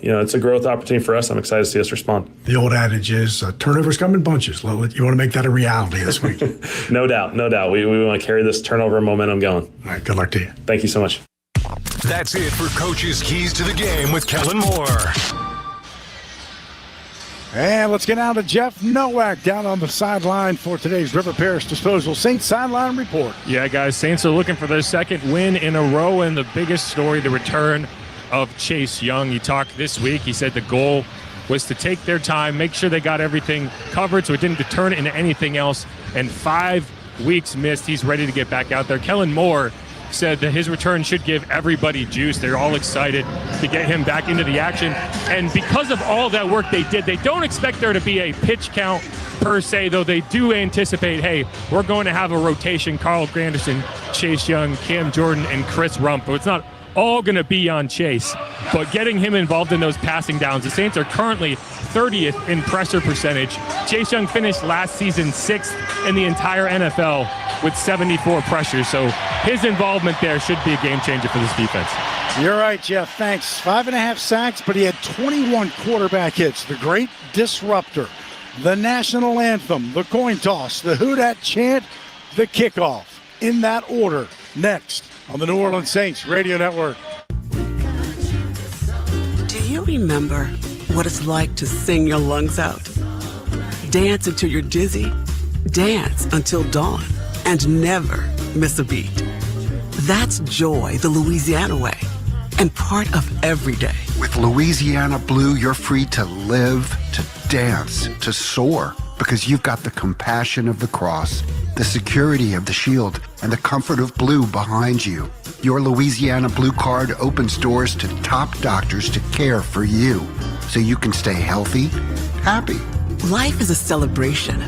it's a growth opportunity for us. I'm excited to see us respond. The old adage is turnovers come in bunches. You want to make that a reality this week. No doubt. We want to carry this turnover momentum going. All right, good luck to you. Thank you so much. That's it for Coach's Keys to the Game with Kellen Moore. And let's get out to Jeff Nowak down on the sideline for today's River Parish Disposal Saints Sideline Report. Yeah, guys, Saints are looking for their second win in a row, and the biggest story, the return of Chase Young. He talked this week. He said the goal was to take their time, make sure they got everything covered so it didn't turn into anything else. And 5 weeks missed. He's ready to get back out there. Kellen Moore said that his return should give everybody juice. They're all excited to get him back into the action. And because of all that work they did, they don't expect there to be a pitch count per se, though they do anticipate, hey, we're going to have a rotation. Carl Granderson, Chase Young, Cam Jordan, and Chris Rump. But it's not all going to be on Chase. But getting him involved in those passing downs, the Saints are currently 30th in pressure percentage. Chase Young finished last season 6th in the entire NFL with 74 pressures. So his involvement there should be a game changer for this defense. You're right, Jeff. Thanks. 5.5 sacks, but he had 21 quarterback hits. The great disruptor, the national anthem, the coin toss, the Who Dat chant, the kickoff. In that order, next on the New Orleans Saints Radio Network. Do you remember what it's like to sing your lungs out? Dance until you're dizzy? Dance until dawn. And never miss a beat. That's joy the Louisiana way, and part of every day. With Louisiana Blue, you're free to live, to dance, to soar, because you've got the compassion of the cross, the security of the shield, and the comfort of blue behind you. Your Louisiana Blue Card opens doors to top doctors to care for you, so you can stay healthy, happy. Life is a celebration,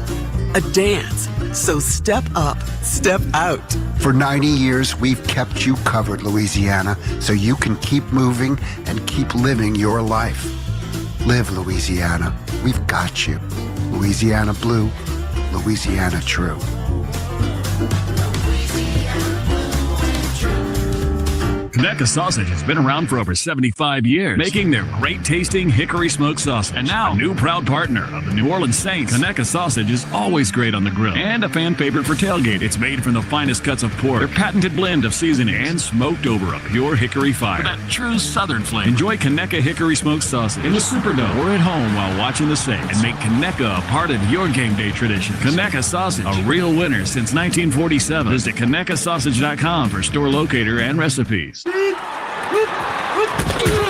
a dance. So step up, step out. For 90 years, we've kept you covered, Louisiana, so you can keep moving and keep living your life. Live, Louisiana. We've got you. Louisiana Blue, Louisiana True. Conecuh Sausage has been around for over 75 years, making their great-tasting hickory smoked sausage. And now, a new proud partner of the New Orleans Saints, Conecuh Sausage is always great on the grill and a fan favorite for tailgate. It's made from the finest cuts of pork, their patented blend of seasoning, and smoked over a pure hickory fire. For that true Southern flavor. Enjoy Conecuh hickory smoked sausage in the Superdome or at home while watching the Saints, and make Conecuh a part of your game day tradition. Conecuh Sausage, a real winner since 1947. Visit ConecuhSausage.com for store locator and recipes.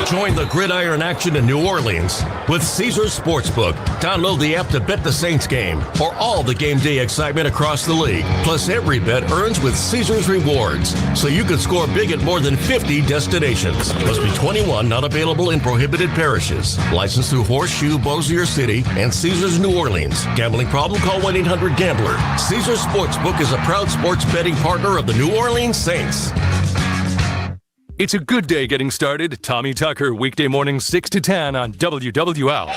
Join the gridiron action in New Orleans with Caesars Sportsbook. Download the app to bet the Saints game or all the game day excitement across the league. Plus, every bet earns with Caesars Rewards, so you can score big at more than 50 destinations. Must be 21, not available in prohibited parishes. Licensed through Horseshoe, Bossier City, and Caesars New Orleans. Gambling problem? Call 1-800-GAMBLER. Caesars Sportsbook is a proud sports betting partner of the New Orleans Saints. It's a good day getting started. Tommy Tucker, weekday mornings 6 to 10 on WWL.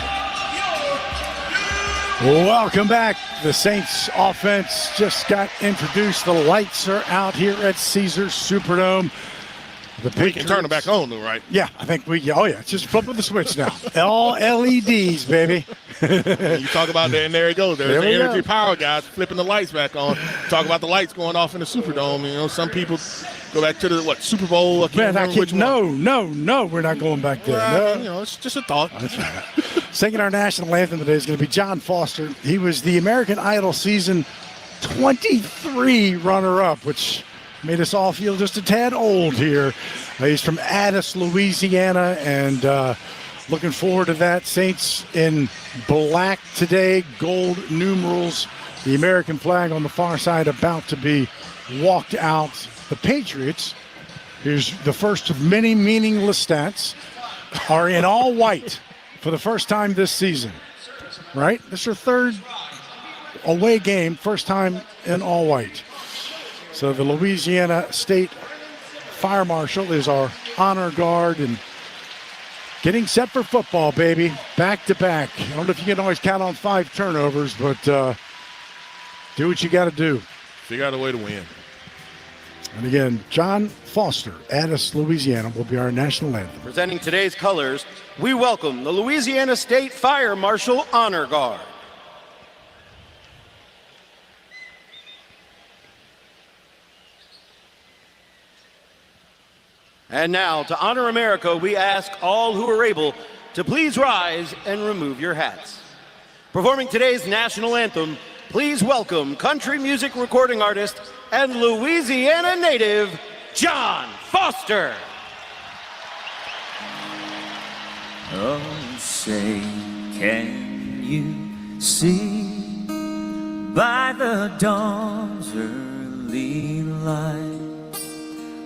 Welcome back. The Saints offense just got introduced. The lights are out here at Caesars Superdome. The we can turn it back on, though, right? Yeah, I think we. Oh yeah, just flipping the switch now. All LEDs, baby. You talk about that, and there it goes. There's the energy power guys flipping the lights back on. Talk about the lights going off in the Superdome. You know, some people go back to the Super Bowl. No, we're not going back there. No. You know, it's just a thought. That's right. Singing our national anthem today is going to be John Foster. He was the American Idol season 23 runner-up, which made us all feel just a tad old here. He's from Addis, Louisiana, and looking forward to that. Saints in black today, gold numerals, the American flag on the far side about to be walked out. The Patriots, here's the first of many meaningless stats, are in all white for the first time this season, right? This is their third away game, first time in all white. So the Louisiana State Fire Marshal is our honor guard and getting set for football, baby. Back to back. I don't know if you can always count on 5 turnovers, but do what you got to do. Figure out a way to win. And again, John Foster, Addis, Louisiana, will be our national anthem. Presenting today's colors, we welcome the Louisiana State Fire Marshal Honor Guard. And now, to honor America, we ask all who are able to please rise and remove your hats. Performing today's national anthem, please welcome country music recording artist and Louisiana native, John Foster. Oh, say, can you see by the dawn's early light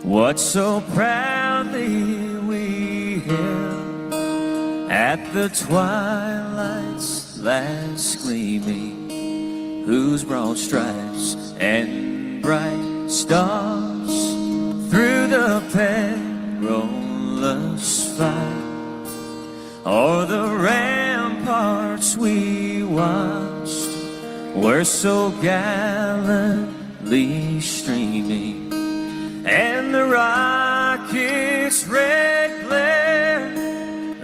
what so proudly we hailed at the twilight's last gleaming, whose broad stripes and bright stars through the perilous fight o'er the ramparts we watched were so gallantly streaming, and the rocket's red glare,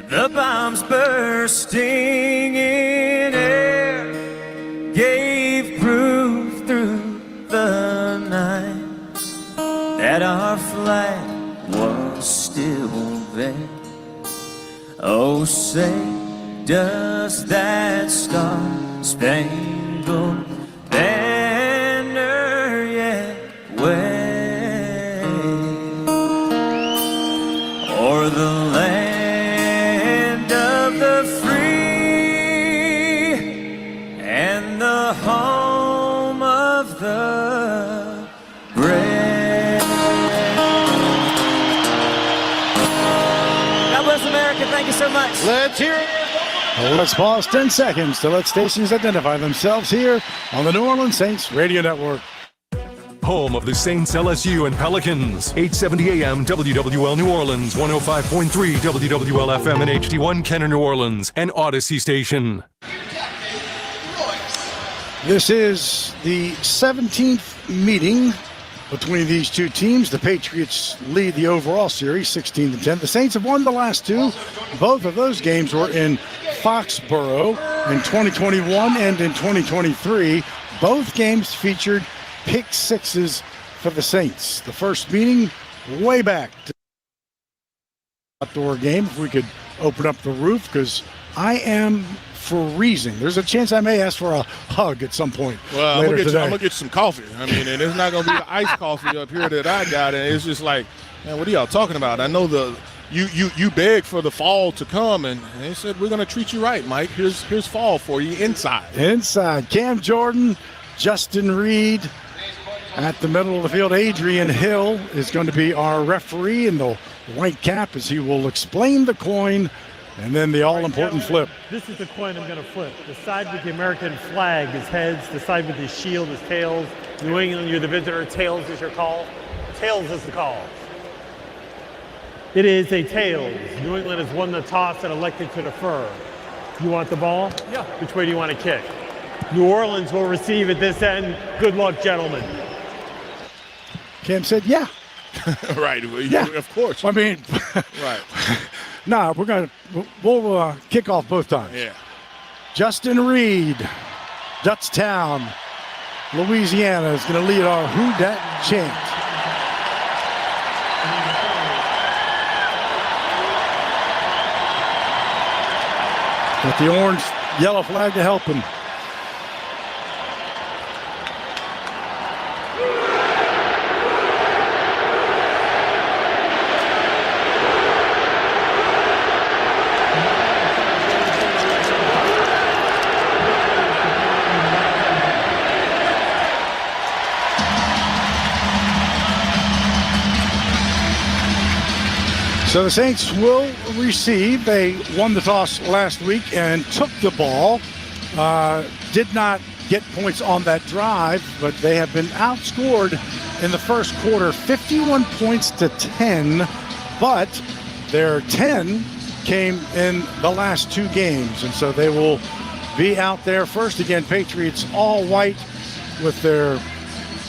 the bombs bursting in air, gave proof through the night that our flag was still there. Oh, say, does that star-spangled banner yet wave o'er the land of the free and the home of the brave? God bless America. Thank you so much. Let's hear it. Let's pause 10 seconds to let stations identify themselves here on the New Orleans Saints Radio Network. Home of the Saints, LSU, and Pelicans. 870 AM WWL New Orleans, 105.3 WWL FM and HD1 Kenner New Orleans, and Odyssey Station. This is the 17th meeting between these two teams. The Patriots lead the overall series 16-10. The Saints have won the last two. Both of those games were in Foxborough in 2021 and in 2023. Both games featured pick sixes for the Saints. The first meeting way back to the outdoor game. If we could open up the roof, because I am freezing. There's a chance I may ask for a hug at some point. Well, later I'm today. gonna get some coffee. I mean, and it's not gonna be the iced coffee up here that I got. And it's just like, man, what are y'all talking about? I know you begged for the fall to come, and they said we're gonna treat you right, Mike. Here's fall for you inside. Inside, Cam Jordan, Justin Reed. At the middle of the field, Adrian Hill is going to be our referee in the white cap as he will explain the coin and then the all-important flip. This is the coin I'm going to flip. The side with the American flag is heads. The side with the shield is tails. New England, you're the visitor. Tails is your call. Tails is the call. It is a tails. New England has won the toss and elected to defer. You want the ball? Yeah. Which way do you want to kick? New Orleans will receive at this end. Good luck, gentlemen. Cam said, yeah. Right. Yeah. Of course. I mean, right. we'll kick off both times. Yeah. Justin Reed, Dutchtown, Louisiana is going to lead our Who Dat chant. With the orange, yellow flag to help him. So the Saints will receive. They won the toss last week and took the ball. Did not get points on that drive, but they have been outscored in the first quarter, 51 points to 10. But their 10 came in the last two games, and so they will be out there first. Again, Patriots all white with their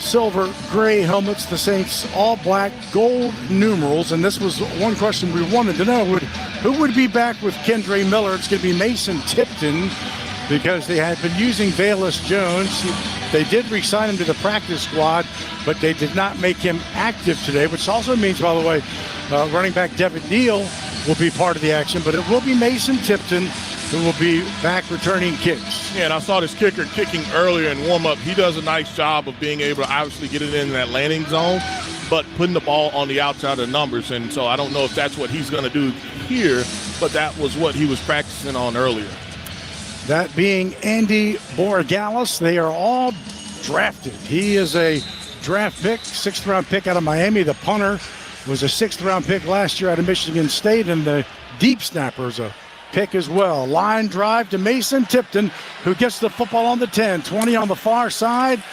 silver, gray helmets. The Saints all black, gold numerals. And this was one question we wanted to know. Who would be back with Kendre Miller? It's going to be Mason Tipton, because they had been using Velus Jones. They did re-sign him to the practice squad, but they did not make him active today, which also means, by the way, running back Devin Neal will be part of the action, but it will be Mason Tipton who will be back returning kicks. Yeah, and I saw this kicker kicking earlier in warm-up. He does a nice job of being able to obviously get it in that landing zone, but putting the ball on the outside of the numbers. And so I don't know if that's what he's going to do here, but that was what he was practicing on earlier. That being Andy Borregales. They are all drafted. He is a draft pick, 6th-round pick out of Miami. The punter was a 6th-round pick last year out of Michigan State, and the deep snapper is a pick as well. Line drive to Mason Tipton, who gets the football on the 10, 20 on the far side,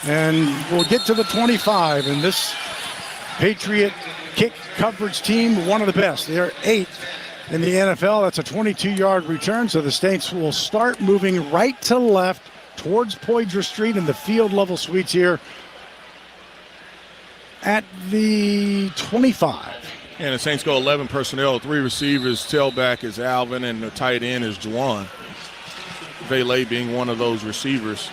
and we'll get to the 25. And this Patriot kick coverage team, one of the best. They're 8th in the NFL. That's a 22-yard return, so the Saints will start moving right to left towards Poydras Street in the field level suites here at the 25. And the Saints go 11 personnel, 3 receivers. Tailback is Alvin, and the tight end is Juwan. Valet being one of those receivers.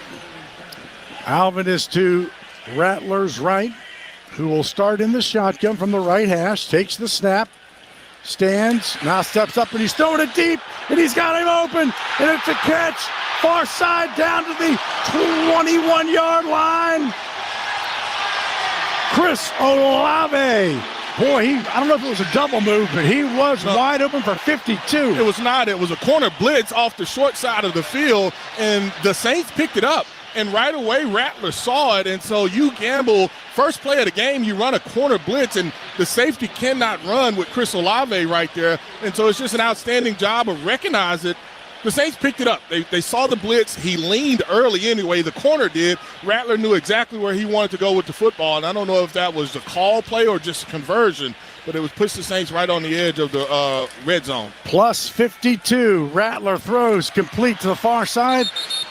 Alvin is to Rattler's right, who will start in the shotgun from the right hash, takes the snap, stands, now steps up, and he's throwing it deep, and he's got him open, and it's a catch, far side down to the 21-yard line. Chris Olave. Boy, I don't know if it was a double move, but he was wide open for 52. It was not. It was a corner blitz off the short side of the field, and the Saints picked it up. And right away, Rattler saw it, and so you gamble. First play of the game, you run a corner blitz, and the safety cannot run with Chris Olave right there. And so it's just an outstanding job of recognizing it. The Saints picked it up. They saw the blitz. He leaned early anyway. The corner did. Rattler knew exactly where he wanted to go with the football, and I don't know if that was the call play or just a conversion, but it was pushed the Saints right on the edge of the red zone. Plus 52. Rattler throws complete to the far side.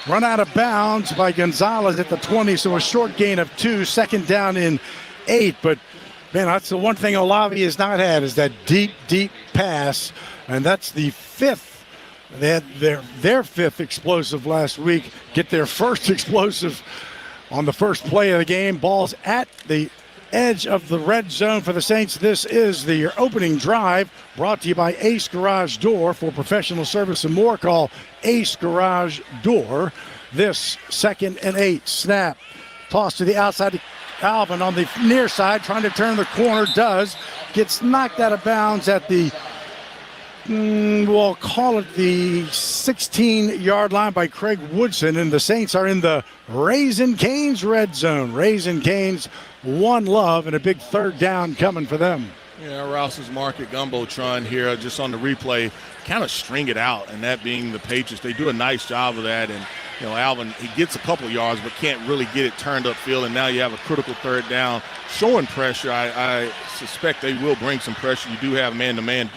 Run out of bounds by Gonzalez at the 20, so a short gain of 2. 2nd down and 8. But, man, that's the one thing Olave has not had is that deep, deep pass, and that's the 5th. They had their 5th explosive last week, get their first explosive on the first play of the game. Ball's at the edge of the red zone for the Saints. This is the opening drive brought to you by Ace Garage Door. For professional service and more, call Ace Garage Door. This 2nd and 8. Snap. Toss to the outside to Alvin on the near side, trying to turn the corner. Does. Gets knocked out of bounds at the we'll call it the 16-yard line by Craig Woodson, and the Saints are in the Raising Cane's red zone. Raising Cane's one love, and a big 3rd down coming for them. Yeah, Rouse's Market Gumbotron here just on the replay, kind of string it out, and that being the Patriots. They do a nice job of that, and Alvin, he gets a couple of yards but can't really get it turned upfield, and now you have a critical 3rd down. Showing pressure, I suspect they will bring some pressure. You do have man-to-man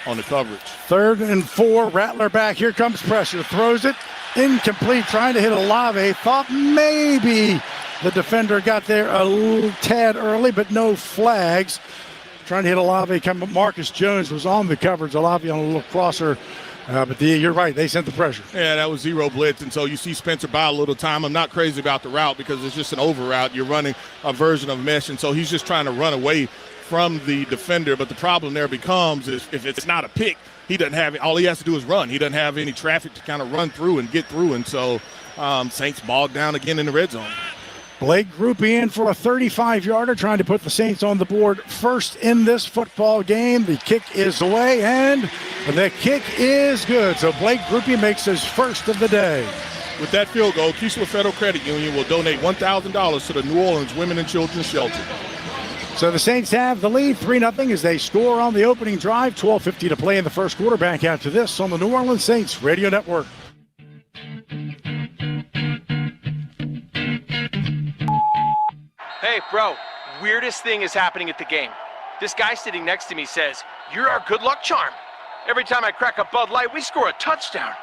on the coverage. 3rd and 4, Rattler back. Here comes pressure. Throws it. Incomplete. Trying to hit Olave. Thought maybe the defender got there a little tad early, but no flags. Trying to hit Olave. Marcus Jones was on the coverage. Olave on a little crosser. But you're right. They sent the pressure. Yeah, that was zero blitz. And so you see Spencer buy a little time. I'm not crazy about the route because it's just an over route. You're running a version of mesh. And so he's just trying to run away from the defender, but the problem there becomes is if it's not a pick, he doesn't have all he has to do is run. He doesn't have any traffic to kind of run through and get through, and so Saints bogged down again in the red zone. Blake Grupe in for a 35-yarder, trying to put the Saints on the board first in this football game. The kick is away, and the kick is good. So Blake Grupe makes his first of the day. With that field goal, Keesler Federal Credit Union will donate $1,000 to the New Orleans Women and Children's Shelter. So the Saints have the lead 3-0 as they score on the opening drive. 12:50 to play in the first quarter. Back after this on the New Orleans Saints Radio Network. Hey, bro, weirdest thing is happening at the game. This guy sitting next to me says, "You're our good luck charm. Every time I crack a Bud Light, we score a touchdown.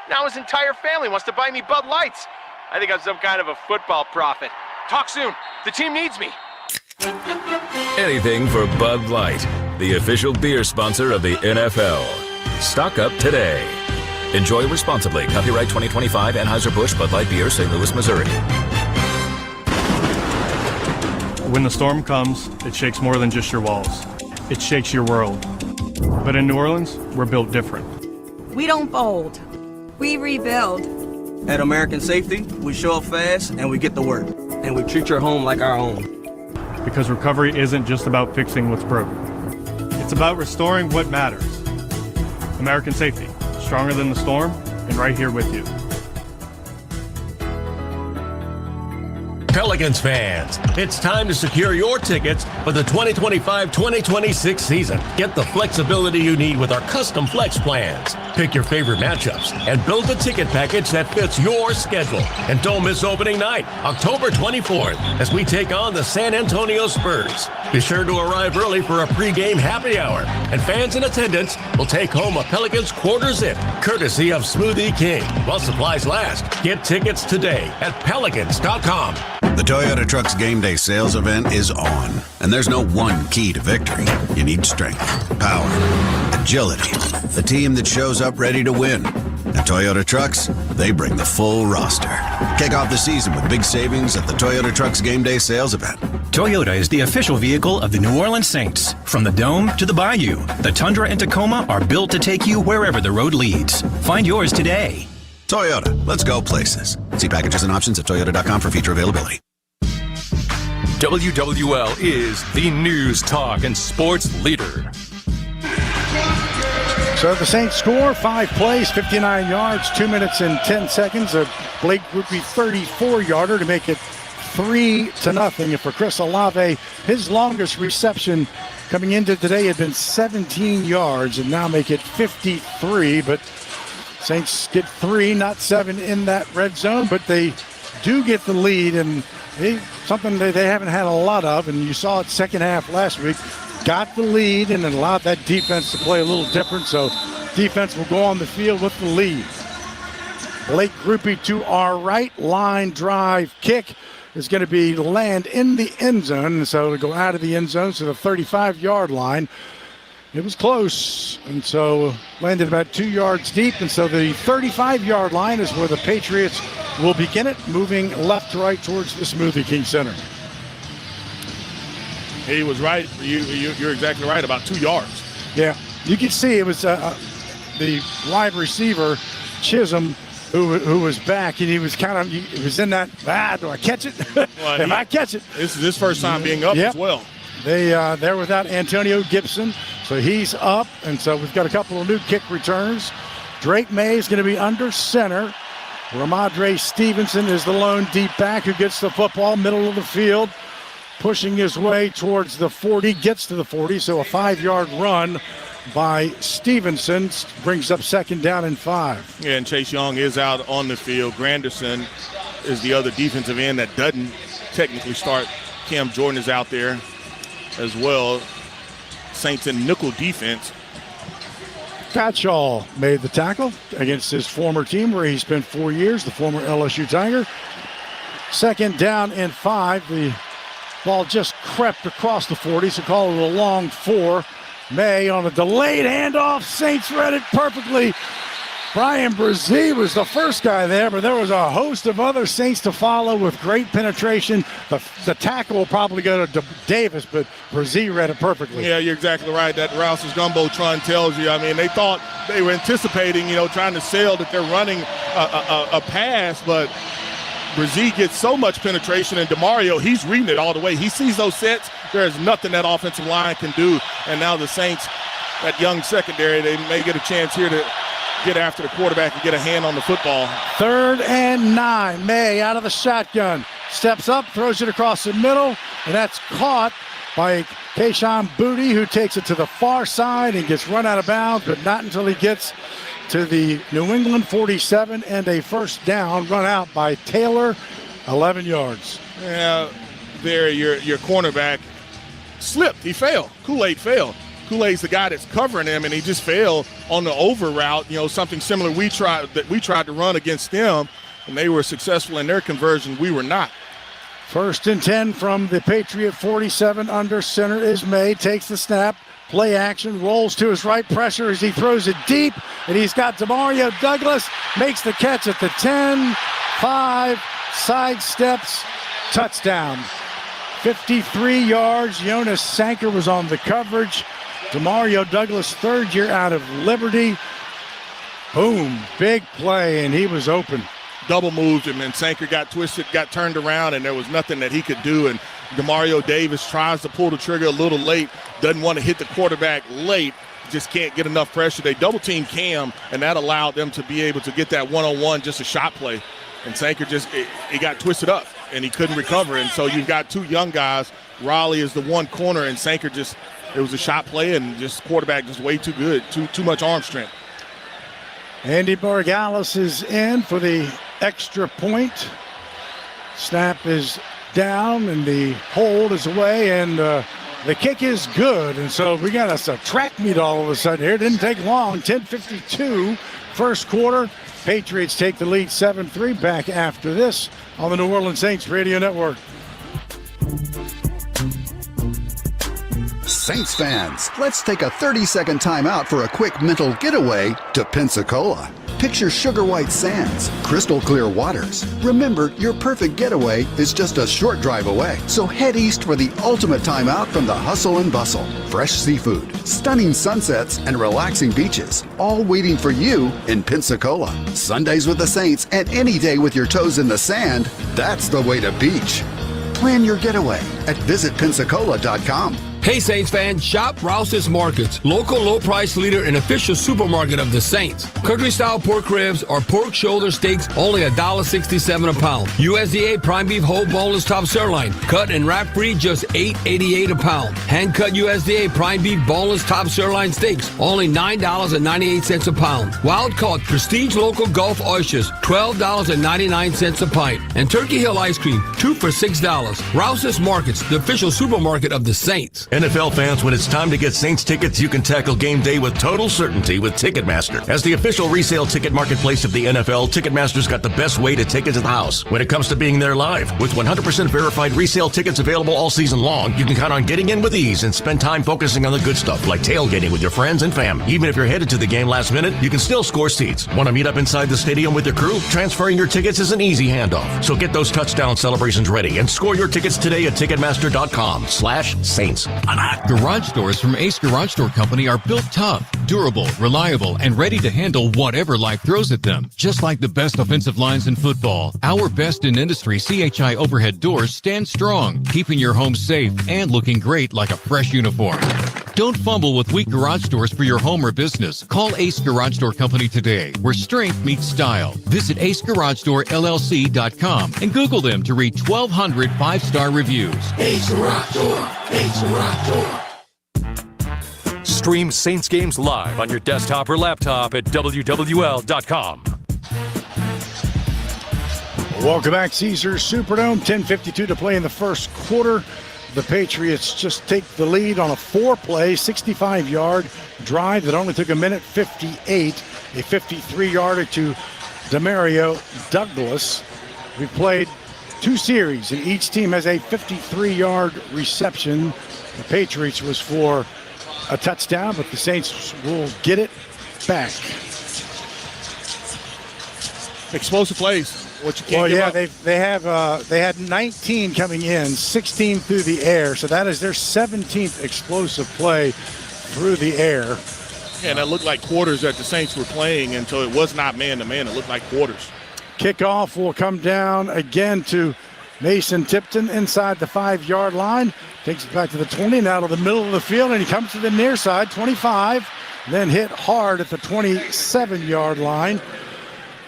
Now his entire family wants to buy me Bud Lights. I think I'm some kind of a football prophet. Talk soon. The team needs me. Anything for Bud Light, the official beer sponsor of the NFL. Stock up today. Enjoy responsibly. Copyright 2025 Anheuser-Busch Bud Light Beer, St. Louis, Missouri. When the storm comes, it shakes more than just your walls. It shakes your world. But in New Orleans, we're built different. We don't fold. We rebuild. At American Safety, we show up fast and we get to work. And we treat your home like our own. Because recovery isn't just about fixing what's broken. It's about restoring what matters. American Safety, stronger than the storm, and right here with you. Pelicans fans, it's time to secure your tickets for the 2025-2026 season. Get the flexibility you need with our custom flex plans. Pick your favorite matchups and build the ticket package that fits your schedule. And don't miss opening night, October 24th, as we take on the San Antonio Spurs. Be sure to arrive early for a pregame happy hour, and fans in attendance will take home a Pelicans quarter zip, courtesy of Smoothie King. While supplies last, get tickets today at pelicans.com. The Toyota Trucks Game Day sales event is on, and there's no one key to victory. You need strength, power, agility, the team that shows up ready to win. At Toyota Trucks, they bring the full roster. Kick off the season with big savings at the Toyota Trucks Game Day sales event. Toyota is the official vehicle of the New Orleans Saints. From the Dome to the Bayou, the Tundra and Tacoma are built to take you wherever the road leads. Find yours today. Toyota, let's go places. See packages and options at toyota.com for feature availability. WWL is the news, talk, and sports leader. So the Saints score, 5 plays, 59 yards, 2 minutes and 10 seconds. A Blake Grupe 34-yarder to make it 3-0. And for Chris Olave, his longest reception coming into today had been 17 yards and now make it 53. But Saints get 3, not 7 in that red zone, but they do get the lead, and something that they haven't had a lot of, and you saw it second half last week. Got the lead and then allowed that defense to play a little different, so defense will go on the field with the lead. Blake Grupe to our right, line drive kick is going to be land in the end zone, and so it'll go out of the end zone to the 35-yard line. It was close, and so landed about 2 yards deep, and so the 35-yard line is where the Patriots will begin it, moving left to right towards the Smoothie King Center. He was right. You're exactly right, about 2 yards. Yeah, you can see it was the wide receiver, Chisholm, who was back, and he was he was in that, do I catch it? Well, if I catch it. This is his first time being up as well. They're without Antonio Gibson, so he's up, and so we've got a couple of new kick returns. Drake May is going to be under center. Ramadre Stevenson is the lone deep back who gets the football, middle of the field, pushing his way towards the 40, gets to the 40, so a 5-yard run by Stevenson brings up 2nd down and 5. Yeah, and Chase Young is out on the field. Granderson is the other defensive end that doesn't technically start. Cam Jordan is out there as well. Saints in nickel defense. Patchall made the tackle against his former team where he spent 4 years, the former LSU Tiger. 2nd down and 5. The ball just crept across the 40, so call it a long 4. May on a delayed handoff. Saints read it perfectly. Brian Brzee was the first guy there, but there was a host of other Saints to follow with great penetration. The tackle will probably go to Davis, but Brzee read it perfectly. Yeah, you're exactly right. That Rouse's Gumbotron tells you. I mean, they thought they were anticipating, trying to sell that they're running a pass, but Brzee gets so much penetration, and DeMario, he's reading it all the way. He sees those sets. There's nothing that offensive line can do. And now the Saints, that young secondary, they may get a chance here to get after the quarterback and get a hand on the football. 3rd and 9. May out of the shotgun. Steps up, throws it across the middle, and that's caught by Kayshon Boutte, who takes it to the far side and gets run out of bounds, but not until he gets to the New England 47, and a 1st down run out by Taylor, 11 yards. Yeah, there your cornerback slipped. He fell. Kool-Aid fell. Kool-Aid's the guy that's covering him, and he just fell on the over route. Something similar we tried to run against them, and they were successful in their conversion. We were not. First and 10 from the Patriot 47 under center is May. Takes the snap. Play action. Rolls to his right. Pressure as he throws it deep. And he's got Demario Douglas. Makes the catch at the 10. 5. Sidesteps. Touchdown. 53 yards. Jonas Sanker was on the coverage. Demario Douglas, third year out of Liberty. Boom. Big play, and he was open. Double moved him, and Sanker got twisted, got turned around, and there was nothing that he could do. And Demario Davis tries to pull the trigger a little late, doesn't want to hit the quarterback late, just can't get enough pressure. They double-teamed Cam, and that allowed them to be able to get that one-on-one, just a shot play. And Sanker he got twisted up, and he couldn't recover. And so you've got two young guys. Raleigh is the one corner, and Sanker it was a shot play, and just quarterback just way too good, too much arm strength. Andy Borgalis is in for the extra point. Snap is down, and the hold is away, and the kick is good. And so we got us a track meet all of a sudden here. It didn't take long. 10:52, first quarter. Patriots take the lead 7-3. Back after this on the New Orleans Saints Radio Network. Saints fans, let's take a 30-second timeout for a quick mental getaway to Pensacola. Picture sugar white sands, crystal clear waters. Remember, your perfect getaway is just a short drive away. So head east for the ultimate timeout from the hustle and bustle. Fresh seafood, stunning sunsets, and relaxing beaches, all waiting for you in Pensacola. Sundays with the Saints and any day with your toes in the sand, that's the way to beach. Plan your getaway at visitpensacola.com. Hey Saints fans, shop Rouse's Markets, local low price leader and official supermarket of the Saints. Country style pork ribs or pork shoulder steaks only $1.67 a pound. USDA prime beef whole boneless top sirloin, cut and wrap free, just $8.88 a pound. Hand cut USDA prime beef boneless top sirloin steaks only $9.98 a pound. Wild caught prestige local Gulf oysters $12.99 a pint. And Turkey Hill ice cream 2 for $6. Rouse's Markets, the official supermarket of the Saints. NFL fans, when it's time to get Saints tickets, you can tackle game day with total certainty with Ticketmaster. As the official resale ticket marketplace of the NFL, Ticketmaster's got the best way to take it to the house when it comes to being there live. With 100% verified resale tickets available all season long, you can count on getting in with ease and spend time focusing on the good stuff like tailgating with your friends and fam. Even if you're headed to the game last minute, you can still score seats. Want to meet up inside the stadium with your crew? Transferring your tickets is an easy handoff. So get those touchdown celebrations ready and score your tickets today at Ticketmaster.com/Saints. Garage doors from Ace Garage Door Company are built tough, durable, reliable, and ready to handle whatever life throws at them. Just like the best offensive lines in football, our best in industry CHI overhead doors stand strong, keeping your home safe and looking great like a fresh uniform. Don't fumble with weak garage doors for your home or business. Call Ace Garage Door Company today, where strength meets style. Visit AceGarageDoorLLC.com and Google them to read 1,200 five-star reviews. Ace Garage Door. Ace Garage Door. Stream Saints games live on your desktop or laptop at WWL.com. Welcome back, Caesars Superdome. 10:52 to play in the first quarter. The Patriots just take the lead on a 4-play, 65-yard drive that only took a minute 58, a 53-yarder to Demario Douglas. We played 2 series, and each team has a 53-yard reception. The Patriots was for a touchdown, but the Saints will get it back. Explosive plays. What you can't well, give yeah, up. they had 19 coming in, 16 through the air, so that is their 17th explosive play through the air. Yeah, and that looked like quarters that the Saints were playing, and so it was not man-to-man. It looked like quarters. Kickoff will come down again to Mason Tipton inside the 5-yard line. Takes it back to the 20, now to the middle of the field, and he comes to the near side, 25, then hit hard at the 27-yard line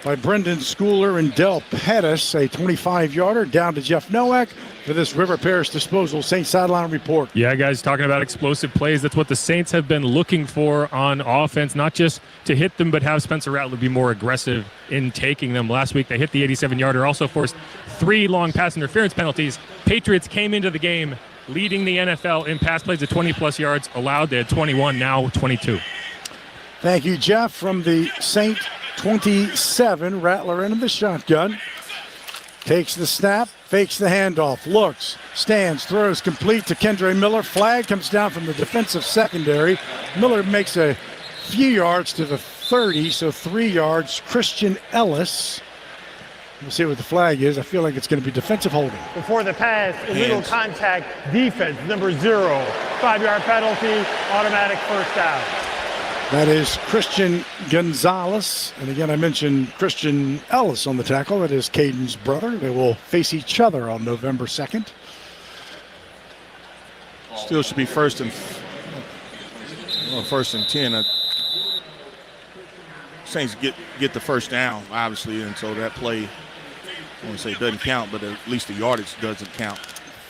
by Brendan Schooler and Del Pettis, a 25-yarder down to Jeff Nowak for this River Parish Disposal Saints Sideline Report. Yeah, guys, talking about explosive plays, that's what the Saints have been looking for on offense, not just to hit them, but have Spencer Rattler be more aggressive in taking them. Last week, they hit the 87-yarder, also forced 3 long pass interference penalties. Patriots came into the game leading the NFL in pass plays at 20-plus yards allowed. They had 21, now 22. Thank you, Jeff. From the Saint 27, Rattler into the shotgun. Takes the snap, fakes the handoff, looks, stands, throws complete to Kendre Miller. Flag comes down from the defensive secondary. Miller makes a few yards to the 30, so 3 yards. Christian Ellis. We'll see what the flag is. I feel like it's going to be defensive holding. Before the pass, illegal contact, defense, number 0. 5-yard penalty, automatic first down. That is Christian Gonzalez. And again, I mentioned Christian Ellis on the tackle. That is Caden's brother. They will face each other on November 2nd. Still should be first and 10. Saints get the first down, obviously, and so that play, I want to say doesn't count, but at least the yardage doesn't count.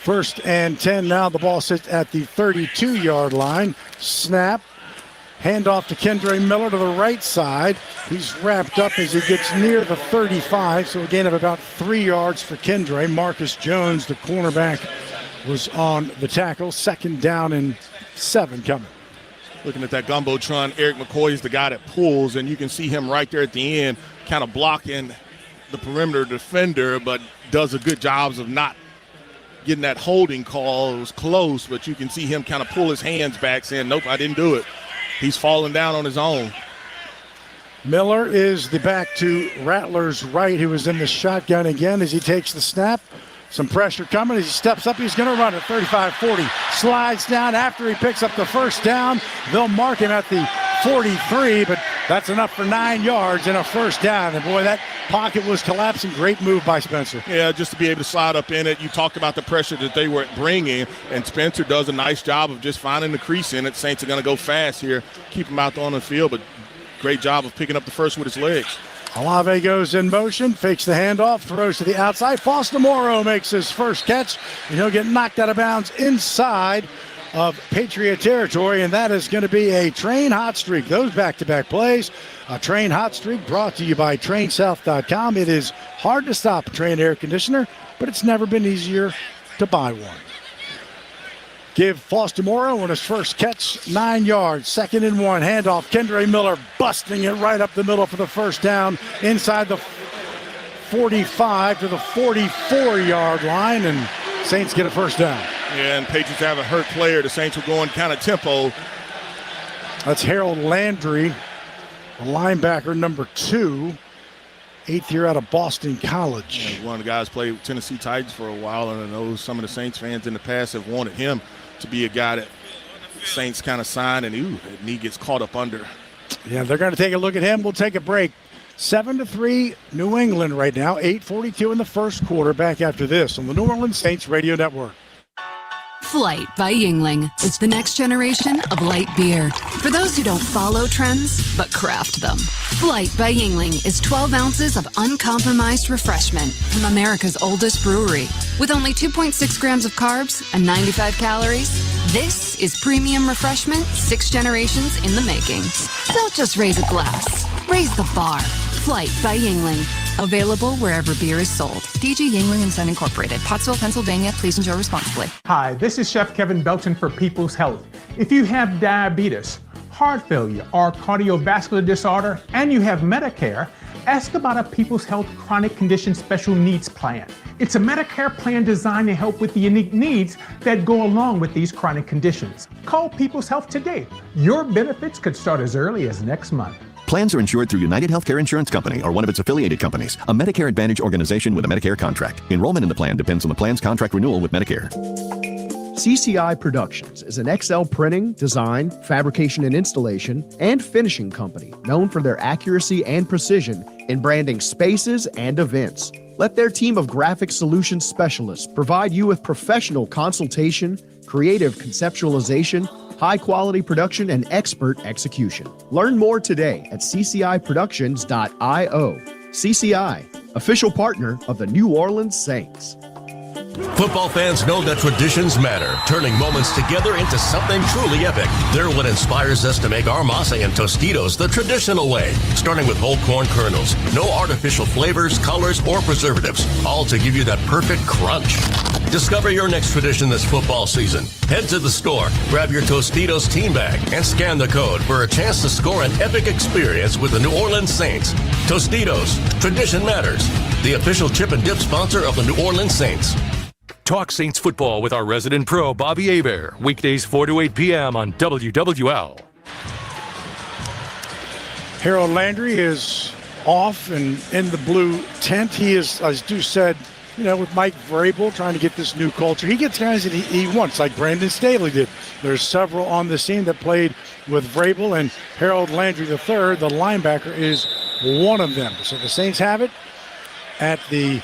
1st and 10 now. The ball sits at the 32-yard line. Snap. Handoff to Kendre Miller to the right side. He's wrapped up as he gets near the 35, so a gain of about 3 yards for Kendre. Marcus Jones, the cornerback, was on the tackle. 2nd down and 7 coming. Looking at that Gumbotron, Eric McCoy is the guy that pulls, and you can see him right there at the end kind of blocking the perimeter defender, but does a good job of not getting that holding call. It was close, but you can see him kind of pull his hands back saying, nope, I didn't do it. He's falling down on his own. Miller is the back to Rattler's right, who was in the shotgun again as he takes the snap. Some pressure coming as he steps up. He's going to run at 35-40. Slides down after he picks up the first down. They'll mark him at the 43, but that's enough for 9 yards and a first down. And boy, that pocket was collapsing. Great move by Spencer. Yeah, just to be able to slide up in it. You talked about the pressure that they were bringing, and Spencer does a nice job of just finding the crease in it. Saints are going to go fast here, keep him out on the field, but great job of picking up the first with his legs. Olave goes in motion, fakes the handoff, throws to the outside. Foster Morrow makes his first catch, and he'll get knocked out of bounds inside of Patriot territory, and that is going to be a train hot streak. Those back-to-back plays, a train hot streak brought to you by TrainSouth.com. It is hard to stop a Train air conditioner, but it's never been easier to buy one. Give Foster Morrow on his first catch, 9 yards, 2nd and 1. Handoff, Kendre Miller busting it right up the middle for the first down inside the 45 to the 44-yard line, and Saints get a first down. Yeah, and Patriots have a hurt player. The Saints are going kind of tempo. That's Harold Landry, a linebacker number 2, 8th year out of Boston College. Yeah, one of the guys played with Tennessee Titans for a while, and I know some of the Saints fans in the past have wanted him to be a guy that Saints kind of signed, and that knee gets caught up under. Yeah, they're going to take a look at him. We'll take a break. 7-3 New England right now. 8:42 in the first quarter. Back after this on the New Orleans Saints Radio Network. Flight by Yingling. It's the next generation of light beer. For those who don't follow trends, but craft them. Flight by Yingling is 12 ounces of uncompromised refreshment from America's oldest brewery. With only 2.6 grams of carbs and 95 calories, this is premium refreshment 6 generations in the making. Don't just raise a glass. Raise the bar. Flight by Yingling. Available wherever beer is sold. DG Yingling & Son Incorporated, Pottsville, Pennsylvania. Please enjoy responsibly. Hi, this is Chef Kevin Belton for People's Health. If you have diabetes, heart failure, or cardiovascular disorder, and you have Medicare, ask about a People's Health Chronic Condition Special Needs Plan. It's a Medicare plan designed to help with the unique needs that go along with these chronic conditions. Call People's Health today. Your benefits could start as early as next month. Plans are insured through United Healthcare Insurance Company or one of its affiliated companies, a Medicare Advantage organization with a Medicare contract. Enrollment in the plan depends on the plan's contract renewal with Medicare. CCI Productions is an XL printing, design, fabrication and installation, and finishing company known for their accuracy and precision in branding spaces and events. Let their team of graphic solutions specialists provide you with professional consultation, creative conceptualization, high-quality production, and expert execution. Learn more today at cciproductions.io. CCI, official partner of the New Orleans Saints. Football fans know that traditions matter, turning moments together into something truly epic. They're what inspires us to make our masa and Tostitos the traditional way, starting with whole corn kernels. No artificial flavors, colors, or preservatives, all to give you that perfect crunch. Discover your next tradition this football season. Head to the store, grab your Tostitos team bag, and scan the code for a chance to score an epic experience with the New Orleans Saints. Tostitos, tradition matters. the official chip and dip sponsor of the New Orleans Saints. Talk Saints football with our resident pro, Bobby Hebert. Weekdays 4 to 8 p.m. on WWL. Harold Landry is off and in the blue tent. He is, as Stu said, with Mike Vrabel trying to get this new culture. He gets guys that he wants, like Brandon Staley did. There's several on the scene that played with Vrabel, and Harold Landry III, the linebacker, is one of them. So the Saints have it at the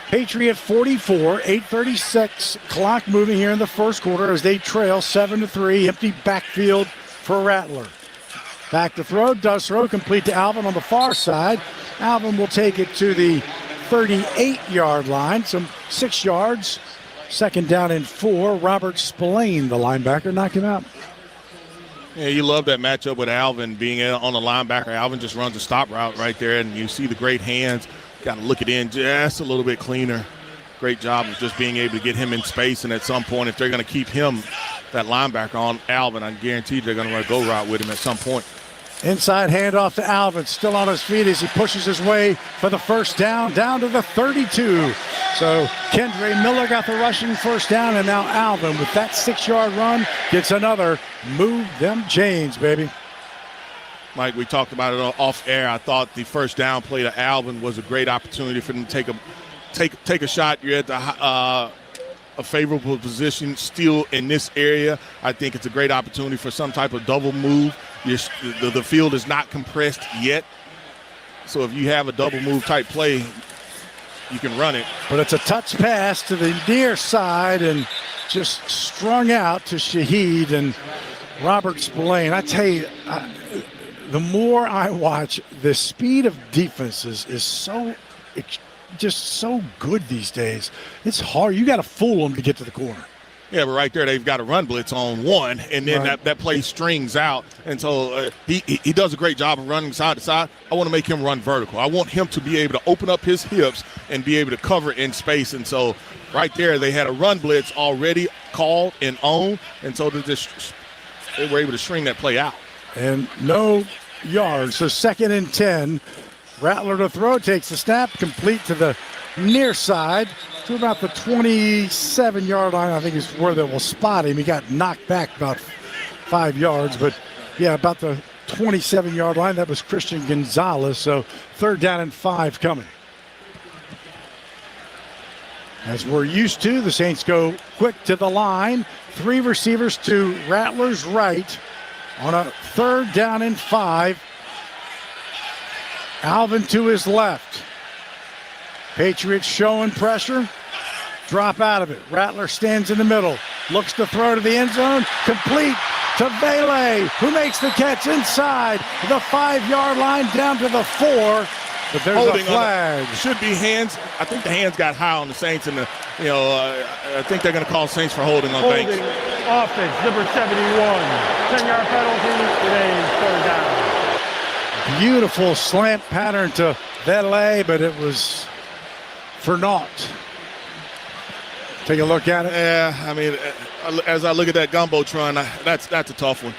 Patriot 44, 8:36 clock moving here in the first quarter as they trail 7-3. Empty backfield for Rattler. Back to throw, does throw, complete to Alvin on the far side. Alvin will take it to the 38-yard line, some 6 yards. Second down and 4. Robert Spillane, the linebacker, knocked him out. Yeah, you love that matchup with Alvin being on the linebacker. Alvin just runs a stop route right there, and you see the great hands. Got to look it in just a little bit cleaner. Great job of just being able to get him in space, and at some point, if they're going to keep him, that linebacker on Alvin, I guarantee they're going to run a go route with him at some point. Inside handoff to Alvin, still on his feet as he pushes his way for the first down to the 32. So Kendre Miller got the rushing first down, and now Alvin with that 6-yard run gets another. Move them chains, baby. Mike, we talked about it off air. I thought the first down play to Alvin was a great opportunity for them to take a shot. You're at a favorable position still in this area. I think it's a great opportunity for some type of double move. The field is not compressed yet. So if you have a double move type play, you can run it. But it's a touch pass to the near side and just strung out to Shaheed and Robert Spillane. I tell you, the more I watch, the speed of defenses is just so good these days. It's hard. You got to fool them to get to the corner. Yeah, but right there they've got a run blitz on one, and then that play strings out. And so he does a great job of running side to side. I want to make him run vertical. I want him to be able to open up his hips and be able to cover in space. And so right there they had a run blitz already called and on, and so they were able to string that play out. And no yards, so 2nd and 10. Rattler to throw, takes the snap, complete to the near side to about the 27-yard line. I think is where they will spot him. He got knocked back about 5 yards, but yeah, about the 27-yard line. That was Christian Gonzalez. So 3rd down and 5 coming. As we're used to, the Saints go quick to the line. 3 receivers to Rattler's right on a 3rd down and 5. Alvin to his left. Patriots showing pressure. Drop out of it. Rattler stands in the middle. Looks to throw to the end zone. Complete to Vele, who makes the catch inside the 5-yard line down to the 4. But there's holding a flag. Should be hands. I think the hands got high on the Saints, and I think they're going to call Saints for holding on Banks. Offense, number 71. 10-yard penalty. Today's 3rd down. Beautiful slant pattern to Vele, but it was for naught. Take a look at it. Yeah, I mean, as I look at that Gumbotron, that's a tough one.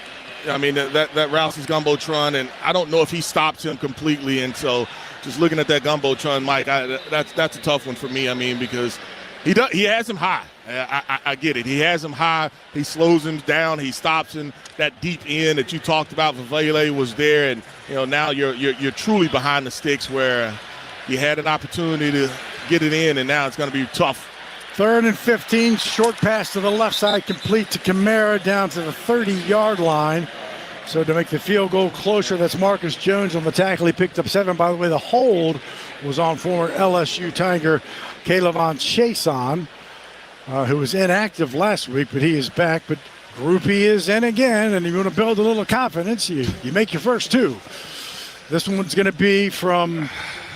I mean, that Rouse's Gumbotron, and I don't know if he stops him completely. And so just looking at that Gumbotron, Mike, that's a tough one for me. I mean, because he has him high. I get it. He has him high. He slows him down. He stops him. That deep end that you talked about for Vele was there, and now you're truly behind the sticks where you had an opportunity to get it in, and now it's going to be tough. 3rd and 15, short pass to the left side, complete to Kamara down to the 30-yard line. So to make the field goal closer, that's Marcus Jones on the tackle. He picked up 7. By the way, the hold was on former LSU Tiger Kaylavon Chason, who was inactive last week, but he is back. But Groupie is in again, and you want to build a little confidence. You make your first 2. This one's going to be from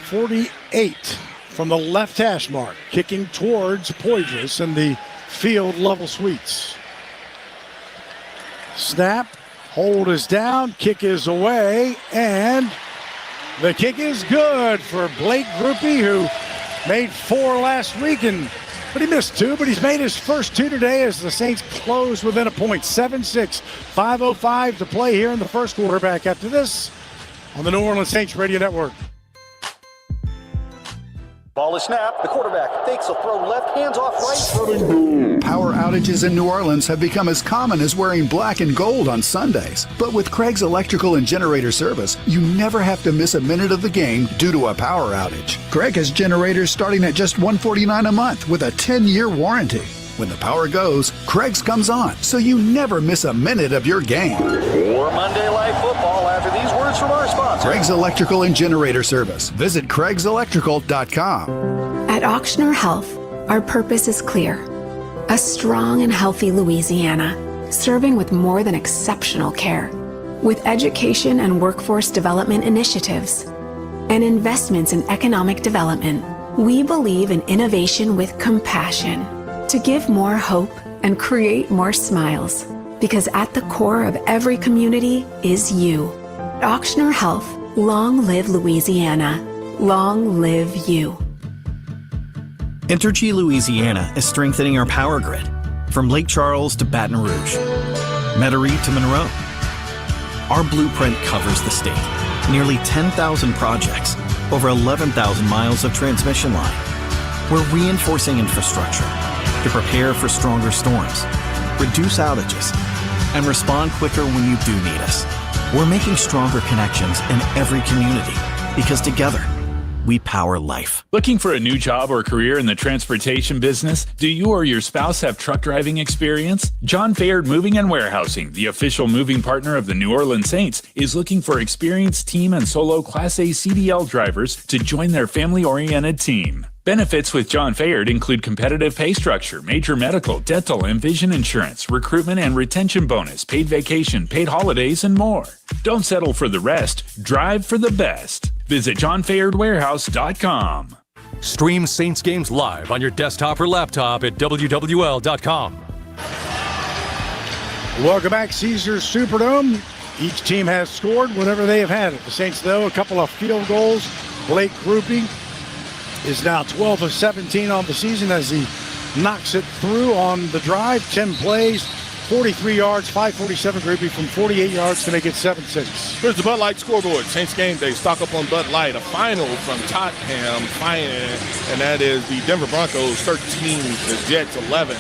48 from the left hash mark, kicking towards Poydras in the field level suites. Snap, hold is down, kick is away, and the kick is good for Blake Groupie, who made 4 last week, but he missed 2, but he's made his first 2 today as the Saints close within a point. 7-6, 5:05 to play here in the first quarter. Back after this on the New Orleans Saints Radio Network. Ball is snapped. The quarterback fakes a throw left, hands off right. Power outages in New Orleans have become as common as wearing black and gold on Sundays. But with Craig's Electrical and Generator Service, you never have to miss a minute of the game due to a power outage. Craig has generators starting at just $149 a month with a 10-year warranty. When the power goes, Craig's comes on, so you never miss a minute of your game. More Monday Night Football after these words from our sponsor. Craig's Electrical and Generator Service. Visit CraigsElectrical.com. At Auctioner Health, our purpose is clear. A strong and healthy Louisiana, serving with more than exceptional care. With education and workforce development initiatives and investments in economic development, we believe in innovation with compassion to give more hope and create more smiles. Because at the core of every community is you. Auctioner Health, long live Louisiana. Long live you. Entergy Louisiana is strengthening our power grid from Lake Charles to Baton Rouge, Metairie to Monroe. Our blueprint covers the state. Nearly 10,000 projects, over 11,000 miles of transmission line. We're reinforcing infrastructure to prepare for stronger storms, reduce outages, and respond quicker when you do need us. We're making stronger connections in every community because together, we power life. Looking for a new job or career in the transportation business? Do you or your spouse have truck driving experience? John Fayard Moving and Warehousing, the official moving partner of the New Orleans Saints, is looking for experienced team and solo Class A CDL drivers to join their family-oriented team. Benefits with John Fayard include competitive pay structure, major medical, dental, and vision insurance, recruitment and retention bonus, paid vacation, paid holidays, and more. Don't settle for the rest. Drive for the best. Visit johnfayardwarehouse.com. Stream Saints games live on your desktop or laptop at WWL.com. Welcome back, Caesars Superdome. Each team has scored whenever they have had it. The Saints, though, a couple of field goals. Blake Groupie is now 12 of 17 on the season as he knocks it through on the drive. 10 plays, 43 yards, 547 Groupie from 48 yards to make it 7-6. Here's the Bud Light scoreboard. Saints game day. Stock up on Bud Light. A final from Tottenham, and that is the Denver Broncos 13, the Jets 11,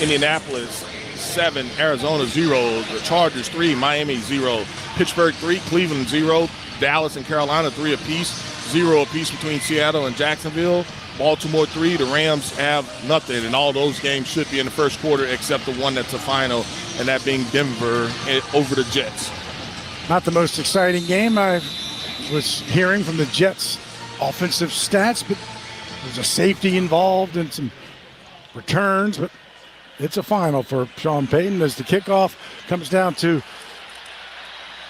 Indianapolis 7, Arizona 0, the Chargers 3, Miami 0, Pittsburgh 3, Cleveland 0, Dallas and Carolina 3 apiece, 0 apiece between Seattle and Jacksonville. Baltimore 3, the Rams have nothing, and all those games should be in the first quarter except the one that's a final, and that being Denver over the Jets. Not the most exciting game. I was hearing from the Jets' offensive stats, but there's a safety involved and some returns, but it's a final for Sean Payton as the kickoff comes down to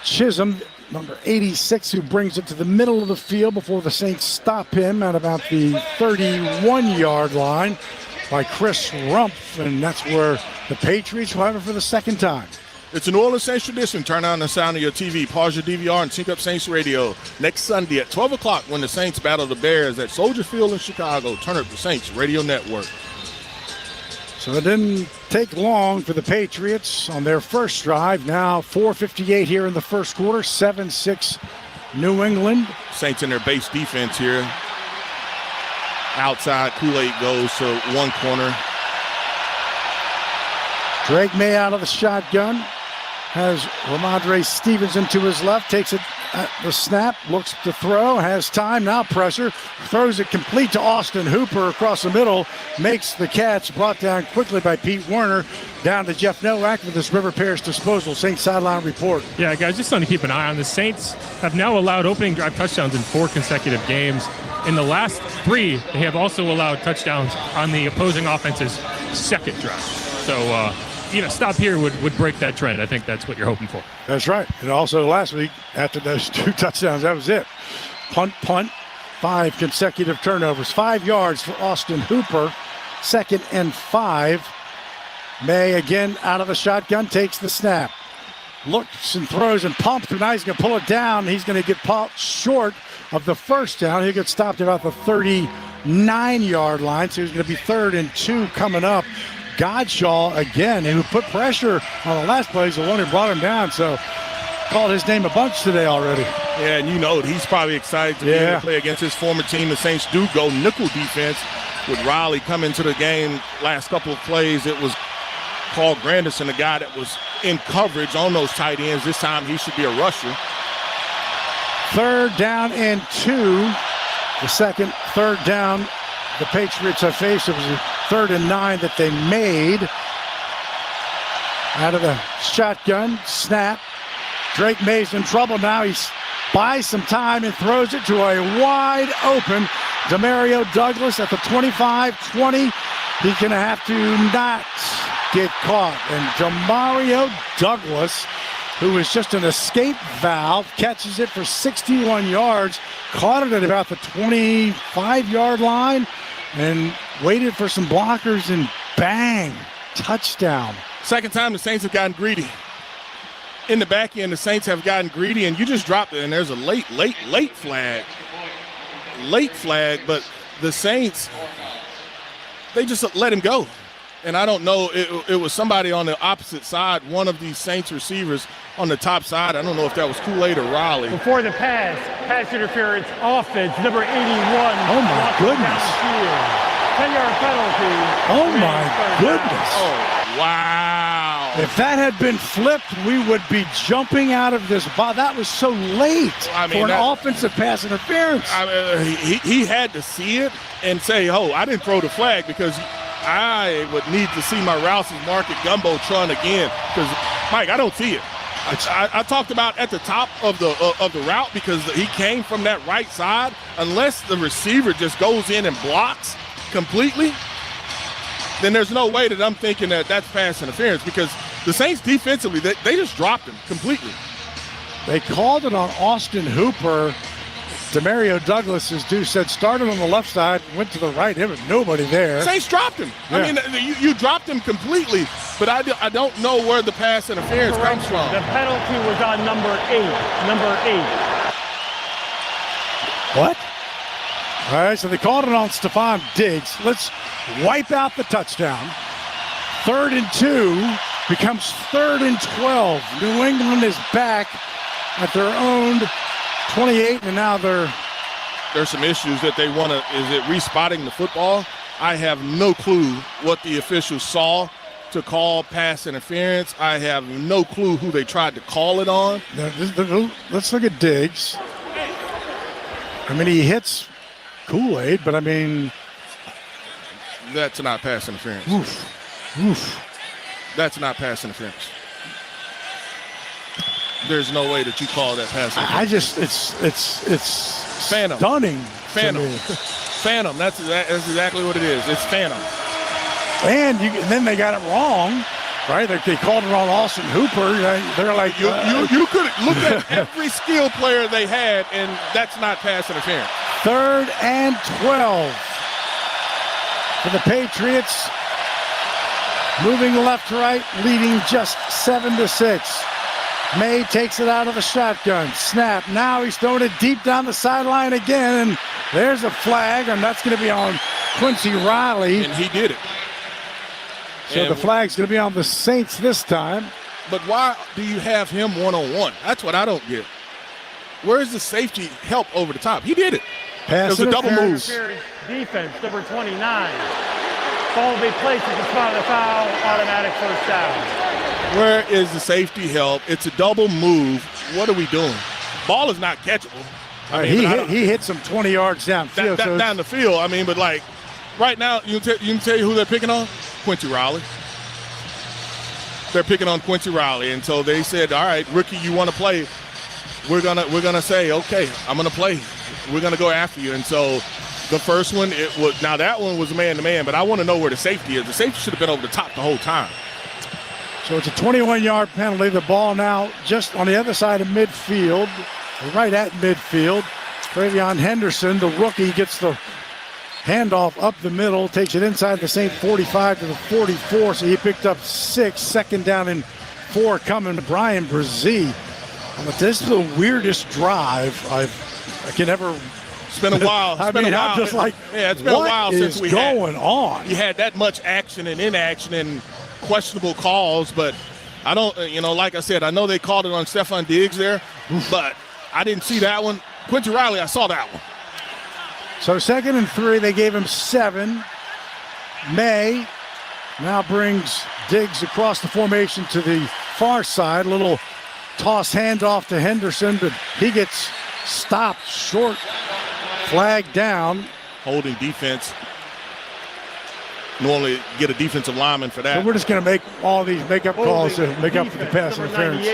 Chisholm, number 86, who brings it to the middle of the field before the Saints stop him at about the 31-yard line by Chris Rumpf, and that's where the Patriots will have it for the second time. It's a New Orleans Saints tradition. Turn on the sound of your TV, pause your DVR, and sync up Saints Radio next Sunday at 12 o'clock when the Saints battle the Bears at Soldier Field in Chicago. Turn up the Saints Radio Network. So it didn't take long for the Patriots on their first drive. Now 4:58 here in the first quarter, 7-6 New England. Saints in their base defense here. Outside, Kool-Aid goes to one corner. Drake May out of the shotgun. Has Ramondre Stevenson to his left, takes it at the snap, looks to throw, has time, now pressure, throws it complete to Austin Hooper across the middle, makes the catch, brought down quickly by Pete Werner, down to Jeff Nowak with this River Parish disposal. Saints sideline report. Yeah, guys, just something to keep an eye on. The Saints have now allowed opening drive touchdowns in 4 consecutive games. In the last 3, they have also allowed touchdowns on the opposing offense's second drive. So, stop here would break that trend. I think that's what you're hoping for. That's right. And also last week, after those 2 touchdowns, that was it. Punt, 5 consecutive turnovers. 5 yards for Austin Hooper. 2nd and 5. May again out of the shotgun, takes the snap. Looks and throws and pumps, but now he's going to pull it down. He's going to get popped short of the first down. He'll get stopped about the 39-yard line, so he's going to be 3rd and 2 coming up. Godshaw again, who put pressure on the last play, is the one who brought him down, so called his name a bunch today already. Yeah, and you know he's probably excited to be able to play against his former team. The Saints do go nickel defense with Riley coming to the game. Last couple of plays, it was Paul Granderson, the guy that was in coverage on those tight ends. This time he should be a rusher. 3rd down and 2. The second 3rd down the Patriots have faced. It was a 3rd and 9 that they made. Out of the shotgun, snap. Drake May's in trouble now. He buys some time and throws it to a wide open Demario Douglas at the 25-20. He's going to have to not get caught. And Demario Douglas, who is just an escape valve, catches it for 61 yards, caught it at about the 25-yard line, and waited for some blockers, and bang, touchdown. Second time the Saints have gotten greedy. In the back end, the Saints have gotten greedy, and you just dropped it, and there's a late flag. Late flag, but the Saints, they just let him go. And I don't know, it was somebody on the opposite side, one of these Saints receivers on the top side. I don't know if that was Kool-Aid or Riley. Before the pass interference, offense, number 81. Oh, my goodness. 10-yard penalty. Oh, my goodness. Oh, wow. If that had been flipped, we would be jumping out of this ball. That was so late for an offensive pass interference. He had to see it and say, oh, I didn't throw the flag because I would need to see my Rouse's Market Gumbotron again because, Mike, I don't see it. I talked about at the top of the route because he came from that right side. Unless the receiver just goes in and blocks completely, then there's no way that I'm thinking that that's pass interference because the Saints defensively, they just dropped him completely. They called it on Austin Hooper. Demario Douglas, as Deuce said, started on the left side, went to the right. There was nobody there. Saints dropped him. Yeah. I mean, you dropped him completely, but I don't know where the pass interference comes from. The penalty was on number 8. Number 8. What? All right, so they called it on Stephon Diggs. Let's wipe out the touchdown. 3rd and 2 becomes 3rd and 12. New England is back at their own 28, and now there's some issues that they want to. Is it respotting the football? I have no clue what the officials saw to call pass interference. I have no clue who they tried to call it on. Let's look at Diggs. I mean, he hits Kool-Aid, but I mean, that's not pass interference. Oof. That's not pass interference. There's no way that you call that pass interference. It's phantom. Stunning. Phantom. Phantom. That's exactly what it is. It's phantom. And then they got it wrong, right? They called it on Austin Hooper. They're like, you could look at every skill player they had, and that's not pass interference. 3rd and 12 for the Patriots. Moving left to right, leading just 7-6. May takes it out of the shotgun. Snap. Now he's throwing it deep down the sideline again. And there's a flag, and that's going to be on Quincy Riley. And he did it. So the flag's going to be on the Saints this time. But why do you have him one-on-one? That's what I don't get. Where's the safety help over the top? He did it. Pass it was a double move. Defense, number 29. Ball will be placed at the spot of the foul. Automatic first down. Where is the safety help? It's a double move. What are we doing? Ball is not catchable. He hits him 20 yards downfield. Down the field. I mean, but like right now, you can tell you who they're picking on? Quincy Riley. They're picking on Quincy Riley, and so they said, "All right, rookie, you want to play? We're gonna say, okay, I'm gonna play. We're gonna go after you." And so the first one, that one was man-to-man, but I want to know where the safety is. The safety should have been over the top the whole time. So it's a 21-yard penalty. The ball now just on the other side of midfield, right at midfield. Travion Henderson, the rookie, gets the handoff up the middle, takes it inside the Saint 45 to the 44, so he picked up 6. 2nd down and 4 coming to Brian Brzee. This is the weirdest drive I can ever. It's been a while. I'm just like, it's been a while since we going on. You had that much action and inaction and questionable calls, but I don't, like I said, I know they called it on Stephon Diggs there, but I didn't see that one. Quincy Riley, I saw that one. So 2nd and 3, they gave him 7. May now brings Diggs across the formation to the far side. A little toss handoff to Henderson, but he gets stopped short. Flag down. Holding defense. Normally get a defensive lineman for that. So we're just going to make all these makeup calls to make up for the pass interference.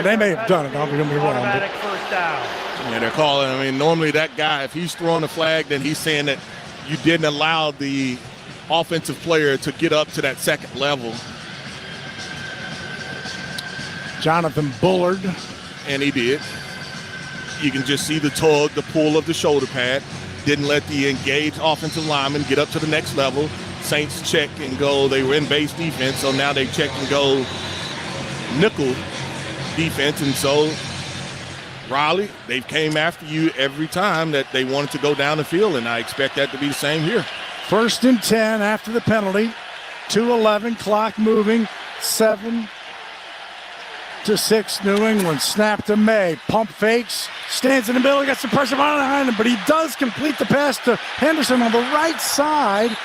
They may have done it. Don't get me wrong. Automatic first down. Yeah, they're calling. I mean, normally that guy, if he's throwing a flag, then he's saying that you didn't allow the offensive player to get up to that second level. Jonathan Bullard. And he did. You can just see the tug, the pull of the shoulder pad. Didn't let the engaged offensive lineman get up to the next level. Saints check and go. They were in base defense, so now they check and go nickel defense. And so, Riley, they came after you every time that they wanted to go down the field, and I expect that to be the same here. 1st and 10 after the penalty. 2:11, clock moving. 7-6, New England. Snap to May. Pump fakes. Stands in the middle. Gets the pressure behind him, but he does complete the pass to Henderson on the right side.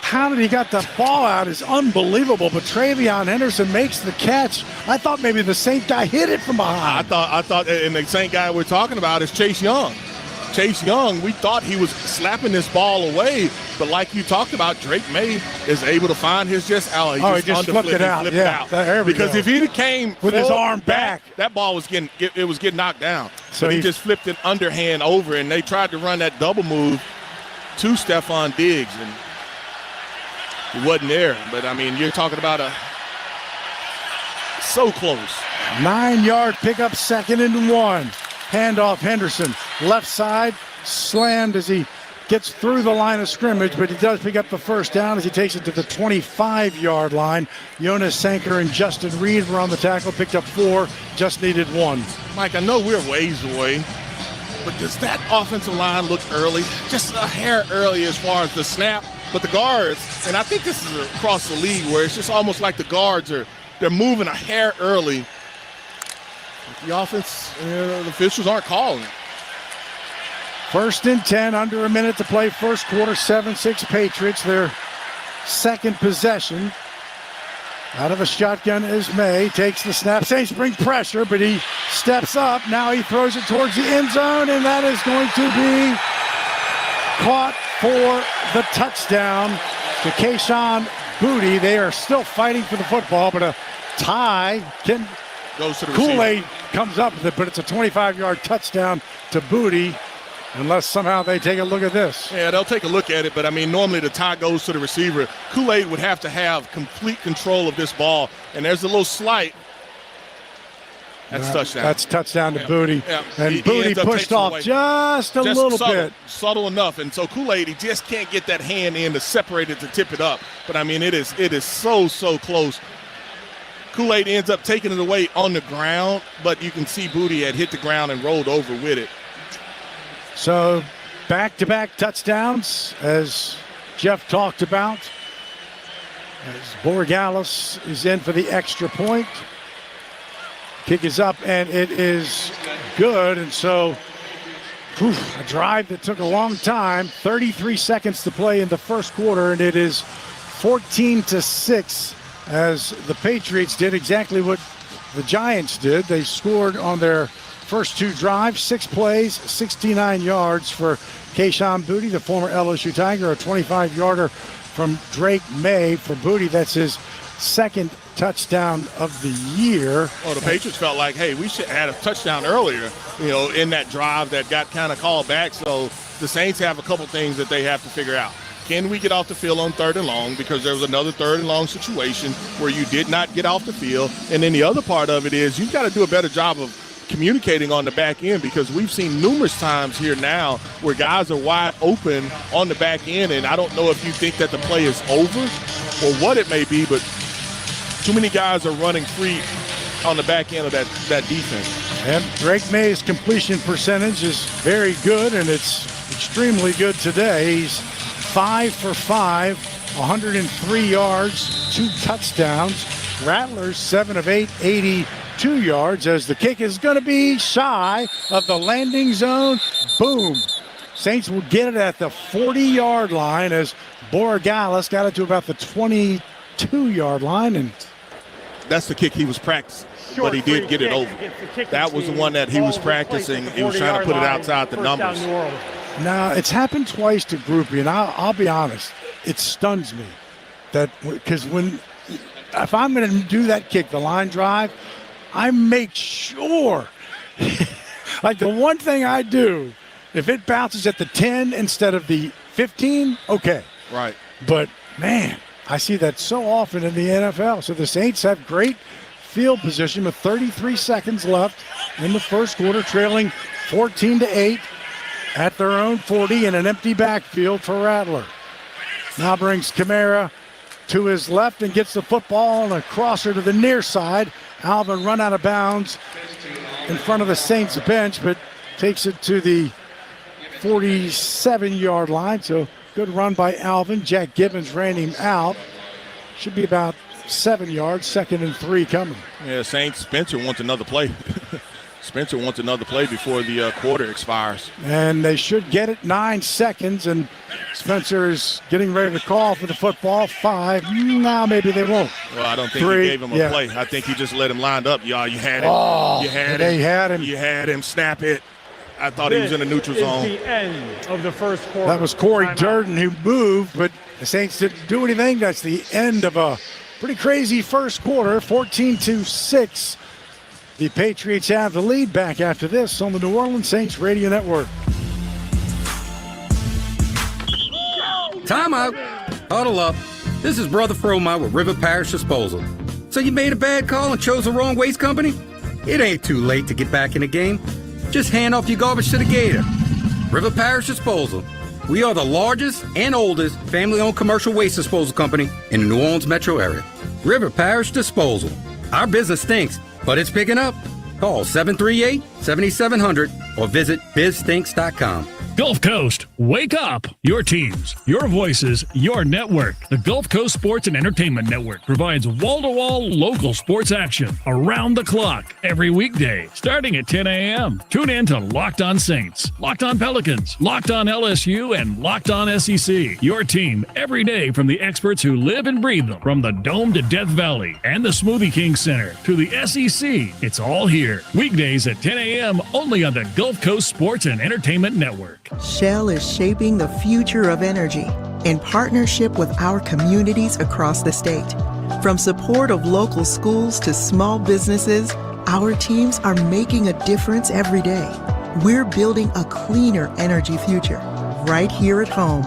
How did he got the ball out is unbelievable, but Travion Henderson makes the catch. I thought maybe the Saint guy hit it from behind. I thought, and the Saint guy we're talking about is Chase Young. Chase Young, we thought he was slapping this ball away, but like you talked about, Drake May is able to find his he just flipped it out. Because if he came with his arm back, that ball was getting knocked down. So he just flipped it underhand over, and they tried to run that double move to Stephon Diggs, and he wasn't there. But I mean, you're talking about so close. 9-yard pickup, 2nd and 1. Handoff Henderson, left side, slammed as he gets through the line of scrimmage, but he does pick up the first down as he takes it to the 25-yard line. Jonas Sanker and Justin Reed were on the tackle, picked up 4, just needed 1. Mike, I know we're ways away, but does that offensive line look early? Just a hair early as far as the snap, but the guards, and I think this is across the league where it's just almost like the guards they're moving a hair early. The offense, the officials aren't calling it. 1st and 10, under a minute to play, first quarter, 7-6 Patriots, their second possession. Out of a shotgun is May, takes the snap. Saints bring pressure, but he steps up. Now he throws it towards the end zone, and that is going to be caught for the touchdown to Kayshon Boutte. They are still fighting for the football, but a tie goes to the Kool-Aid comes up with it, but it's a 25-yard touchdown to Boutte, unless somehow they take a look at this. Yeah, they'll take a look at it, but I mean, normally the tie goes to the receiver. Kool-Aid would have to have complete control of this ball, and there's a little slight. That's touchdown. That's touchdown to Boutte. Yeah. And Boutte pushed off just a little bit. Subtle enough, and so Kool-Aid, he just can't get that hand in to separate it to tip it up. But I mean, it is so close. Kool-Aid ends up taking it away on the ground, but you can see Boutte had hit the ground and rolled over with it. So back-to-back touchdowns, as Jeff talked about, as Borregales is in for the extra point. Kick is up, and it is good. And so a drive that took a long time, 33 seconds to play in the first quarter, and it is 14-6 as the Patriots did exactly what the Giants did. They scored on their first 2 drives, 6 plays, 69 yards for Kayshon Boutte, the former LSU Tiger, a 25-yarder from Drake May for Boutte. That's his second touchdown of the year. Well, the Patriots felt like, hey, we should have had a touchdown earlier, in that drive that got kind of called back. So the Saints have a couple things that they have to figure out. Can we get off the field on 3rd and long? Because there was another 3rd and long situation where you did not get off the field. And then the other part of it is you've got to do a better job of communicating on the back end, because we've seen numerous times here now where guys are wide open on the back end, and I don't know if you think that the play is over or what it may be, but too many guys are running free on the back end of that defense. And Drake May's completion percentage is very good, and it's extremely good today. He's 5 for 5, 103 yards, 2 touchdowns. Rattlers 7 of 8, 82 2 yards as the kick is going to be shy of the landing zone. Boom. Saints will get it at the 40-yard line as Borregales got it to about the 22-yard line. And that's the kick he was practicing, but he did get it over. That was the one that he was practicing. He was trying to put it outside the numbers. Now, it's happened twice to Groupie, and I'll be honest, it stuns me. That because if I'm going to do that kick, the line drive, I make sure, like the one thing I do, if it bounces at the 10 instead of the 15, okay. Right. But, man, I see that so often in the NFL. So the Saints have great field position with 33 seconds left in the first quarter, trailing 14-8 at their own 40 in an empty backfield for Rattler. Now brings Kamara to his left and gets the football and a crosser to the near side. Alvin run out of bounds in front of the Saints bench, but takes it to the 47-yard line. So good run by Alvin. Jack Gibbons ran him out. Should be about 7 yards, 2nd and 3 coming. Yeah, Saints, Spencer wants another play. Spencer wants another play before the quarter expires. And they should get it 9 seconds, and Spencer is getting ready to call for the football. 5. Now maybe they won't. Well, I don't think 3. he gave him a play. I think he just let him lined up. Y'all, you had him. Oh, you had they him. had him. You had him. Snap it. I thought he was in the neutral zone. The end of the first quarter. That was Corey Durden who moved, but the Saints didn't do anything. That's the end of a pretty crazy first quarter, 14-6. The Patriots have the lead. Back after this on the New Orleans Saints Radio Network. Timeout. Huddle up. This is Brother Fromine with River Parish Disposal. So you made a bad call and chose the wrong waste company? It ain't too late to get back in the game. Just hand off your garbage to the Gator. River Parish Disposal. We are the largest and oldest family-owned commercial waste disposal company in the New Orleans metro area. River Parish Disposal. Our business stinks, but it's picking up. Call 738-7700 or visit bizstinks.com. Gulf Coast, wake up! Your teams, your voices, your network. The Gulf Coast Sports and Entertainment Network provides wall-to-wall local sports action around the clock every weekday starting at 10 a.m. Tune in to Locked On Saints, Locked On Pelicans, Locked On LSU, and Locked On SEC. Your team every day from the experts who live and breathe them. From the Dome to Death Valley and the Smoothie King Center to the SEC, it's all here. Weekdays at 10 a.m. only on the Gulf Coast Sports and Entertainment Network. Shell is shaping the future of energy in partnership with our communities across the state. From support of local schools to small businesses, our teams are making a difference every day. We're building a cleaner energy future right here at home.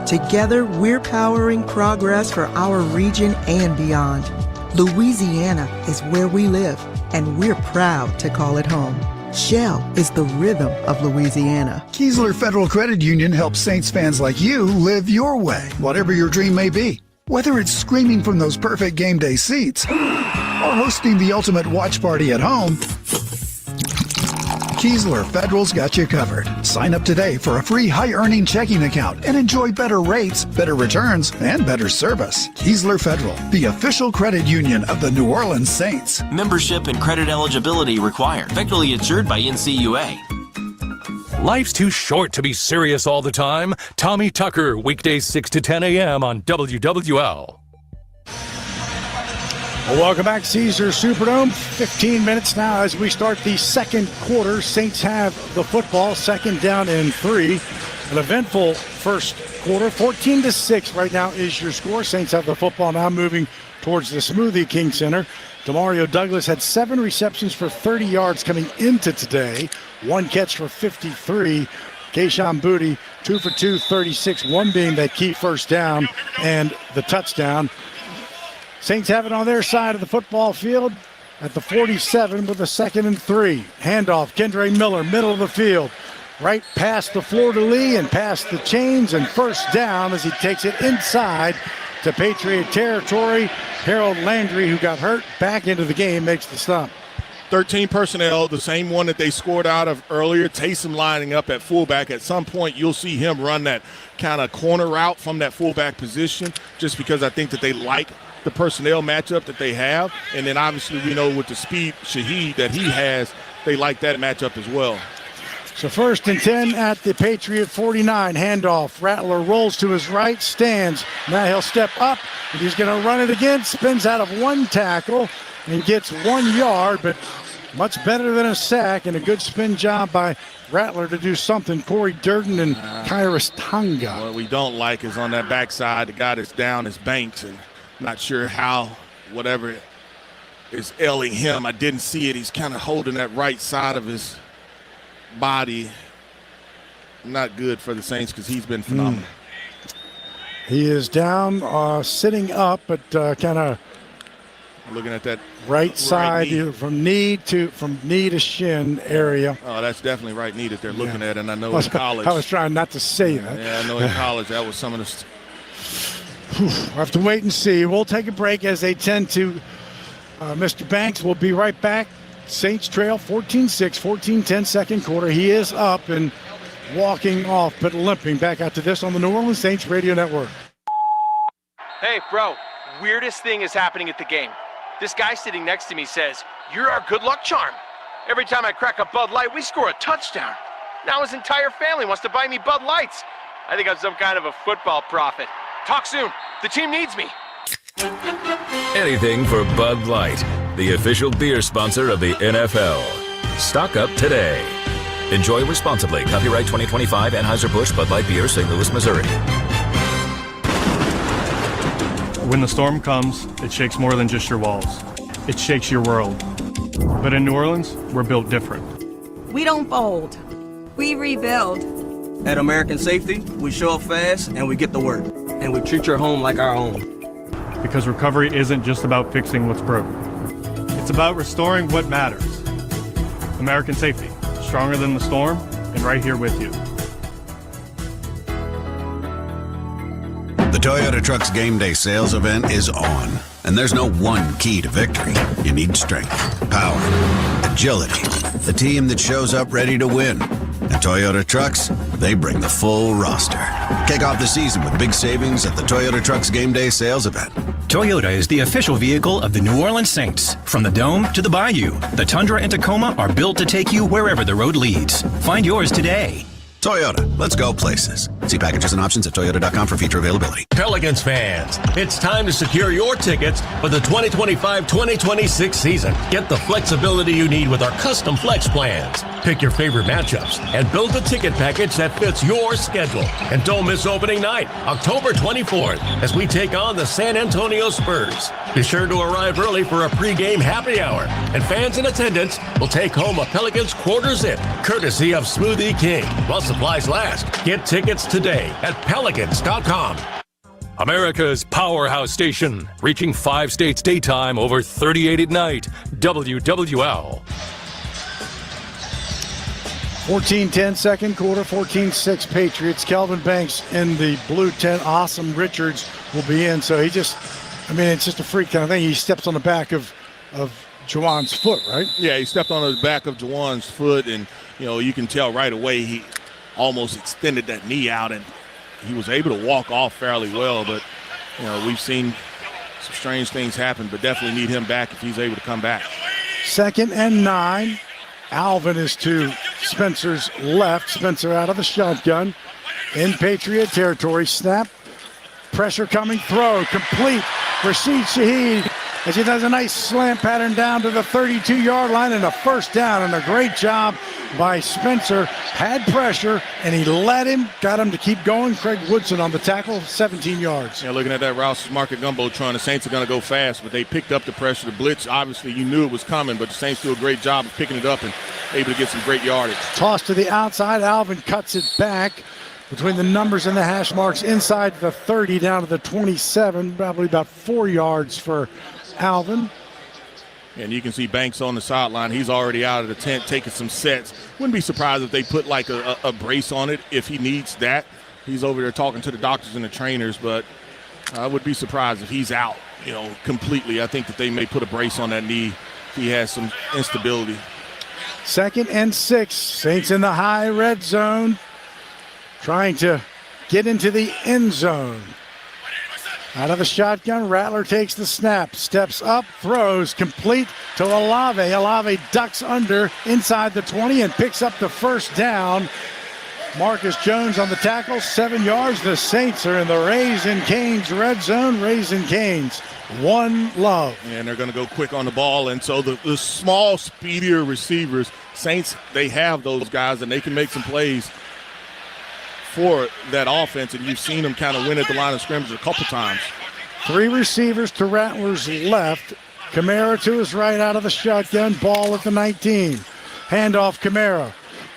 Together, we're powering progress for our region and beyond. Louisiana is where we live, and we're proud to call it home. Shell is the rhythm of Louisiana. Keesler Federal Credit Union helps Saints fans like you live your way, whatever your dream may be. Whether it's screaming from those perfect game day seats or hosting the ultimate watch party at home, Keesler Federal's got you covered. Sign up today for a free high-earning checking account and enjoy better rates, better returns, and better service. Keesler Federal, the official credit union of the New Orleans Saints. Membership and credit eligibility required. Federally insured by NCUA. Life's too short to be serious all the time. Tommy Tucker, weekdays 6 to 10 a.m. on WWL. Well, welcome back, Caesar Superdome. 15 minutes now as we start the second quarter. Saints have the football, 2nd down and 3. An eventful first quarter, 14-6 right now is your score. Saints have the football now moving towards the Smoothie King Center. Demario Douglas had 7 receptions for 30 yards coming into today. 1 catch for 53. Kayshon Boutte, 2 for 2, 36. 1 being that key first down and the touchdown. Saints have it on their side of the football field at the 47 with a 2nd and 3. Handoff, Kendre Miller, middle of the field. Right past the fleur-de-lis and past the chains, and first down as he takes it inside to Patriot territory. Harold Landry, who got hurt, back into the game, makes the stop. 13 personnel, the same one that they scored out of earlier. Taesm lining up at fullback. At some point, you'll see him run that kind of corner route from that fullback position, just because I think that they like the personnel matchup that they have. And then obviously we know with the speed Shaheed that he has, they like that matchup as well. So 1st and 10 at the Patriot 49. Handoff. Rattler rolls to his right, stands. Now he'll step up, and he's going to run it again. Spins out of one tackle and gets 1 yard, but much better than a sack, and a good spin job by Rattler to do something. Corey Durden and Kairos Tonga. What we don't like is on that backside, the guy that's down is Banks, and not sure how, whatever is ailing him. I didn't see it. He's kind of holding that right side of his body. Not good for the Saints because he's been phenomenal. He is down, sitting up, but kind of looking at that right side knee. from knee to shin area. Oh, that's definitely right knee that they're looking at, and I know in college. I was trying not to say that. Yeah, I know in college that was some of the. We'll have to wait and see. We'll take a break as they tend to. Mr. Banks will be right back. Saints trail 14-6, 14-10 second quarter. He is up and walking off, but limping. Back out to this on the New Orleans Saints Radio Network. Hey, bro, weirdest thing is happening at the game. This guy sitting next to me says, "You're our good luck charm. Every time I crack a Bud Light, we score a touchdown." Now his entire family wants to buy me Bud Lights. I think I'm some kind of a football prophet. Talk soon. The team needs me. Anything for Bud Light, the official beer sponsor of the NFL. Stock up today. Enjoy responsibly. Copyright 2025 Anheuser-Busch Bud Light Beer, St. Louis, Missouri. When the storm comes, it shakes more than just your walls. It shakes your world. But in New Orleans, we're built different. We don't fold. We rebuild. At American Safety, we show up fast and we get to work. And we treat your home like our own. Because recovery isn't just about fixing what's broken. It's about restoring what matters. American Safety, stronger than the storm, and right here with you. The Toyota Trucks Game Day sales event is on, and there's no one key to victory. You need strength, power, agility, the team that shows up ready to win. At Toyota Trucks, they bring the full roster. Kick off the season with big savings at the Toyota Trucks Game Day sales event. Toyota is the official vehicle of the New Orleans Saints. From the Dome to the Bayou, the Tundra and Tacoma are built to take you wherever the road leads. Find yours today. Toyota, let's go places. See packages and options at toyota.com for feature availability. Pelicans fans, it's time to secure your tickets for the 2025-2026 season. Get the flexibility you need with our custom flex plans. Pick your favorite matchups and build a ticket package that fits your schedule. And don't miss opening night, October 24th, as we take on the San Antonio Spurs. Be sure to arrive early for a pregame happy hour, and fans in attendance will take home a Pelicans quarter zip, courtesy of Smoothie King. While supplies last, get tickets today at pelicans.com. America's powerhouse station, reaching 5 states daytime, over 38 at night. WWL. 14-10 second quarter, 14-6 Patriots. Kelvin Banks in the blue tent. Awesome Richards will be in. So he just, it's just a freak kind of thing. He steps on the back of Juwan's foot, right? Yeah, he stepped on the back of Juwan's foot, and, you can tell right away he almost extended that knee out, and he was able to walk off fairly well. But, we've seen some strange things happen, but definitely need him back if he's able to come back. 2nd and 9. Alvin is to Spencer's left. Spencer out of the shotgun in Patriot territory. Snap, pressure coming, throw, complete. Rashid Shaheed as he does a nice slant pattern down to the 32-yard line and a first down, and a great job by Spencer. Had pressure, and he let him, got him to keep going. Craig Woodson on the tackle, 17 yards. Yeah, looking at that Rouse's Market Gumbotron, the Saints are going to go fast, but they picked up the pressure. The blitz, obviously, you knew it was coming, but the Saints do a great job of picking it up and able to get some great yardage. Toss to the outside. Alvin cuts it back between the numbers and the hash marks inside the 30 down to the 27, probably about 4 yards for Alvin. And you can see Banks on the sideline. He's already out of the tent taking some sets. Wouldn't be surprised if they put like a brace on it if he needs that. He's over there talking to the doctors and the trainers, but I would be surprised if he's out, completely. I think that they may put a brace on that knee if he has some instability. 2nd and 6. Saints in the high red zone, trying to get into the end zone. Out of the shotgun, Rattler takes the snap, steps up, throws, complete to Olave. Olave ducks under inside the 20 and picks up the first down. Marcus Jones on the tackle, 7 yards. The Saints are in the Raising Cane's red zone. Raising Cane's, one love. And they're going to go quick on the ball. And so the small, speedier receivers, Saints, they have those guys, and they can make some plays for that offense, and you've seen them kind of win at the line of scrimmage a couple times. 3 receivers to Rattler's left. Kamara to his right out of the shotgun. Ball at the 19. Handoff Kamara.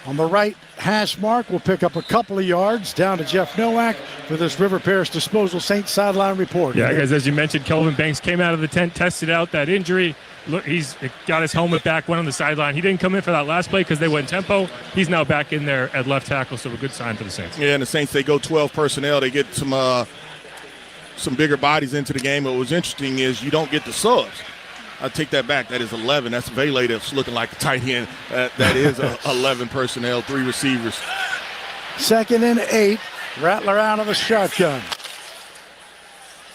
On the right hash mark, will pick up a couple of yards down to Jeff Nowak for this River Parish Disposal Saints sideline report. Yeah, guys, as you mentioned, Kelvin Banks came out of the tent, tested out that injury. Look, he's got his helmet back, went on the sideline. He didn't come in for that last play because they went tempo. He's now back in there at left tackle, so a good sign for the Saints. Yeah, and the Saints, they go 12 personnel. They get some bigger bodies into the game. What was interesting is you don't get the subs. I take that back. That is 11. That's Valet that's looking like a tight end. That is 11 personnel, 3 receivers. 2nd and 8. Rattler out of the shotgun.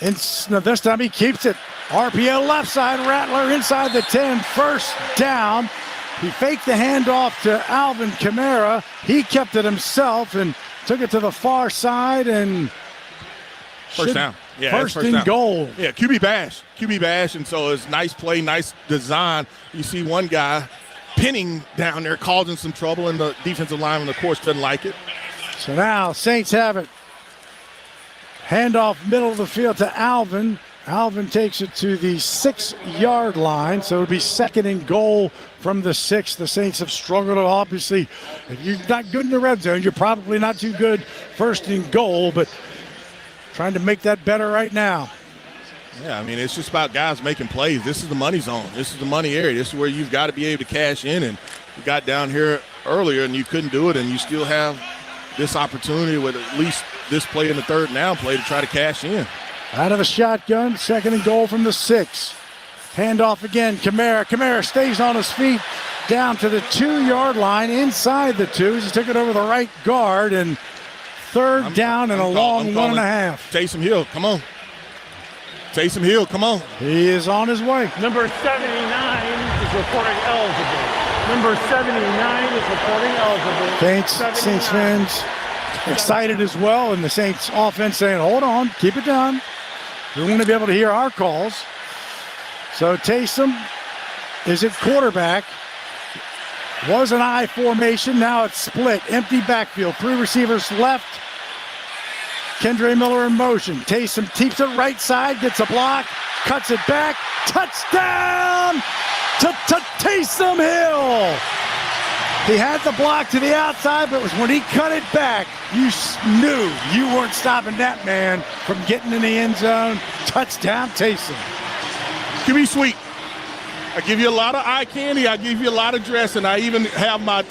This time he keeps it. RPO left side, Rattler inside the 10, first down. He faked the handoff to Alvin Kamara. He kept it himself and took it to the far side and first down. Yeah, first and goal. Yeah, QB bash, and so it's nice play, nice design. You see one guy pinning down there, causing some trouble, and the defensive lineman, of course, doesn't like it. So now Saints have it. Handoff middle of the field to Alvin. Alvin takes it to the 6-yard line, so it'll be 2nd and goal from the 6. The Saints have struggled, obviously. If you're not good in the red zone, you're probably not too good 1st and goal, but trying to make that better right now. Yeah, I mean, it's just about guys making plays. This is the money zone. This is the money area. This is where you've got to be able to cash in, and you got down here earlier and you couldn't do it, and you still have this opportunity with at least this play in the 3rd down play to try to cash in. Out of the shotgun, 2nd and goal from the 6. Handoff again, Kamara. Kamara stays on his feet down to the 2-yard line, inside the 2. He took it over the right guard, and 3rd down and a long 1.5. Taesm Hill, come on. Taesm Hill, come on. He is on his way. Number 79 is reporting eligible. Number 79 is reporting eligible. Saints fans excited as well, and the Saints offense saying, hold on, keep it down. We want to be able to hear our calls. So Taesm is at quarterback. Was an I formation, now it's split. Empty backfield, 3 receivers left. Kendre Miller in motion. Taesm keeps it right side, gets a block, cuts it back. Touchdown to Taesm Hill. He had the block to the outside, but it was when he cut it back, you knew you weren't stopping that man from getting in the end zone. Touchdown, Taesm. Give me sweet. I give you a lot of eye candy. I give you a lot of dressing. I even have my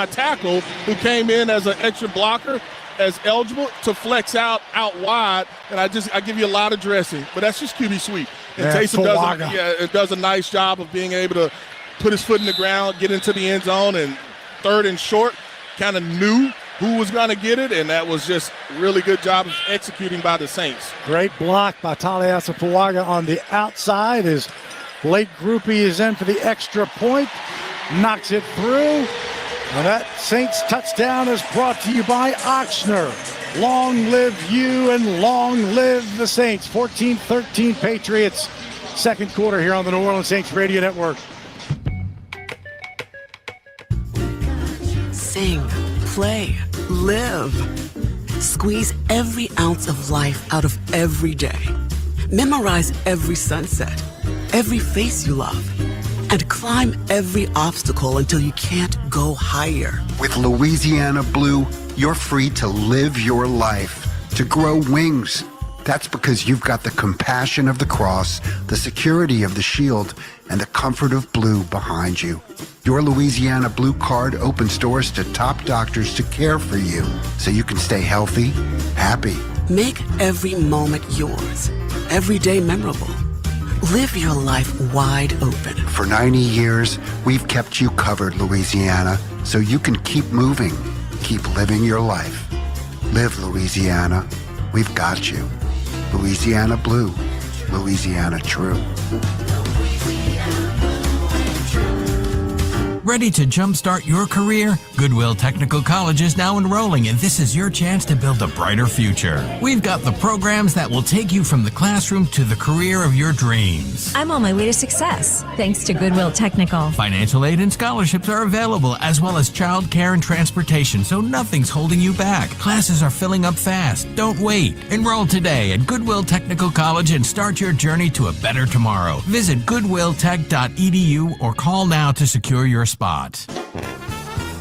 tackle who came in as an extra blocker as eligible to flex out wide, and I give you a lot of dressing. But that's just QB sweet. And Taesm does a nice job of being able to put his foot in the ground, get into the end zone, and 3rd and short, kind of knew who was going to get it, and that was just really good job of executing by the Saints. Great block by Taliasa Fuaga on the outside as Blake Groupie is in for the extra point, knocks it through. And that Saints touchdown is brought to you by Ochsner. Long live you and long live the Saints. 14-13 Patriots, 2nd quarter here on the New Orleans Saints Radio Network. Sing, play, live. Squeeze every ounce of life out of every day. Memorize every sunset, every face you love, and climb every obstacle until you can't go higher. With Louisiana Blue, you're free to live your life, to grow wings. That's because you've got the compassion of the cross, the security of the shield, and the comfort of blue behind you. Your Louisiana Blue Card opens doors to top doctors to care for you, so you can stay healthy, happy. Make every moment yours, every day memorable. Live your life wide open. For 90 years, we've kept you covered, Louisiana, so you can keep moving, keep living your life. Live, Louisiana. We've got you. Louisiana Blue, Louisiana True. Ready to jumpstart your career? Goodwill Technical College is now enrolling, and this is your chance to build a brighter future. We've got the programs that will take you from the classroom to the career of your dreams. I'm on my way to success, thanks to Goodwill Technical. Financial aid and scholarships are available, as well as child care and transportation, so nothing's holding you back. Classes are filling up fast. Don't wait. Enroll today at Goodwill Technical College and start your journey to a better tomorrow. Visit goodwilltech.edu or call now to secure your spot.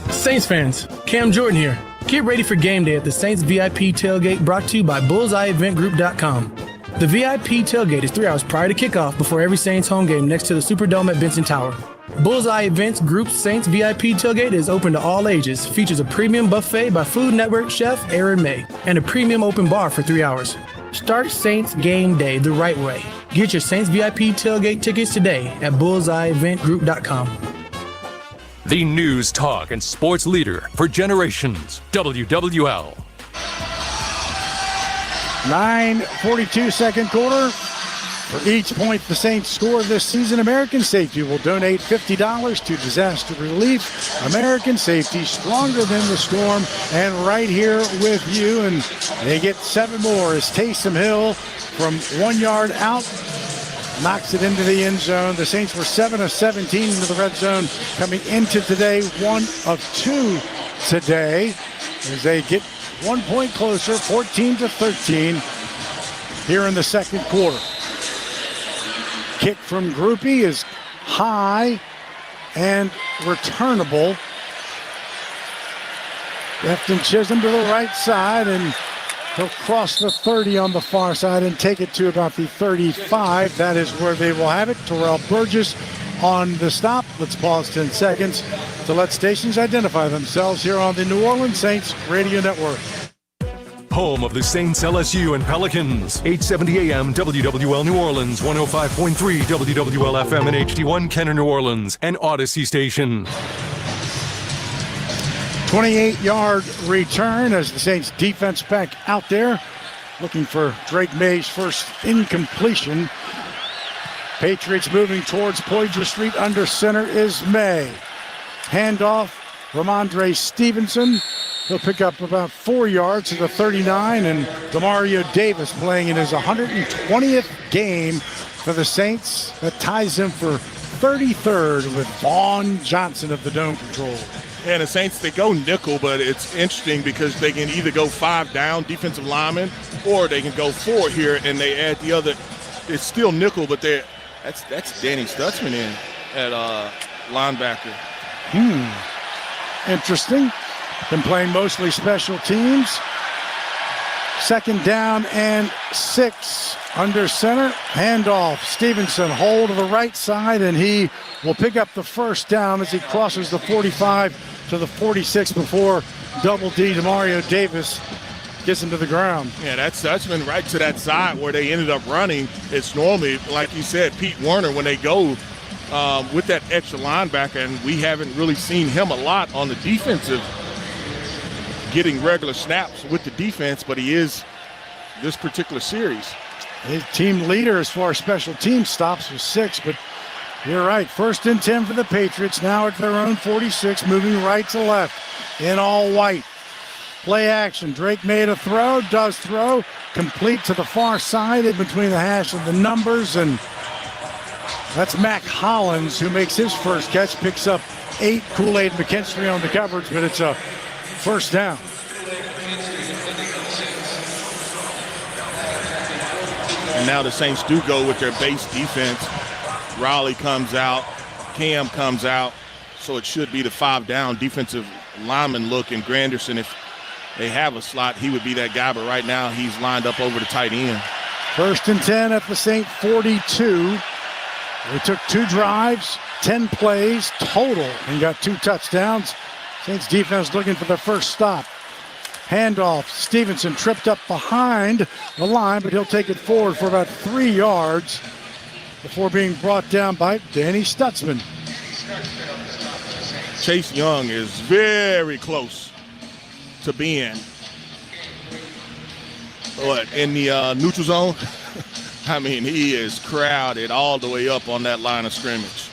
Saints fans, Cam Jordan here. Get ready for game day at the Saints VIP tailgate, brought to you by BullseyeEventGroup.com. The VIP tailgate is 3 hours prior to kickoff before every Saints home game next to the Superdome at Benson Tower. Bullseye Events Group's Saints VIP tailgate is open to all ages, features a premium buffet by Food Network chef Aaron May, and a premium open bar for 3 hours. Start Saints game day the right way. Get your Saints VIP tailgate tickets today at BullseyeEventGroup.com. The news, talk, and sports leader for generations. WWL. 9:42 second quarter. For each point the Saints score this season, American Safety will donate $50 to disaster relief. American Safety, stronger than the storm, and right here with you. And they get 7 more as Taesm Hill from 1 yard out knocks it into the end zone. The Saints were 7 of 17 into the red zone coming into today, 1 of 2 today, as they get 1 point closer, 14-13 here in the second quarter. Kick from Groupie is high and returnable. Lefton Chisholm to the right side, and he'll cross the 30 on the far side and take it to about the 35. That is where they will have it. Terrell Burgess on the stop. Let's pause 10 seconds to let stations identify themselves here on the New Orleans Saints Radio Network. Home of the Saints, LSU, and Pelicans. 870 AM WWL New Orleans, 105.3 WWL FM and HD1 Kenner New Orleans, and Odyssey Station. 28-yard return as the Saints defense back out there looking for Drake May's first incompletion. Patriots moving towards Poydras Street. Under center is May. Handoff, Ramondre Stevenson. He'll pick up about 4 yards to the 39, and Demario Davis playing in his 120th game for the Saints. That ties him for 33rd with Vaughn Johnson of the Dome Control. And the Saints, they go nickel, but it's interesting because they can either go 5 down, defensive lineman, or they can go 4 here, and they add the other. It's still nickel, but that's Danny Stutzman in at linebacker. Interesting. Been playing mostly special teams. 2nd down and 6 under center. Handoff. Stevenson hold to the right side, and he will pick up the first down as he crosses the 45 to the 46 before Double D Demario Davis gets him to the ground. Yeah, that's been right to that side where they ended up running. It's normally, like you said, Pete Werner, when they go with that extra linebacker, and we haven't really seen him a lot on the defensive, getting regular snaps with the defense, but he is this particular series. His team leader as far as special team stops was 6, but you're right. 1st and 10 for the Patriots, now at their own 46, moving right to left in all white. Play action. Drake made a throw, does throw, complete to the far side in between the hash and the numbers, and that's Mac Hollins who makes his first catch, picks up 8. Kool-Aid McKinstry on the coverage, but it's a first down. And now the Saints do go with their base defense. Raleigh comes out, Cam comes out, so it should be the 5 down defensive lineman look. And Granderson, if they have a slot, he would be that guy, but right now he's lined up over the tight end. 1st and 10 at the Saint 42. They took 2 drives, 10 plays total, and got 2 touchdowns. Saints defense looking for their first stop. Handoff. Stevenson tripped up behind the line, but he'll take it forward for about 3 yards before being brought down by Danny Stutzman. Chase Young is very close to being in the neutral zone. I mean, he is crowded all the way up on that line of scrimmage.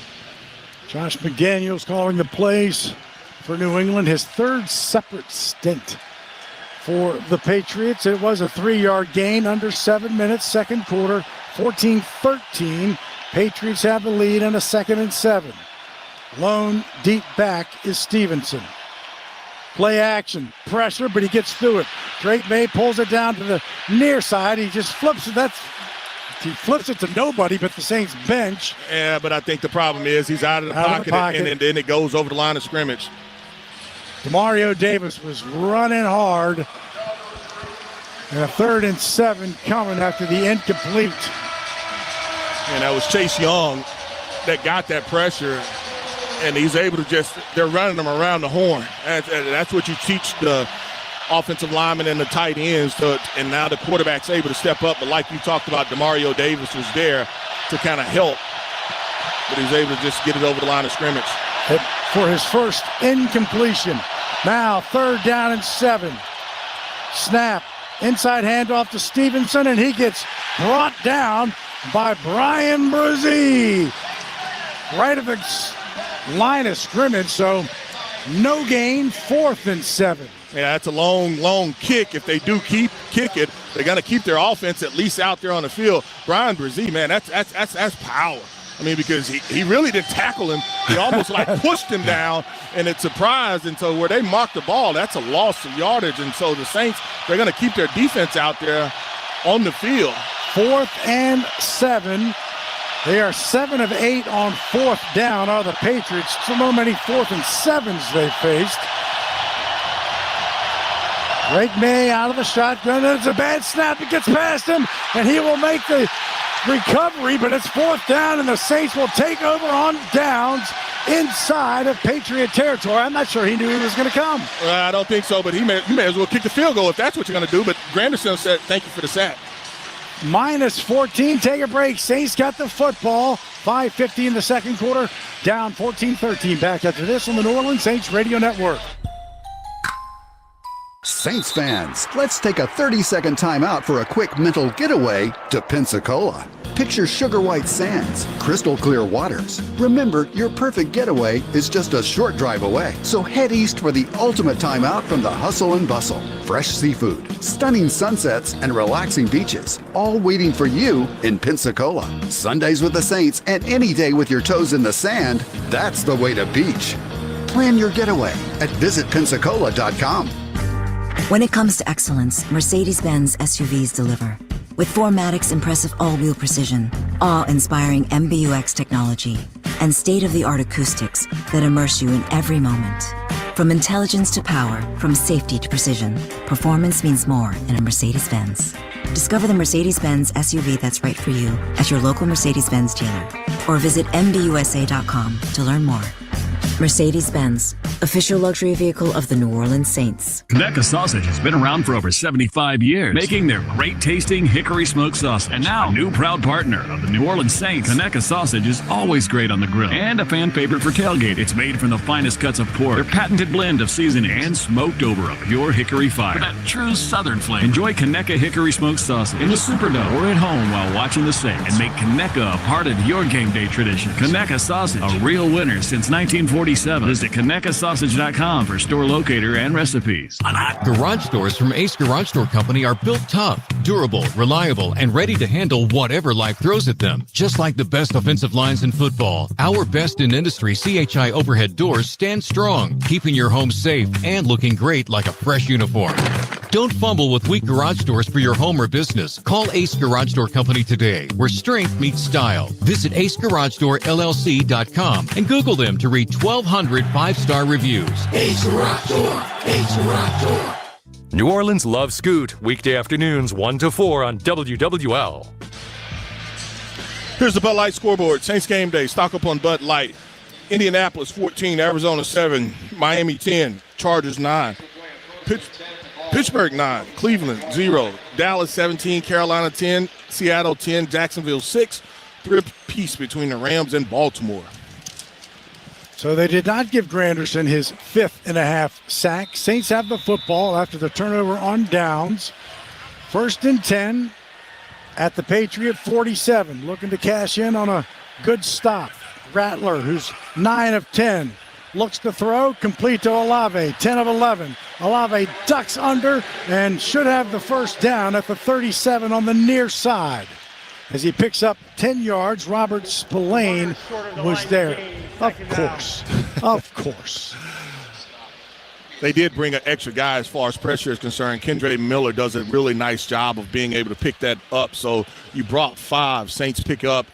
Josh McDaniels calling the plays for New England, his third separate stint for the Patriots. It was a 3-yard gain under 7 minutes, second quarter, 14-13. Patriots have the lead on a 2nd and 7. Lone deep back is Stevenson. Play action, pressure, but he gets through it. Drake May pulls it down to the near side. He just flips it. He flips it to nobody but the Saints bench. Yeah, but I think the problem is he's out of the pocket. And then it goes over the line of scrimmage. Demario Davis was running hard. And a 3rd and 7 coming after the incomplete. And that was Chase Young that got that pressure. And he's able to they're running them around the horn. That's what you teach the offensive linemen and the tight ends and now the quarterback's able to step up. But like you talked about, Demario Davis was there to kind of help. But he's able to just get it over the line of scrimmage. For his first incompletion. Now 3rd down and 7. Snap. Inside handoff to Stevenson, and he gets brought down by Brian Brzee. Right at the line of scrimmage, so no gain, 4th and 7. Yeah, that's a long kick. If they do kick it, they're going to keep their offense at least out there on the field. Brian Brzee, man, that's power. I mean, because he really didn't tackle him. He almost like pushed him down, and it surprised. And so where they marked the ball, that's a loss of yardage. And so the Saints, they're going to keep their defense out there on the field. 4th and 7. They are 7 of 8 on 4th down are the Patriots. So many 4th and 7s they faced. Drake May out of the shotgun. It's a bad snap. It gets past him, and he will make the recovery, but it's 4th down, and the Saints will take over on downs inside of Patriot territory. I'm not sure he knew he was going to come. I don't think so, but you may as well kick the field goal if that's what you're going to do. But Granderson said, thank you for the sack. Minus 14, take a break. Saints got the football. 5:50 in the second quarter. Down 14-13. Back after this on the New Orleans Saints Radio Network. Saints fans, let's take a 30-second timeout for a quick mental getaway to Pensacola. Picture sugar white sands, crystal clear waters. Remember, your perfect getaway is just a short drive away. So head east for the ultimate timeout from the hustle and bustle. Fresh seafood, stunning sunsets, and relaxing beaches, all waiting for you in Pensacola. Sundays with the Saints and any day with your toes in the sand, that's the way to beach. Plan your getaway at visitpensacola.com. When it comes to excellence, Mercedes-Benz SUVs deliver. With 4MATIC's impressive all-wheel precision, awe-inspiring MBUX technology, and state-of-the-art acoustics that immerse you in every moment. From intelligence to power, from safety to precision, performance means more in a Mercedes-Benz. Discover the Mercedes-Benz SUV that's right for you at your local Mercedes-Benz dealer, or visit MBUSA.com to learn more. Mercedes-Benz, official luxury vehicle of the New Orleans Saints. Conecuh Sausage has been around for over 75 years, making their great-tasting hickory smoked sausage. And now, a new proud partner of the New Orleans Saints. Conecuh Sausage is always great on the grill and a fan favorite for tailgate. It's made from the finest cuts of pork, their patented blend of seasoning, and smoked over a pure hickory fire. For that true Southern flavor. Enjoy Conecuh hickory smoked sausage in the Superdome or at home while watching the Saints, and make Conecuh a part of your game day tradition. Conecuh Sausage, a real winner since 1947. Visit ConecuhSausage.com for store locator and recipes. Garage doors from Ace Garage Door Company are built tough, durable, reliable, and ready to handle whatever life throws at them. Just like the best offensive lines in football, our best in industry CHI overhead doors stand strong, keeping your home safe and looking great like a fresh uniform. Don't fumble with weak garage doors for your home or business. Call Ace Garage Door Company today, where strength meets style. Visit AceGarageDoorLLC.com and Google them to read 1,200 5-star reviews. Ace Garage Door. Ace Garage Door. New Orleans loves Scoot, weekday afternoons 1 to 4 on WWL. Here's the Bud Light scoreboard. Saints game day. Stock up on Bud Light. Indianapolis 14, Arizona 7, Miami 10, Chargers 9. Pittsburgh 9, Cleveland 0, Dallas 17, Carolina 10, Seattle 10, Jacksonville 6. 3 apiece between the Rams and Baltimore. So they did not give Granderson his 5th and a half sack. Saints have the football after the turnover on downs. First and 10 at the Patriot 47, looking to cash in on a good stop. Rattler, who's 9 of 10, looks to throw, complete to Olave, 10 of 11. Olave ducks under and should have the first down at the 37 on the near side. As he picks up 10 yards, Robert Spillane was there. Of course, of course. They did bring an extra guy as far as pressure is concerned. Kendre Miller does a really nice job of being able to pick that up. So you brought 5. Saints pick up.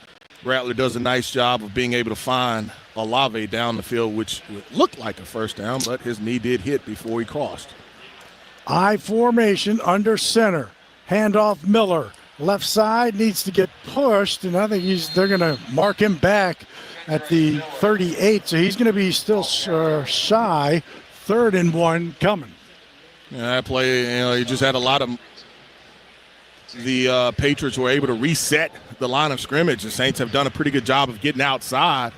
Rattler does a nice job of being able to find Olave down the field, which looked like a first down, but his knee did hit before he crossed. I formation under center. Handoff Miller. Left side needs to get pushed, and I think they're going to mark him back at the 38, so he's going to be still shy. 3rd and 1 coming. Yeah, that play, you just had a lot of the Patriots were able to reset the line of scrimmage. The Saints have done a pretty good job of getting outside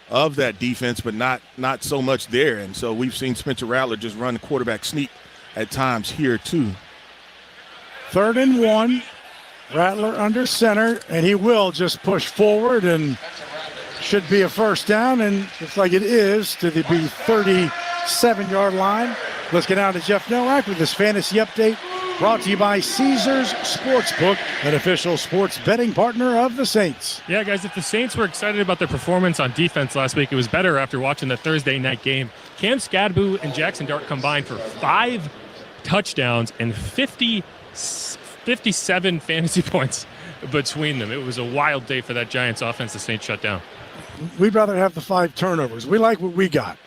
of that defense, but not so much there. And so we've seen Spencer Rattler just run the quarterback sneak at times here too. 3rd and 1. Rattler under center, and he will just push forward and should be a first down, and looks like it is to the 37-yard line. Let's get down to Jeff Nowak with this fantasy update, brought to you by Caesars Sportsbook, an official sports betting partner of the Saints. Yeah, guys, if the Saints were excited about their performance on defense last week, it was better after watching the Thursday night game. Cam Skadbu and Jackson Dart combined for 5 touchdowns and 57 fantasy points between them. It was a wild day for that Giants offense the Saints shut down. We'd rather have the 5 turnovers. We like what we got.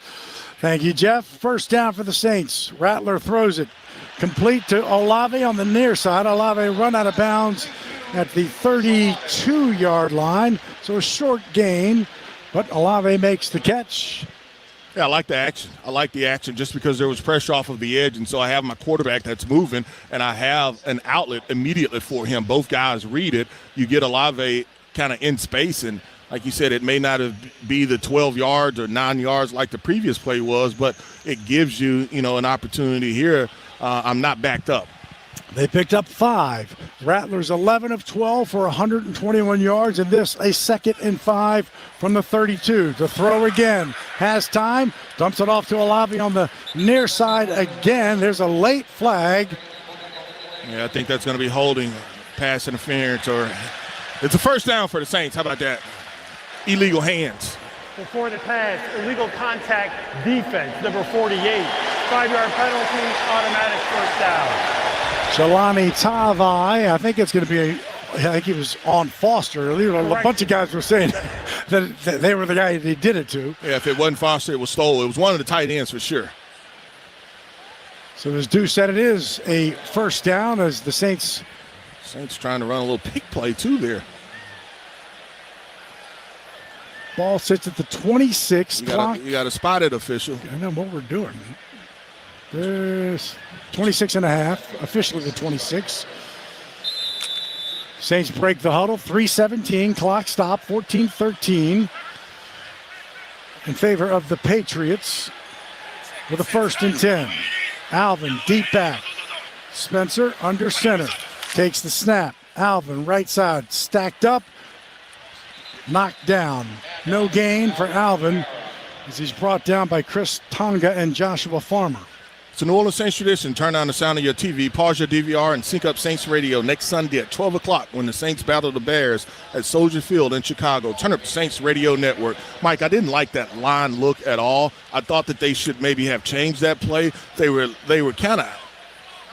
Thank you, Jeff. First down for the Saints. Rattler throws it complete to Olave on the near side. Olave run out of bounds at the 32-yard line. So a short gain, but Olave makes the catch. Yeah, I like the action. I like the action just because there was pressure off of the edge, and so I have my quarterback that's moving, and I have an outlet immediately for him. Both guys read it. You get Olave kind of in space, and like you said, it may not be the 12 yards or 9 yards like the previous play was, but it gives you, an opportunity here. I'm not backed up. They picked up 5. Rattler's 11 of 12 for 121 yards, and this a 2nd and 5 from the 32. To throw again. Has time. Dumps it off to Olave on the near side again. There's a late flag. Yeah, I think that's going to be holding, pass interference, or it's a first down for the Saints. How about that? Illegal hands. Before the pass, illegal contact defense, number 48. 5-yard penalty, automatic first down. Jelani Tavai, I think it's going to be I think he was on Foster. A bunch of guys were saying that they were the guy they did it to. Yeah, if it wasn't Foster, it was Stoll. It was one of the tight ends for sure. So as Deuce said, it is a first down as the Saints trying to run a little pick play too there. Ball sits at the 26 clock. You got to spot it, official. I know what we're doing. There's 26 and a half, officially the 26. Saints break the huddle, 3:17, clock stop, 14-13 in favor of the Patriots with a 1st and 10. Alvin deep back. Spencer under center. Takes the snap. Alvin right side stacked up. Knocked down. No gain for Alvin as he's brought down by Chris Tonga and Joshua Farmer. It's a New Orleans Saints tradition. Turn on the sound of your TV, pause your DVR, and sync up Saints Radio next Sunday at 12 o'clock when the Saints battle the Bears at Soldier Field in Chicago. Turn up the Saints Radio Network. Mike, I didn't like that line look at all. I thought that they should maybe have changed that play. They were kind of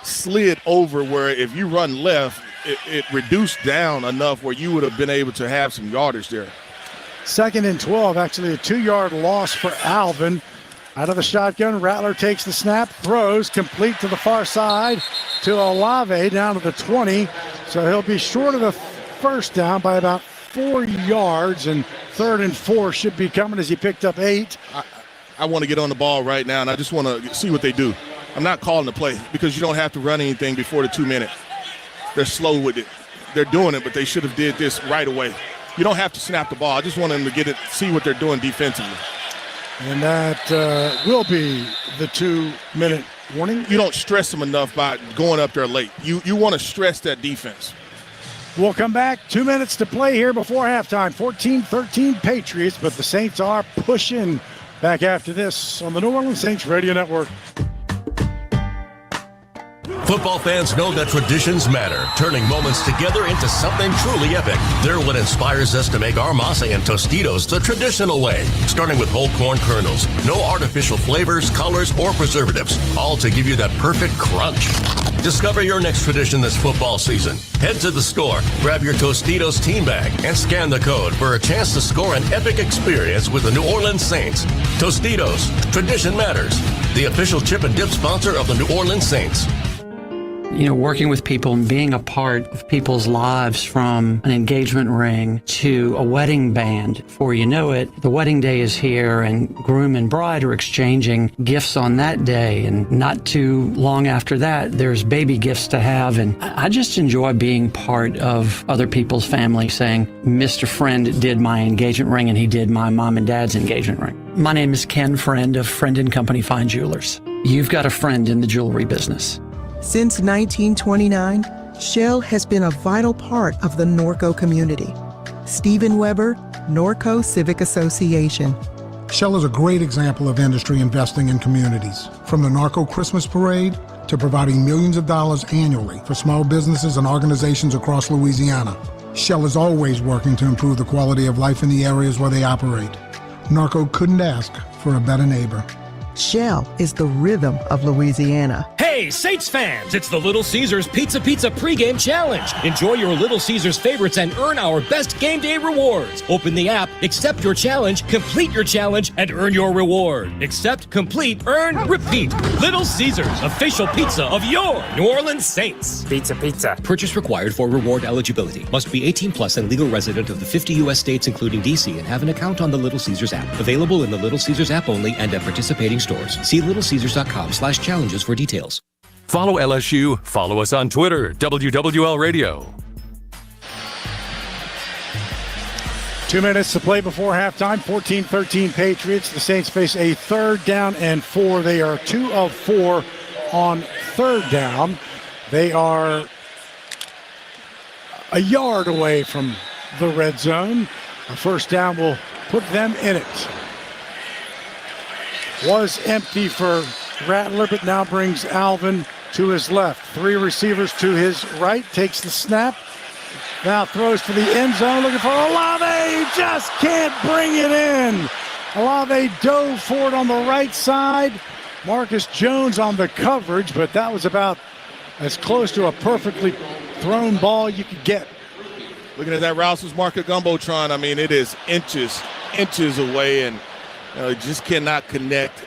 slid over where if you run left, it reduced down enough where you would have been able to have some yardage there. 2nd and 12, actually a 2-yard loss for Alvin. Out of the shotgun, Rattler takes the snap, throws, complete to the far side to Olave down to the 20. So he'll be short of the first down by about 4 yards, and 3rd and 4 should be coming as he picked up 8. I want to get on the ball right now, and I just want to see what they do. I'm not calling the play because you don't have to run anything before the 2 minute. They're slow with it. They're doing it, but they should have did this right away. You don't have to snap the ball. I just want them to get it, see what they're doing defensively. And that will be the 2-minute Warning. You don't stress them enough by going up there late. You want to stress that defense. We'll come back. 2 minutes to play here before halftime. 14-13 Patriots, but the Saints are pushing. Back after this on the New Orleans Saints Radio Network. Football fans know that traditions matter, turning moments together into something truly epic. They're what inspires us to make our masa and Tostitos the traditional way, starting with whole corn kernels, no artificial flavors, colors, or preservatives, all to give you that perfect crunch. Discover your next tradition this football season. Head to the store, grab your Tostitos team bag, and scan the code for a chance to score an epic experience with the New Orleans Saints. Tostitos, tradition matters. The official chip and dip sponsor of the New Orleans Saints. You know, working with people and being a part of people's lives, from an engagement ring to a wedding band. Before you know it, the wedding day is here and groom and bride are exchanging gifts on that day. And not too long after that, there's baby gifts to have. And I just enjoy being part of other people's family, saying, Mr. Friend did my engagement ring and he did my mom and dad's engagement ring. My name is Ken Friend of Friend & Company Fine Jewelers. You've got a friend in the jewelry business. Since 1929, Shell has been a vital part of the Norco community. Stephen Weber, Norco Civic Association. Shell is a great example of industry investing in communities. From the Norco Christmas Parade to providing millions of dollars annually for small businesses and organizations across Louisiana. Shell is always working to improve the quality of life in the areas where they operate. Norco couldn't ask for a better neighbor. Shell is the rhythm of Louisiana. Hey, Saints fans, it's the Little Caesars Pizza Pregame Challenge. Enjoy your Little Caesars favorites and earn our best game day rewards. Open the app, accept your challenge, complete your challenge, and earn your reward. Accept, complete, earn, repeat. Little Caesars, official pizza of your New Orleans Saints. Pizza. Purchase required for reward eligibility. Must be 18 plus and legal resident of the 50 U.S. states, including D.C., and have an account on the Little Caesars app. Available in the Little Caesars app only and at participating stores. See littlecaesars.com/challenges for details. Follow LSU. Follow us on Twitter, WWL Radio. 2 minutes to play before halftime. 14-13 Patriots. The Saints face a 3rd down and 4. They are 2 of 4 on 3rd down. They are a yard away from the red zone. A first down will put them in it. Was empty for Rattler, but now brings Alvin to his left. 3 receivers to his right. Takes the snap. Now throws to the end zone, looking for Olave. Just can't bring it in. Olave dove for it on the right side. Marcus Jones on the coverage, but that was about as close to a perfectly thrown ball you could get. Looking at that Rouse's Market Gumbotron, I mean, it is inches away, and just cannot connect.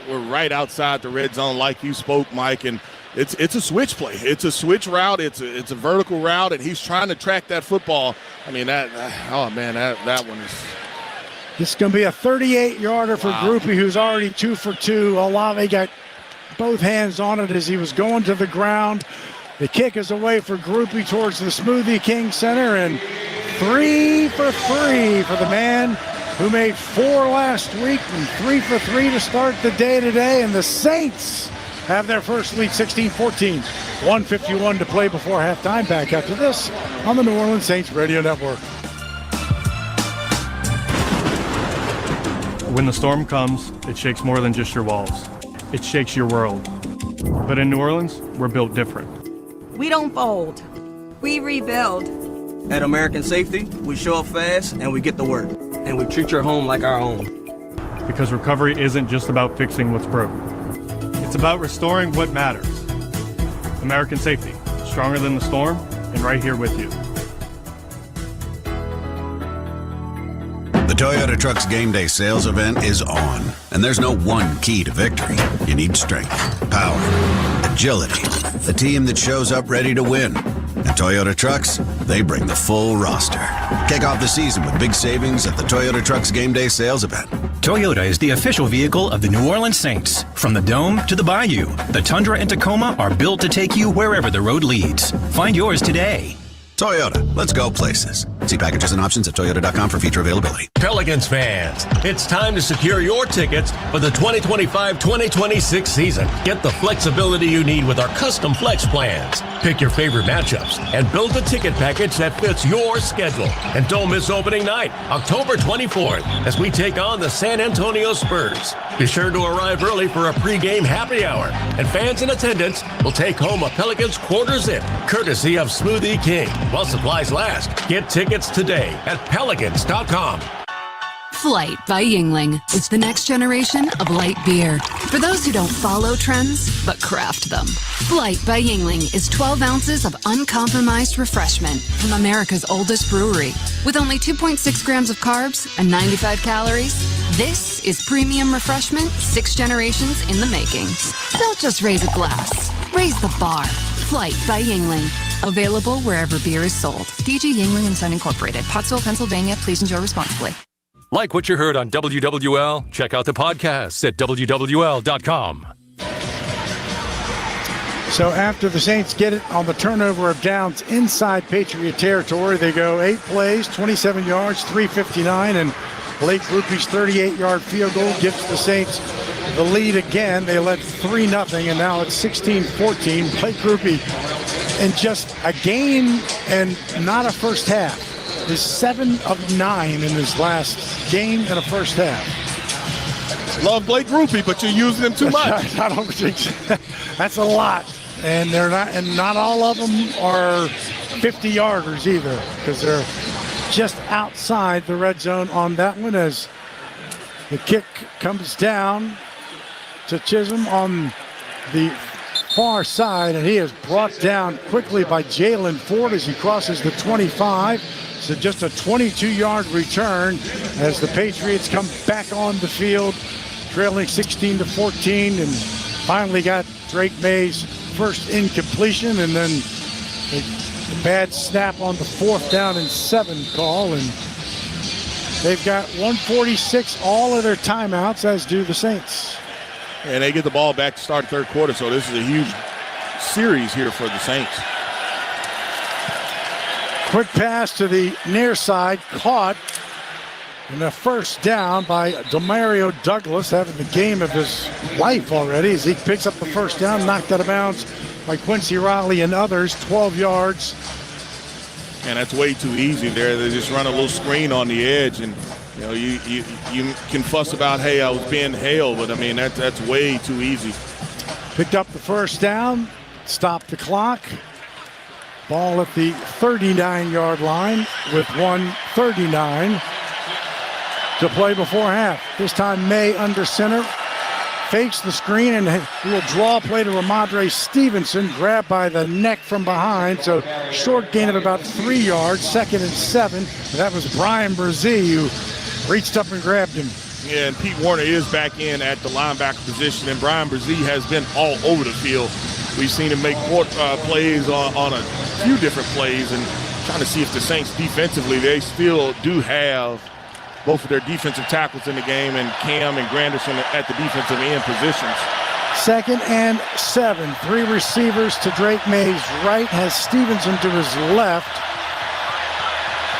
We're right outside the red zone, like you spoke, Mike, and it's a switch play. It's a switch route. It's a vertical route, and he's trying to track that football. I mean, that one is. This is going to be a 38-yarder for Groupie, who's already 2 for 2. Olave got both hands on it as he was going to the ground. The kick is away for Groupie towards the Smoothie King Center, and 3 for 3 for the man who made 4 last week and 3 for 3 to start the day today. And the Saints have their first lead, 16-14. 1:51 to play before halftime. Back after this on the New Orleans Saints Radio Network. When the storm comes, it shakes more than just your walls. It shakes your world. But in New Orleans, we're built different. We don't fold. We rebuild. At American Safety, we show up fast and we get to work. And we treat your home like our own. Because recovery isn't just about fixing what's broken. It's about restoring what matters. American Safety, stronger than the storm, and right here with you. The Toyota Trucks Game Day sales event is on, and there's no one key to victory. You need strength, power, agility, a team that shows up ready to win. And Toyota Trucks, they bring the full roster. Kick off the season with big savings at the Toyota Trucks Game Day sales event. Toyota is the official vehicle of the New Orleans Saints. From the Dome to the Bayou, the Tundra and Tacoma are built to take you wherever the road leads. Find yours today. Toyota, let's go places. See packages and options at toyota.com for feature availability. Pelicans fans, it's time to secure your tickets for the 2025-2026 season. Get the flexibility you need with our custom flex plans. Pick your favorite matchups and build the ticket package that fits your schedule. And don't miss opening night, October 24th, as we take on the San Antonio Spurs. Be sure to arrive early for a pregame happy hour, and fans in attendance will take home a Pelicans quarter zip, courtesy of Smoothie King. While supplies last, get tickets today at pelicans.com. Flight by Yingling. It's the next generation of light beer. For those who don't follow trends, but craft them. Flight by Yingling is 12 ounces of uncompromised refreshment from America's oldest brewery. With only 2.6 grams of carbs and 95 calories, this is premium refreshment 6 generations in the making. Don't just raise a glass, raise the bar. Flight by Yingling. Available wherever beer is sold. DG Yingling and Son Incorporated. Pottsville, Pennsylvania. Please enjoy responsibly. Like what you heard on WWL? Check out the podcasts at WWL.com. So after the Saints get it on the turnover of downs inside Patriot territory, they go 8 plays, 27 yards, 3:59, and Blake Grupe's 38-yard field goal gives the Saints the lead again. They led 3-0, and now it's 16-14. Blake Grupe in just a game and not a first half is 7 of 9 in his last game and a first half. Love Blake Grupe, but you're using him too much. I don't think so. That's a lot, and they're not, and not all of them are 50-yarders either, because they're just outside the red zone on that one as the kick comes down to Chisholm on the far side, and he is brought down quickly by Jalen Ford as he crosses the 25. So just a 22-yard return as the Patriots come back on the field, trailing 16-14, and finally got Drake May's first incompletion, and then a bad snap on the 4th down and 7 call, and they've got 1:46 all of their timeouts, as do the Saints. And they get the ball back to start third quarter, so this is a huge series here for the Saints. Quick pass to the near side, caught, and a first down by Demario Douglas, having the game of his life already as he picks up the first down, knocked out of bounds by Quincy Riley and others, 12 yards. And that's way too easy there. They just run a little screen on the edge, and you know, you can fuss about, hey, I was being held, but I mean, that's way too easy. Picked up the first down, stopped the clock. Ball at the 39-yard line with 1:39 to play before half. This time May under center, fakes the screen, and will draw play to Ramondre Stevenson, grabbed by the neck from behind. So short gain of about 3 yards, 2nd and 7. That was Brian Brzee who reached up and grabbed him. Yeah, and Pete Warner is back in at the linebacker position, and Brian Brzee has been all over the field. We've seen him make plays on a few different plays, and trying to see if the Saints defensively, they still do have both of their defensive tackles in the game, and Cam and Granderson at the defensive end positions. 2nd and 7. 3 receivers to Drake May's right, has Stevenson to his left.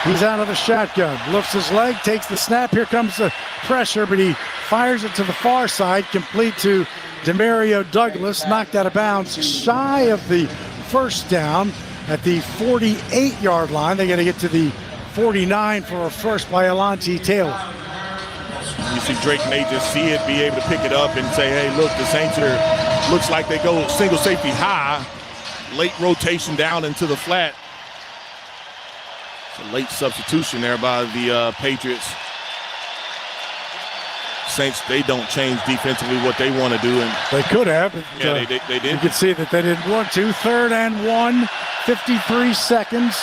He's out of the shotgun, lifts his leg, takes the snap. Here comes the pressure, but he fires it to the far side, complete to Demario Douglas, knocked out of bounds shy of the first down at the 48-yard line. They got to get to the 49 for a first by Alontae Taylor. You see Drake May just see it, be able to pick it up and say, hey, look, the Saints are, looks like they go single safety high, late rotation down into the flat. It's a late substitution there by the Patriots. Saints, they don't change defensively what they want to do, and they could have. Yeah, they did. You can see that they didn't want to. 3rd and 1, 53 seconds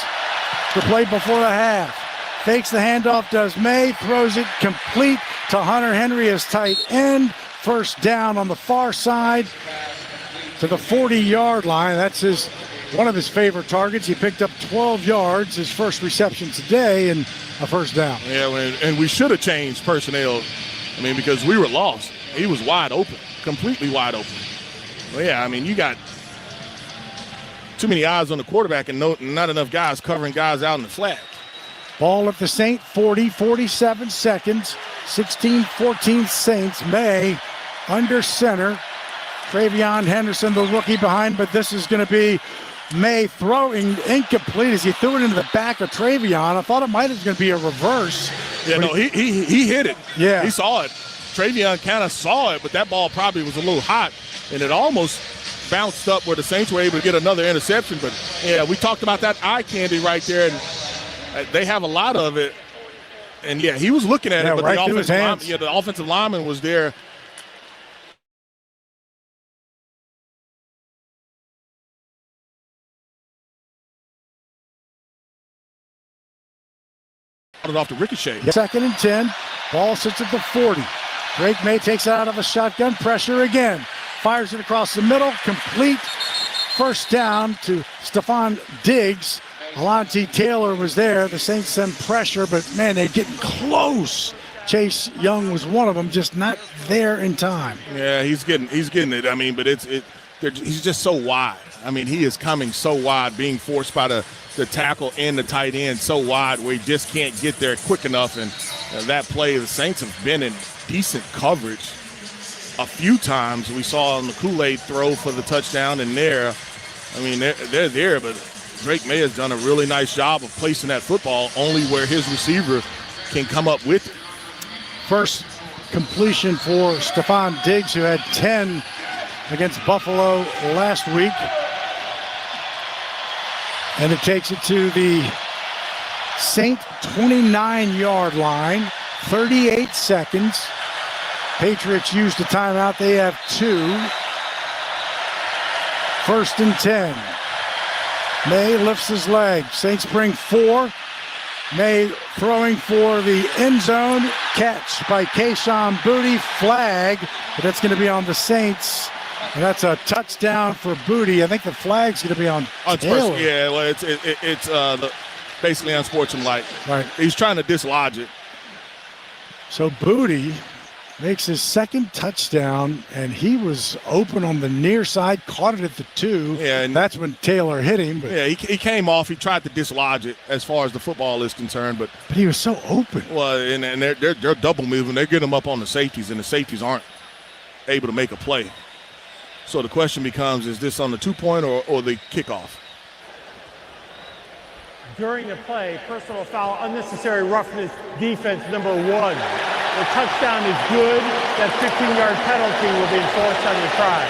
to play before the half. Fakes the handoff, does May, throws it complete to Hunter Henry as tight end. First down on the far side to the 40-yard line. That's one of his favorite targets. He picked up 12 yards, his first reception today, and a first down. Yeah, and we should have changed personnel. I mean, because we were lost. He was wide open, completely wide open. Well, yeah, I mean, you got too many eyes on the quarterback and not enough guys covering guys out in the flat. Ball at the Saint 40, 47 seconds, 16-14 Saints. May under center. Travion Henderson, the rookie behind, but this is going to be May throwing incomplete as he threw it into the back of Travion. I thought it might have going to be a reverse. Yeah, no, he hit it. Yeah. He saw it. Travion kind of saw it, but that ball probably was a little hot, and it almost bounced up where the Saints were able to get another interception. But, yeah, we talked about that eye candy right there, and they have a lot of it. And, yeah, he was looking at it, but right the offensive lineman was there. It off the ricochet. 2nd and 10. Ball sits at the 40. Drake May takes it out of a shotgun. Pressure again. Fires it across the middle. Complete. First down to Stephon Diggs. Alontae Taylor was there. The Saints send pressure, but man, they're getting close. Chase Young was one of them, just not there in time. Yeah, he's getting it. I mean, but he's just so wide. I mean, he is coming so wide, being forced by the tackle and the tight end so wide where he just can't get there quick enough. And that play, the Saints have been in decent coverage a few times. We saw on the Kool-Aid throw for the touchdown and there. I mean, they're there, but Drake May has done a really nice job of placing that football only where his receiver can come up with it. First completion for Stephon Diggs, who had 10 against Buffalo last week. And it takes it to the Saint 29-yard line, 38 seconds. Patriots used a timeout. They have 2. 1st and 10. May lifts his leg. Saints bring 4. May throwing for the end zone. Catch by Kayshon Boutte. Flag, but that's going to be on the Saints. And that's a touchdown for Boutte. I think the flag's going to be on Taylor. Yeah, well, it's basically unsportsmanlike. Right. He's trying to dislodge it. So Boutte makes his 2nd touchdown, and he was open on the near side, caught it at the 2. Yeah, and that's when Taylor hit him. But yeah, he came off. He tried to dislodge it as far as the football is concerned, but he was so open. Well, and they're double moving. They're getting him up on the safeties, and the safeties aren't able to make a play. So the question becomes, is this on the 2-point or the kickoff? During the play, personal foul, unnecessary roughness, defense number 1. The touchdown is good. That 15-yard penalty will be enforced on the try.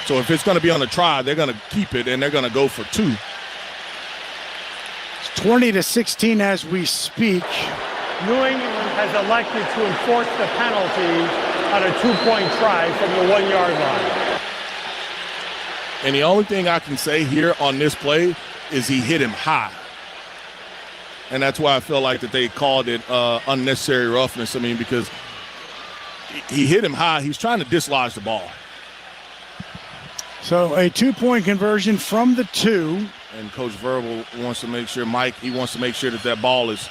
So if it's going to be on the try, they're going to keep it, and they're going to go for 2. It's 20-16 as we speak. New England has elected to enforce the penalty on a 2-point try from the 1-yard line. And the only thing I can say here on this play is he hit him high. And that's why I feel like that they called it unnecessary roughness. I mean, because he hit him high. He's trying to dislodge the ball. So a 2-point conversion from the 2. And Coach Verbal wants to make sure, he wants to make sure that ball is,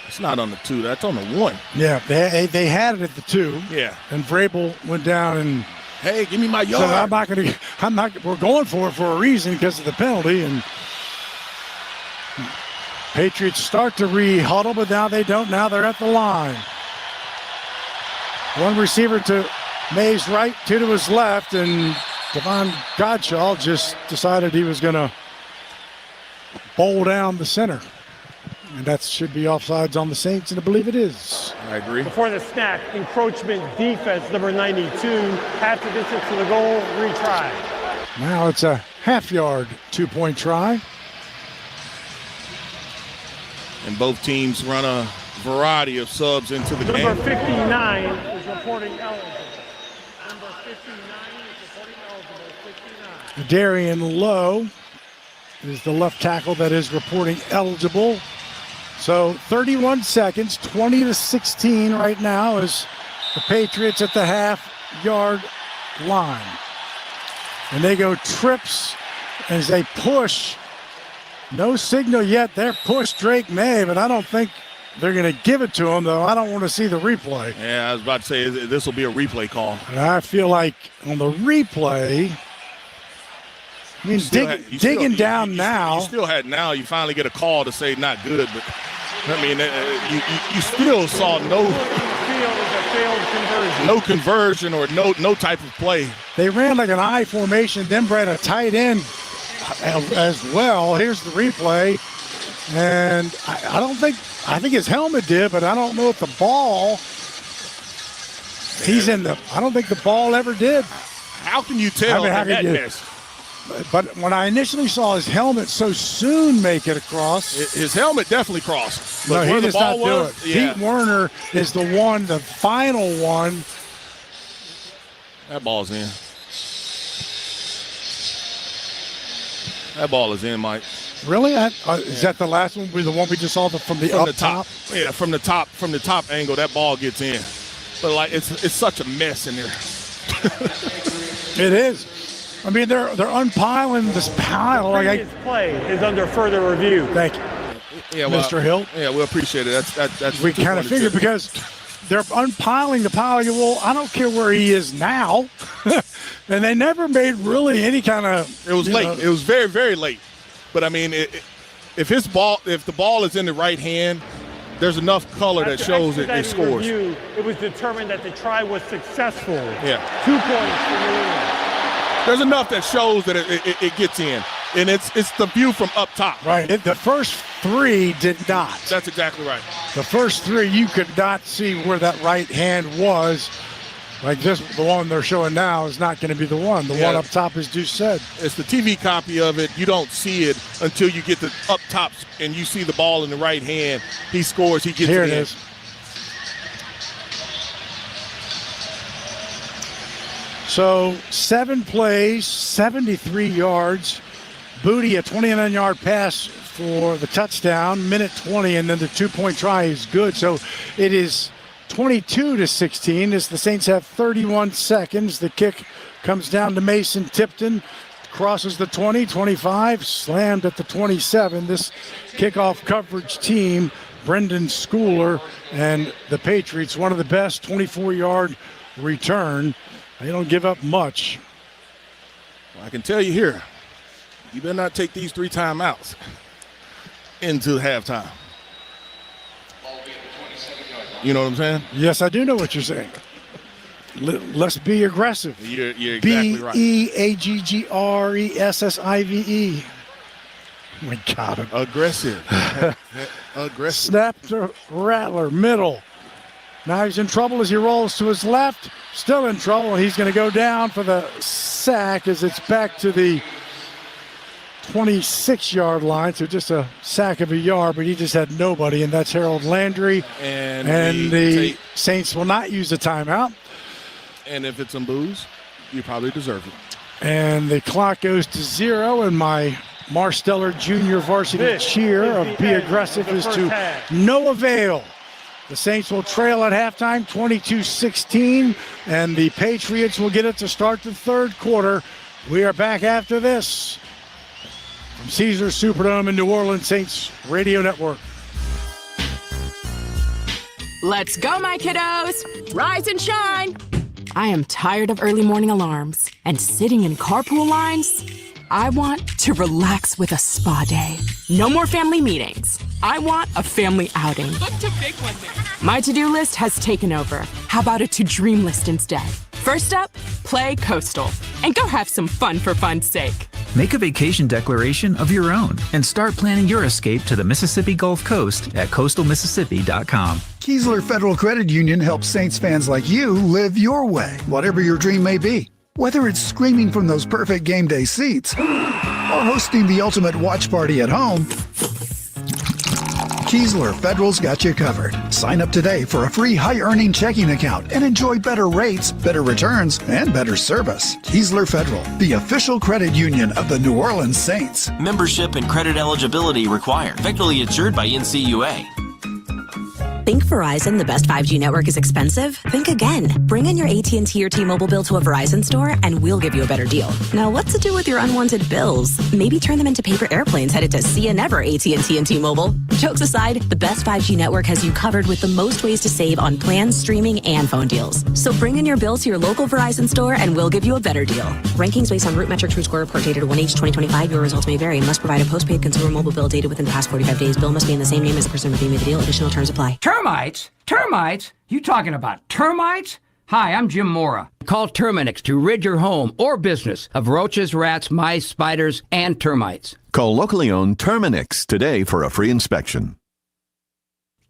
it's not on the 2, that's on the 1. Yeah, they had it at the 2. Yeah. And Vrabel went down and, hey, give me my yard. So we're going for it for a reason because of the penalty. And Patriots start to re-huddle, but now they don't. Now they're at the line. One receiver to May's right, 2 to his left, and Devon Godshaw just decided he was going to bowl down the center. And that should be offsides on the Saints, and I believe it is. I agree. Before the snap, encroachment defense, number 92, half the distance to the goal, retry. Now it's a half-yard 2-point try. And both teams run a variety of subs into the game. Number 59 is reporting eligible. Number 59 is reporting eligible. 59. Darian Lowe is the left tackle that is reporting eligible. So 31 seconds, 20-16 right now is the Patriots at the half-yard line. And they go trips as they push. No signal yet. They're pushed Drake May, but I don't think they're going to give it to him, though. I don't want to see the replay. Yeah, I was about to say this will be a replay call. And I feel like on the replay, I mean, digging down now. You still had now. You finally get a call to say not good, but I mean, you still saw no conversion or no type of play. They ran like an I formation, then brought a tight end as well. Here's the replay, and I think his helmet did, but I don't know if the ball. I don't think the ball ever did. How can you tell that miss? But when I initially saw his helmet so soon make it across. His helmet definitely crossed. But no, he does not do it. Yeah. Pete Werner is the final one. That ball's in. That ball is in, Mike. Really? Is that the last one? The one we just saw from the top? Yeah, from the top angle, that ball gets in. But like it's such a mess in there. It is. I mean, they're unpiling this pile. Previous play is under further review. Thank you, Mr. Hill. Yeah, we appreciate it. That's we kind of figured because they're unpiling the pile. Well, I don't care where he is now, and they never made really any kind of. It was late. It was very, very late. But I mean, if the ball is in the right hand, there's enough color that shows it scores. Review, it was determined that the try was successful. Yeah. 2 points for New England. There's enough that shows that it gets in, and it's the view from up top. Right. The first 3 did not. That's exactly right. The first 3 you could not see where that right hand was. Like this, the one they're showing now is not going to be the one. The one up top, as Deuce said. It's the TV copy of it. You don't see it until you get the up top and you see the ball in the right hand. He scores. He gets Here it it in. is. So 7 plays, 73 yards. Booty, a 29-yard pass for the touchdown, minute 20, and then the 2-point try is good. So it is 22-16 as the Saints have 31 seconds. The kick comes down to Mason Tipton, crosses the 20, 25, slammed at the 27. This kickoff coverage team, Brendan Schooler and the Patriots, one of the best, 24-yard return. They don't give up much. Well, I can tell you here, you better not take these 3 timeouts into halftime. You know what I'm saying? Yes, I do know what you're saying. Let's be aggressive. You're exactly right. Beaggressive. Oh my God. Aggressive. Aggressive. Snap to Rattler, middle. Now he's in trouble as he rolls to his left. Still in trouble. He's going to go down for the sack as it's back to the 26-yard line. So just a sack of a yard, but he just had nobody, and that's Harold Landry. And the Saints will not use a timeout. And if it's some booze, you probably deserve it. And the clock goes to 0, and my Marsteller Jr. varsity cheer of Be Aggressive is to no avail. The Saints will trail at halftime 22-16, and the Patriots will get it to start the third quarter. We are back after this from Caesars Superdome in New Orleans Saints Radio Network. Let's go, my kiddos. Rise and shine. I am tired of early morning alarms and sitting in carpool lines. I want to relax with a spa day. No more family meetings. I want a family outing. My to-do list has taken over. How about a to-dream list instead? First up, play Coastal and go have some fun for fun's sake. Make a vacation declaration of your own and start planning your escape to the Mississippi Gulf Coast at coastalmississippi.com. Keesler Federal Credit Union helps Saints fans like you live your way, whatever your dream may be. Whether it's screaming from those perfect game day seats or hosting the ultimate watch party at home, Keesler Federal's got you covered. Sign up today for a free high-earning checking account and enjoy better rates, better returns, and better service. Keesler Federal, the official credit union of the New Orleans Saints. Membership and credit eligibility required. Federally insured by NCUA. Think Verizon, the best 5G network, is expensive? Think again. Bring in your AT&T or T-Mobile bill to a Verizon store and we'll give you a better deal. Now, what to do with your unwanted bills? Maybe turn them into paper airplanes headed to See You Never AT&T and T-Mobile. Jokes aside, the best 5G network has you covered with the most ways to save on plans, streaming, and phone deals. So bring in your bill to your local Verizon store and we'll give you a better deal. Rankings based on Root Metrics Root Score report dated 1H 2025. Your results may vary. Must provide a postpaid consumer mobile bill dated within the past 45 days. Bill must be in the same name as the person redeeming the deal. Additional terms apply. Termites? Termites? You talking about termites? Hi, I'm Jim Mora. Call Terminix to rid your home or business of roaches, rats, mice, spiders, and termites. Call locally owned Terminix today for a free inspection.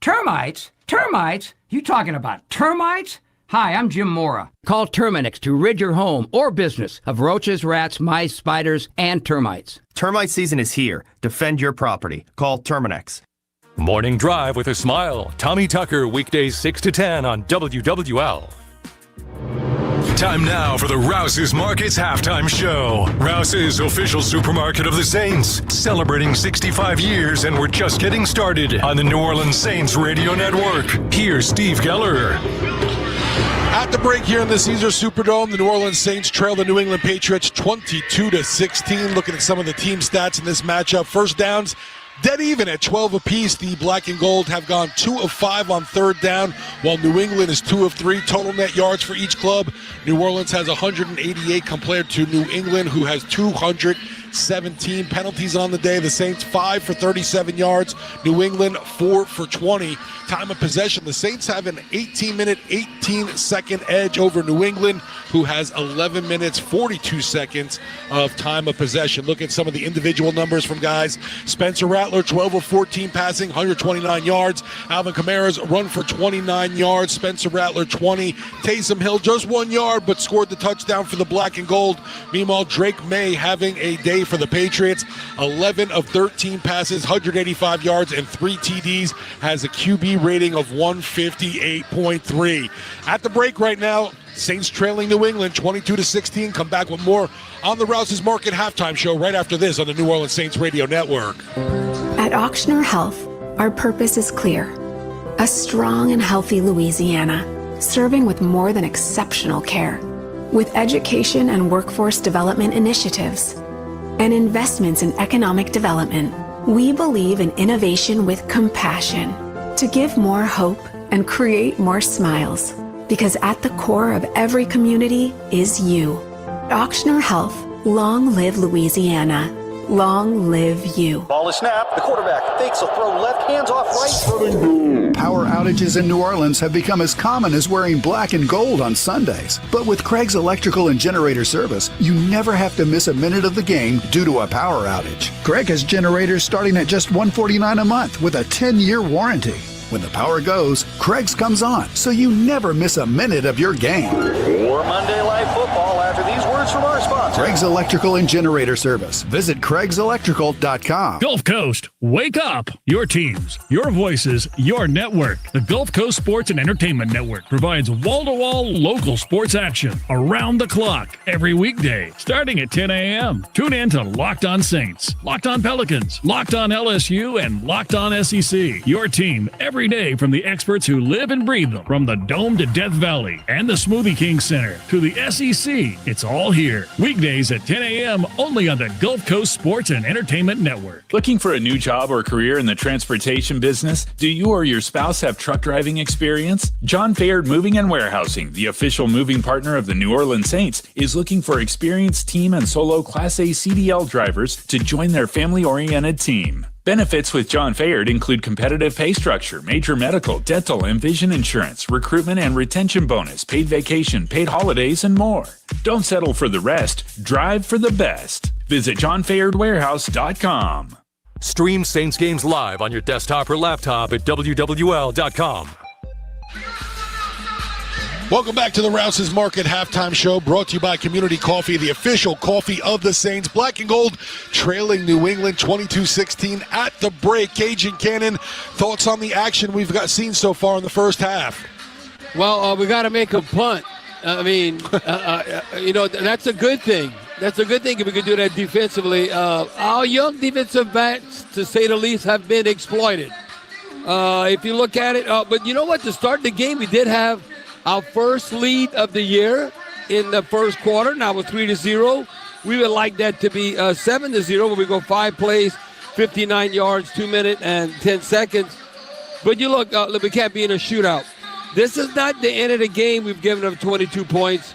Termites? Termites? You talking about termites? Hi, I'm Jim Mora. Call Terminix to rid your home or business of roaches, rats, mice, spiders, and termites. Termite season is here. Defend your property. Call Terminix. Morning Drive with a Smile. Tommy Tucker, weekdays 6 to 10 on WWL. Time now for the Rouse's Markets Halftime Show. Rouse's, official supermarket of the Saints, celebrating 65 years, and we're just getting started on the New Orleans Saints Radio Network. Here's Steve Geller. At the break here in the Caesars Superdome, the New Orleans Saints trail the New England Patriots 22-16. Looking at some of the team stats in this matchup. First downs, dead even at 12 apiece. The black and gold have gone 2 of 5 on third down, while New England is 2 of 3. Total net yards for each club. New Orleans has 188 compared to New England, who has 217. Penalties on the day. The Saints 5 for 37 yards. New England 4 for 20. Time of possession, the Saints have an 18-minute, 18-second edge over New England, who has 11 minutes, 42 seconds of time of possession. Look at some of the individual numbers from guys. Spencer Rattler, 12 of 14 passing, 129 yards. Alvin Kamara's run for 29 yards. Spencer Rattler, 20. Taesm Hill, just 1 yard, but scored the touchdown for the black and gold. Meanwhile, Drake May having a day for the Patriots. 11 of 13 passes, 185 yards, and 3 TDs. Has a QB rating of 158.3. At the break right now, Saints trailing New England 22-16. Come back with more on the Rouse's Market Halftime Show right after this on the New Orleans Saints Radio Network. At Auctioneer Health, our purpose is clear. A strong and healthy Louisiana, serving with more than exceptional care. With education and workforce development initiatives and investments in economic development, we believe in innovation with compassion to give more hope and create more smiles. Because at the core of every community is you. Auctioneer Health, long live Louisiana. Long live you. Ball is snapped. The quarterback fakes a throw left, hands off right. Power outages in New Orleans have become as common as wearing black and gold on Sundays. But with Craig's Electrical and Generator Service, you never have to miss a minute of the game due to a power outage. Craig has generators starting at just $149 a month with a 10-year warranty. When the power goes, Craig's comes on, so you never miss a minute of your game. More Monday Live Football after these words from our sponsor. Craig's Electrical and Generator Service. Visit CraigsElectrical.com. Gulf Coast, wake up! Your teams, your voices, your network. The Gulf Coast Sports and Entertainment Network provides wall-to-wall local sports action around the clock every weekday, starting at 10 a.m. Tune in to Locked On Saints, Locked On Pelicans, Locked On LSU, and Locked On SEC. Your team every day from the experts who live and breathe them. From the Dome to Death Valley and the Smoothie King Center to the SEC, it's all here. Weekdays at 10 a.m. only on the Gulf Coast Sports and Entertainment Network. Looking for a new job or career in the transportation business? Do you or your spouse have truck driving experience? John Fayard Moving and Warehousing, the official moving partner of the New Orleans Saints, is looking for experienced team and solo Class A CDL drivers to join their family-oriented team. Benefits with John Fayard include competitive pay structure, major medical, dental, and vision insurance, recruitment and retention bonus, paid vacation, paid holidays, and more. Don't settle for the rest. Drive for the best. Visit JohnFayardWarehouse.com. Stream Saints games live on your desktop or laptop at WWL.com. Welcome back to the Rouse's Market Halftime Show, brought to you by Community Coffee, the official coffee of the Saints. Black and gold trailing New England 22-16 at the break. Cajun Cannon, thoughts on the action we've seen so far in the first half? Well, we got to make a punt. I mean, that's a good thing. That's a good thing if we can do that defensively. Our young defensive backs, to say the least, have been exploited. If you look at it, but you know what? To start the game, we did have our first lead of the year in the first quarter. Now we're 3-0. We would like that to be 7-0, where we go 5 plays, 59 yards, 2 minutes and 10 seconds. But you look, we can't be in a shootout. This is not the end of the game. We've given up 22 points.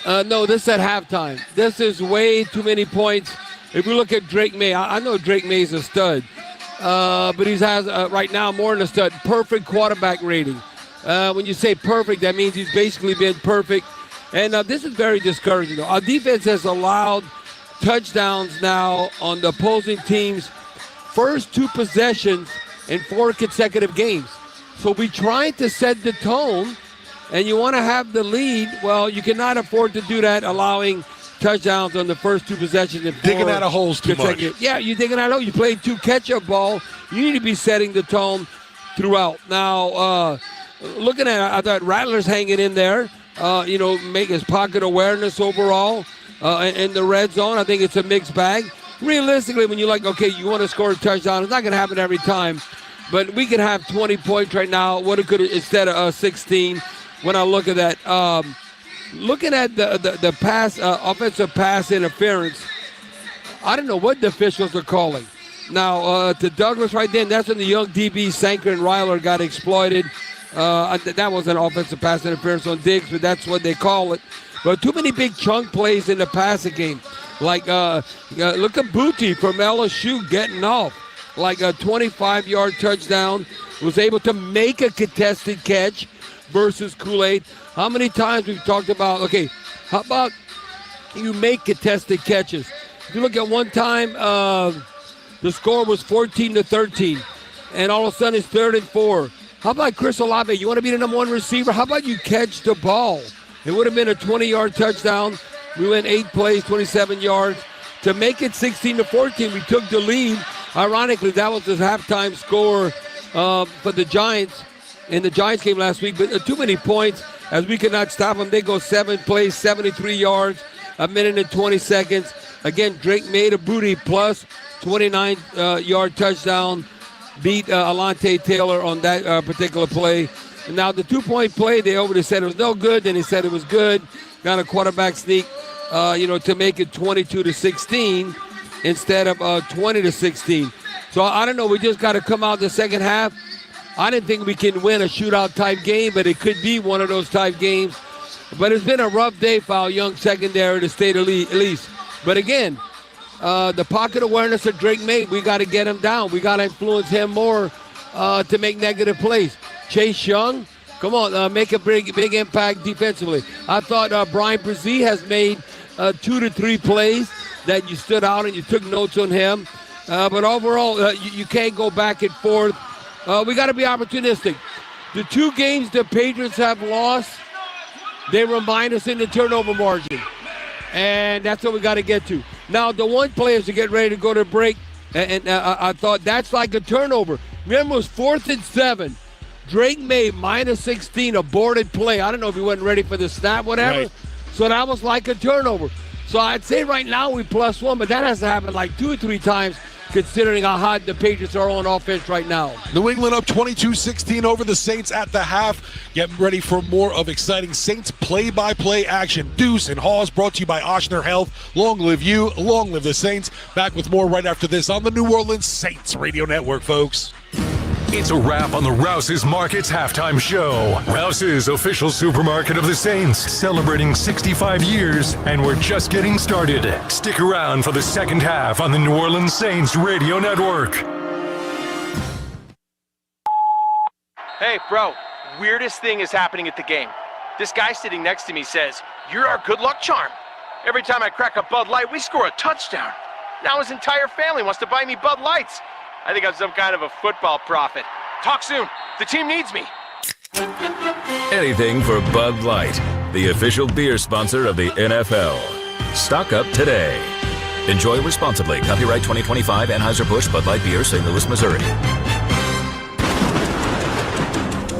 No, this is at halftime. This is way too many points. If we look at Drake May, I know Drake May's a stud, but he has right now more than a stud. Perfect quarterback rating. When you say perfect, that means he's basically been perfect. And this is very discouraging, though. Our defense has allowed touchdowns now on the opposing team's first 2 possessions in 4 consecutive games. So we're trying to set the tone, and you want to have the lead. Well, you cannot afford to do that, allowing touchdowns on the first 2 possessions. Digging out of holes too much. Yeah, you're digging out of holes. You played 2 catch-up ball. You need to be setting the tone throughout. Now, looking at it, I thought Rattler's hanging in there. Make his pocket awareness overall in the red zone. I think it's a mixed bag. Realistically, when you you want to score a touchdown, it's not going to happen every time. But we could have 20 points right now. What it could instead of 16. When I look at that, looking at the pass, offensive pass interference, I don't know what the officials are calling. Now to Douglas right then, that's when the young DB Sanker and Ryler got exploited. That was an offensive pass interference on Diggs, but that's what they call it. But too many big chunk plays in the passing game. Look at Booty from LSU getting off. Like a 25-yard touchdown, was able to make a contested catch versus Kool-Aid. How many times we've talked about, how about you make contested catches? If you look at one time, the score was 14-13, and all of a sudden it's 3rd and 4. How about Chris Olave? You want to be the number 1 receiver? How about you catch the ball? It would have been a 20-yard touchdown. We went 8 plays, 27 yards. To make it 16-14, we took the lead. Ironically, that was the halftime score for the Giants in the Giants game last week. But too many points as we could not stop them. They go 7 plays, 73 yards, 1 minute and 20 seconds. Again, Drake made a booty plus 29-yard touchdown. Beat Alante Taylor on that particular play. And now the 2-point play, they over said it was no good. Then they said it was good. Got a quarterback sneak, to make it 22-16. Instead of 20-16. So I don't know. We just got to come out the second half. I didn't think we can win a shootout type game, but it could be one of those type games. But it's been a rough day for our young secondary, to say the least. But again, the pocket awareness of Drake May, we got to get him down. We got to influence him more to make negative plays. Chase Young, come on, make a big impact defensively. I thought Brian Brzee has made 2 to 3 plays that you stood out and you took notes on him. But overall, you can't go back and forth. We got to be opportunistic. The 2 games the Patriots have lost, they remind us in the turnover margin. And that's what we got to get to. Now, the one play is to get ready to go to break, and I thought that's like a turnover. Remember, it was 4th and 7. Drake May, -16, aborted play. I don't know if he wasn't ready for the snap, whatever. Right. So that was like a turnover. So I'd say right now we +1, but that has to happen like 2 or 3 times considering how hot the Patriots are on offense right now. New England up 22-16 over the Saints at the half. Getting ready for more of exciting Saints play-by-play action. Deuce and Hawes brought to you by Ochsner Health. Long live you, long live the Saints. Back with more right after this on the New Orleans Saints Radio Network, folks. It's a wrap on the Rouse's Markets halftime show. Rouse's, official supermarket of the Saints, celebrating 65 years, and we're just getting started. Stick around for the second half on the New Orleans Saints Radio Network. Hey, bro, weirdest thing is happening at the game. This guy sitting next to me says, "You're our good luck charm. Every time I crack a Bud Light, we score a touchdown. Now his entire family wants to buy me Bud Lights. I think I'm some kind of a football prophet. Talk soon. The team needs me." Anything for Bud Light, the official beer sponsor of the NFL. Stock up today. Enjoy responsibly. Copyright 2025 Anheuser-Busch Bud Light Beer, St. Louis, Missouri.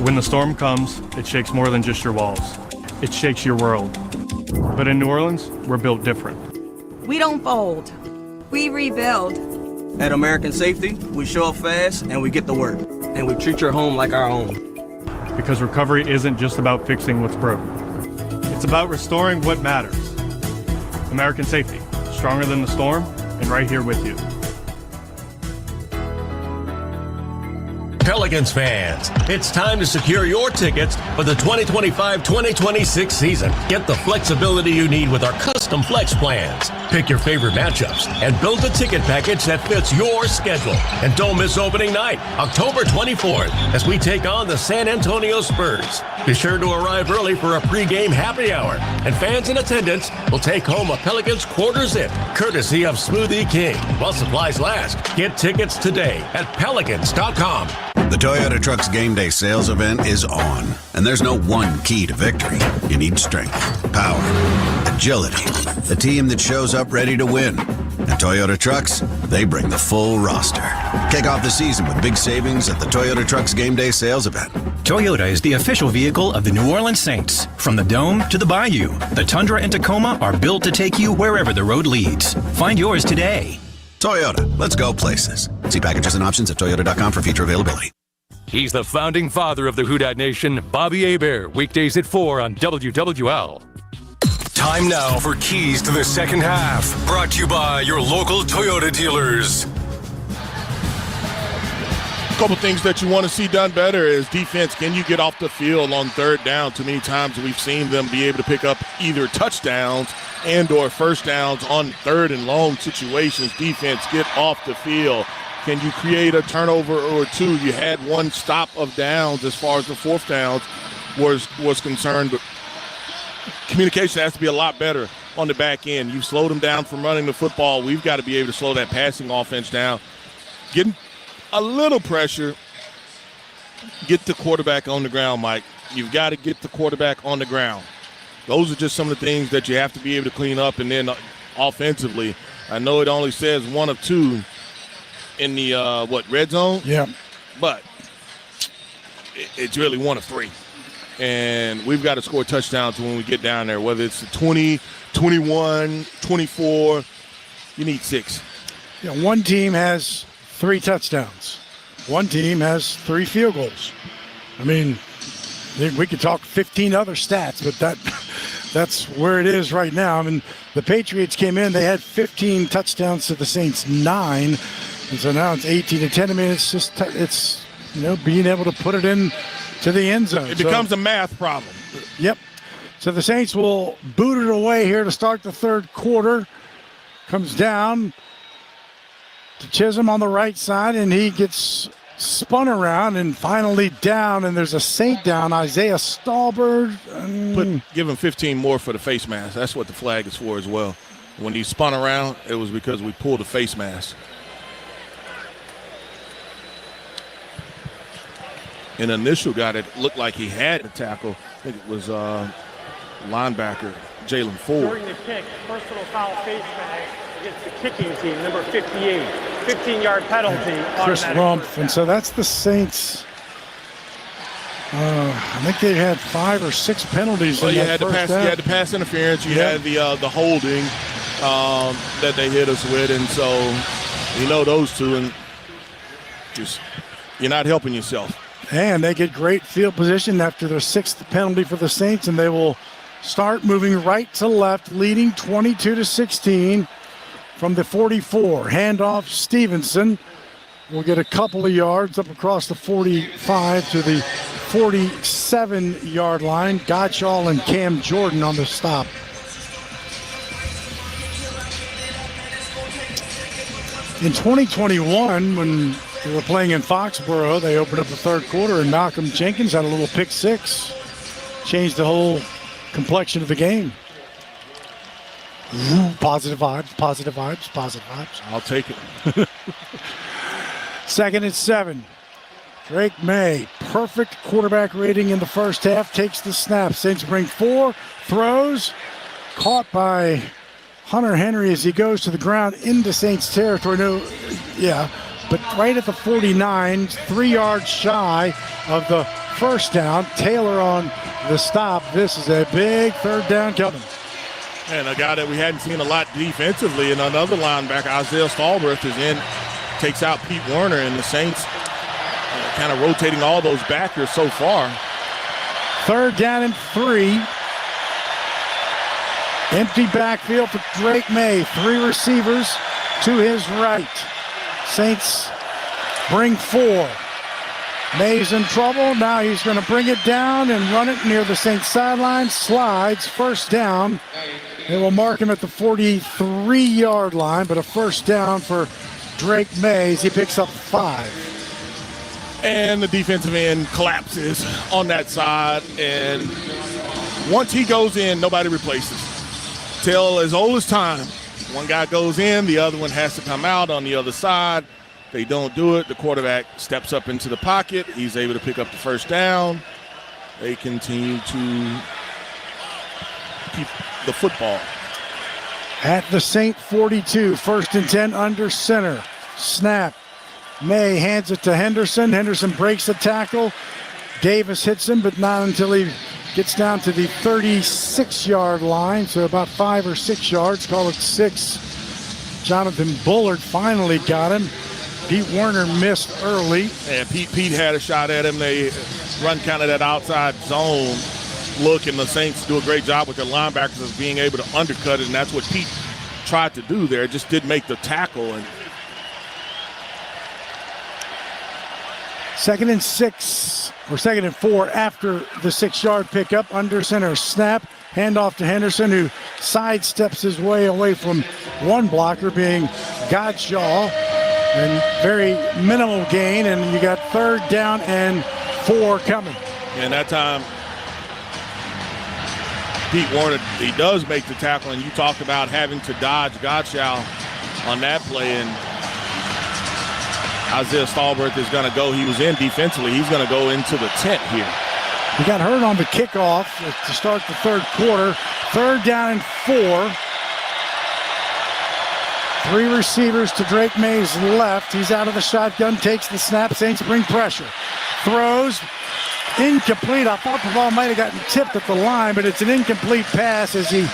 When the storm comes, it shakes more than just your walls. It shakes your world. But in New Orleans, we're built different. We don't fold. We rebuild. At American Safety, we show up fast and we get to work. and we treat your home like our own. Because recovery isn't just about fixing what's broke. It's about restoring what matters. American safety, stronger than the storm, and right here with you. Pelicans fans, it's time to secure your tickets for the 2025-2026 season. Get the flexibility you need with our custom flex plans. Pick your favorite matchups and build a ticket package that fits your schedule. And don't miss opening night, October 24th, as we take on the San Antonio Spurs. Be sure to arrive early for a pregame happy hour, and fans in attendance will take home a Pelicans quarter zip, courtesy of Smoothie King. While supplies last, get tickets today at pelicans.com. The Toyota Trucks Game Day sales event is on, and there's no one key to victory. You need strength, power, agility, a team that shows up ready to win. At Toyota Trucks, they bring the full roster. Kick off the season with big savings at the Toyota Trucks Game Day sales event. Toyota is the official vehicle of the New Orleans Saints. From the Dome to the Bayou, the Tundra and Tacoma are built to take you wherever the road leads. Find yours today. Toyota, let's go places. See packages and options at toyota.com for future availability. He's the founding father of the Who Dat Nation, Bobby Hebert, weekdays at 4 on WWL. Time now for Keys to the Second Half, brought to you by your local Toyota dealers. A couple things that you want to see done better is defense. Can you get off the field on third down? Too many times we've seen them be able to pick up either touchdowns and or first downs on third and long situations. Defense, get off the field. Can you create a turnover or two? You had one stop of downs as far as the fourth downs was concerned, but communication has to be a lot better on the back end. You've slowed them down from running the football. We've got to be able to slow that passing offense down. Getting a little pressure, get the quarterback on the ground, Mike. You've got to get the quarterback on the ground. Those are just some of the things that you have to be able to clean up. And then offensively, I know it only says 1 of 2 in the, red zone? Yeah. But it's really 1 of 3. And we've got to score touchdowns when we get down there, whether it's 20, 21, 24. You need 6. Yeah, one team has 3 touchdowns. One team has 3 field goals. I mean, we could talk 15 other stats, but that's where it is right now. I mean, the Patriots came in, they had 15 touchdowns to the Saints 9. And so now it's 18-10. I mean, it's just being able to put it in to the end zone. It becomes a math problem. Yep. So the Saints will boot it away here to start the third quarter. Comes down to Chisholm on the right side, and he gets spun around and finally down, and there's a Saint down, Isaiah Stallbird. Give him 15 more for the face mask. That's what the flag is for as well. When he spun around, it was because we pulled the face mask. An initial guy that looked like he had the tackle, I think it was linebacker Jalen Ford. During the kick, personal foul face mask against the kicking team, number 58, 15-yard penalty. Chris Rumpf, and so that's the Saints. I think they had 5 or 6 penalties. Well, you had the pass interference, you had the holding that they hit us with, and so those two, and just you're not helping yourself. And they get great field position after their 6th penalty for the Saints, and they will start moving right to left, leading 22-16 from the 44. Handoff Stevenson will get a couple of yards up across the 45 to the 47-yard line. Gottschall and Cam Jordan on the stop. In 2021, when they were playing in Foxborough, they opened up the third quarter, and Malcolm Jenkins had a little pick 6. Changed the whole complexion of the game. Positive vibes, positive vibes, positive vibes. I'll take it. 2nd and 7. Drake May, perfect quarterback rating in the first half, takes the snap. Saints bring 4, throws, caught by Hunter Henry as he goes to the ground into Saints territory. But right at the 49, 3 yards shy of the first down. Taylor on the stop. This is a big third down coming. And a guy that we hadn't seen a lot defensively, and another linebacker, Isaiah Stallbird, is in, takes out Pete Werner, and the Saints kind of rotating all those backers so far. 3rd down and 3. Empty backfield for Drake May. 3 receivers to his right. Saints bring 4. May's in trouble. Now he's going to bring it down and run it near the Saints sideline. Slides. 1st down. They will mark him at the 43-yard line, but a 1st down for Drake May as he picks up 5. And the defensive end collapses on that side. And once he goes in, nobody replaces. Till as old as time. One guy goes in, the other one has to come out on the other side. They don't do it. The quarterback steps up into the pocket. He's able to pick up the 1st down. They continue to keep the football. At the Saint 42, 1st and 10 under center. Snap. May hands it to Henderson. Henderson breaks the tackle. Davis hits him, but not until he gets down to the 36-yard line, so about 5 or 6 yards, call it 6. Jonathan Bullard finally got him. Pete Werner missed early. And Pete had a shot at him. They run kind of that outside zone look, and the Saints do a great job with their linebackers of being able to undercut it, and that's what Pete tried to do there. Just didn't make the tackle. And 2nd and 6, or 2nd and 4 after the 6-yard pickup. Under center snap. Handoff to Henderson, who sidesteps his way away from one blocker, being Godshaw. And very minimal gain, and you got 3rd down and 4 coming. And that time, Pete Werner, he does make the tackle, and you talked about having to dodge Godshaw on that play, and Isaiah Stallworth is going to go. He was in defensively. He's going to go into the tent here. He got hurt on the kickoff to start the 3rd quarter. 3rd down and 4. 3 receivers to Drake May's left. He's out of the shotgun, takes the snap. Saints bring pressure. Throws. Incomplete. I thought the ball might have gotten tipped at the line, but it's an incomplete pass as he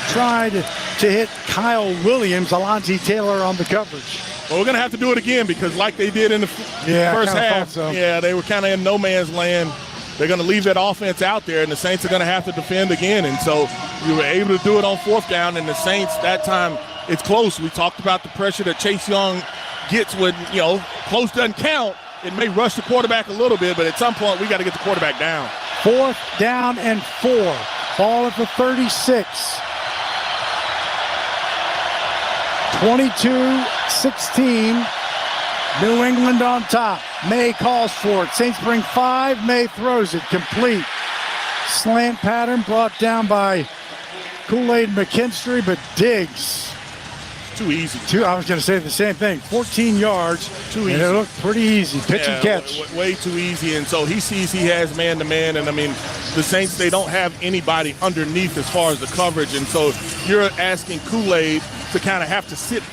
tried to hit Kyle Williams. Alontae Taylor on the coverage. Well, we're going to have to do it again because like they did in the first half, they were kind of in no man's land. They're going to leave that offense out there, and the Saints are going to have to defend again. And so we were able to do it on 4th down, and the Saints that time, it's close. We talked about the pressure that Chase Young gets when, close doesn't count. It may rush the quarterback a little bit, but at some point we got to get the quarterback down. 4th down and 4. Ball at the 36. 22-16. New England on top. May calls for it. Saints bring 5. May throws it. Complete. Slant pattern brought down by Kool-Aid McKinstry, but Diggs. Too easy. I was going to say the same thing. 14 yards. Too easy. And it looked pretty easy. Pitch and catch. Way too easy. And so he sees he has man-to-man. And, I mean, the Saints, they don't have anybody underneath as far as the coverage. And so you're asking Kool-Aid to kind of have to sit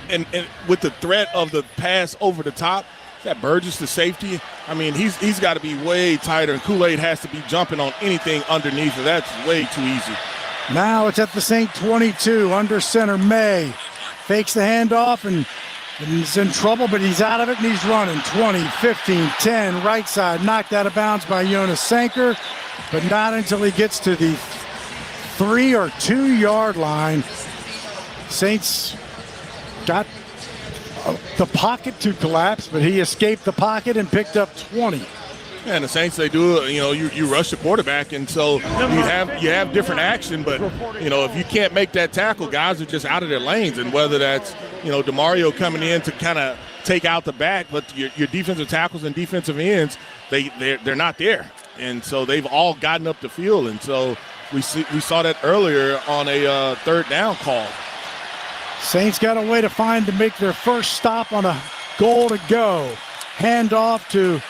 and with the threat of the pass over the top. That Burgess, the safety, I mean, he's got to be way tighter. And Kool-Aid has to be jumping on anything underneath. And that's way too easy. Now it's at the Saint 22. Under center, May. Fakes the handoff, and he's in trouble, but he's out of it, and he's running. 20, 15, 10, right side. Knocked out of bounds by Jonas Sanker, but not until he gets to the 3 or 2 yard line. Saints got the pocket to collapse, but he escaped the pocket and picked up 20. And the Saints, they do, you rush the quarterback, and so you have different action, but, if you can't make that tackle, guys are just out of their lanes, and whether that's, DeMario coming in to kind of take out the back, but your defensive tackles and defensive ends, they're not there. And so they've all gotten up the field, and so we saw that earlier on a 3rd down call. Saints got a way to make their first stop on a goal to go. Handoff to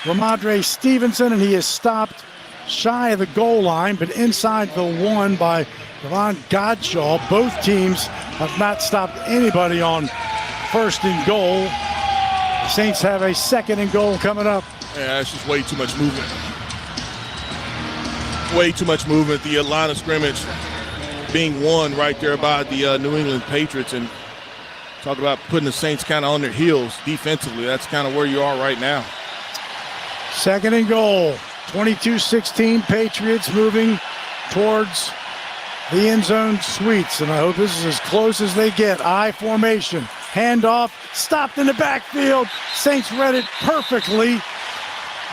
Ramondre Stevenson, and he is stopped shy of the goal line, but inside the 1 by Devon Godshaw. Both teams have not stopped anybody on 1st and goal. The Saints have a 2nd and goal coming up. Yeah, it's just way too much movement. Way too much movement. The line of scrimmage being won right there by the New England Patriots, and talk about putting the Saints kind of on their heels defensively. That's kind of where you are right now. Second and goal. 22-16, Patriots moving towards the end zone suites. And I hope this is as close as they get. I formation. Handoff. Stopped in the backfield. Saints read it perfectly.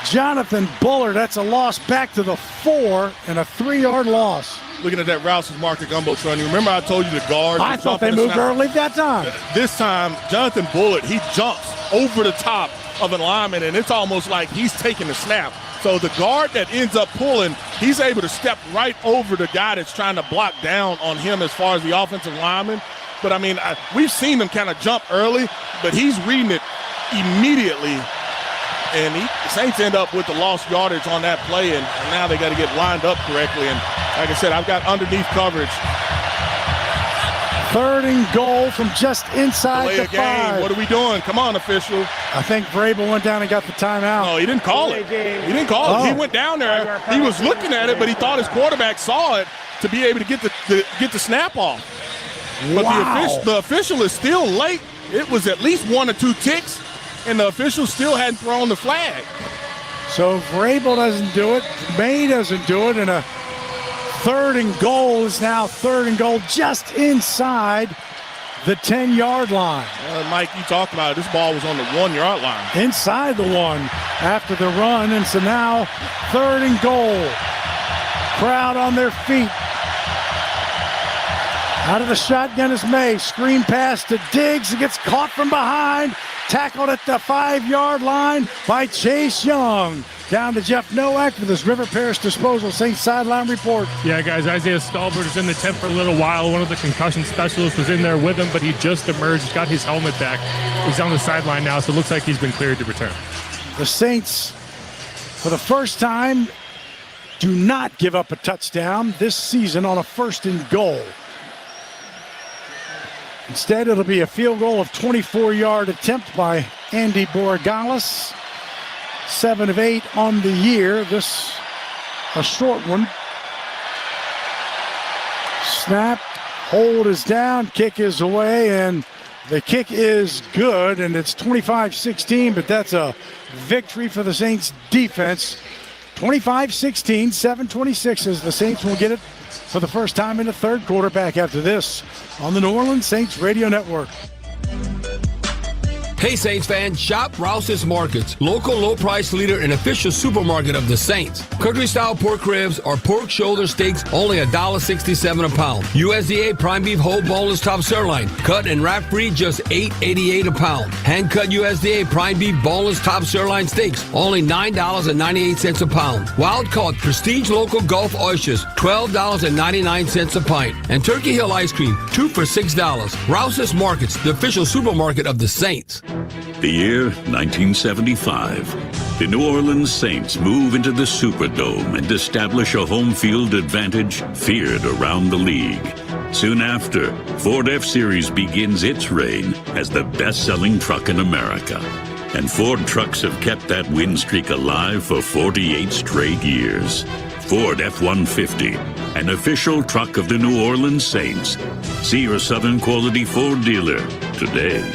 Jonathan Bullard, that's a loss back to the 4 and a 3-yard loss. Looking at that Rouse's market gumbo training. Remember I told you the guard. I thought they moved early that time. This time, Jonathan Bullard, he jumps over the top of an lineman, and it's almost like he's taking the snap. So the guard that ends up pulling, he's able to step right over the guy that's trying to block down on him as far as the offensive lineman. But, I mean, we've seen him kind of jump early, but he's reading it immediately. And the Saints end up with the lost yardage on that play, and now they got to get lined up correctly. And like I said, I've got underneath coverage. Third and goal from just inside the 5. What are we doing? Come on, official. I think Vrabel went down and got the timeout. No, he didn't call it. He didn't call it. He went down there. He was looking at it, but he thought his quarterback saw it to be able to get the snap off. But the official is still late. It was at least 1 or 2 ticks, and the official still hadn't thrown the flag. So Vrabel doesn't do it. May doesn't do it, and a third and goal is now third and goal just inside the 10-yard line. Mike, you talked about it. This ball was on the 1-yard line. Inside the 1 after the run, and so now third and goal. Crowd on their feet. Out of the shotgun is May. Screen pass to Diggs. It gets caught from behind. Tackled at the 5-yard line by Chase Young. Down to Jeff Nowak for this River Parish Disposal Saints sideline report. Yeah, guys, Isaiah Stallbert is in the tent for a little while. One of the concussion specialists was in there with him, but he just emerged, got his helmet back. He's on the sideline now, so it looks like he's been cleared to return. The Saints, for the first time, do not give up a touchdown this season on a first and goal. Instead, it'll be a field goal of 24-yard attempt by Andy Borregales. 7 of 8 on the year. This a short one. Snap, hold is down, kick is away, and the kick is good, and it's 25-16, but that's a victory for the Saints defense. 25-16, 7:26 as the Saints will get it for the first time in the third quarter. Back after this on the New Orleans Saints Radio Network. Hey Saints fans, shop Rouse's Markets, local low price leader and official supermarket of the Saints. Country style pork ribs or pork shoulder steaks only $1.67 a pound. USDA prime beef whole boneless top sirloin, cut and wrap free, just $8.88 a pound. Hand cut USDA prime beef boneless top sirloin steaks only $9.98 a pound. Wild caught prestige local Gulf oysters $12.99 a pint. And Turkey Hill ice cream 2 for $6. Rouse's Markets, the official supermarket of the Saints. The year 1975. The New Orleans Saints move into the Superdome and establish a home field advantage feared around the league. Soon after, Ford F-Series begins its reign as the best-selling truck in America. And Ford trucks have kept that win streak alive for 48 straight years. Ford F-150, an official truck of the New Orleans Saints. See your Southern Quality Ford dealer today.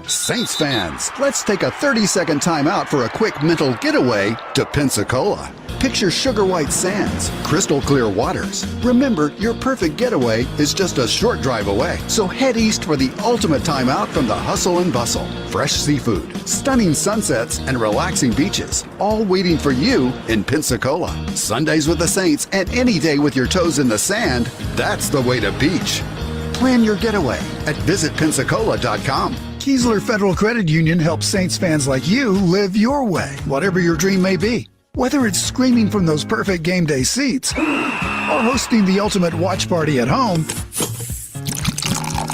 Saints fans, let's take a 30-second time out for a quick mental getaway to Pensacola. Picture sugar white sands, crystal clear waters. Remember, your perfect getaway is just a short drive away. So head east for the ultimate time out from the hustle and bustle. Fresh seafood, stunning sunsets, and relaxing beaches, all waiting for you in Pensacola. Sundays with the Saints and any day with your toes in the sand, that's the way to beach. Plan your getaway at visitpensacola.com. Keesler Federal Credit Union helps Saints fans like you live your way, whatever your dream may be. Whether it's screaming from those perfect game day seats or hosting the ultimate watch party at home,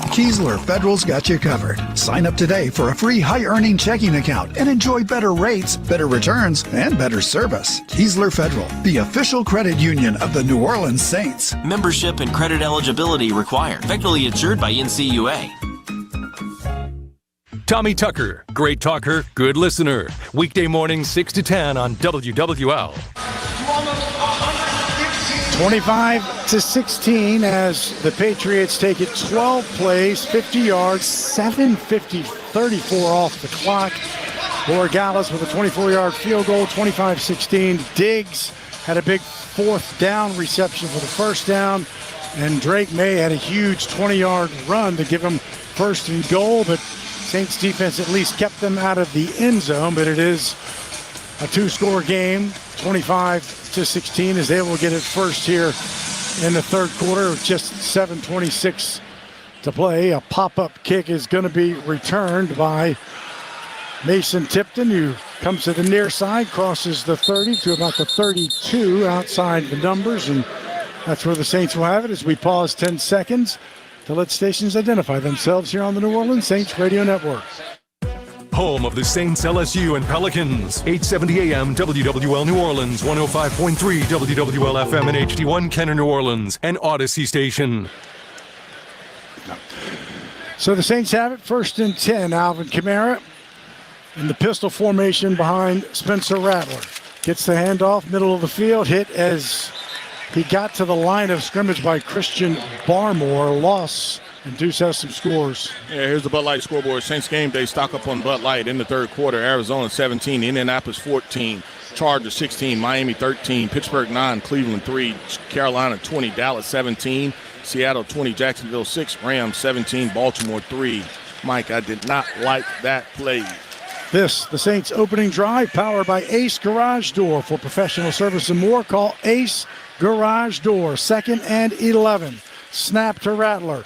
Keesler Federal's got you covered. Sign up today for a free high-earning checking account and enjoy better rates, better returns, and better service. Keesler Federal, the official credit union of the New Orleans Saints. Membership and credit eligibility required. Federally insured by NCUA. Tommy Tucker, great talker, good listener. Weekday morning 6 to 10 on WWL. 25-16 as the Patriots take it 12 plays, 50 yards, 7:50, 34 off the clock. Borregales with a 24-yard field goal, 25-16. Diggs had a big fourth down reception for the first down. And Drake May had a huge 20-yard run to give him first and goal, but Saints defense at least kept them out of the end zone. But it is a two-score game, 25-16, is able to get it first here in the third quarter with just 7:26 to play. A pop-up kick is going to be returned by Mason Tipton, who comes to the near side, crosses the 30 to about the 32 outside the numbers, and that's where the Saints will have it as we pause 10 seconds to let stations identify themselves here on the New Orleans Saints Radio Network. Home of the Saints, LSU, and Pelicans. 870 AM WWL New Orleans, 105.3 WWL FM and HD1 Kenner New Orleans, and Odyssey Station. So the Saints have it, 1st and 10. Alvin Kamara in the pistol formation behind Spencer Rattler. Gets the handoff, middle of the field, hit as he got to the line of scrimmage by Christian Barmore. Loss, and Deuce has some scores. Yeah, here's the Bud Light scoreboard. Saints game day stock up on Bud Light in the third quarter. Arizona 17, Indianapolis 14, Chargers 16, Miami 13, Pittsburgh 9, Cleveland 3, Carolina 20, Dallas 17, Seattle 20, Jacksonville 6, Rams 17, Baltimore 3. Mike, I did not like that play. This, the Saints opening drive, powered by Ace Garage Door. For professional service and more, call Ace Garage Door. 2nd and 11. Snap to Rattler.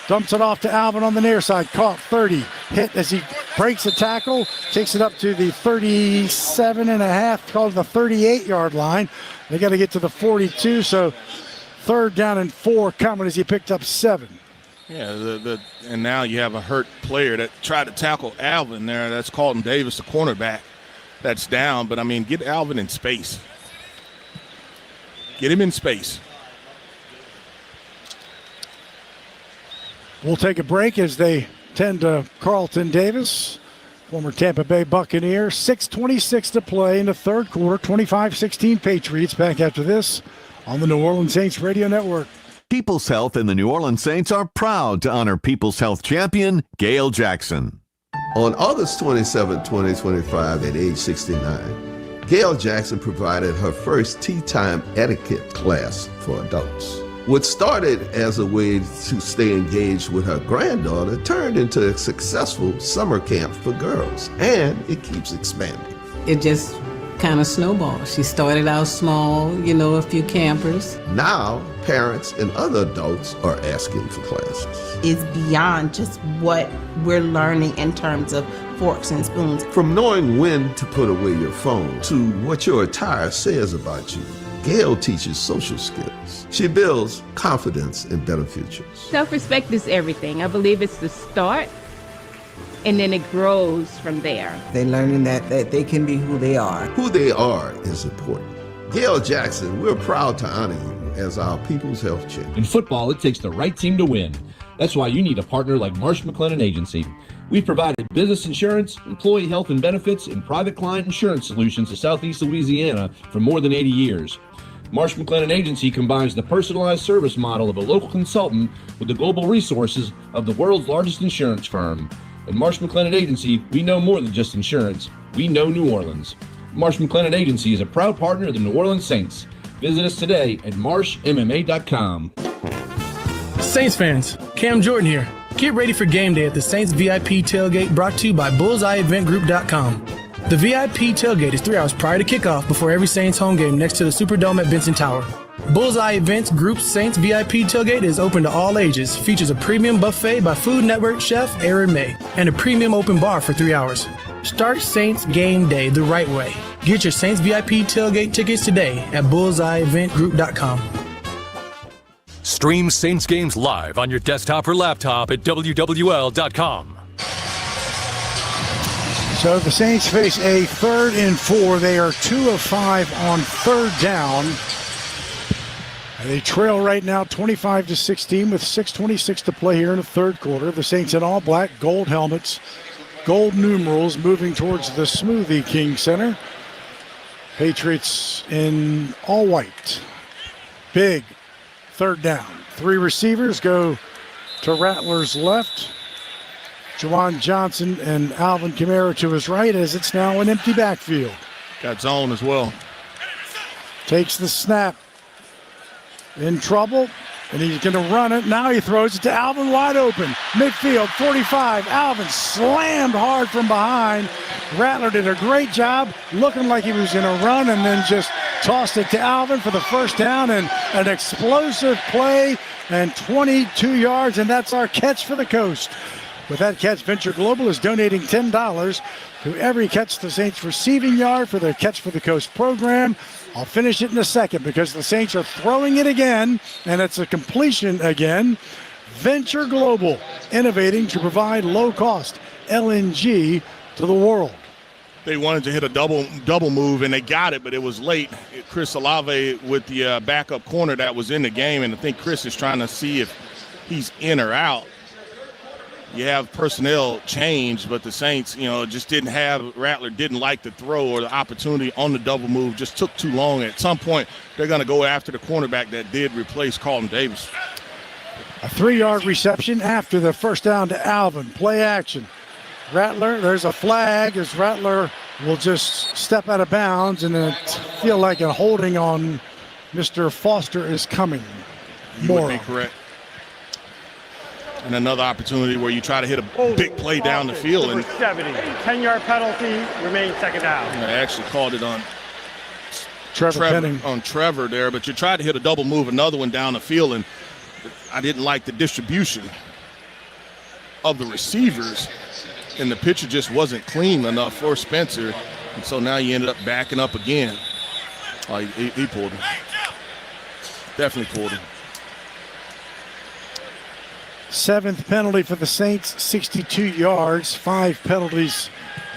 Dumps it off to Alvin on the near side. Caught 30. Hit as he breaks a tackle. Takes it up to the 37.5, called the 38-yard line. They got to get to the 42, so 3rd down and 4 coming as he picked up 7. Yeah, and now you have a hurt player that tried to tackle Alvin there. That's Carlton Davis, the cornerback, that's down. But, I mean, get Alvin in space. Get him in space. We'll take a break as they tend to Carlton Davis, former Tampa Bay Buccaneer. 6:26 to play in the third quarter. 25-16 Patriots. Back after this on the New Orleans Saints Radio Network. People's Health and the New Orleans Saints are proud to honor People's Health champion Gail Jackson. On August 27, 2025, at age 69, Gail Jackson provided her first tea time etiquette class for adults. What started as a way to stay engaged with her granddaughter turned into a successful summer camp for girls, and it keeps expanding. It just kind of snowballed. She started out small, a few campers. Now, parents and other adults are asking for classes. It's beyond just what we're learning in terms of forks and spoons. From knowing when to put away your phone to what your attire says about you, Gail teaches social skills. She builds confidence and better futures. Self-respect is everything. I believe it's the start, and then it grows from there. They're learning that they can be who they are. Who they are is important. Gail Jackson, we're proud to honor you as our People's Health champion. In football, it takes the right team to win. That's why you need a partner like Marsh McLennan Agency. We've provided business insurance, employee health and benefits, and private client insurance solutions to Southeast Louisiana for more than 80 years. Marsh McLennan Agency combines the personalized service model of a local consultant with the global resources of the world's largest insurance firm. At Marsh McLennan Agency, we know more than just insurance. We know New Orleans. Marsh McLennan Agency is a proud partner of the New Orleans Saints. Visit us today at marshmma.com. Saints fans, Cam Jordan here. Get ready for game day at the Saints VIP tailgate, brought to you by bullseyeeventgroup.com. The VIP tailgate is 3 hours prior to kickoff before every Saints home game next to the Superdome at Benson Tower. Bullseye Events Group's Saints VIP tailgate is open to all ages, features a premium buffet by Food Network chef Aaron May, and a premium open bar for 3 hours. Start Saints game day the right way. Get your Saints VIP tailgate tickets today at bullseyeeventgroup.com. Stream Saints games live on your desktop or laptop at WWL.com. So the Saints face a 3rd and 4. They are 2 of 5 on 3rd down. And they trail right now 25-16 with 6:26 to play here in the third quarter. The Saints in all black, gold helmets, gold numerals, moving towards the Smoothie King Center. Patriots in all white. Big 3rd down. 3 receivers go to Rattler's left. Juwan Johnson and Alvin Kamara to his right as it's now an empty backfield. Got zone as well. Takes the snap. In trouble, and he's going to run it. Now he throws it to Alvin wide open. Midfield, 45. Alvin slammed hard from behind. Rattler did a great job looking like he was going to run and then just tossed it to Alvin for the first down and an explosive play and 22 yards, and that's our catch for the Coast. With that catch, Venture Global is donating $10 to every Catch the Saints receiving yard for their Catch for the Coast program. I'll finish it in a second because the Saints are throwing it again, and it's a completion again. Venture Global, innovating to provide low-cost LNG to the world. They wanted to hit a double move, and they got it, but it was late. Chris Olave with the backup corner that was in the game, and I think Chris is trying to see if he's in or out. You have personnel change, but the Saints, just didn't have – Rattler didn't like the throw or the opportunity on the double move. Just took too long. At some point, they're going to go after the cornerback that did replace Carlton Davis. A 3-yard reception after the first down to Alvin. Play action. Rattler, there's a flag as Rattler will just step out of bounds, and it feel like a holding on Mr. Foster is coming. You would be correct. And another opportunity where you try to hit a big play down the field. Number 70, 10-yard penalty, remains second down. I actually called it on Trevor there, but you tried to hit a double move, another one down the field, and I didn't like the distribution of the receivers, and the pitcher just wasn't clean enough for Spencer, and so now you ended up backing up again. He pulled him. Definitely pulled him. 7th penalty for the Saints, 62 yards. 5 penalties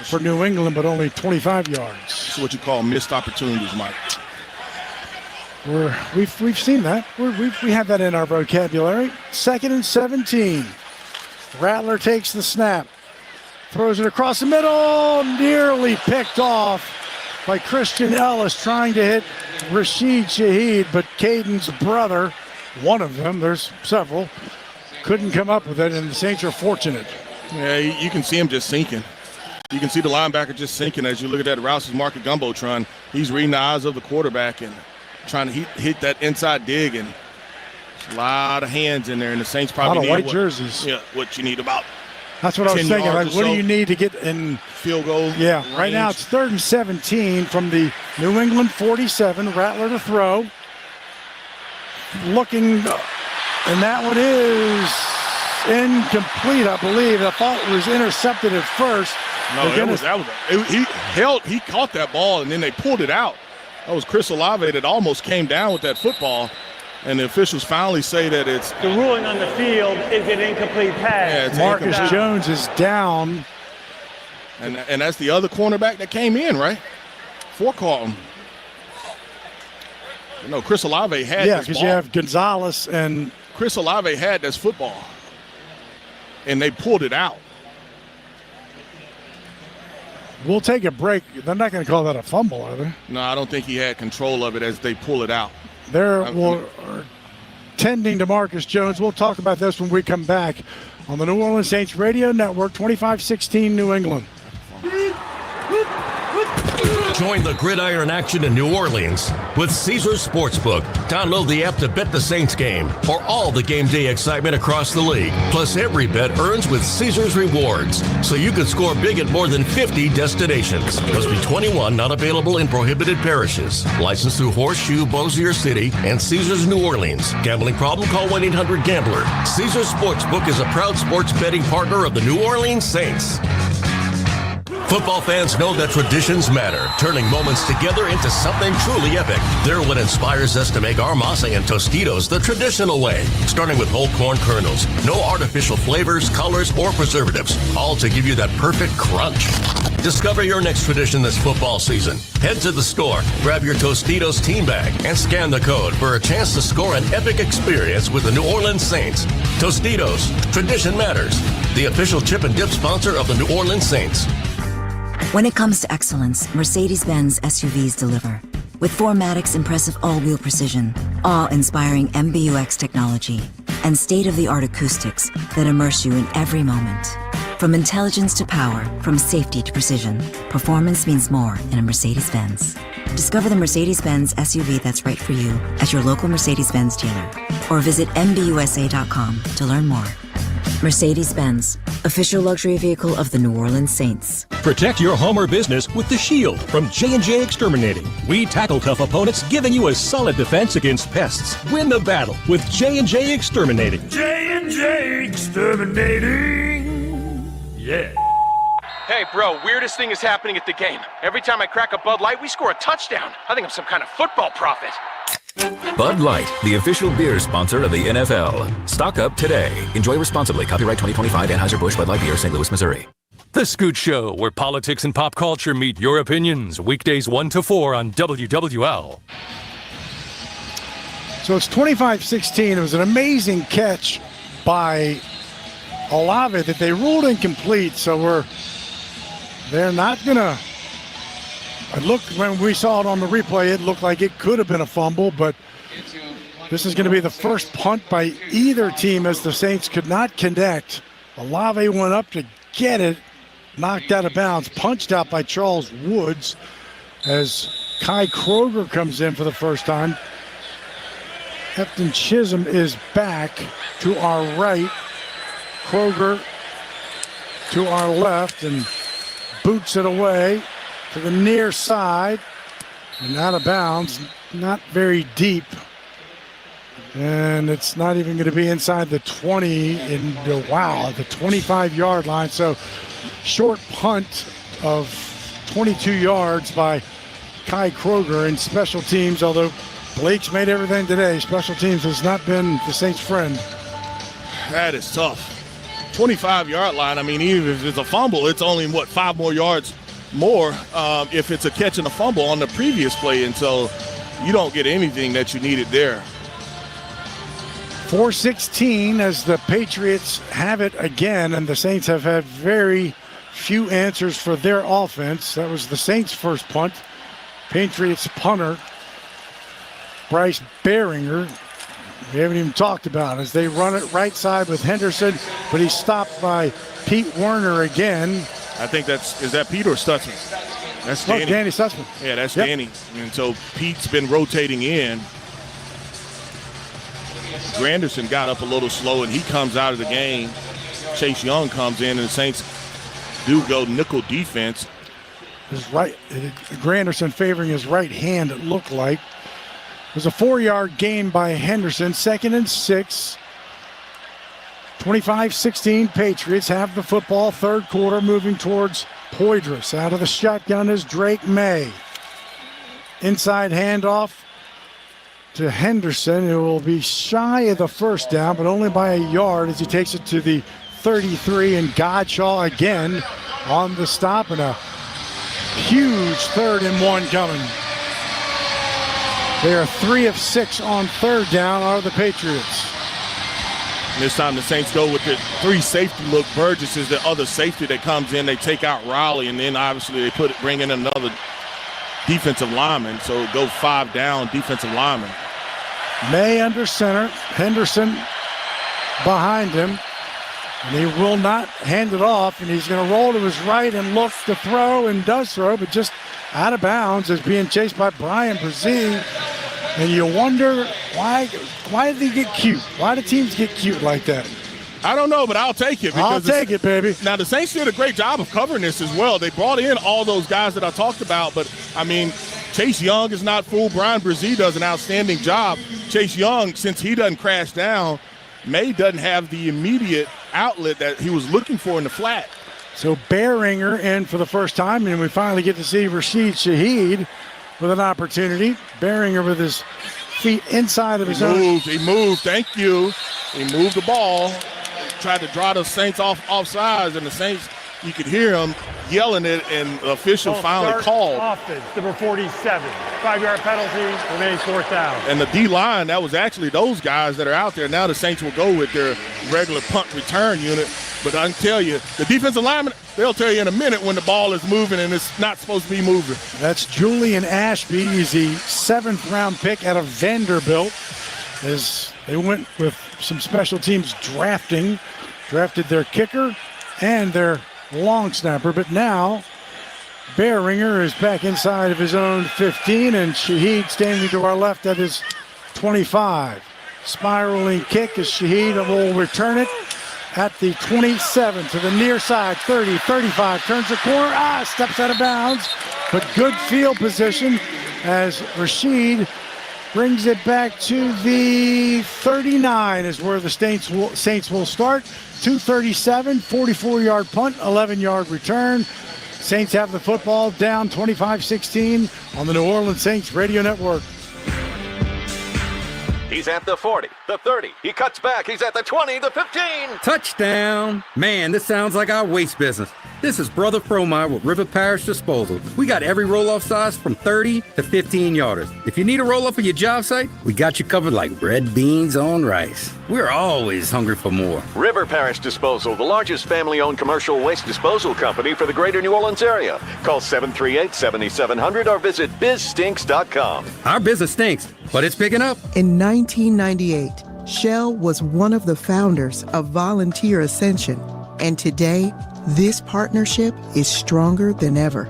for New England, but only 25 yards. That's what you call missed opportunities, Mike. We've seen that. We have that in our vocabulary. 2nd and 17. Rattler takes the snap. Throws it across the middle. Nearly picked off by Christian Ellis trying to hit Rashid Shaheed, but Caden's brother, one of them, there's several, couldn't come up with it, and the Saints are fortunate. Yeah, you can see him just sinking. You can see the linebacker just sinking as you look at that Rouse's Market Gumbotron. He's reading the eyes of the quarterback and trying to hit that inside dig, and a lot of hands in there, and the Saints probably need white jerseys. Yeah, what you need about. That's what I was thinking. Like, what do you need to get in field goal? Yeah, range? Right now it's 3rd and 17 from the New England 47. Rattler to throw. Looking. And that one is incomplete, I believe. I thought it was intercepted at first. No, he caught that ball, and then they pulled it out. That was Chris Olave that almost came down with that football, and the officials finally say that it's... The ruling on the field is an incomplete pass. Yeah, Marcus Jones is down. And that's the other cornerback that came in, right? For Carlton. No, Chris Olave had this ball. Yeah, because you have Gonzalez and... Chris Olave had this football, and they pulled it out. We'll take a break. They're not going to call that a fumble, are they? No, I don't think he had control of it as they pull it out. They're tending to Marcus Jones. We'll talk about this when we come back on the New Orleans Saints Radio Network, 25-16 New England. Join the gridiron action in New Orleans with Caesars Sportsbook. Download the app to bet the Saints game or all the game day excitement across the league. Plus, every bet earns with Caesars Rewards, so you can score big at more than 50 destinations. Must be 21, not available in prohibited parishes. Licensed through Horseshoe, Bossier City, and Caesars New Orleans. Gambling problem? Call 1-800-GAMBLER. Caesars Sportsbook is a proud sports betting partner of the New Orleans Saints. Football fans know that traditions matter, turning moments together into something truly epic. They're what inspires us to make our masa and Tostitos the traditional way, starting with whole corn kernels, no artificial flavors, colors, or preservatives, all to give you that perfect crunch. Discover your next tradition this football season. Head to the store, grab your Tostitos team bag, and scan the code for a chance to score an epic experience with the New Orleans Saints. Tostitos, tradition matters. The official chip and dip sponsor of the New Orleans Saints. When it comes to excellence, Mercedes-Benz SUVs deliver. With 4MATIC's impressive all-wheel precision, awe-inspiring MBUX technology, and state-of-the-art acoustics that immerse you in every moment. From intelligence to power, from safety to precision, performance means more in a Mercedes-Benz. Discover the Mercedes-Benz SUV that's right for you at your local Mercedes-Benz dealer or visit MBUSA.com to learn more. Mercedes-Benz, official luxury vehicle of the New Orleans Saints. Protect your home or business with the Shield from J&J Exterminating. We tackle tough opponents, giving you a solid defense against pests. Win the battle with J&J Exterminating. J&J Exterminating. Yeah. Hey, bro, weirdest thing is happening at the game. Every time I crack a Bud Light, we score a touchdown. I think I'm some kind of football prophet. Bud Light, the official beer sponsor of the NFL. Stock up today. Enjoy responsibly. Copyright 2025 Anheuser-Busch Bud Light Beer, St. Louis, Missouri. The Scoot Show, where politics and pop culture meet your opinions. Weekdays 1 to 4 on WWL. So it's 25-16. It was an amazing catch by Olave that they ruled incomplete. So they're not going to. It looked, when we saw it on the replay, it looked like it could have been a fumble, but this is going to be the first punt by either team as the Saints could not connect. Olave went up to get it, knocked out of bounds, punched out by Charles Woods as Kai Kroger comes in for the first time. Captain Chisholm is back to our right. Kroger to our left and boots it away to the near side and out of bounds, not very deep. And it's not even going to be inside the 20 in the 25-yard line. So short punt of 22 yards by Kai Kroger in special teams, although Blake's made everything today. Special teams has not been the Saints' friend. That is tough. 25-yard line, I mean, even if it's a fumble, it's only, 5 more yards more if it's a catch and a fumble on the previous play, and so you don't get anything that you needed there. 4:16 as the Patriots have it again, and the Saints have had very few answers for their offense. That was the Saints' first punt. Patriots punter Bryce Behringer, we haven't even talked about, as they run it right side with Henderson, but he's stopped by Pete Werner again. I think is that Pete or Stutzman? That's Danny. Danny Stutzman. Yeah, that's Danny. And so Pete's been rotating in. Granderson got up a little slow, and he comes out of the game. Chase Young comes in, and the Saints do go nickel defense. His right, Granderson favoring his right hand, it looked like. It was a 4-yard gain by Henderson, 2nd and 6. 25-16, Patriots have the football, third quarter, moving towards Poydras. Out of the shotgun is Drake May. Inside handoff to Henderson, who will be shy of the first down, but only by a yard as he takes it to the 33, and Godshaw again on the stop, and a huge 3rd and 1 coming. They are 3 of 6 on third down are the Patriots. This time the Saints go with the 3 safety look. Burgess is the other safety that comes in. They take out Raleigh, and then obviously they bring in another defensive lineman. So go 5 down defensive lineman. May under center, Henderson behind him, and he will not hand it off, and he's going to roll to his right and look to throw, and does throw, but just out of bounds as being chased by Brian Brzee. And you wonder why did they get cute? Why do teams get cute like that? I don't know, but I'll take it. I'll take it, baby. Now, the Saints did a great job of covering this as well. They brought in all those guys that I talked about, but, I mean, Chase Young is not full. Brian Brzee does an outstanding job. Chase Young, since he doesn't crash down, May doesn't have the immediate outlet that he was looking for in the flat. So Behringer in for the first time, and we finally get to see Rashid Shaheed with an opportunity. Behringer with his feet inside of his own. He moved, thank you. He moved the ball, tried to draw the Saints off sides, and the Saints, you could hear him yelling it, and the official finally called. Offense, number 47, 5-yard penalty, remains 4th down. And the D-line, that was actually those guys that are out there. Now the Saints will go with their regular punt return unit. But I can tell you, the defensive linemen, they'll tell you in a minute when the ball is moving and it's not supposed to be moving. That's Julian Ashby. He's the 7th-round pick out of Vanderbilt. As they went with some special teams drafted their kicker and their long snapper. But now Bearinger is back inside of his own 15, and Shaheed standing to our left at his 25. Spiraling kick as Shaheed will return it at the 27 to the near side, 30, 35, turns the corner, steps out of bounds, but good field position as Rashid brings it back to the 39 is where the Saints will start. 2:37, 44-yard punt, 11-yard return. Saints have the football down 25-16 on the New Orleans Saints Radio Network. He's at the 40, the 30. He cuts back. He's at the 20, the 15. Touchdown. Man, this sounds like our waste business. This is Brother Fromeyer with River Parish Disposal. We got every roll-off size from 30 to 15 yarders. If you need a roll-off for your job site, we got you covered like red beans on rice. We're always hungry for more. River Parish Disposal, the largest family-owned commercial waste disposal company for the greater New Orleans area. Call 738-7700 or visit bizstinks.com. Our business stinks, but it's picking up. In 1998, Shell was one of the founders of Volunteer Ascension, and today, this partnership is stronger than ever.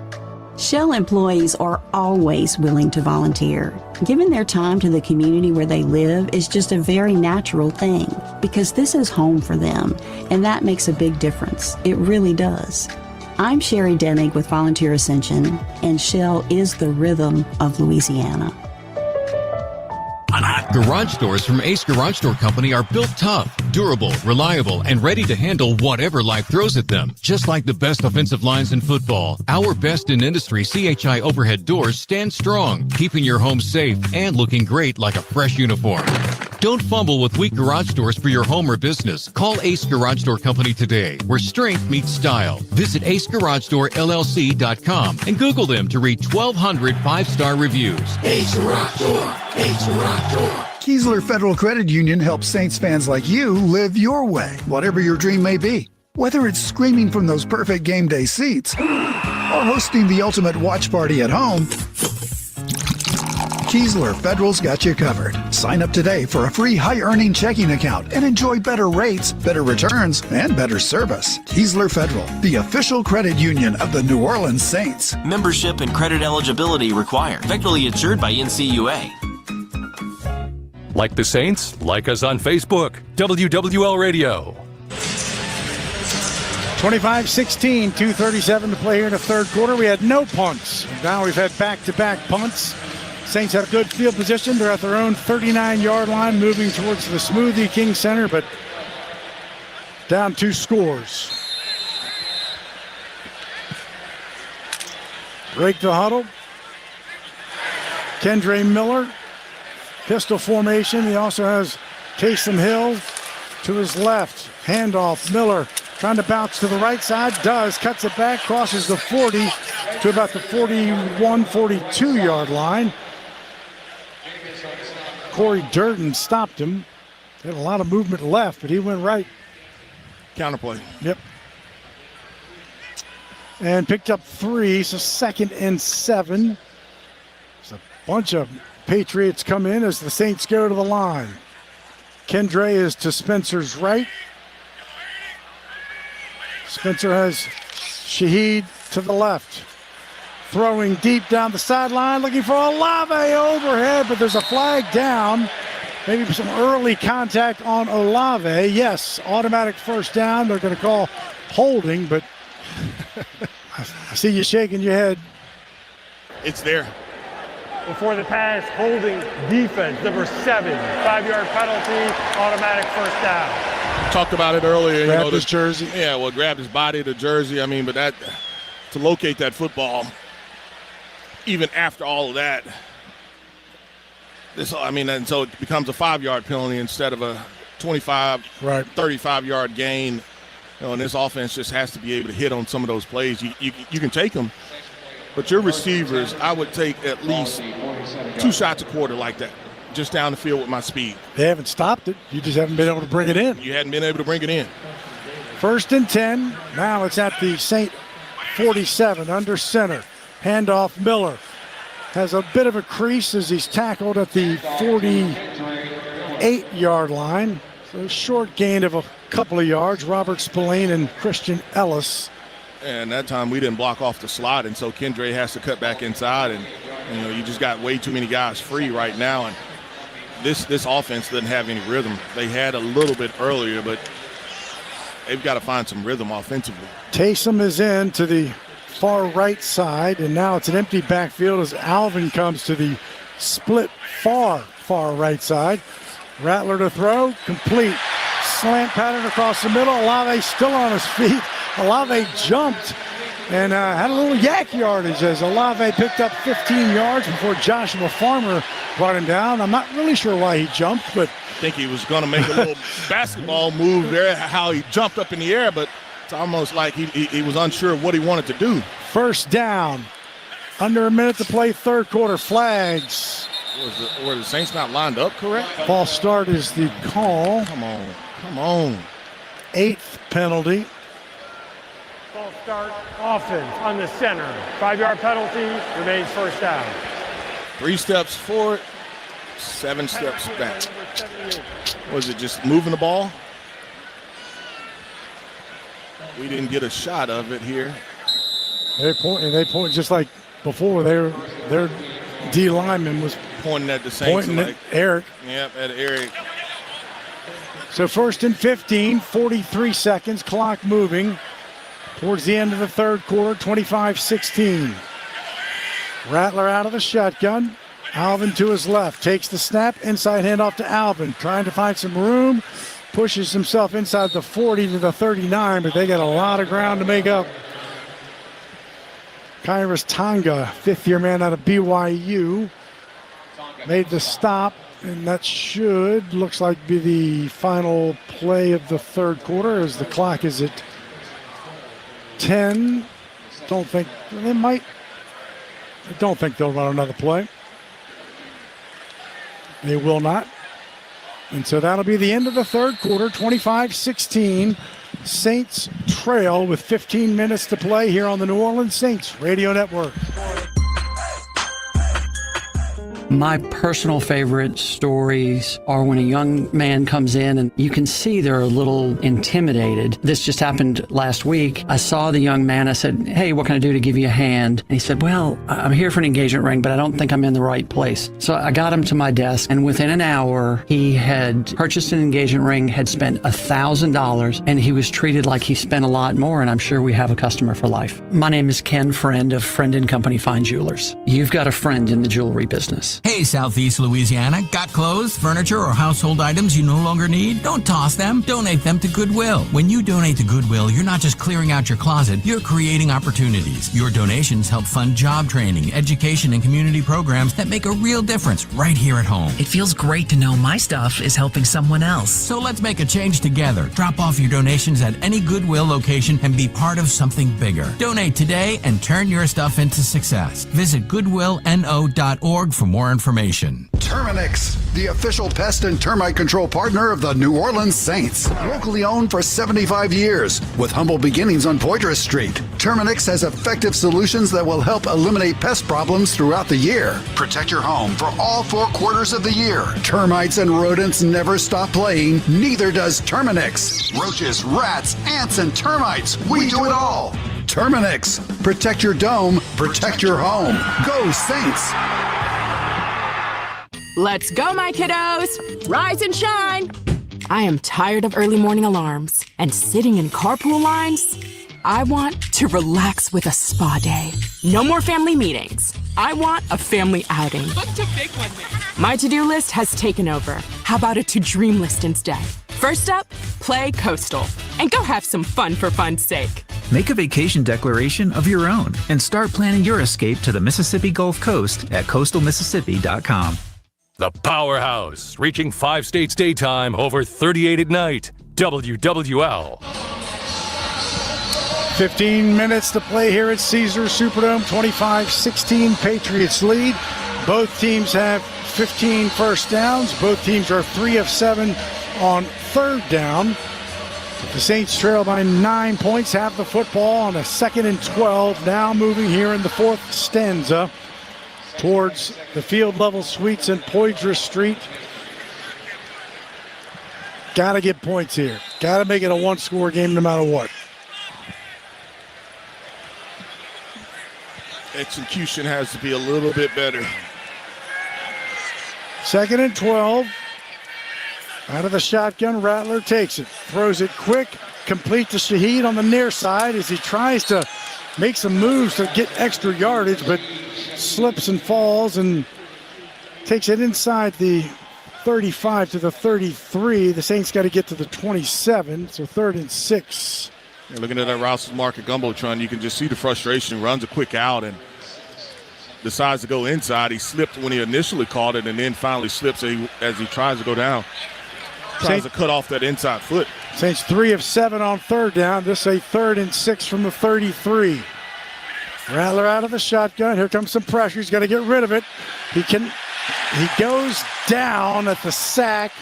Shell employees are always willing to volunteer. Giving their time to the community where they live is just a very natural thing because this is home for them, and that makes a big difference. It really does. I'm Sherry Dennig with Volunteer Ascension, and Shell is the rhythm of Louisiana. Garage doors from Ace Garage Door Company are built tough, durable, reliable, and ready to handle whatever life throws at them. Just like the best offensive lines in football, our best in industry CHI overhead doors stand strong, keeping your home safe and looking great like a fresh uniform. Don't fumble with weak garage doors for your home or business. Call Ace Garage Door Company today, where strength meets style. Visit acegaragedoorllc.com and Google them to read 1,200 five-star reviews. Ace Garage Door, Ace Garage Door. Keesler Federal Credit Union helps Saints fans like you live your way, whatever your dream may be. Whether it's screaming from those perfect game day seats or hosting the ultimate watch party at home, Keesler Federal's got you covered. Sign up today for a free high-earning checking account and enjoy better rates, better returns, and better service. Keesler Federal, the official credit union of the New Orleans Saints. Membership and credit eligibility required. Federally insured by NCUA. Like the Saints? Like us on Facebook. WWL Radio. 25-16, 2:37 to play here in the third quarter. We had no punts. Now we've had back-to-back punts. Saints have good field position. They're at their own 39-yard line, moving towards the Smoothie King Center, but down 2 scores. Break the huddle. Kendre Miller, pistol formation. He also has Taesm Hill to his left. Handoff, Miller trying to bounce to the right side, does, cuts it back, crosses the 40 to about the 41, 42-yard line. Corey Durden stopped him. He had a lot of movement left, but he went right. Counterplay. Yep. And picked up 3, so 2nd and 7. There's a bunch of Patriots come in as the Saints go to the line. Kendre is to Spencer's right. Spencer has Shaheed to the left. Throwing deep down the sideline, looking for Olave overhead, but there's a flag down. Maybe some early contact on Olave. Yes, automatic first down. They're going to call holding, but I see you shaking your head. It's there. Before the pass, holding defense, number 7, 5-yard penalty, automatic first down. Talked about it earlier. Grabbed his jersey. Yeah, well, grabbed his body, the jersey. I mean, but that to locate that football, even after all of that, and so it becomes a 5-yard penalty instead of a 25, 35-yard gain. And this offense just has to be able to hit on some of those plays. You can take them, but your receivers, I would take at least 2 shots a quarter like that, just down the field with my speed. They haven't stopped it. You just haven't been able to bring it in. You hadn't been able to bring it in. 1st and 10. Now it's at the Saint 47 under center. Handoff, Miller has a bit of a crease as he's tackled at the 48-yard line. So a short gain of a couple of yards. Robert Spillane and Christian Ellis. And that time we didn't block off the slot, and so Kendre has to cut back inside, and you just got way too many guys free right now. And this offense doesn't have any rhythm. They had a little bit earlier, but they've got to find some rhythm offensively. Taesm is in to the far right side, and now it's an empty backfield as Alvin comes to the split far right side. Rattler to throw, complete. Slant pattern across the middle. Olave still on his feet. Olave jumped and had a little yak yardage as Olave picked up 15 yards before Joshua Farmer brought him down. I'm not really sure why he jumped, but I think he was going to make a little basketball move there, how he jumped up in the air, but it's almost like he was unsure of what he wanted to do. First down. Under a minute to play, third quarter. Flags. Were the Saints not lined up correct? False start is the call. Come on. 8th penalty. False start, offense on the center. 5-yard penalty, remains first down. 3 steps forward, 7 steps back. Was it just moving the ball? We didn't get a shot of it here. They point just like before. Their D lineman was pointing at the Saints. Pointing at Eric. Yep, at Eric. So 1st and 15, 43 seconds, clock moving towards the end of the third quarter, 25-16. Rattler out of the shotgun. Alvin to his left, takes the snap, inside handoff to Alvin, trying to find some room, pushes himself inside the 40 to the 39, but they got a lot of ground to make up. Kairos Tonga, 5th-year man out of BYU, made the stop, and that looks like be the final play of the third quarter as the clock is at 10. I don't think they'll run another play. They will not. And so that'll be the end of the third quarter, 25-16. Saints trail with 15 minutes to play here on the New Orleans Saints Radio Network. My personal favorite stories are when a young man comes in and you can see they're a little intimidated. This just happened last week. I saw the young man. I said, "Hey, what can I do to give you a hand?" And he said, "Well, I'm here for an engagement ring, but I don't think I'm in the right place." So I got him to my desk, and within an hour, he had purchased an engagement ring, had spent $1,000, and he was treated like he spent a lot more, and I'm sure we have a customer for life. My name is Ken Friend of Friend & Company Fine Jewelers. You've got a friend in the jewelry business. Hey, Southeast Louisiana, got clothes, furniture, or household items you no longer need? Don't toss them. Donate them to Goodwill. When you donate to Goodwill, you're not just clearing out your closet, you're creating opportunities. Your donations help fund job training, education, and community programs that make a real difference right here at home. It feels great to know my stuff is helping someone else. So let's make a change together. Drop off your donations at any Goodwill location and be part of something bigger. Donate today and turn your stuff into success. Visit goodwillno.org for more information. Terminix, the official pest and termite control partner of the New Orleans Saints. Locally owned for 75 years, with humble beginnings on Poitras Street. Terminix has effective solutions that will help eliminate pest problems throughout the year. Protect your home for all 4 quarters of the year. Termites and rodents never stop playing, neither does Terminix. Roaches, rats, ants, and termites, we do it all. Terminix, protect your dome, protect your home. Go Saints! Let's go, my kiddos! Rise and shine! I am tired of early morning alarms and sitting in carpool lines. I want to relax with a spa day. No more family meetings. I want a family outing. What's a big one there? My to-do list has taken over. How about a to-dream list instead? First up, play Coastal and go have some fun for fun's sake. Make a vacation declaration of your own and start planning your escape to the Mississippi Gulf Coast at coastalmississippi.com. The Powerhouse, reaching 5 states daytime, over 38 at night. WWL. 15 minutes to play here at Caesars Superdome. 25-16 Patriots lead. Both teams have 15 first downs. Both teams are 3 of 7 on third down. The Saints trail by 9 points, have the football on a 2nd and 12. Now moving here in the 4th stanza towards the field level suites in Poitras Street. Got to get points here. Got to make it a one-score game no matter what. Execution has to be a little bit better. 2nd and 12. Out of the shotgun, Rattler takes it. Throws it quick. Complete to Shaheed on the near side as he tries to make some moves to get extra yardage, but slips and falls and takes it inside the 35 to the 33. The Saints got to get to the 27, so 3rd and 6. You're looking at that Rouse's Market Gumbotron, you can just see the frustration. Runs a quick out and decides to go inside. He slipped when he initially caught it and then finally slips as he tries to go down. Tries to cut off that inside foot. Saints 3 of 7 on 3rd down. This is a 3rd and 6 from the 33. Rattler out of the shotgun. Here comes some pressure. He's got to get rid of it. He goes down at the sack,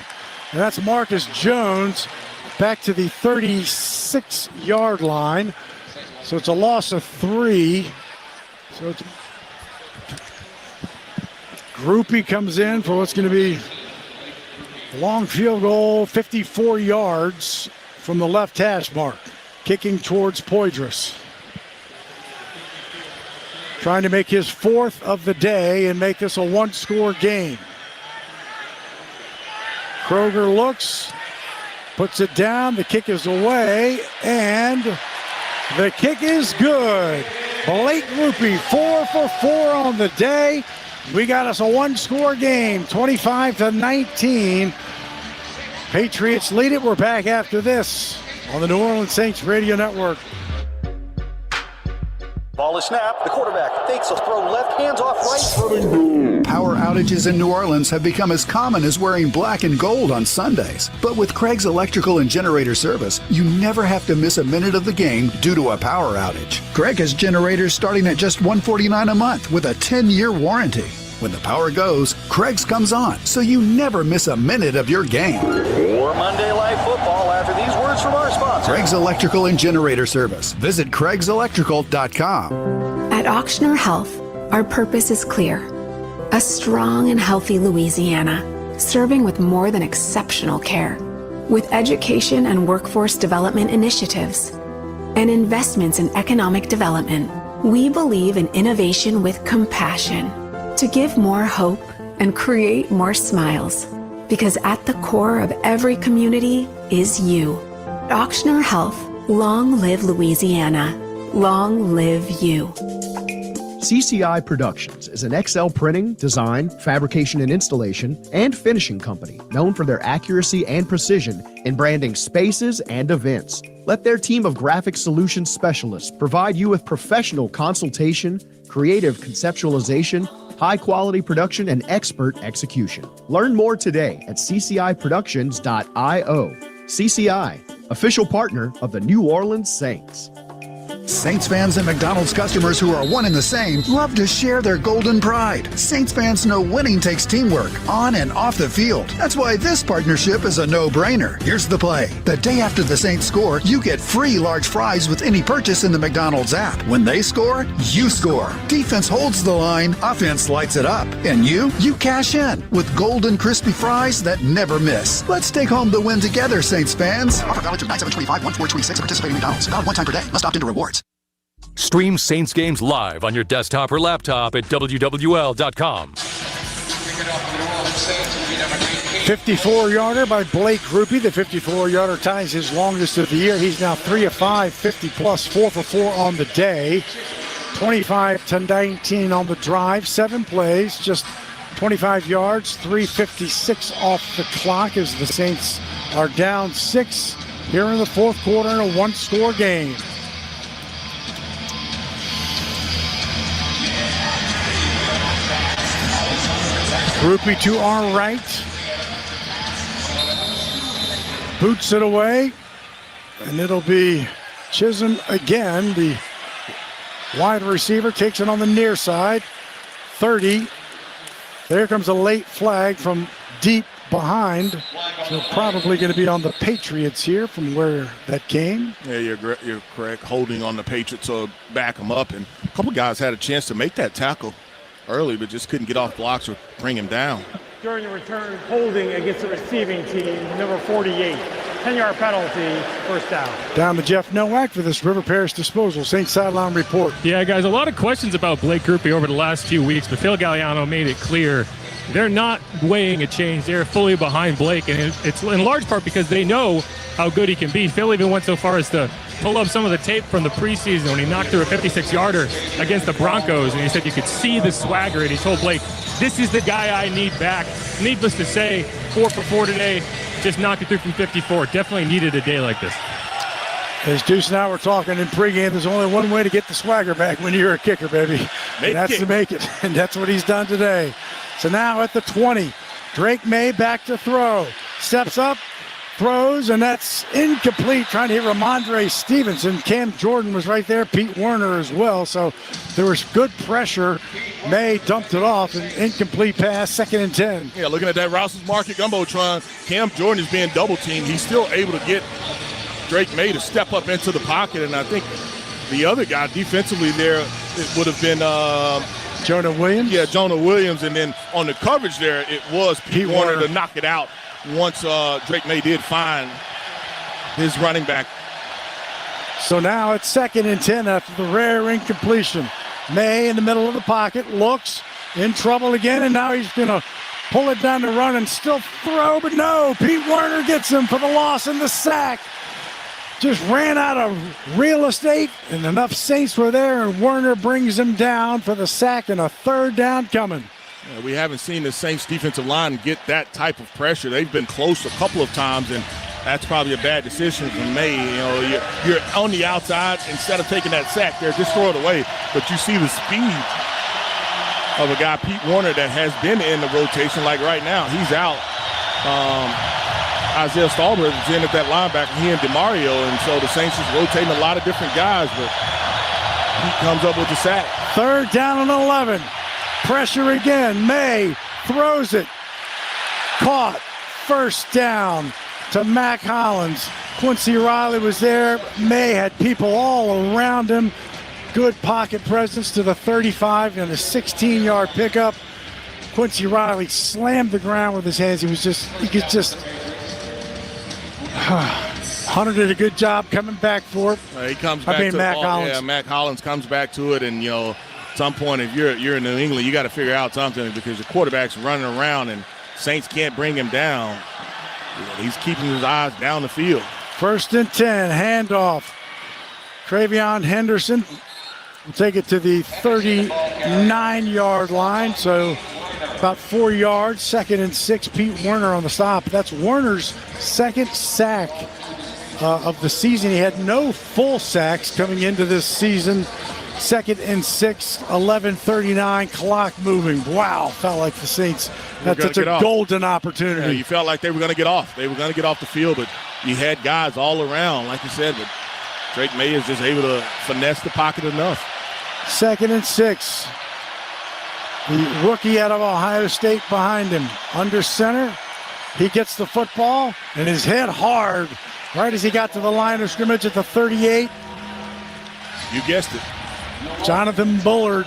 and that's Marcus Jones back to the 36-yard line. So it's a loss of 3. So it's Groupie comes in for what's going to be a long field goal, 54 yards from the left hash mark, kicking towards Poydras. Trying to make his 4th of the day and make this a one-score game. Kroger looks, puts it down, the kick is away, and the kick is good. Blake Groupie, 4 for 4 on the day. We got us a one-score game, 25-19. Patriots lead it. We're back after this on the New Orleans Saints Radio Network. Ball is snapped. The quarterback fakes a throw left, hands off right. Power outages in New Orleans have become as common as wearing black and gold on Sundays. But with Craig's Electrical and Generator Service, you never have to miss a minute of the game due to a power outage. Craig has generators starting at just $149 a month with a 10-year warranty. When the power goes, Craig's comes on, so you never miss a minute of your game. More Monday Night Football after these words from our sponsor. Craig's Electrical and Generator Service. Visit CraigsElectrical.com. At Auctioner Health, our purpose is clear. A strong and healthy Louisiana, serving with more than exceptional care. With education and workforce development initiatives and investments in economic development, we believe in innovation with compassion to give more hope and create more smiles. Because at the core of every community is you. Auctioner Health, long live Louisiana. Long live you. CCI Productions is an XL printing, design, fabrication and installation, and finishing company known for their accuracy and precision in branding spaces and events. Let their team of graphic solutions specialists provide you with professional consultation, creative conceptualization, high-quality production, and expert execution. Learn more today at cciproductions.io. CCI, official partner of the New Orleans Saints. Saints fans and McDonald's customers who are one and the same love to share their golden pride. Saints fans know winning takes teamwork on and off the field. That's why this partnership is a no-brainer. Here's the play. The day after the Saints score, you get free large fries with any purchase in the McDonald's app. When they score, you score. Defense holds the line, offense lights it up. And you cash in with golden crispy fries that never miss. Let's take home the win together, Saints fans. Offer valid through 9/7/25, 1/4/26 at participating McDonald's. About one time per day. Must opt into rewards. Stream Saints games live on your desktop or laptop at WWL.com. 54-yarder by Blake Groupie. The 54-yarder ties his longest of the year. He's now 3 of 5, 50-plus, 4 for 4 on the day. 25-19 on the drive. 7 plays, just 25 yards, 3:56 off the clock as the Saints are down 6 here in the fourth quarter in a one-score game. Groupie to our right. Boots it away. And it'll be Chisholm again. The wide receiver takes it on the near side. 30. There comes a late flag from deep behind. So probably going to be on the Patriots here from where that came. Yeah, you're correct. Holding on the Patriots, so back them up. And a couple guys had a chance to make that tackle early, but just couldn't get off blocks or bring him down. during the return holding against the receiving team, number 48. 10-yard penalty, first down. Down to Jeff Nowak for this River Parish Disposal St. Sideline report. Yeah, guys, a lot of questions about Blake Grupe over the last few weeks, but Phil Galliano made it clear they're not weighing a change. They're fully behind Blake, and it's in large part because they know how good he can be. Phil even went so far as to pull up some of the tape from the preseason when he knocked through a 56-yarder against the Broncos, and he said you could see the swagger, and he told Blake, this is the guy I need back. Needless to say, 4 for 4 today, just knocked it through from 54. Definitely needed a day like this. As Deuce and I were talking in pregame, there's only one way to get the swagger back when you're a kicker, baby. And that's to make it, and that's what he's done today. So now at the 20, Drake May back to throw. Steps up, throws, and that's incomplete. Trying to hit Ramondre Stevenson. Cam Jordan was right there. Pete Werner as well. So there was good pressure. May dumped it off. An incomplete pass, 2nd and 10. Yeah, looking at that Rouse's Market Gumbotron, Cam Jordan is being double teamed. He's still able to get Drake May to step up into the pocket. And I think the other guy defensively there, it would have been Jonah Williams? Yeah, Jonah Williams. And then on the coverage there, it was Pete Werner to knock it out once Drake May did find his running back. So now it's 2nd and 10 after the rare incompletion. May in the middle of the pocket, looks in trouble again, and now he's going to pull it down to run and still throw, but no, Pete Werner gets him for the loss and the sack. Just ran out of real estate, and enough Saints were there, and Werner brings him down for the sack and a 3rd down coming. Yeah, we haven't seen the Saints defensive line get that type of pressure. They've been close a couple of times, and that's probably a bad decision from May. You know, you're on the outside. Instead of taking that sack there, just throw it away. But you see the speed of a guy, Pete Werner, that has been in the rotation. Like right now, he's out. Isaiah Stallberg is in at that linebacker, he and DeMario, and so the Saints is rotating a lot of different guys, but he comes up with the sack. 3rd down and 11. Pressure again. May throws it. Caught. 1st down to Mac Hollins. Quincy Riley was there. May had people all around him. Good pocket presence to the 35 and a 16-yard pickup. Quincy Riley slammed the ground with his hands. Hunter did a good job coming back for it. He comes back to Mac Hollins. Yeah, Mac Hollins comes back to it, and at some point, if you're in New England, you got to figure out something because the quarterback's running around, and Saints can't bring him down. He's keeping his eyes down the field. 1st and 10, handoff. Travion Henderson will take it to the 39-yard line, so about 4 yards. 2nd and 6, Pete Werner on the stop. That's Werner's 2nd sack of the season. He had no full sacks coming into this season. 2nd and 6, 11:39, clock moving. Wow, felt like the Saints had such a golden opportunity. Yeah, you felt like they were going to get off. They were going to get off the field, but you had guys all around, like you said, but Drake May is just able to finesse the pocket enough. 2nd and 6. The rookie out of Ohio State behind him. Under center, he gets the football and is hit hard right as he got to the line of scrimmage at the 38. You guessed it. Jonathan Bullard.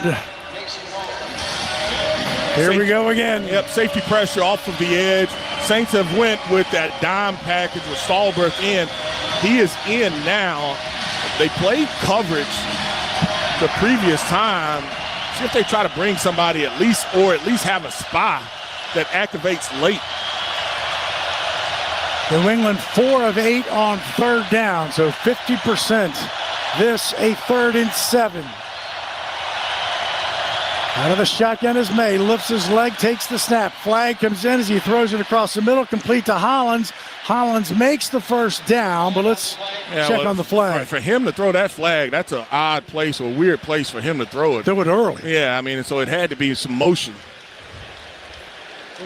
Here we go again. Yep, safety pressure off of the edge. Saints have went with that dime package with Stallberg in. He is in now. They played coverage the previous time. See if they try to bring somebody at least have a spy that activates late. New England 4 of 8 on 3rd down, so 50%. This a 3rd and 7. Out of the shotgun is May, lifts his leg, takes the snap. Flag comes in as he throws it across the middle, complete to Hollins. Hollins makes the 1st down, but let's check on the flag. For him to throw that flag, that's an odd place or a weird place for him to throw it. Throw it early. Yeah, I mean, so it had to be some motion.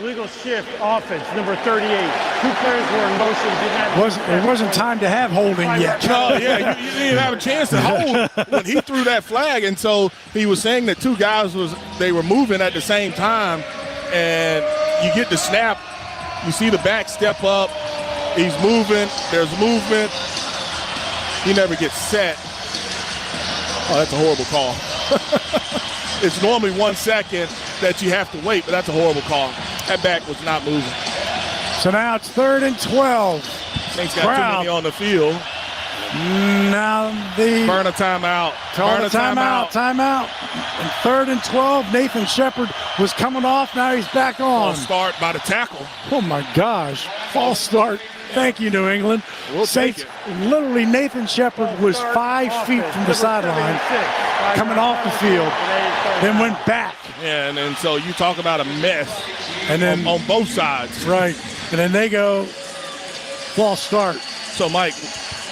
Illegal shift, offense, number 38. 2 players were in motion. It wasn't time to have holding yet. No, yeah, you didn't even have a chance to hold when he threw that flag. And so he was saying that 2 guys they were moving at the same time. And you get the snap. You see the back step up. He's moving. There's movement. He never gets set. Oh, that's a horrible call. It's normally 1 second that you have to wait, but that's a horrible call. That back was not moving. So now it's 3rd and 12. Saints got too many on the field. Now the burn a timeout. Burn a timeout. Timeout. And 3rd and 12. Nathan Shepard was coming off. Now he's back on. False start by the tackle. Oh my gosh. False start. Thank you, New England. We'll Saints, take it. literally Nathan Shepard was 5 feet from the sideline, coming off the field, then went back. Yeah, and so you talk about a mess and then on both sides. Right. And then they go false start. So, Mike,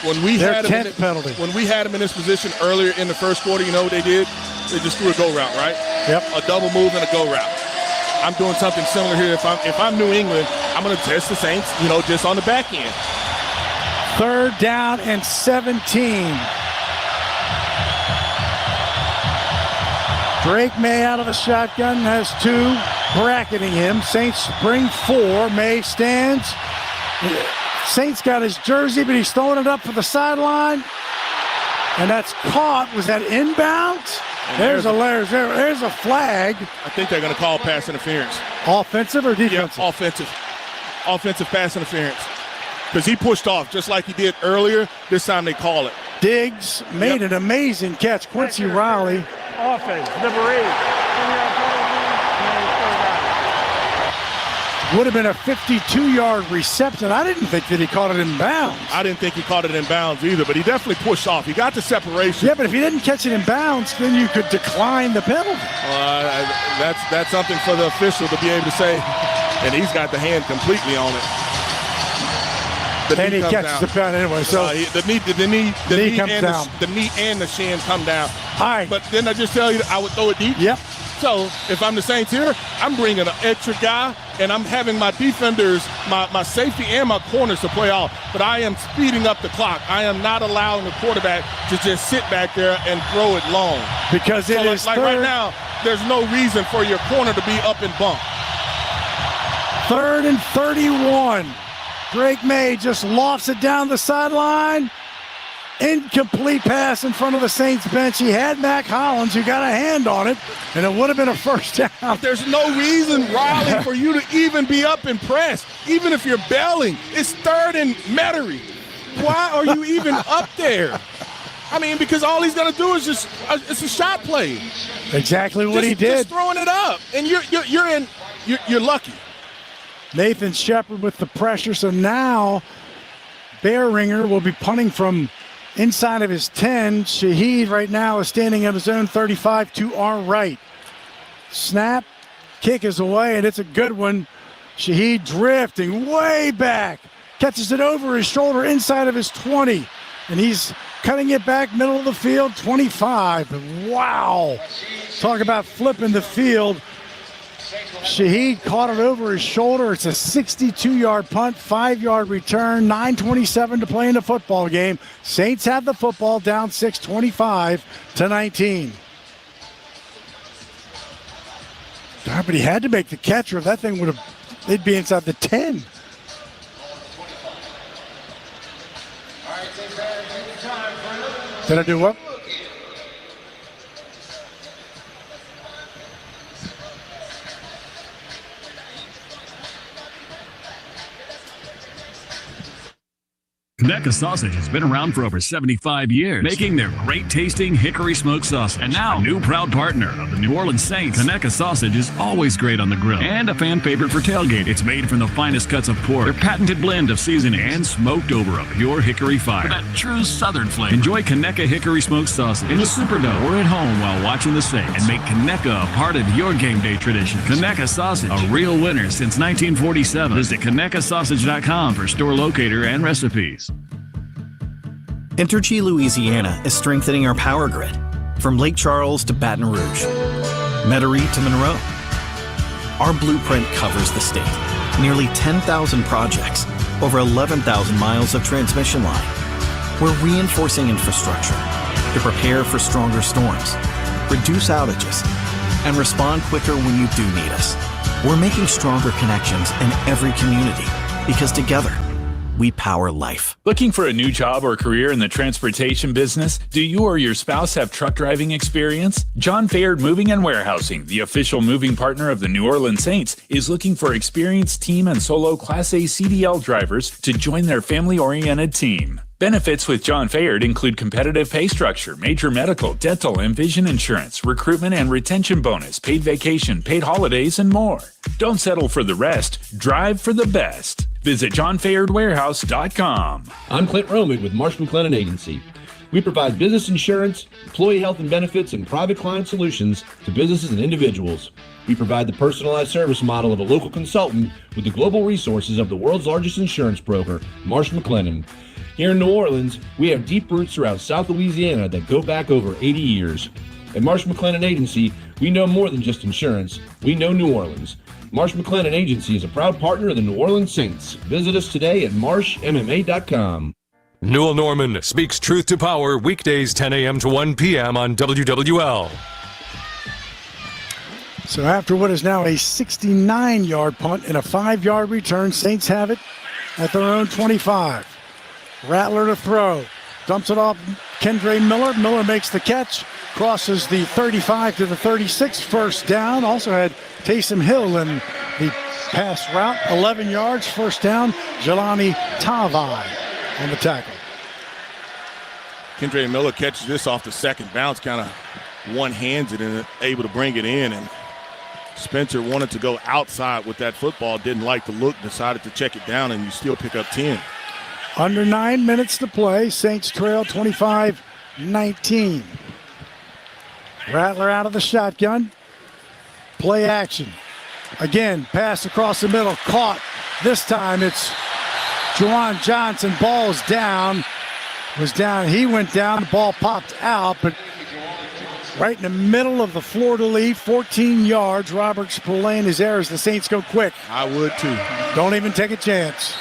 when we had him in this position earlier in the first quarter, you know what they did? They just threw a go route, right? Yep. A double move and a go route. I'm doing something similar here. If I'm New England, I'm going to test the Saints, just on the back end. 3rd down and 17. Drake May out of the shotgun, has 2 bracketing him. Saints bring 4. May stands. Saints got his jersey, but he's throwing it up for the sideline. And that's caught. Was that inbounds? There's a flag. I think they're going to call pass interference. Offensive or defensive? Yeah, offensive. Offensive pass interference. Because he pushed off just like he did earlier. This time they call it. Diggs made an amazing catch. Quincy Riley. Offense, number 8. Would have been a 52-yard reception. I didn't think that he caught it in bounds. I didn't think he caught it in bounds either, but he definitely pushed off. He got the separation. Yeah, but if he didn't catch it in bounds, then you could decline the penalty. That's something for the official to be able to say, and he's got the hand completely on it. And he catches the penalty anyway. So the knee and the shin come down. All right. But then I just tell you, I would throw it deep. Yep. So if I'm the Saints here, I'm bringing an extra guy, and I'm having my defenders, my safety and my corners to play off. But I am speeding up the clock. I am not allowing the quarterback to just sit back there and throw it long. Because it is like right now, there's no reason for your corner to be up and bump. 3rd and 31. Drake May just lofts it down the sideline. Incomplete pass in front of the Saints bench. He had Mac Hollins, who got a hand on it, and it would have been a first down. There's no reason, Riley, for you to even be up and press, even if you're bailing. It's 3rd and Metairie. Why are you even up there? I mean, because all he's going to do is just it's a shot play. Exactly what he did. Just throwing it up, and you're lucky. Nathan Shepard with the pressure, so now Bearinger will be punting from inside of his 10. Shaheed right now is standing at his own 35 to our right. Snap, kick is away, and it's a good one. Shaheed drifting way back. Catches it over his shoulder inside of his 20. And he's cutting it back middle of the field, 25. Wow. Talk about flipping the field. Shaheed caught it over his shoulder. It's a 62-yard punt, 5-yard return, 9:27 to play in the football game. Saints have the football down 6, 25-19. God, but he had to make the catch, or that thing they'd be inside the 10. Did I do what? Conecuh Sausage has been around for over 75 years, making their great-tasting hickory smoked sausage. And now, a new proud partner of the New Orleans Saints, Conecuh Sausage is always great on the grill and a fan favorite for tailgate. It's made from the finest cuts of pork, their patented blend of seasoning, and smoked over a pure hickory fire for that true Southern flavor. Enjoy Conecuh hickory smoked sausage in the Superdome or at home while watching the Saints, and make Conecuh a part of your game day tradition. Conecuh Sausage, a real winner since 1947. Visit ConecuhSausage.com for store locator and recipes. Entergy Louisiana is strengthening our power grid from Lake Charles to Baton Rouge, Metairie to Monroe. Our blueprint covers the state. Nearly 10,000 projects, over 11,000 miles of transmission line. We're reinforcing infrastructure to prepare for stronger storms, reduce outages, and respond quicker when you do need us. We're making stronger connections in every community because together, we power life. Looking for a new job or career in the transportation business? Do you or your spouse have truck driving experience? John Fayard Moving and Warehousing, the official moving partner of the New Orleans Saints, is looking for experienced team and solo Class A CDL drivers to join their family-oriented team. Benefits with John Fayard include competitive pay structure, major medical, dental, and vision insurance, recruitment and retention bonus, paid vacation, paid holidays, and more. Don't settle for the rest. Drive for the best. Visit johnfayardwarehouse.com. I'm Clint Romig with Marsh McLennan Agency. We provide business insurance, employee health and benefits, and private client solutions to businesses and individuals. We provide the personalized service model of a local consultant with the global resources of the world's largest insurance broker, Marsh McLennan. Here in New Orleans, we have deep roots throughout South Louisiana that go back over 80 years. At Marsh McLennan Agency, we know more than just insurance. We know New Orleans. Marsh McLennan Agency is a proud partner of the New Orleans Saints. Visit us today at marshmma.com. Newell Norman speaks truth to power weekdays 10 a.m. to 1 p.m. on WWL. So after what is now a 69-yard punt and a 5-yard return, Saints have it at their own 25. Rattler to throw. Dumps it off Kendre Miller. Miller makes the catch. Crosses the 35 to the 36. First down. Also had Taesm Hill in the pass route. 11 yards. First down. Jelani Tavai on the tackle. Kendre Miller catches this off the second bounce. Kind of one-hands it and able to bring it in. And Spencer wanted to go outside with that football. Didn't like the look. Decided to check it down, and you still pick up 10. Under 9 minutes to play. Saints trail 25-19. Rattler out of the shotgun. Play action. Again, pass across the middle. Caught. This time it's Juwan Johnson. Ball's down. Was down. He went down. The ball popped out, but right in the middle of the fleur-de-lis, 14 yards. Robert Spillane is there as the Saints go quick. I would too. Don't even take a chance.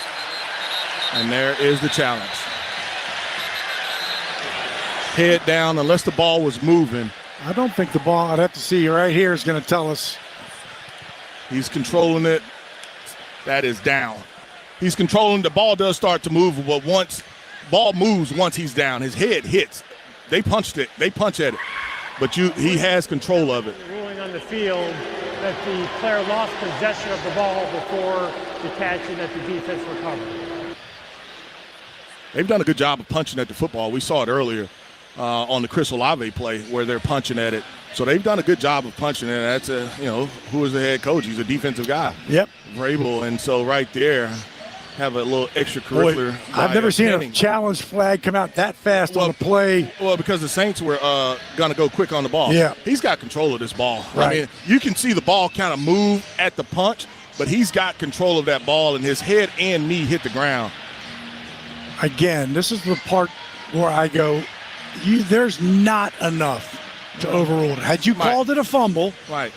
And there is the challenge. Head down unless the ball was moving. I don't think the ball, I'd have to see right here, is going to tell us. He's controlling it. That is down. He's controlling. The ball does start to move, but once ball moves, once he's down, his head hits. They punched it. They punch at it. But he has control of it. Ruling on the field that the player lost possession of the ball before the catch and that the defense recovered. They've done a good job of punching at the football. We saw it earlier on the Chris Olave play where they're punching at it. So they've done a good job of punching it. That's who is the head coach? He's a defensive guy. Yep. Vrabel. And so right there, have a little extracurricular. Boy, I've never seen a challenge flag come out that fast on a play. Well, because the Saints were going to go quick on the ball. Yeah. He's got control of this ball. Right. I mean, you can see the ball kind of move at the punch, but he's got control of that ball, and his head and knee hit the ground. Again, this is the part where I go, there's not enough to overrule it. Had you called it a fumble. Right.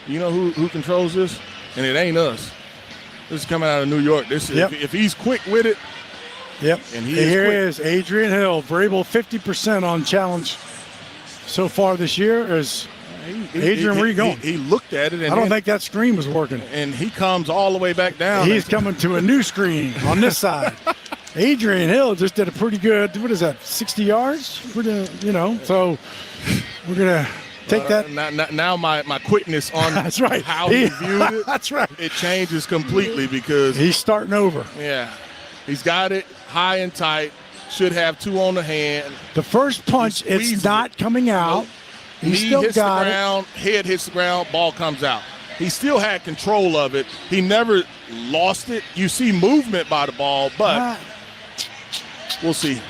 You know who controls this? And it ain't us. This is coming out of New York. This is, if he's quick with it. Yep. And here is Adrian Hill. Vrabel 50% on challenge so far this year. Adrian, where are you going? He looked at it. And I don't think that screen was working. And he comes all the way back down. He's coming to a new screen on this side. Adrian Hill just did a pretty good, 60 yards? So we're going to take that. Now my quickness on that's right. how he viewed it. That's right. It changes completely because he's starting over. Yeah. He's got it high and tight. Should have two on the hand. The first punch, it's not coming out. He still hits got the ground, head hits the ground, ball comes out. He still had control of it. He never lost it. You see movement by the ball, but we'll see.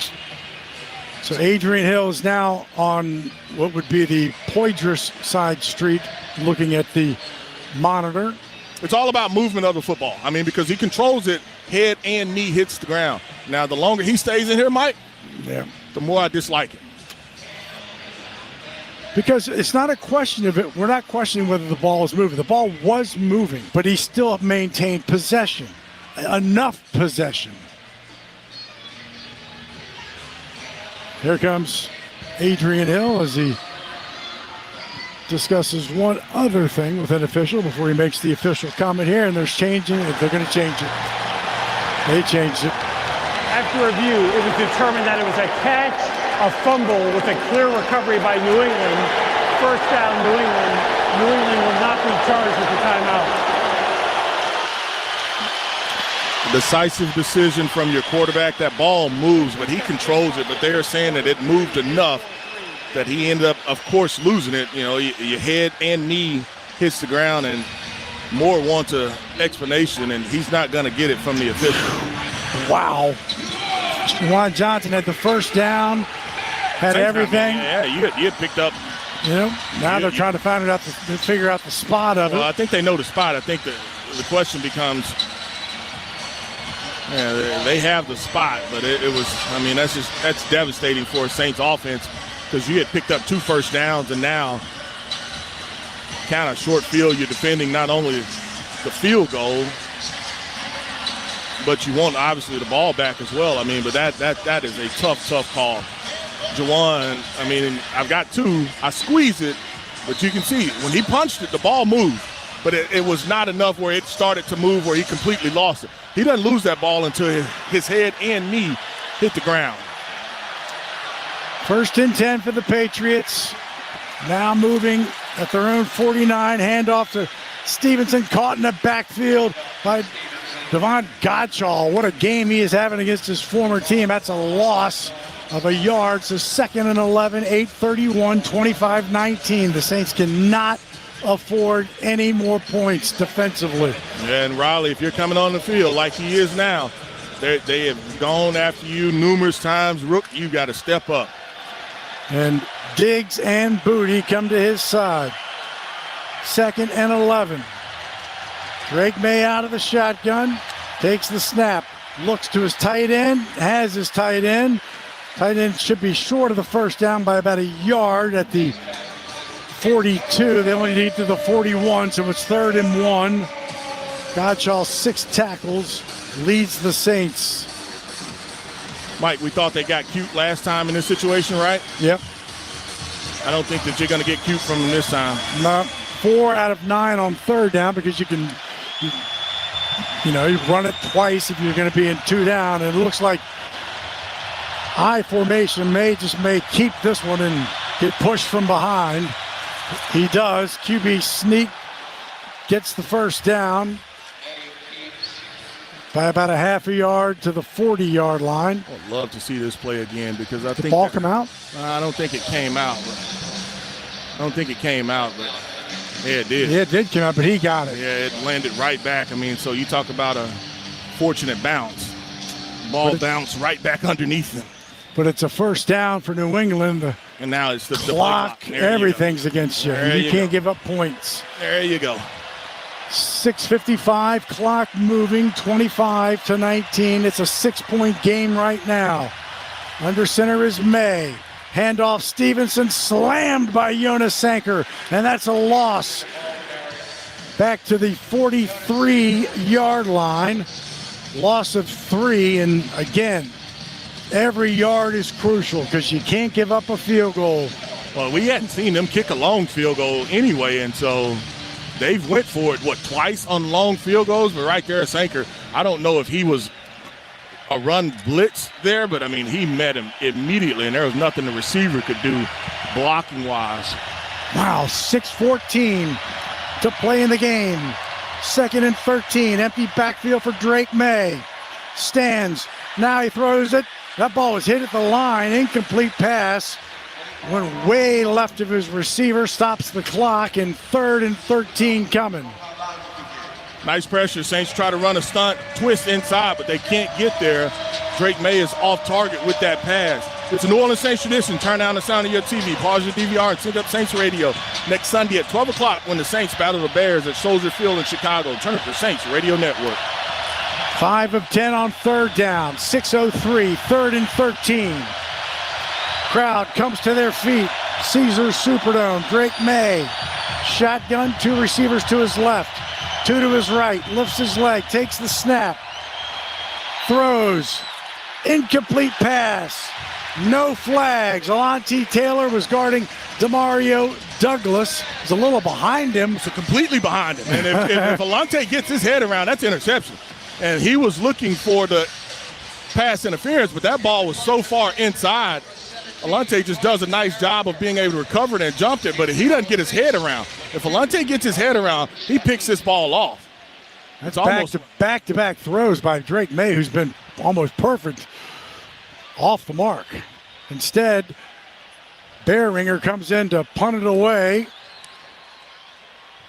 So Adrian Hill is now on what would be the Poydras side street, looking at the monitor. It's all about movement of the football. I mean, because he controls it, head and knee hits the ground. Now, the longer he stays in here, Mike, the more I dislike it. Because it's not a question of it. We're not questioning whether the ball is moving. The ball was moving, but he still maintained possession, enough possession. Here comes Adrian Hill as he discusses one other thing with an official before he makes the official comment here, and there's changing it. They're going to change it. They changed it. After review, it was determined that it was a catch, a fumble with a clear recovery by New England. First down, New England. New England will not be charged with the timeout. Decisive decision from your quarterback. That ball moves, but he controls it. But they're saying that it moved enough that he ended up, of course, losing it. You know, your head and knee hits the ground, and Moore wants an explanation, and he's not going to get it from the official. Wow. Juwan Johnson had the first down, had everything. Yeah, you had picked up. You know, now they're trying to find it out, to figure out the spot of it. Well, I think they know the spot. I think the question becomes, they have the spot, but it was, I mean, that's devastating for a Saints offense because you had picked up 2 first downs, and now kind of short field, you're defending not only the field goal, but you want obviously the ball back as well. I mean, but that is a tough call. Juwan, I mean, I've got 2. I squeeze it, but you can see when he punched it, the ball moved. But it was not enough where it started to move where he completely lost it. He doesn't lose that ball until his head and knee hit the ground. 1st and 10 for the Patriots. Now moving at their own 49. Handoff to Stevenson, caught in the backfield by Devon Gottschall. What a game he is having against his former team. That's a loss of a yard. So 2nd and 11, 8:31, 25-19. The Saints cannot afford any more points defensively. And Riley, if you're coming on the field like he is now, they have gone after you numerous times. Rook, you got to step up. And Diggs and Booty come to his side. 2nd and 11. Drake May out of the shotgun, takes the snap, looks to his tight end, has his tight end. Tight end should be short of the first down by about a yard at the 42. They only need to the 41, so it's 3rd and 1. Gottschall, 6 tackles, leads the Saints. Mike, we thought they got cute last time in this situation, right? Yep. I don't think that you're going to get cute from them this time. No, 4 out of 9 on 3rd down because you can, you run it twice if you're going to be in 2 down. And it looks like I formation may keep this one and get pushed from behind. He does. QB sneak gets the first down by about a half a yard to the 40-yard line. I'd love to see this play again because I think the ball come out. I don't think it came out. But yeah, it did. Yeah, it did come out, but he got it. Yeah, it landed right back. I mean, so you talk about a fortunate bounce. Ball bounced right back underneath them. But it's a first down for New England. And now it's the clock. Everything's against you. You can't give up points. There you go. 6:55, clock moving, 25-19. It's a 6-point game right now. Under center is May. Handoff Stevenson, slammed by Jonas Sanker, and that's a loss. Back to the 43-yard line. Loss of 3, and again, every yard is crucial because you can't give up a field goal. Well, we hadn't seen them kick a long field goal anyway, and so they've went for it, twice on long field goals? But right there, Sanker, I don't know if he was a run blitz there, but, I mean, he met him immediately, and there was nothing the receiver could do blocking-wise. Wow, 6:14 to play in the game. 2nd and 13, empty backfield for Drake May. Stands, now he throws it. That ball was hit at the line, incomplete pass. Went way left of his receiver, stops the clock, and 3rd and 13 coming. Nice pressure. Saints try to run a stunt, twist inside, but they can't get there. Drake May is off target with that pass. It's a New Orleans Saints tradition. Turn down the sound of your TV, pause your DVR, and send up Saints Radio next Sunday at 12 o'clock when the Saints battle the Bears at Soldier Field in Chicago. Turn up the Saints Radio Network. 5 of 10 on 3rd down. 6:03, 3rd and 13. Crowd comes to their feet. Caesars Superdome. Drake May. Shotgun, 2 receivers to his left. 2 to his right. Lifts his leg. Takes the snap. Throws. Incomplete pass. No flags. Alontae Taylor was guarding Demario Douglas. He's a little behind him. So completely behind him. And if Alontae gets his head around, that's interception. And he was looking for the pass interference, but that ball was so far inside. Alante just does a nice job of being able to recover it and jumped it, but he doesn't get his head around. If Alante gets his head around, he picks this ball off. That's almost back-to-back throws by Drake May, who's been almost perfect off the mark. Instead, Bearinger comes in to punt it away.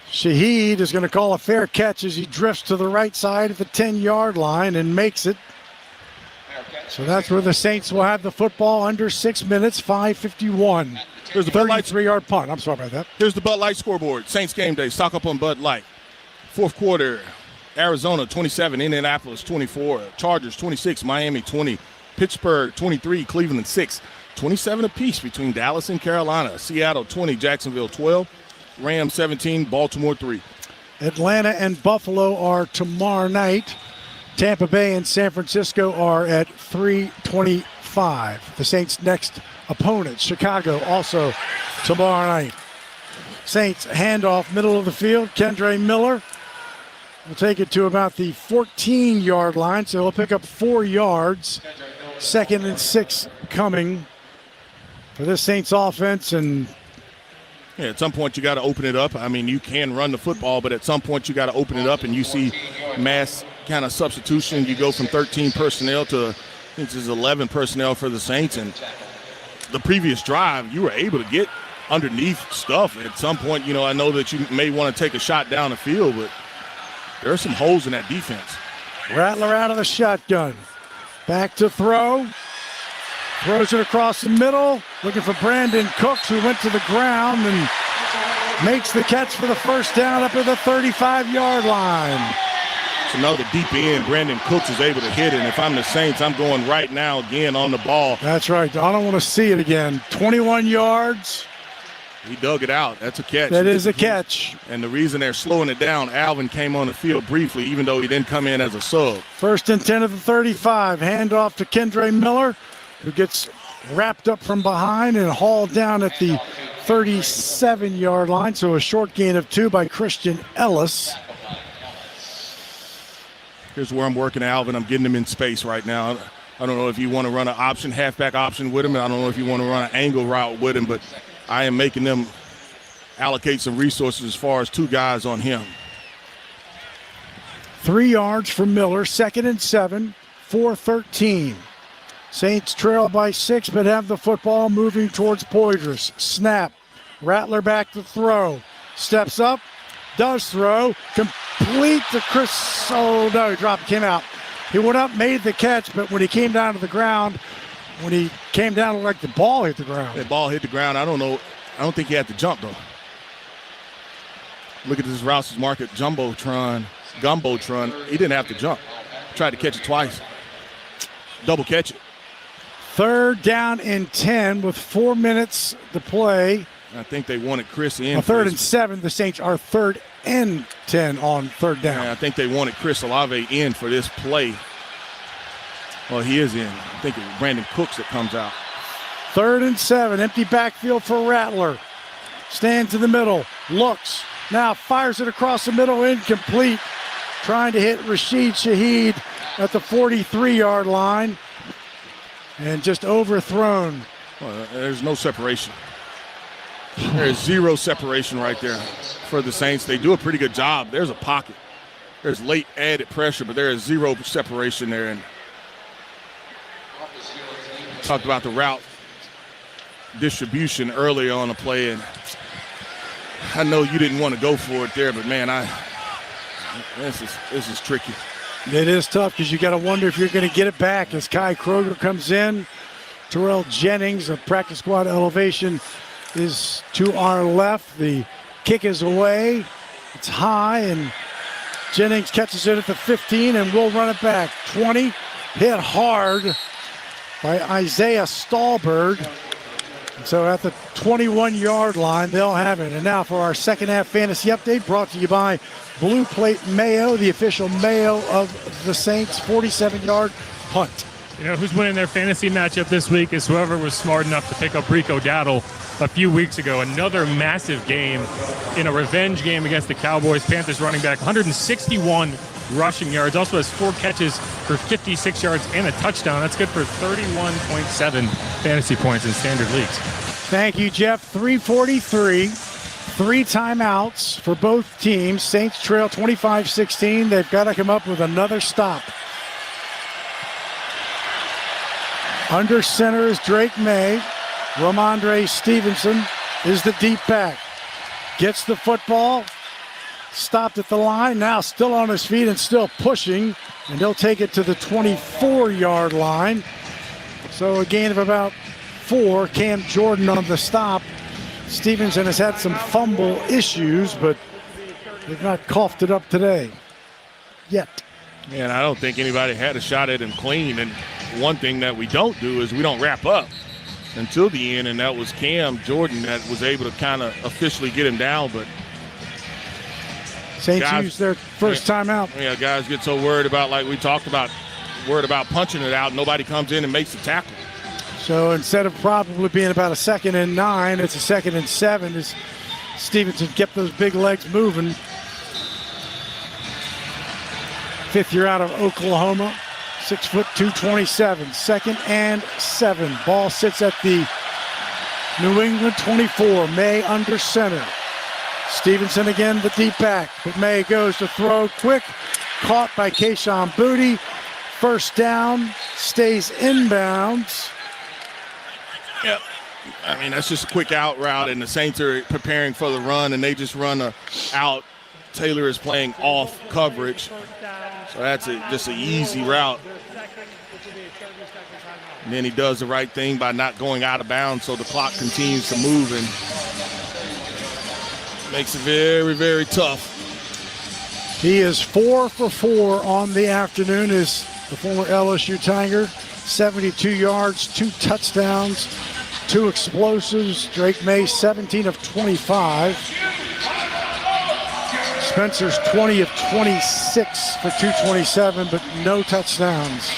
Shaheed is going to call a fair catch as he drifts to the right side at the 10-yard line and makes it. So that's where the Saints will have the football under 6 minutes, 5:51. Here's the 33-yard punt. I'm sorry about that. Here's the Bud Light scoreboard. Saints game day. Stock up on Bud Light. Fourth quarter, Arizona 27, Indianapolis 24, Chargers 26, Miami 20, Pittsburgh 23, Cleveland 6, 27 apiece between Dallas and Carolina. Seattle 20, Jacksonville 12, Rams 17, Baltimore 3. Atlanta and Buffalo are tomorrow night. Tampa Bay and San Francisco are at 3:25. The Saints' next opponent, Chicago, also tomorrow night. Saints handoff, middle of the field. Kendre Miller will take it to about the 14-yard line, so he'll pick up 4 yards. 2nd and 6 coming for this Saints offense. And yeah, at some point you got to open it up. I mean, you can run the football, but at some point you got to open it up, and you see mass kind of substitution. You go from 13 personnel to, I think this is 11 personnel for the Saints. And the previous drive, you were able to get underneath stuff. At some point, I know that you may want to take a shot down the field, but there are some holes in that defense. Rattler out of the shotgun. Back to throw. Throws it across the middle. Looking for Brandon Cooks, who went to the ground and makes the catch for the first down up at the 35-yard line. It's another deep end. Brandon Cooks is able to hit it. And if I'm the Saints, I'm going right now again on the ball. That's right. I don't want to see it again. 21 yards. He dug it out. That's a catch. That is a catch. And the reason they're slowing it down, Alvin came on the field briefly, even though he didn't come in as a sub. 1st and 10 of the 35. Handoff to Kendre Miller, who gets wrapped up from behind and hauled down at the 37-yard line. So a short gain of 2 by Christian Ellis. Here's where I'm working Alvin. I'm getting him in space right now. I don't know if you want to run an option, halfback option with him. I don't know if you want to run an angle route with him, but I am making them allocate some resources as far as 2 guys on him. 3 yards for Miller, 2nd and 7, 4:13. Saints trail by 6, but have the football moving towards Poydras. Snap. Rattler back to throw. Steps up, does throw, complete to Chris. Oh, no, he dropped, came out. He went up, made the catch, but when he came down to the ground, when he came down, it looked like the ball hit the ground. The ball hit the ground. I don't know. I don't think he had to jump, though. Look at this Rouse's Market Gumbotron. He didn't have to jump. Tried to catch it twice. Double catch it. 3rd down and 10 with 4 minutes to play. I think they wanted Chris in. 3rd and 7. The Saints are 3rd and 10 on 3rd down. Yeah, I think they wanted Chris Olave in for this play. Well, he is in. I think it's Brandon Cooks that comes out. 3rd and 7. Empty backfield for Rattler. Stands in the middle. Looks. Now fires it across the middle. Incomplete. Trying to hit Rashid Shaheed at the 43-yard line. And just overthrown. Well, there's no separation. There is 0 separation right there for the Saints. They do a pretty good job. There's a pocket. There's late added pressure, but there is 0 separation there. And talked about the route distribution earlier on the play, and I know you didn't want to go for it there, but man, this is tricky. It is tough because you got to wonder if you're going to get it back as Kai Kroger comes in. Terrell Jennings of practice squad elevation is to our left. The kick is away. It's high, and Jennings catches it at the 15 and will run it back. 20, hit hard by Isaiah Stahlberg. So at the 21-yard line, they'll have it. And now for our second half fantasy update, brought to you by Blue Plate Mayo, the official mayo of the Saints. 47-yard punt. You know, who's winning their fantasy matchup this week is whoever was smart enough to pick up Rico Dowdle a few weeks ago. Another massive game in a revenge game against the Cowboys. Panthers running back 161 rushing yards. Also has 4 catches for 56 yards and a touchdown. That's good for 31.7 fantasy points in standard leagues. Thank you, Jeff. 3:43. 3 timeouts for both teams. Saints trail 25-16. They've got to come up with another stop. Under center is Drake May. Ramondre Stevenson is the deep back. Gets the football. Stopped at the line. Now still on his feet and still pushing. And he'll take it to the 24-yard line. So a gain of about 4. Cam Jordan on the stop. Stevenson has had some fumble issues, but they've not coughed it up today yet. Man, I don't think anybody had a shot at him clean. And one thing that we don't do is we don't wrap up until the end, and that was Cam Jordan that was able to kind of officially get him down. But Saints used their first timeout. Yeah, guys get so worried about, like we talked about, worried about punching it out. Nobody comes in and makes the tackle. So instead of probably being about a 2nd and 9, it's a 2nd and 7 as Stevenson kept those big legs moving. 5th year out of Oklahoma, 6', 227. 2nd and 7. Ball sits at the New England 24. May under center. Stevenson again, the deep back. But May goes to throw quick. Caught by Kayshon Boutte. First down, stays inbounds. Yeah, I mean, that's just a quick out route, and the Saints are preparing for the run, and they just run a out. Taylor is playing off coverage, so that's just an easy route. And then he does the right thing by not going out of bounds, so the clock continues to move and makes it very, very tough. He is 4 for 4 on the afternoon as the former LSU Tiger. 72 yards, 2 touchdowns, 2 explosives. Drake May, 17 of 25. Spencer's 20 of 26 for 227, but no touchdowns.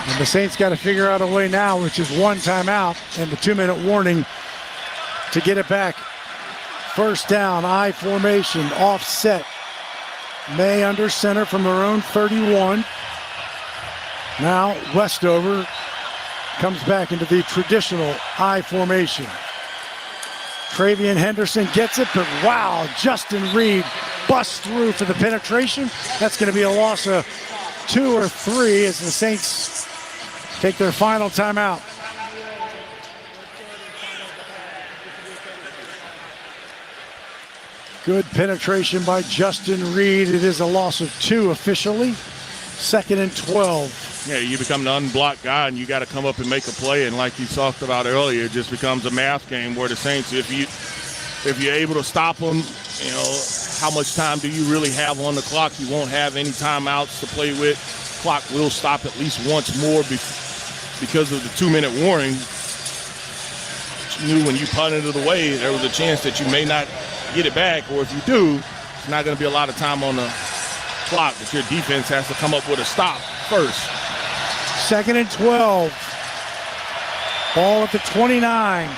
And the Saints got to figure out a way now, which is 1 timeout and the 2-minute warning to get it back. First down, I formation, offset. May under center from their own 31. Now Westover comes back into the traditional I formation. Travian Henderson gets it, but wow, Justin Reed busts through for the penetration. That's going to be a loss of 2 or 3 as the Saints take their final timeout. Good penetration by Justin Reed. It is a loss of 2 officially. 2nd and 12. Yeah, you become an unblocked guy, and you got to come up and make a play. And like you talked about earlier, it just becomes a math game where the Saints, if you're able to stop them, you know, how much time do you really have on the clock? You won't have any timeouts to play with. Clock will stop at least once more because of the 2-minute warning. You knew when you punted it away, there was a chance that you may not get it back, or if you do, it's not going to be a lot of time on the clock, but your defense has to come up with a stop first. 2nd and 12. Ball at the 29.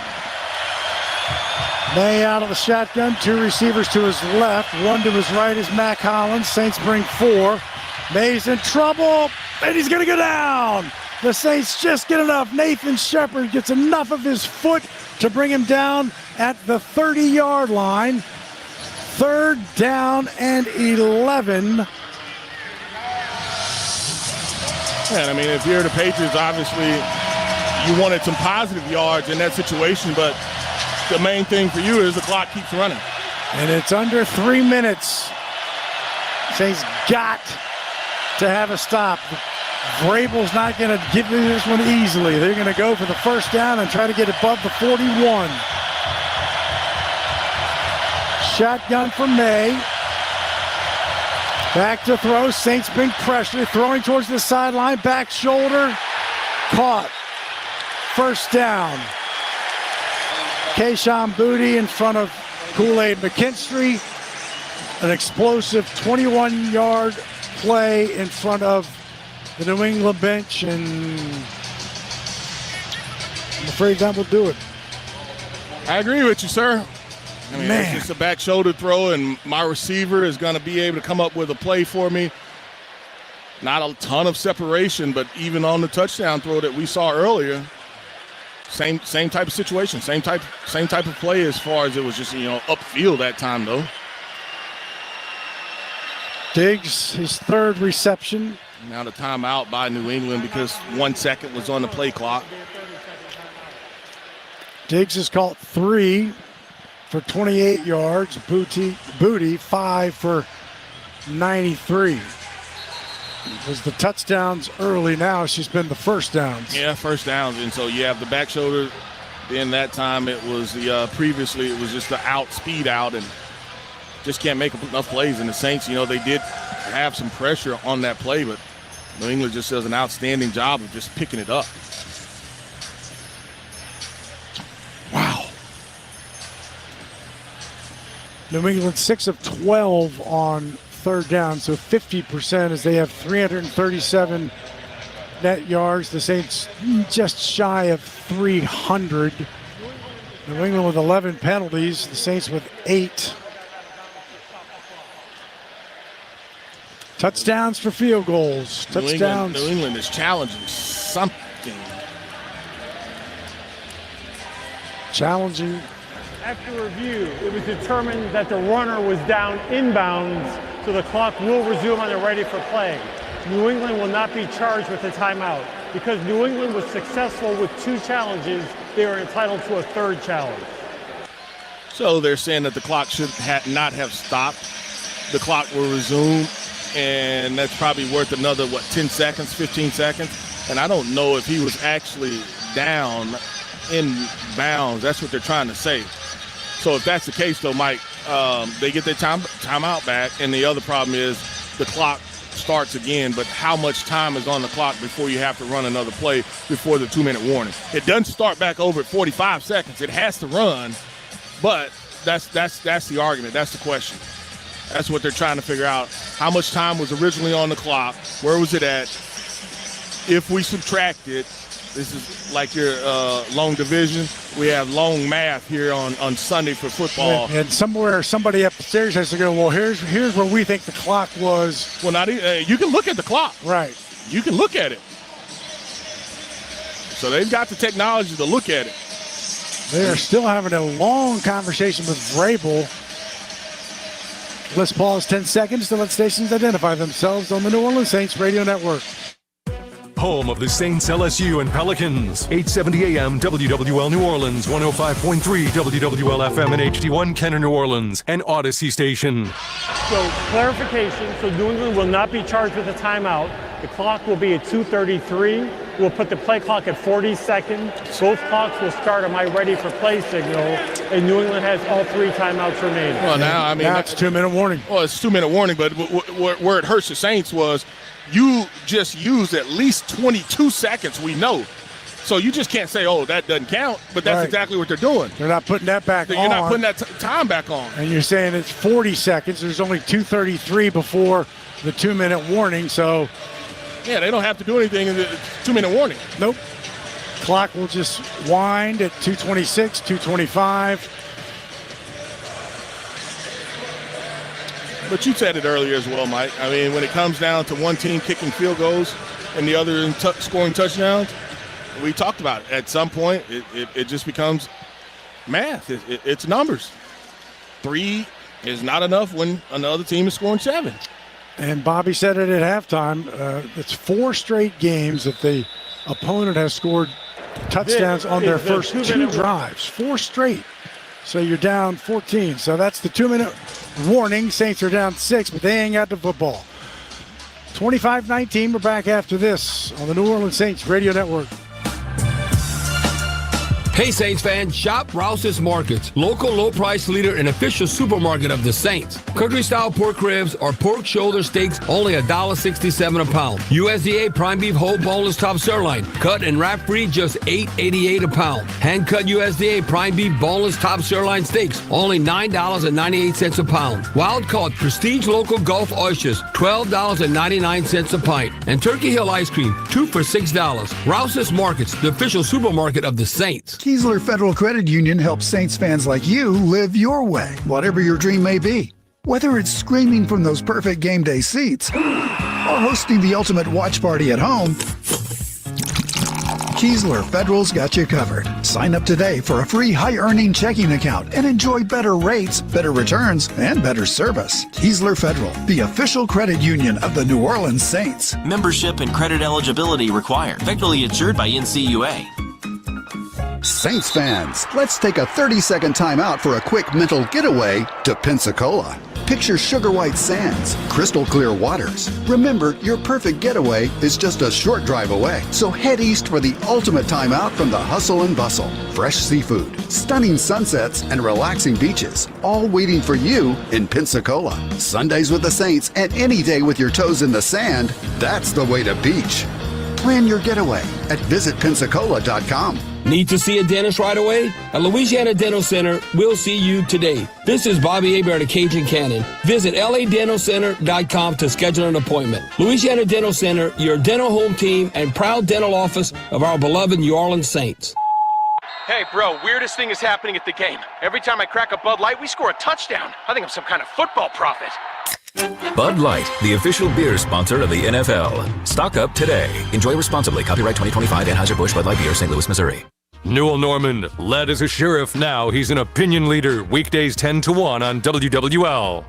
May out of the shotgun. 2 receivers to his left. 1 to his right is Mac Hollins. Saints bring 4. May's in trouble, and he's going to go down. The Saints just get enough. Nathan Shepard gets enough of his foot to bring him down at the 30-yard line. 3rd down and 11. And I mean, if you're the Patriots, obviously you wanted some positive yards in that situation, but the main thing for you is the clock keeps running. And it's under 3 minutes. Saints got to have a stop. Vrabel's not going to give you this one easily. They're going to go for the first down and try to get above the 41. Shotgun for May. Back to throw. Saints bring pressure. Throwing towards the sideline. Back shoulder. Caught. First down. Kayshon Boutte in front of Kool-Aid McKinstry. An explosive 21-yard play in front of the New England bench, and I'm afraid that will do it. I agree with you, sir. I mean, it's just a back shoulder throw, and my receiver is going to be able to come up with a play for me. Not a ton of separation, but even on the touchdown throw that we saw earlier, same type of situation, same type of play as far as it was just, upfield that time, though. Diggs, his third reception. Now the timeout by New England because 1 second was on the play clock. Diggs has caught 3 for 28 yards. Booty 5 for 93. It was the touchdowns early. Now she's been the first downs. Yeah, first downs. And so you have the back shoulder. Then that time it was previously it was just the speed out, and just can't make enough plays. And the Saints, they did have some pressure on that play, but New England just does an outstanding job of just picking it up. Wow. New England 6 of 12 on third down, so 50% as they have 337 net yards. The Saints just shy of 300. New England with 11 penalties, the Saints with 8. Touchdowns for field goals. Touchdowns. New England is challenging something. Challenging. After review, it was determined that the runner was down inbounds, so the clock will resume on the ready for play. New England will not be charged with a timeout. Because New England was successful with 2 challenges, they are entitled to a third challenge. So they're saying that the clock should not have stopped. The clock will resume, and that's probably worth another, 10 seconds, 15 seconds. And I don't know if he was actually down in bounds. That's what they're trying to say. So if that's the case, though, Mike, they get their timeout back, and the other problem is the clock starts again, but how much time is on the clock before you have to run another play before the 2-minute warning? It doesn't start back over at 45 seconds. It has to run, but that's the argument. That's the question. That's what they're trying to figure out. How much time was originally on the clock? Where was it at? If we subtract it, this is like your long division. We have long math here on Sunday for football. And somewhere somebody upstairs has to go, well, here's where we think the clock was. Well, you can look at the clock. Right. You can look at it. So they've got the technology to look at it. They are still having a long conversation with Vrabel. Let's pause 10 seconds to let stations identify themselves on the New Orleans Saints Radio Network. Home of the Saints, LSU, and Pelicans. 870 AM WWL New Orleans, 105.3 WWL FM and HD1 Kenner New Orleans, and Odyssey Station. So clarification, so New England will not be charged with a timeout. The clock will be at 2:33. We'll put the play clock at 40 seconds. Both clocks will start on my ready for play signal, and New England has all 3 timeouts remaining. Well, now it's 2-minute warning. Well, it's 2-minute warning, but where it hurts the Saints was you just used at least 22 seconds, we know. So you just can't say, oh, that doesn't count, but that's exactly what they're doing. They're not putting that back on. You're not putting that time back on. And you're saying it's 40 seconds. There's only 2:33 before the 2-minute warning, so. Yeah, they don't have to do anything in the 2-minute warning. Nope. Clock will just wind at 2:26, 2:25. But you said it earlier as well, Mike. I mean, when it comes down to one team kicking field goals and the other scoring touchdowns, we talked about it. At some point, it just becomes math. It's numbers. 3 is not enough when another team is scoring 7. And Bobby said it at halftime. It's 4 straight games that the opponent has scored touchdowns on their first 2 drives. 4 straight. So you're down 14. So that's the 2-minute warning. Saints are down 6, but they ain't got the football. 25-19. We're back after this on the New Orleans Saints Radio Network. Hey Saints fans, shop Rouse's Markets, local low price leader and official supermarket of the Saints. Country style pork ribs or pork shoulder steaks only $1.67 a pound. USDA prime beef whole boneless top sirloin, cut and wrap free, just $8.88 a pound. Hand cut USDA prime beef boneless top sirloin steaks only $9.98 a pound. Wild caught prestige local Gulf oysters $12.99 a pint. And Turkey Hill ice cream 2 for $6. Rouse's Markets, the official supermarket of the Saints. Keesler Federal Credit Union helps Saints fans like you live your way, whatever your dream may be. Whether it's screaming from those perfect game day seats or hosting the ultimate watch party at home, Keesler Federal's got you covered. Sign up today for a free high-earning checking account and enjoy better rates, better returns, and better service. Keesler Federal, the official credit union of the New Orleans Saints. Membership and credit eligibility required. Federally insured by NCUA. Saints fans, let's take a 30-second time out for a quick mental getaway to Pensacola. Picture sugar white sands, crystal clear waters. Remember, your perfect getaway is just a short drive away. So head east for the ultimate time out from the hustle and bustle. Fresh seafood, stunning sunsets, and relaxing beaches, all waiting for you in Pensacola. Sundays with the Saints and any day with your toes in the sand, that's the way to beach. Plan your getaway at visitpensacola.com. Need to see a dentist right away? At Louisiana Dental Center, we'll see you today. This is Bobby Hebert at Cajun Cannon. Visit ladentalcenter.com to schedule an appointment. Louisiana Dental Center, your dental home team and proud dental office of our beloved New Orleans Saints. Hey, bro, weirdest thing is happening at the game. Every time I crack a Bud Light, we score a touchdown. I think I'm some kind of football prophet. Bud Light, the official beer sponsor of the NFL. Stock up today. Enjoy responsibly. Copyright 2025 Anheuser-Busch Bud Light Beer, St. Louis, Missouri. Newell Normand, led as a sheriff, now he's an opinion leader. Weekdays 10 to 1 on WWL.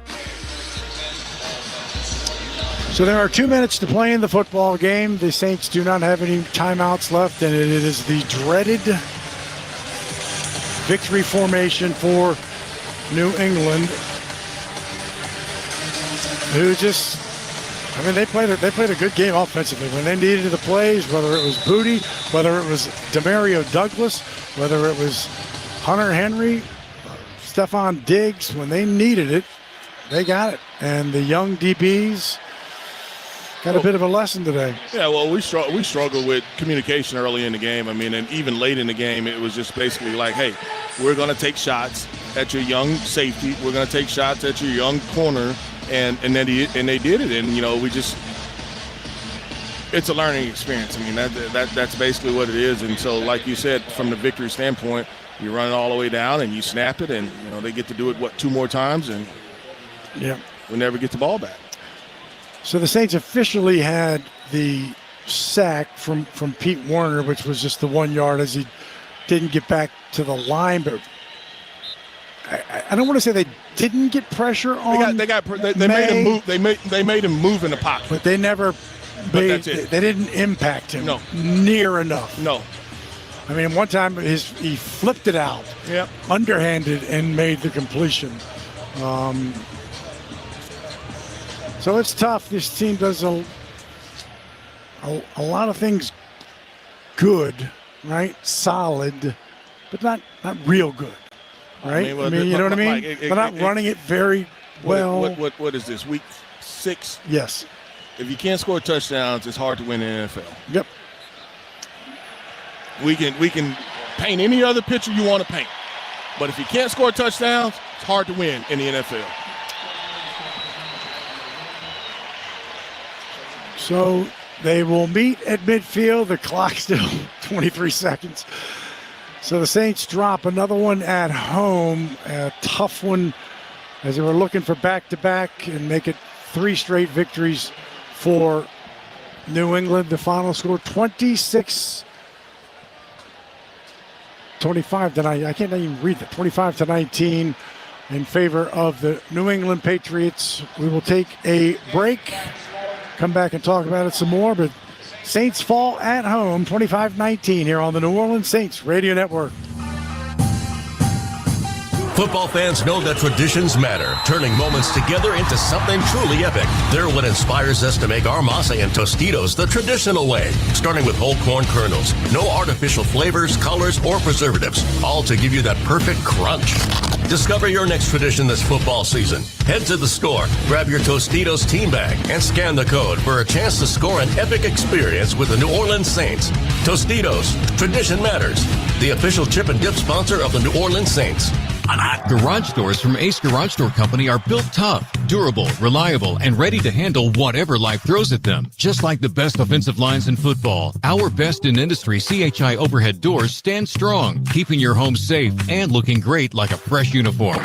So there are 2 minutes to play in the football game. The Saints do not have any timeouts left, and it is the dreaded victory formation for New England, who just, I mean, they played a good game offensively. When they needed the plays, whether it was Booty, whether it was Demario Douglas, whether it was Hunter Henry, Stephon Diggs, when they needed it, they got it. And the young DBs got a bit of a lesson today. Yeah, well, we struggled with communication early in the game. I mean, and even late in the game, it was just basically like, hey, we're going to take shots at your young safety. We're going to take shots at your young corner. And they did it, and it's a learning experience. I mean, that's basically what it is. And so, like you said, from the victory standpoint, you run it all the way down and you snap it, and they get to do it 2 more times, and we never get the ball back. So the Saints officially had the sack from Pete Werner, which was just the 1 yard as he didn't get back to the line, but I don't want to say they didn't get pressure on. They made him move. They made him move in the pocket, but they never. They didn't impact him near enough. No. I mean, one time he flipped it out, underhanded, and made the completion. So it's tough. This team does a lot of things good, right? Solid, but not real good. Right? I mean, you know what I mean? They're not running it very well. What is this, week 6? Yes. If you can't score touchdowns, it's hard to win in the NFL. Yep. We can paint any other picture you want to paint. But if you can't score touchdowns, it's hard to win in the NFL. So they will meet at midfield. The clock's still 23 seconds. So the Saints drop another one at home, a tough one, as they were looking for back-to-back and make it 3 straight victories for New England. The final score, 26-25 tonight. I can't even read that. 25-19 in favor of the New England Patriots. We will take a break, come back and talk about it some more, but Saints fall at home, 25-19 here on the New Orleans Saints Radio Network. Football fans know that traditions matter, turning moments together into something truly epic. They're what inspires us to make our masa and Tostitos the traditional way, starting with whole corn kernels. No artificial flavors, colors, or preservatives, all to give you that perfect crunch. Discover your next tradition this football season. Head to the store, grab your Tostitos team bag, and scan the code for a chance to score an epic experience with the New Orleans Saints. Tostitos, tradition matters. The official chip and dip sponsor of the New Orleans Saints. Garage doors from Ace Garage Door Company are built tough, Durable, reliable, and ready to handle whatever life throws at them. Just like the best offensive lines in football, our best in industry CHI overhead doors stand strong, keeping your home safe and looking great like a fresh uniform.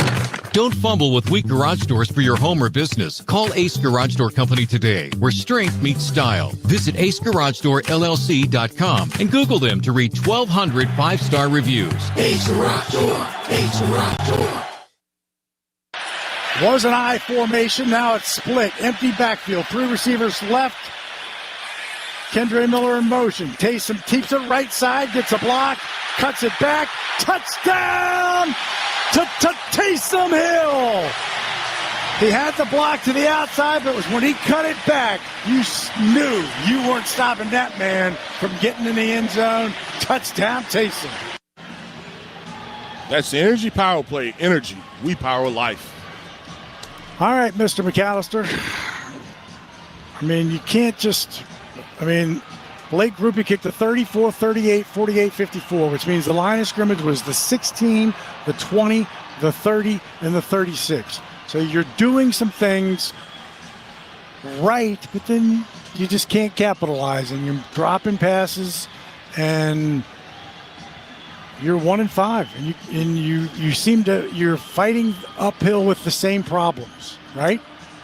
Don't fumble with weak garage doors for your home or business. Call Ace Garage Door Company today, where strength meets style. Visit acegaragedoorllc.com and Google them to read 1,200 5-star reviews. Ace Garage Door. Ace Garage Door. Was an I formation. Now it's split. Empty backfield. 3 receivers left. Kendre Miller in motion. Taesm keeps it right side. Gets a block. Cuts it back. Touchdown to Taesm Hill. He had the block to the outside, but it was when he cut it back, you knew you weren't stopping that man from getting in the end zone. Touchdown, Taesm. That's the energy power play. Energy. We power life. All right, Mr. McAllister. I mean, you can't just, Blake Grupe kicked the 34, 38, 48, 54, which means the line of scrimmage was the 16, the 20, the 30, and the 36. So you're doing some things right, but then you just can't capitalize, and you're dropping passes, and you're 1-5, and you seem to, you're fighting uphill with the same problems, right?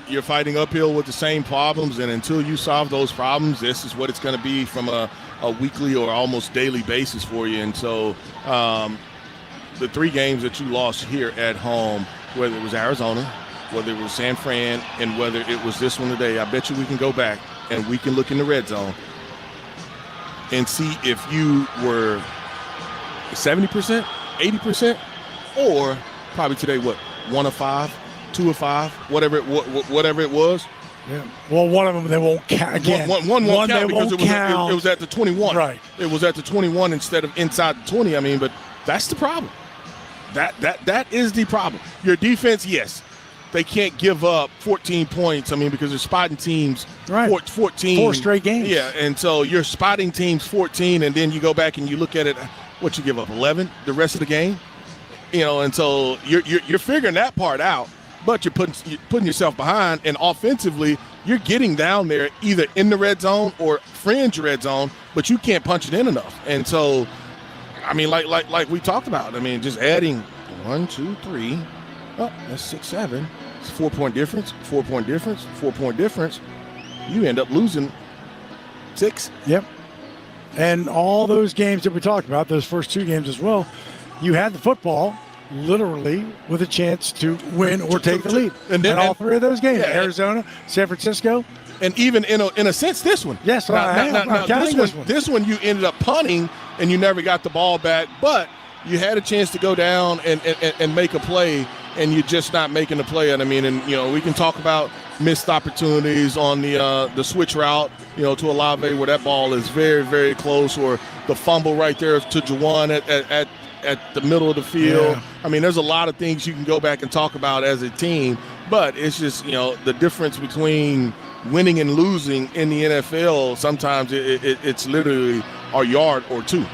You're fighting uphill with the same problems, and until you solve those problems, this is what it's going to be from a weekly or almost daily basis for you. And so the 3 games that you lost here at home, whether it was Arizona, whether it was San Fran, and whether it was this one today, I bet you we can go back and we can look in the red zone and see if you were 70%, 80%, or probably today, 1 of 5, 2 of 5, whatever it was. Yeah. Well, one of them they won't count again. One won't count because count. It was at the 21. Right. It was at the 21 instead of inside the 20. But that's the problem. That is the problem. Your defense, yes, they can't give up 14 points. Because they're spotting teams. Right. 14. 4 straight games. Yeah, and so you're spotting teams 14, and then you go back and you look at it. What you give up 11 the rest of the game, and so you're figuring that part out, but you're putting yourself behind, and offensively you're getting down there either in the red zone or fringe red zone, but you can't punch it in enough. And so, like we talked about, just adding 1, 2, 3, that's 6, 7, it's a 4-point difference, 4-point difference, 4-point difference. You end up losing 6. Yep. And all those games that we talked about, those first 2 games as well, you had the football literally with a chance to win or take the lead. And all 3 of those games, Arizona, San Francisco. And even in a sense, this one. Yes, this one you ended up punting and you never got the ball back, but you had a chance to go down and make a play, and you're just not making the play. And we can talk about missed opportunities on the switch route, to Olave, where that ball is very, very close, or the fumble right there to Juwan at the middle of the field. Yeah. There's a lot of things you can go back and talk about as a team, but it's just, the difference between winning and losing in the NFL, sometimes it's literally a yard or 2.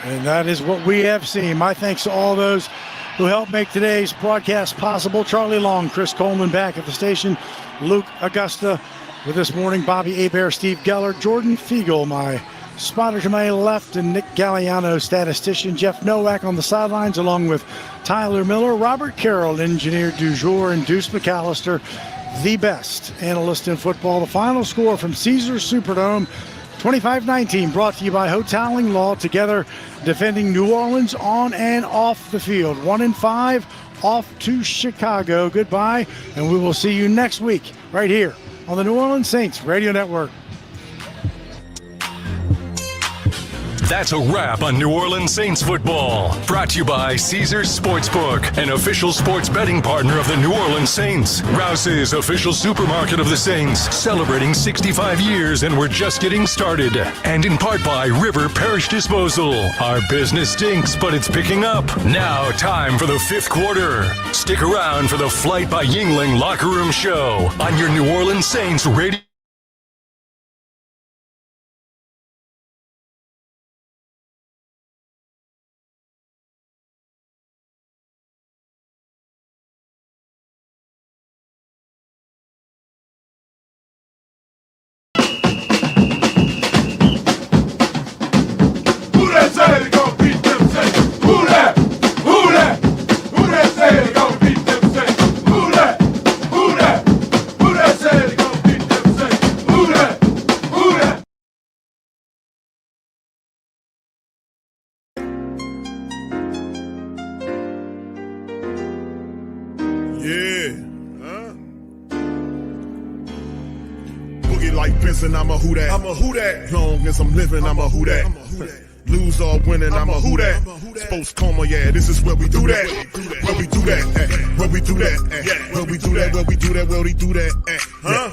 And that is what we have seen. My thanks to all those who helped make today's broadcast possible. Charlie Long, Chris Coleman back at the station, Luke Augusta with this morning, Bobby Hebert, Steve Geller, Jordan Fiegel, my spotter to my left, and Nick Galliano, statistician, Jeff Nowak on the sidelines, along with Tyler Miller, Robert Carroll, engineer du jour, and Deuce McAllister, the best analyst in football. The final score from Caesars Superdome, 25-19, brought to you by Hoteling Law, together defending New Orleans on and off the field. 1-5, off to Chicago. Goodbye, and we will see you next week right here on the New Orleans Saints Radio Network. That's a wrap on New Orleans Saints football. Brought to you by Caesars Sportsbook, an official sports betting partner of the New Orleans Saints. Rouse's official supermarket of the Saints, celebrating 65 years, and we're just getting started. And in part by River Parish Disposal. Our business stinks, but it's picking up. Now, time for the 5th quarter. Stick around for the Flight by Yingling Locker Room Show on your New Orleans Saints radio. Boogie like Benson, I'm a who that. I'm a who that. Long as I'm living, I'm a who that. Lose or winning, I'm a who that. Sports Coma, yeah, this is where we do that. Where we do that, where we do that, where we do that, where we do that, where we do that.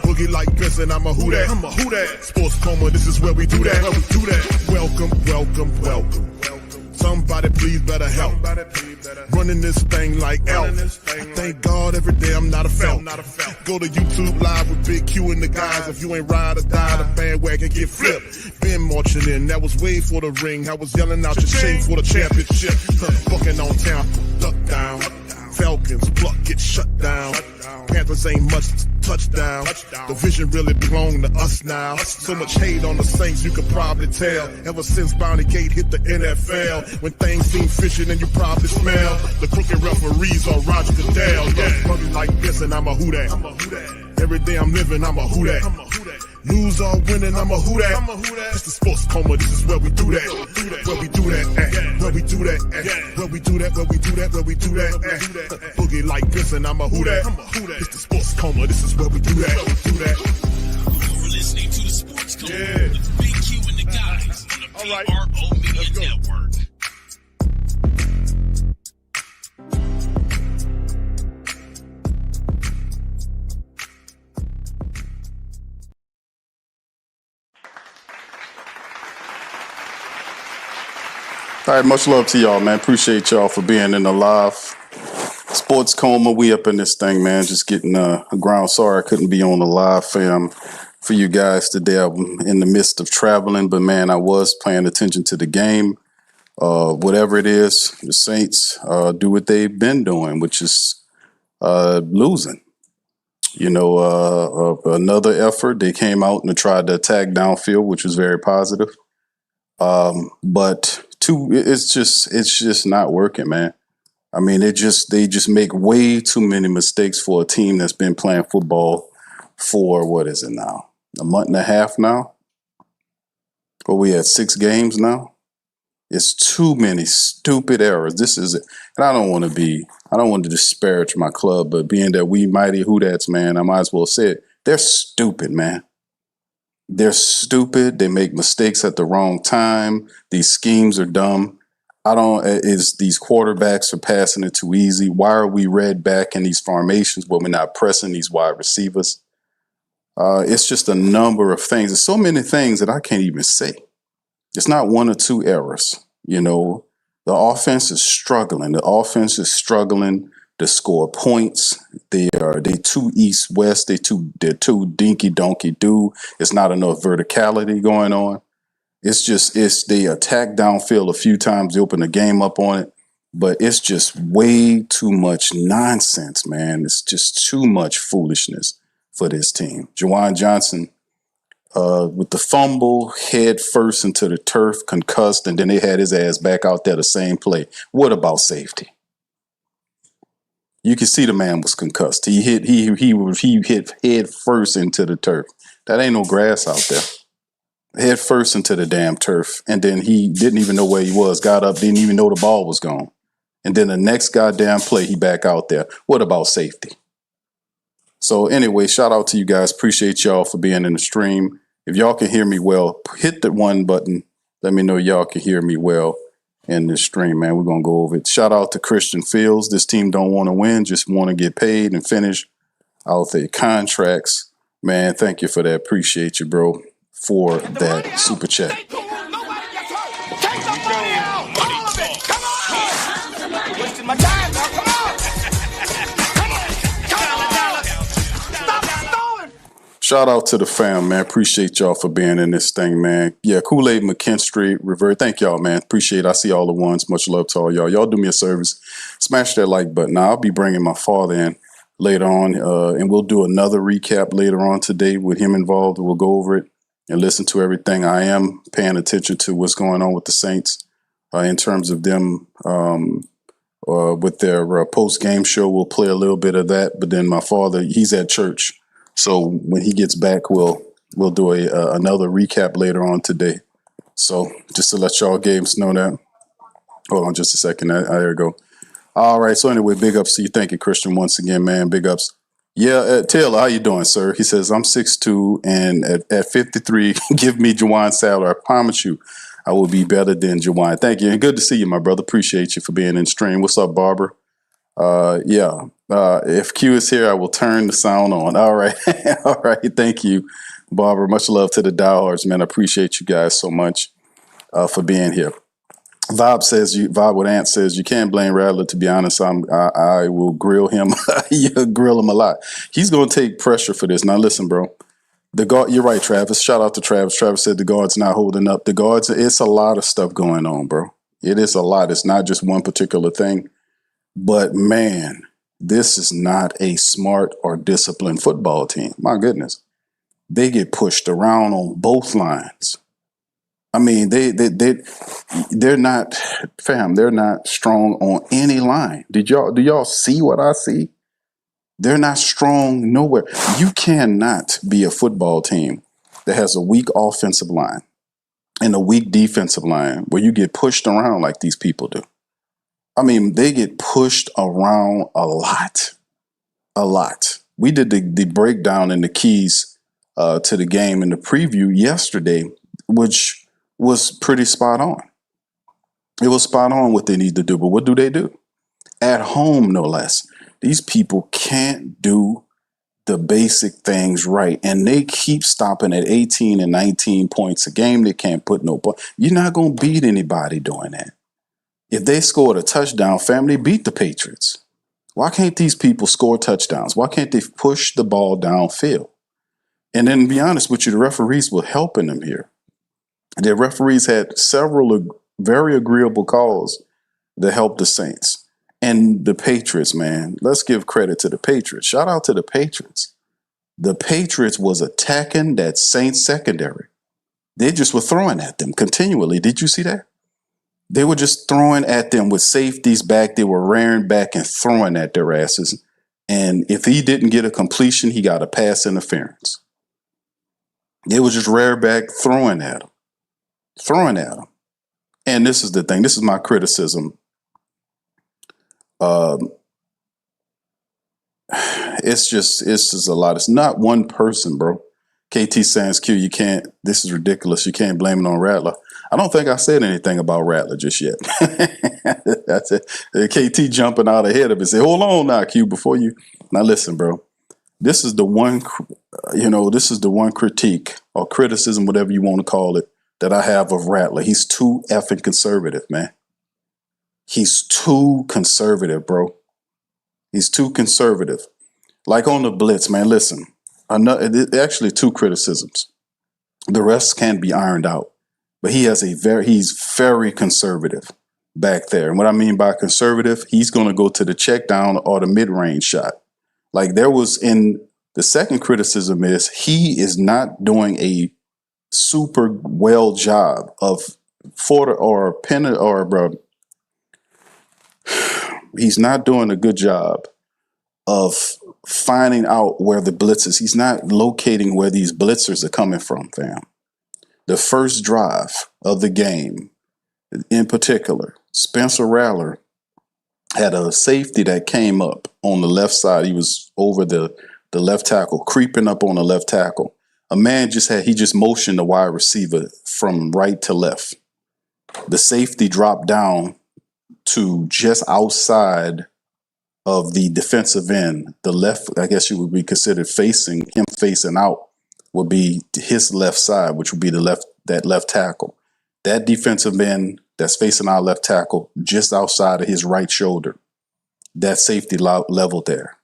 Boogie like Benson, I'm a who that. I'm a who that. Sports Coma, this is where we do that. Where we do that. Welcome, welcome, welcome. Somebody please better help. Running this thing like Elf. Thank God every day I'm not a felt. Go to YouTube Live with Big Q and the guys. If you ain't ride or die, the bandwagon get flipped. Been marching in, that was way for the ring. I was yelling out your shame for the championship. Bucking on town, duck down. Falcons, pluck, get shut down. Panthers ain't much touchdown. The vision really belong to us now. So much hate on the Saints, you could probably tell. Ever since Bounty Gate hit the NFL, when things seem fishy, then you probably smell the crooked referees on Roger Goodell. Yeah, running like this, and I'm a who that. Every day I'm living, I'm a who that. Lose or winning, I'm a who that. It's the Sports Coma, this is where we do that. Where we do that, where we do that, where we do that, where we do that, where we do that. Boogie like this, and I'm a who that. It's the Sports Coma, this is where we do that. You're listening to the Sports Coma with Big Q and the guys on the PRO Media Network. All right, much love to y'all, man. Appreciate y'all for being in the live. Sports Coma, we up in this thing, man. Just getting a ground. Sorry I couldn't be on the live, fam, for you guys today. I'm in the midst of traveling, but, man, I was paying attention to the game. Whatever it is, the Saints do what they've been doing, which is losing. You know, another effort. They came out and tried to attack downfield, which was very positive. But it's just not working, man. I mean, they just make way too many mistakes for a team that's been playing football for, what is it now? A month and a half now? Or we had 6 games now? It's too many stupid errors. This is it. And I don't want to disparage my club, but being that we mighty Who Dats, man, I might as well say it. They're stupid, man. They're stupid. They make mistakes at the wrong time. These schemes are dumb. These quarterbacks are passing it too easy. Why are we red back in these formations when we're not pressing these wide receivers? It's just a number of things. There's so many things that I can't even say. It's not 1 or 2 errors. You know, the offense is struggling. To score points. They too east-west. They're too dinky-donkey-do. It's not enough verticality going on. They attack downfield a few times. They open the game up on it, but it's just way too much nonsense, man. It's just too much foolishness for this team. Juwan Johnson, with the fumble, head first into the turf, concussed, and then they had his ass back out there the same play. What about safety? You can see the man was concussed. He hit head first into the turf. That ain't no grass out there. Head first into the damn turf. And then he didn't even know where he was. Got up, didn't even know the ball was gone. And then the next goddamn play, he back out there. What about safety? So anyway, shout out to you guys. Appreciate y'all for being in the stream. If y'all can hear me well, hit the 1 button. Let me know y'all can hear me well in this stream, man. We're going to go over it. Shout out to Christian Fields. This team don't want to win, just want to get paid and finish out their contracts. Man, thank you for that. Appreciate you, bro, for that super chat. Shout out to the fam, man. Appreciate y'all for being in this thing, man. Yeah, Kool-Aid McKinstry, Revert. Thank y'all, man. Appreciate it. I see all the ones. Much love to all y'all. Y'all do me a service. Smash that like button. Now, I'll be bringing my father in later on, and we'll do another recap later on today with him involved. We'll go over it and listen to everything. I am paying attention to what's going on with the Saints in terms of them with their post-game show. We'll play a little bit of that, but then my father, he's at church. So when he gets back, we'll do another recap later on today. So just to let y'all games know that. Hold on just a second. There we go. All right. So anyway, big ups to you. Thank you, Christian, once again, man. Big ups. Yeah, Taylor, how you doing, sir? He says, I'm 6'2", and at 53, give me Jawan Sadler. I promise you I will be better than Jawan. Thank you, and good to see you, my brother. Appreciate you for being in stream. What's up, Barbara? If Q is here, I will turn the sound on. All right. All right. Thank you, Barbara. Much love to the diehards, man. I appreciate you guys so much for being here. Vibe with Ant says, you can't blame Rattler. To be honest, I will grill him. You grill him a lot. He's going to take pressure for this. Now, listen, bro. The guard, you're right, Travis. Shout out to Travis. Travis said the guard's not holding up. The guards, it's a lot of stuff going on, bro. It is a lot. It's not just one particular thing. But, man, this is not a smart or disciplined football team. My goodness. They get pushed around on both lines. I mean, they're not, fam, they're not strong on any line. Do y'all see what I see? They're not strong nowhere. You cannot be a football team that has a weak offensive line and a weak defensive line where you get pushed around like these people do. I mean, they get pushed around a lot. A lot. We did the breakdown and the keys to the game in the preview yesterday, which was pretty spot on. It was spot on what they need to do. But what do? At home, no less. These people can't do the basic things right. And they keep stopping at 18 and 19 points a game. They can't put no point. You're not going to beat anybody doing that. If they scored a touchdown, family, beat the Patriots. Why can't these people score touchdowns? Why can't they push the ball downfield? And then, to be honest with you, the referees were helping them here. The referees had several very agreeable calls that helped the Saints. And the Patriots, man, let's give credit to the Patriots. Shout out to the Patriots. The Patriots was attacking that Saints secondary. They just were throwing at them continually. Did you see that? They were just throwing at them with safeties back. They were rearing back and throwing at their asses. And if he didn't get a completion, he got a pass interference. They were just rear back throwing at him. And this is the thing. This is my criticism. It's just a lot. It's not one person, bro. KT Sans Q, you can't, this is ridiculous. You can't blame it on Rattler. I don't think I said anything about Rattler just yet. That's it. KT jumping out ahead of it. Say, hold on now, Q, before you. Now listen, bro. This is the one, critique or criticism, whatever you want to call it, that I have of Rattler. He's too effing conservative, man. He's too conservative, bro. He's too conservative. Like on the blitz, man, listen. Actually, two criticisms. The rest can be ironed out. But he's very conservative back there. And what I mean by conservative, he's going to go to the check down or the mid-range shot. Like there was in the second criticism is he is not doing a super well job of he's not doing a good job of finding out where the blitzes. He's not locating where these blitzers are coming from, fam. The first drive of the game, in particular, Spencer Rattler had a safety that came up on the left side. He was over the left tackle, creeping up on the left tackle. A man just motioned the wide receiver from right to left. The safety dropped down to just outside of the defensive end. The left, I guess you would be considered facing out would be his left side, which would be that left tackle. That defensive end that's facing our left tackle just outside of his right shoulder. That safety level there.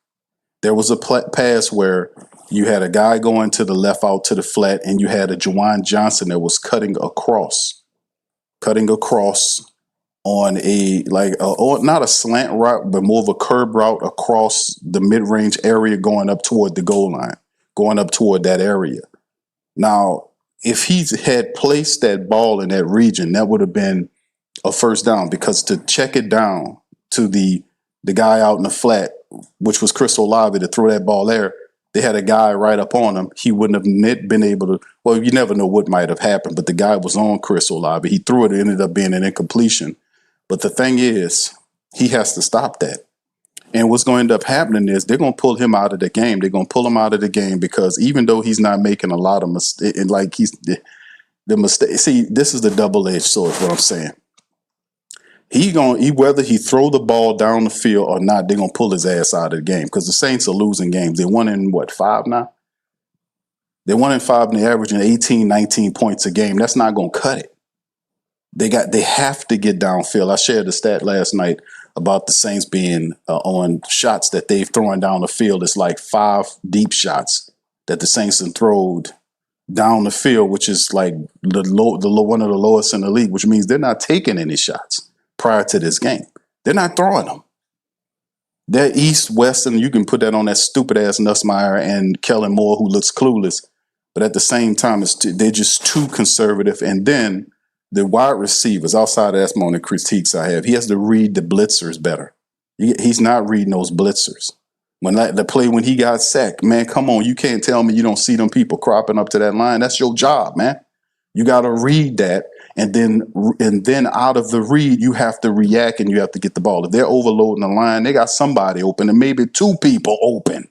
There was a pass where you had a guy going to the left out to the flat, and you had a Juwan Johnson that was cutting across on not a slant route, but more of a curb route across the mid-range area going up toward the goal line, going up toward that area. Now, if he had placed that ball in that region, that would have been a first down, because to check it down to the guy out in the flat, which was Chris Olave, to throw that ball there, they had a guy right up on him. He wouldn't have been able to, well, you never know what might have happened, but the guy was on Chris Olave. He threw it, it ended up being an incompletion. But the thing is, he has to stop that. And what's going to end up happening is they're going to pull him out of the game. They're going to pull him out of the game because even though he's not making a lot of mistakes, like he's the mistake. See, this is the double-edged sword. Is what I'm saying. Whether he throw the ball down the field or not, they're gonna pull his ass out of the game because the Saints are losing games. They won in 5 now. They won in 5 and they're averaging 18, 19 points a game. That's not gonna cut it. They have to get downfield. I shared a stat last night about the Saints being on shots that they've thrown down the field. It's like 5 deep shots that the Saints have thrown down the field, which is like one of the lowest in the league, which means they're not taking any shots prior to this game. They're not throwing them. They're east, west, and you can put that on that stupid ass Nussmeier and Kellen Moore, who looks clueless. But at the same time, they're just too conservative. And then the wide receivers, outside of that's one of the critiques I have, he has to read the blitzers better. He's not reading those blitzers. When he got sacked, man, come on, you can't tell me you don't see them people cropping up to that line. That's your job, man. You got to read that. And then out of the read, you have to react and you have to get the ball. If they're overloading the line, they got somebody open and maybe 2 people open.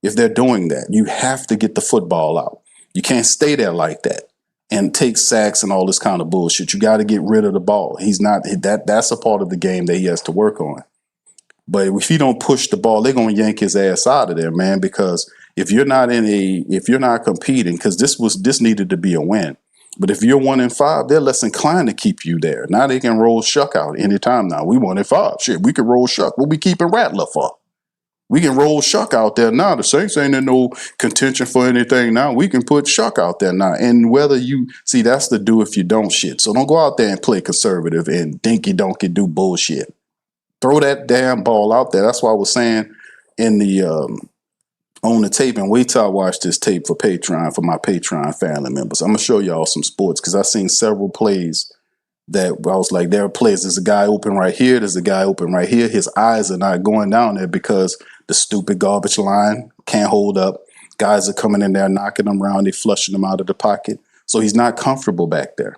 If they're doing that, you have to get the football out. You can't stay there like that and take sacks and all this kind of bullshit. You got to get rid of the ball. That's a part of the game that he has to work on. But if he don't push the ball, they're going to yank his ass out of there, man, because if you're not competing, because this needed to be a win. But if you're 1-5, they're less inclined to keep you there. Now they can roll Shuck out anytime now. We 1-5. Shit, we can roll Shuck. What we keeping Rattler for? We can roll Shuck out there now. The Saints ain't in no contention for anything now. We can put Shuck out there now. And whether you see, that's the do if you don't shit. So don't go out there and play conservative and dinky donkey do bullshit. Throw that damn ball out there. That's why I was saying in the on the tape, and wait till I watch this tape for my Patreon family members. I'm going to show y'all some sports because I've seen several plays that I was like, there are plays. There's a guy open right here. There's a guy open right here. His eyes are not going down there because the stupid garbage line can't hold up. Guys are coming in there, knocking them around. They flushing them out of the pocket. So he's not comfortable back there.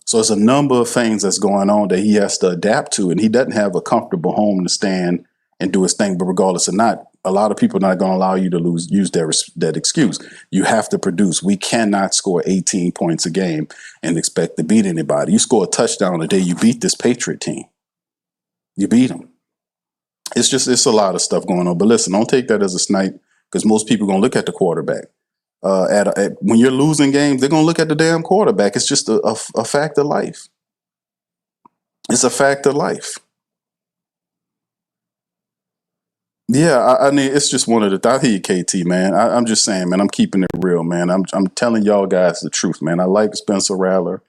So there's a number of things that's going on that he has to adapt to, and he doesn't have a comfortable home to stand and do his thing. But regardless of not, a lot of people are not going to allow you to use that excuse. You have to produce. We cannot score 18 points a game and expect to beat anybody. You score a touchdown a day, you beat this Patriot team. You beat them. It's a lot of stuff going on. But listen, don't take that as a snipe because most people are going to look at the quarterback. When you're losing games, they're going to look at the damn quarterback. It's just a fact of life. It's a fact of life. Yeah, I mean, it's just one of the. I hear you, KT, man. I'm just saying, man. I'm keeping it real, man. I'm telling y'all guys the truth, man. I like Spencer Rattler,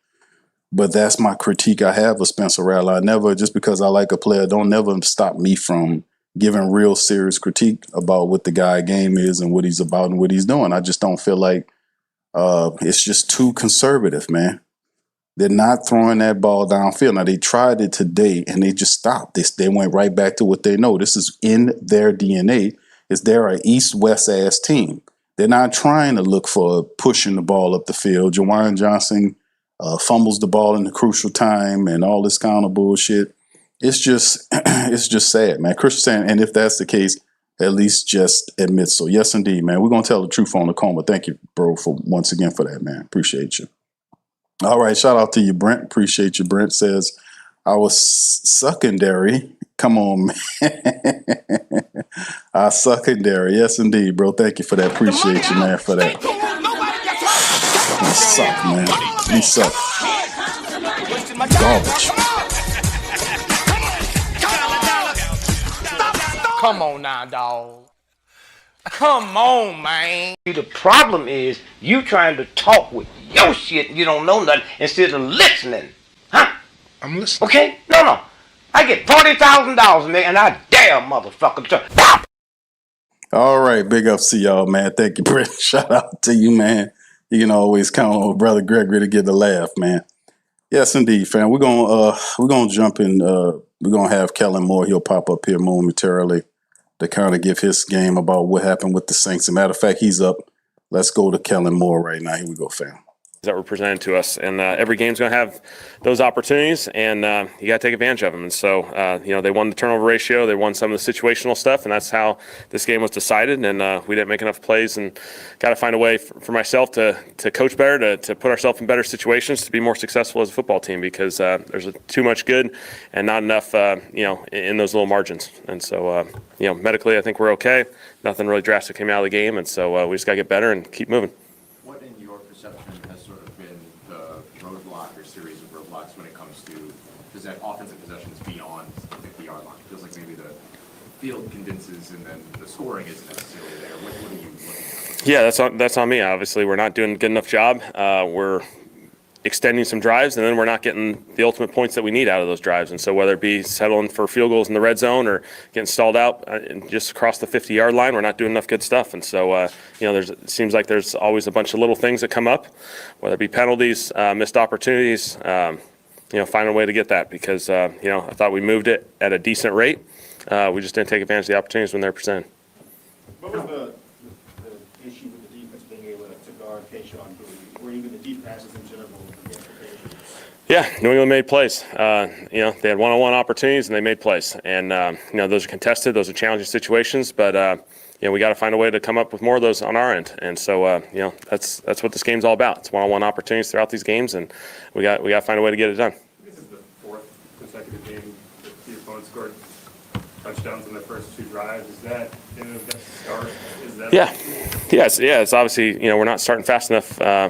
but that's my critique I have of Spencer Rattler. I never, just because I like a player, don't never stop me from giving real serious critique about what the guy game is and what he's about and what he's doing. I just don't feel like it's just too conservative, man. They're not throwing that ball downfield. Now, they tried it today, and they just stopped. They went right back to what they know. This is in their DNA. They're an east-west ass team. They're not trying to look for pushing the ball up the field. Jawan Johnson fumbles the ball in the crucial time and all this kind of bullshit. It's just sad, man. Chris is saying, and if that's the case, at least just admit so. Yes, indeed, man. We're going to tell the truth on the Coma. Thank you, bro, once again for that, man. Appreciate you. All right, shout out to you, Brent. Appreciate you. Brent says, our secondary. Come on, man. Our secondary. Yes, indeed, bro. Thank you for that. Appreciate you, man, for that. You suck, man. You suck. Garbage. Come on now, dog. Come on, man. The problem is you trying to talk with your shit and you don't know nothing instead of listening. Huh? I'm listening. Okay? No. I get $40,000, nigga, and I dare motherfucker to... All right, big ups to y'all, man. Thank you, Brent. Shout out to you, man. You can always count on Brother Gregory to get the laugh, man. Yes, indeed, fam. We're gonna jump in. We're gonna have Kellen Moore. He'll pop up here momentarily to kind of give his game about what happened with the Saints. As a matter of fact, he's up. Let's go to Kellen Moore right now. Here we go, fam. that were presented to us, and every game's going to have those opportunities, and you got to take advantage of them. And so, they won the turnover ratio, they won some of the situational stuff, and that's how this game was decided. And we didn't make enough plays, and got to find a way for myself to coach better, to put ourselves in better situations, to be more successful as a football team, because there's too much good and not enough, in those little margins. And so, medically, I think we're okay. Nothing really drastic came out of the game, and so we just got to get better and keep moving. What, in your perception, has sort of been the roadblock or series of roadblocks when it comes to offensive possessions beyond the 50-yard line? It feels like maybe the field condenses and then the scoring isn't necessarily there. What are you looking at? Yeah, that's on me. Obviously, we're not doing a good enough job. We're extending some drives, and then we're not getting the ultimate points that we need out of those drives. And so whether it be settling for field goals in the red zone or getting stalled out just across the 50-yard line, we're not doing enough good stuff. And so, it seems like there's always a bunch of little things that come up, whether it be penalties, missed opportunities, find a way to get that, because, I thought we moved it at a decent rate. We just didn't take advantage of the opportunities when they're presented. What was the issue with the defense being able to guard Taesm Hill, or even the deep passes in general? Yeah, New England made plays. They had one-on-one opportunities and they made plays. And, those are contested. Those are challenging situations. But, we got to find a way to come up with more of those on our end. And so, that's what this game's all about. It's one-on-one opportunities throughout these games, and we got to find a way to get it done. This is the fourth consecutive game that the opponent scored touchdowns in the first two drives. Is that a start? It's obviously, we're not starting fast enough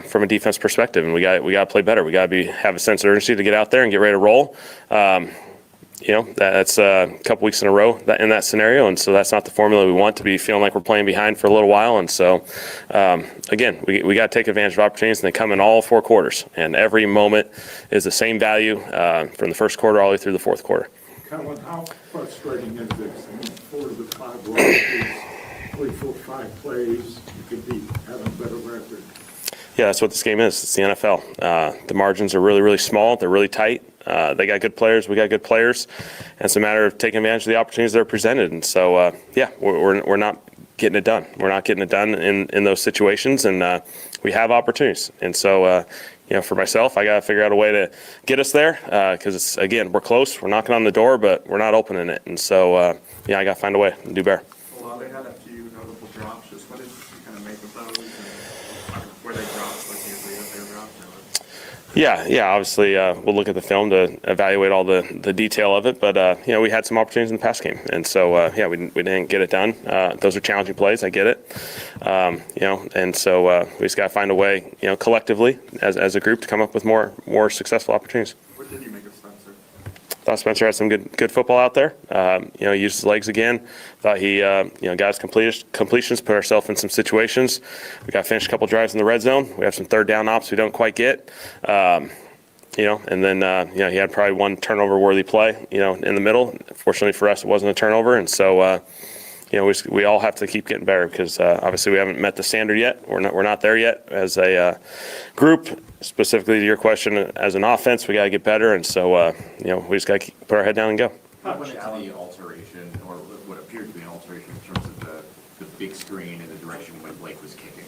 from a defense perspective, and we got to play better. We got to have a sense of urgency to get out there and get ready to roll. That's a couple weeks in a row in that scenario, and so that's not the formula we want, to be feeling like we're playing behind for a little while. And so, again, we got to take advantage of opportunities, and they come in all four quarters, and every moment is the same value from the first quarter all the way through the fourth quarter. Kellen, how frustrating is this? 4 to the 5 losses, 3, 4, 5 plays, you could be having a better record. Yeah, that's what this game is. It's the NFL. The margins are really, really small. They're really tight. They got good players. We got good players. And it's a matter of taking advantage of the opportunities that are presented. And so, we're not getting it done. We're not getting it done in those situations, and we have opportunities. And so, for myself, I got to figure out a way to get us there, because we're close. We're knocking on the door, but we're not opening it. And so, I got to find a way to do better. Well, they had a few notable drops. Just what did you kind of make of those? And were they drops like usually if they were drops? Yeah. Obviously, we'll look at the film to evaluate all the detail of it. But we had some opportunities in the pass game, and so we didn't get it done. Those are challenging plays. I get it. And so we just got to find a way, collectively as a group, to come up with more successful opportunities. What did you make of Spencer? Thought Spencer had some good football out there. He used his legs again. Thought he got his completions, put ourselves in some situations. We got to finish a couple drives in the red zone. We have some third down ops we don't quite get. And then he had probably one turnover-worthy play, in the middle. Fortunately for us, it wasn't a turnover, and so we all have to keep getting better, because obviously we haven't met the standard yet. We're not there yet as a group. Specifically to your question, as an offense, we got to get better, and so we just got to put our head down and go. How much the alteration, or what appeared to be an alteration, in terms of the big screen and the direction when Blake was kicking,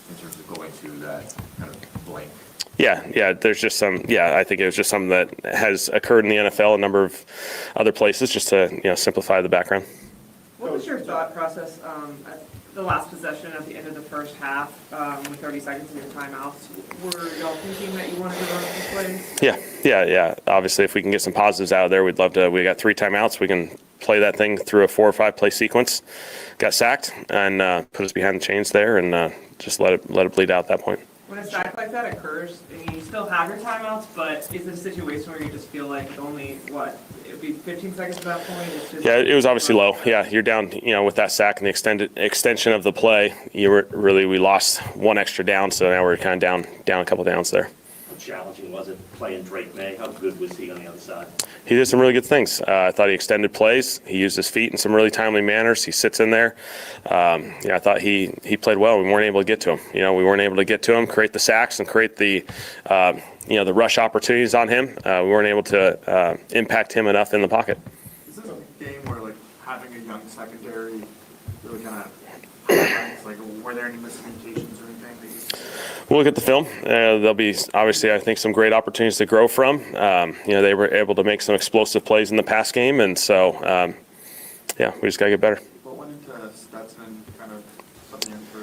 in terms of going to that kind of blank? Yeah. There's just some. Yeah, I think it was just something that has occurred in the NFL, a number of other places, just to simplify the background. What was your thought process at the last possession at the end of the first half with 30 seconds in your timeouts? Were y'all thinking that you wanted to run some plays? Yeah. Obviously, if we can get some positives out of there, we'd love to. We got 3 timeouts. We can play that thing through a 4 or 5 play sequence. Got sacked and put us behind the chains there, and just let it bleed out at that point. When a sack like that occurs, you still have your timeouts, but is it a situation where you just feel like it's only, it'd be 15 seconds at that point? It was obviously low. Yeah, you're down, with that sack and the extension of the play, we lost 1 extra down, so now we're kind of down a couple downs there. How challenging was it playing Drake May? How good was he on the other side? He did some really good things. I thought he extended plays. He used his feet in some really timely manners. He sits in there. I thought he played well. We weren't able to get to him. We weren't able to get to him, create the sacks, and create the the rush opportunities on him. We weren't able to impact him enough in the pocket. Is this a game where having a young secondary really kind of highlights were there any miscommunications or anything? We'll look at the film. There'll be, obviously, I think, some great opportunities to grow from. They were able to make some explosive plays in the pass game, and so, we just got to get better. What went into Stetson kind of subbing in for?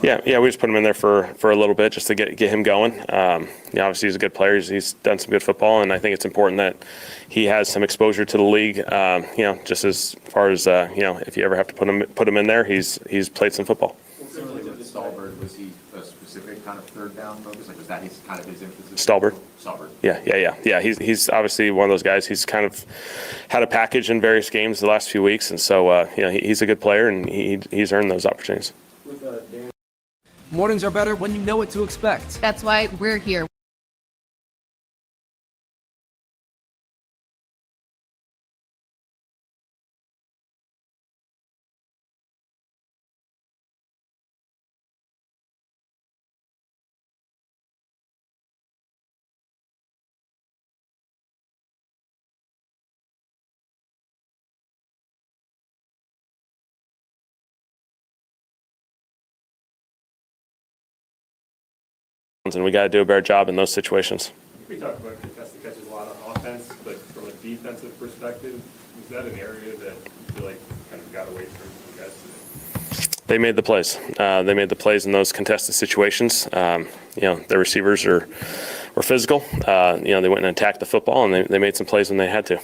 Yeah, we just put him in there for a little bit just to get him going. Obviously, he's a good player. He's done some good football, and I think it's important that he has some exposure to the league. Just as far as if you ever have to put him in there, he's played some football. Similarly with Stallbird, was he a specific kind of third down focus? Like, was that kind of his emphasis? Stallbird. Yeah. He's obviously one of those guys. He's kind of had a package in various games the last few weeks, and so he's a good player, and he's earned those opportunities. Mornings are better when you know what to expect. That's why we're here. And we got to do a better job in those situations. We talk about contested catches a lot on offense, but from a defensive perspective, was that an area that you feel like kind of got away from you guys today? They made the plays. They made the plays in those contested situations. The receivers were physical. They went and attacked the football, and they made some plays when they had to.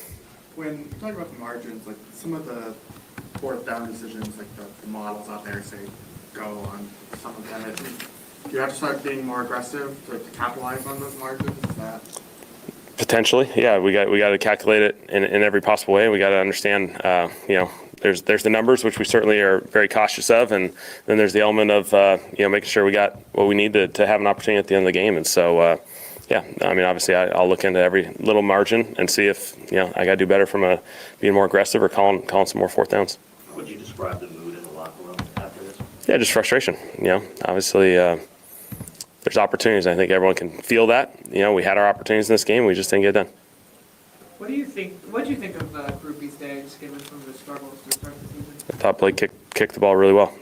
When you talk about the margins, like some of the fourth down decisions, like the models out there say go on some of them, do you have to start being more aggressive to capitalize on those margins? Is that Potentially, yeah. We got to calculate it in every possible way. We got to understand, there's the numbers, which we certainly are very cautious of, and then there's the element of making sure we got what we need to have an opportunity at the end of the game. And so, obviously, I'll look into every little margin and see if I got to do better from being more aggressive or calling some more fourth downs. How would you describe the mood in the locker room after this? Yeah, just frustration. Obviously, there's opportunities. I think everyone can feel that. We had our opportunities in this game. We just didn't get it done. What do you think of Groupie's day, just given some of the struggles to start the season? I thought Blake kicked the ball really well.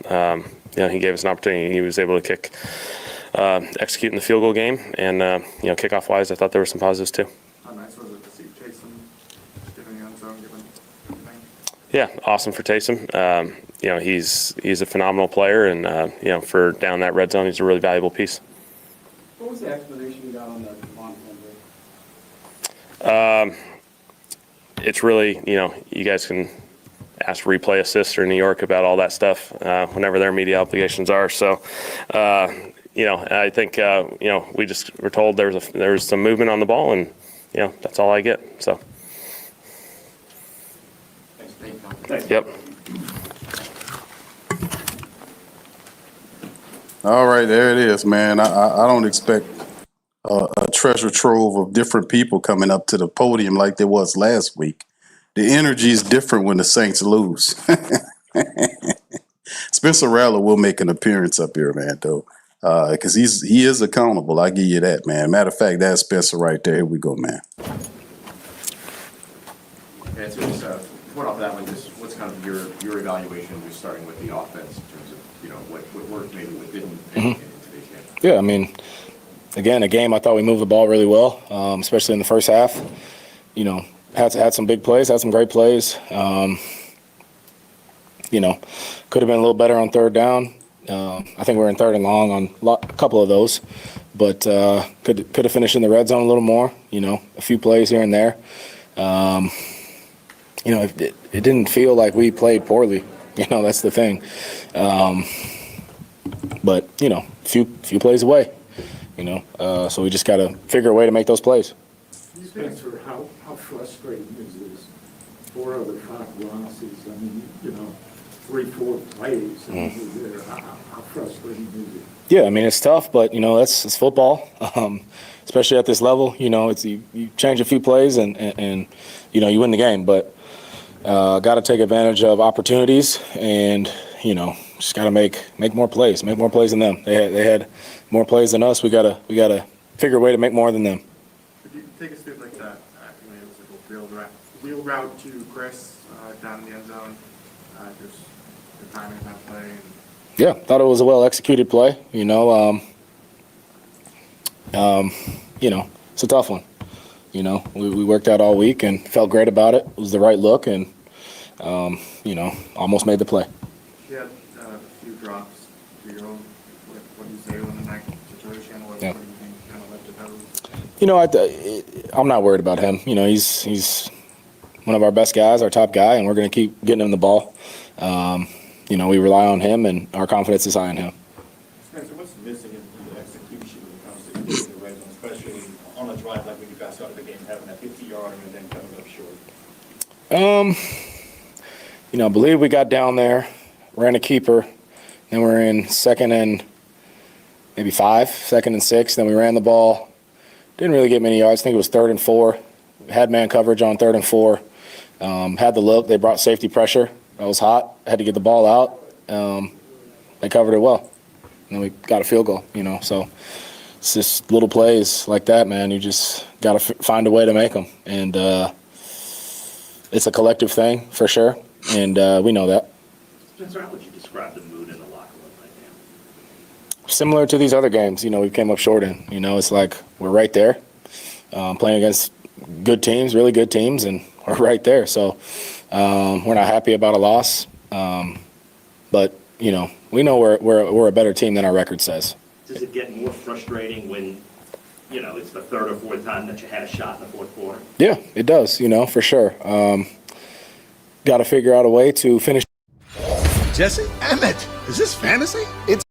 He gave us an opportunity. He was able to execute in the field goal game, and kickoff wise, I thought there were some positives too. how nice was it to see Taesm giving the end zone, giving everything? Yeah, awesome for Taesm. He's a phenomenal player, and for down that red zone, he's a really valuable piece. What was the explanation you got on the Devon fumble? It's really, you guys can ask Replay Assist or New York about all that stuff whenever their media obligations are. So, I think, we just were told there was some movement on the ball, and, that's all I get. So. Thanks. Yep. All right, there it is, man. I don't expect a treasure trove of different people coming up to the podium like there was last week. The energy is different when the Saints lose. Spencer Rattler will make an appearance up here, man, though, because he is accountable. I give you that, man. Matter of fact, that's Spencer right there. Here we go, man. Okay, so just point off that one, just what's kind of your evaluation, just starting with the offense in terms of what worked, maybe what didn't in today's game? Yeah, I mean, again, a game I thought we moved the ball really well, especially in the first half. Had some big plays, had some great plays. Could have been a little better on third down. I think we're in third and long on a couple of those, but could have finished in the red zone a little more. A few plays here and there. It didn't feel like we played poorly. That's the thing. But few plays away. So we just got to figure a way to make those plays. Spencer, how frustrating is this? 4 out of 5 losses. I mean, 3-4 plays. How frustrating is it? Yeah, I mean, it's tough, but it's football. Especially at this level, it's you change a few plays and you win the game. But got to take advantage of opportunities and just got to make more plays than them. They had more plays than us. We gotta figure a way to make more than them. Could you take us through like that? It was like a wheel route to Chris down in the end zone. Just the timing of that play. Yeah, thought it was a well-executed play. It's a tough one. We worked out all week and felt great about it. It was the right look and, almost made the play. You had a few drops to your own. What do you say when in that situation? What do you think kind of led to those? I'm not worried about him. He's one of our best guys, our top guy, and we're going to keep getting him the ball. We rely on him, and our confidence is high in him. Spencer, what's missing in the execution when it comes to getting the red zone, especially on a drive like when you guys started the game, having that 50-yarder and then coming up short? I believe we got down there, ran a keeper, then we're in second and 6, then we ran the ball. Didn't really get many yards. I think it was 3rd and 4. Had man coverage on 3rd and 4. Had the look. They brought safety pressure. That was hot. Had to get the ball out. They covered it well. And then we got a field goal, So it's just little plays like that, man. You just got to find a way to make them. And it's a collective thing for sure. And we know that. Spencer, how would you describe the mood in the locker room right now? Similar to these other games, we came up short in. It's like we're right there playing against good teams, really good teams, and we're right there. So we're not happy about a loss. But, we know we're a better team than our record says. Does it get more frustrating when, it's the 3rd or 4th time that you had a shot in the 4th quarter? Yeah, it does, for sure. Got to figure out a way to finish. Jesse, Emmett, is this fantasy? It's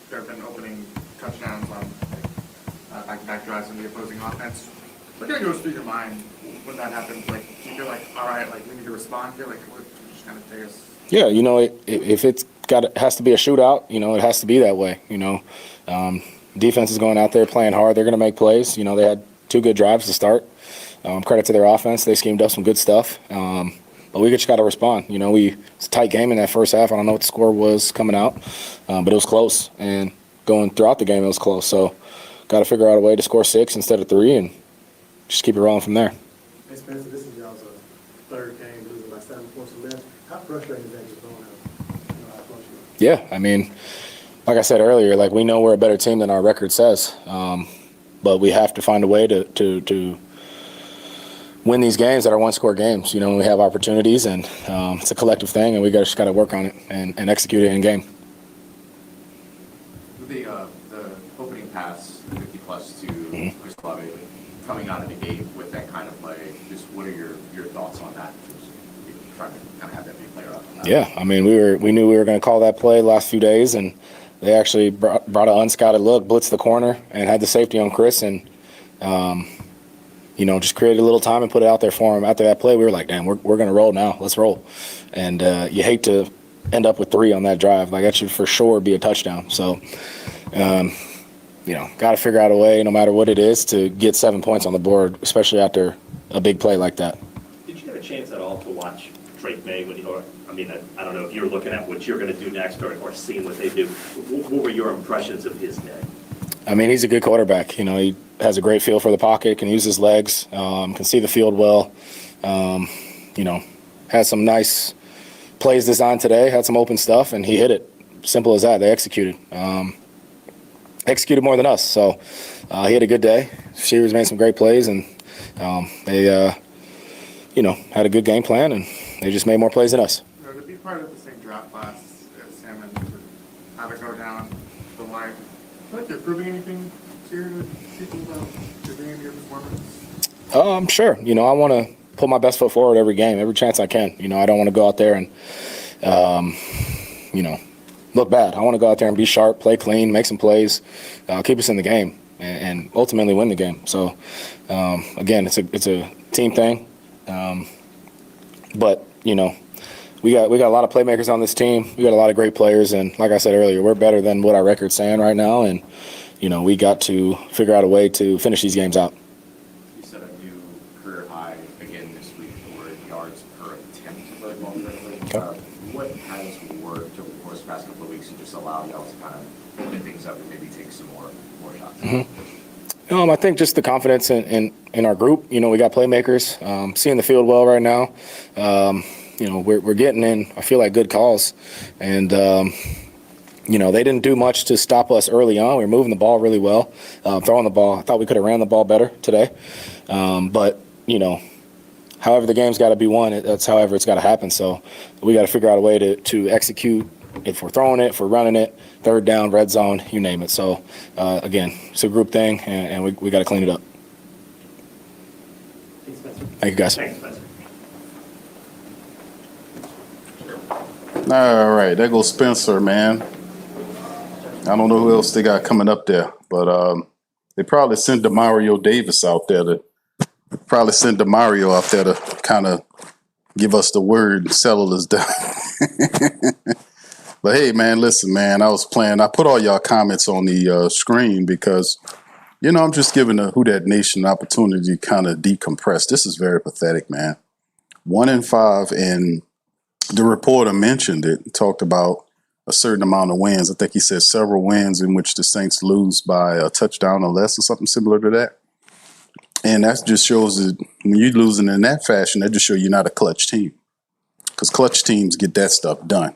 There have been opening touchdowns on back-to-back drives in the opposing offense. What kind of goes through your mind when that happens? Like, you feel like, all right, like we need to respond here. Like, what just kind of take us? Yeah, if it has to be a shootout, it has to be that way. Defense is going out there playing hard. They're going to make plays. They had 2 good drives to start. Credit to their offense. They schemed up some good stuff. But we just got to respond. It's a tight game in that first half. I don't know what the score was coming out, but it was close. And going throughout the game, it was close. So got to figure out a way to score 6 instead of 3 and just keep it rolling from there. Hey, Spencer, this is y'all's 3rd game, losing by 7 points or less. How frustrating is that just going out? Yeah, like I said earlier, we know we're a better team than our record says. But we have to find a way to win these games that are one-score games. We have opportunities, and it's a collective thing, and we just got to work on it and execute it in game. The opening pass, 50-plus to Chris Olave, coming out of the gate with that kind of play, just what are your thoughts on that? Trying to kind of have that big player up. Yeah, we knew we were going to call that play the last few days, and they actually brought an unscouted look, blitzed the corner, and had the safety on Chris, and just created a little time and put it out there for him. After that play, we were like, damn, we're going to roll now. Let's roll. And you hate to end up with 3 on that drive. That should for sure be a touchdown. So, got to figure out a way, no matter what it is, to get 7 points on the board, especially after a big play like that. Did you have a chance at all to watch Drake May when I don't know if you're looking at what you're going to do next or seeing what they do. What were your impressions of his day? He's a good quarterback. He has a great feel for the pocket, can use his legs, can see the field well. Has some nice plays designed today, had some open stuff, and he hit it. Simple as that. They executed. Executed more than us. So he had a good day. Shearers made some great plays, and they, had a good game plan, and they just made more plays than us. To be part of the same draft class as him and to have it go down the line, feel like you're proving anything here to people about your game, your performance? Sure. I want to put my best foot forward every game, every chance I can. I don't want to go out there and, look bad. I want to go out there and be sharp, play clean, make some plays, keep us in the game, and ultimately win the game. So, again, it's a team thing. But, we got a lot of playmakers on this team. We got a lot of great players, and like I said earlier, we're better than what our record's saying right now, and we got to figure out a way to finish these games out. You set a new career high again this week for yards per attempt for the ball. Okay. What has worked over the course of the past couple of weeks and just allow y'all to kind of open things up and maybe take some more shots? I think just the confidence in our group. We got playmakers, seeing the field well right now. we're getting in, I feel like, good calls. And, they didn't do much to stop us early on. We were moving the ball really well, throwing the ball. I thought we could have ran the ball better today. But, however the game's got to be won, that's however it's got to happen. So we got to figure out a way to execute. If we're throwing it, if we're running it, third down, red zone, you name it. So, again, it's a group thing, and we got to clean it up. Thank you, guys. Thanks, Spencer. All right, there goes Spencer, man. I don't know who else they got coming up there, but they probably sent Demario Davis out there to kind of give us the word and settle us down. But hey, man, listen, man, I put all y'all comments on the screen because, I'm just giving the Who Dat Nation an opportunity to kind of decompress. This is very pathetic, man. 1-5, and the reporter mentioned it, talked about a certain amount of wins. I think he said several wins in which the Saints lose by a touchdown or less or something similar to that. And that just shows that when you're losing in that fashion, that just shows you're not a clutch team. Because clutch teams get that stuff done.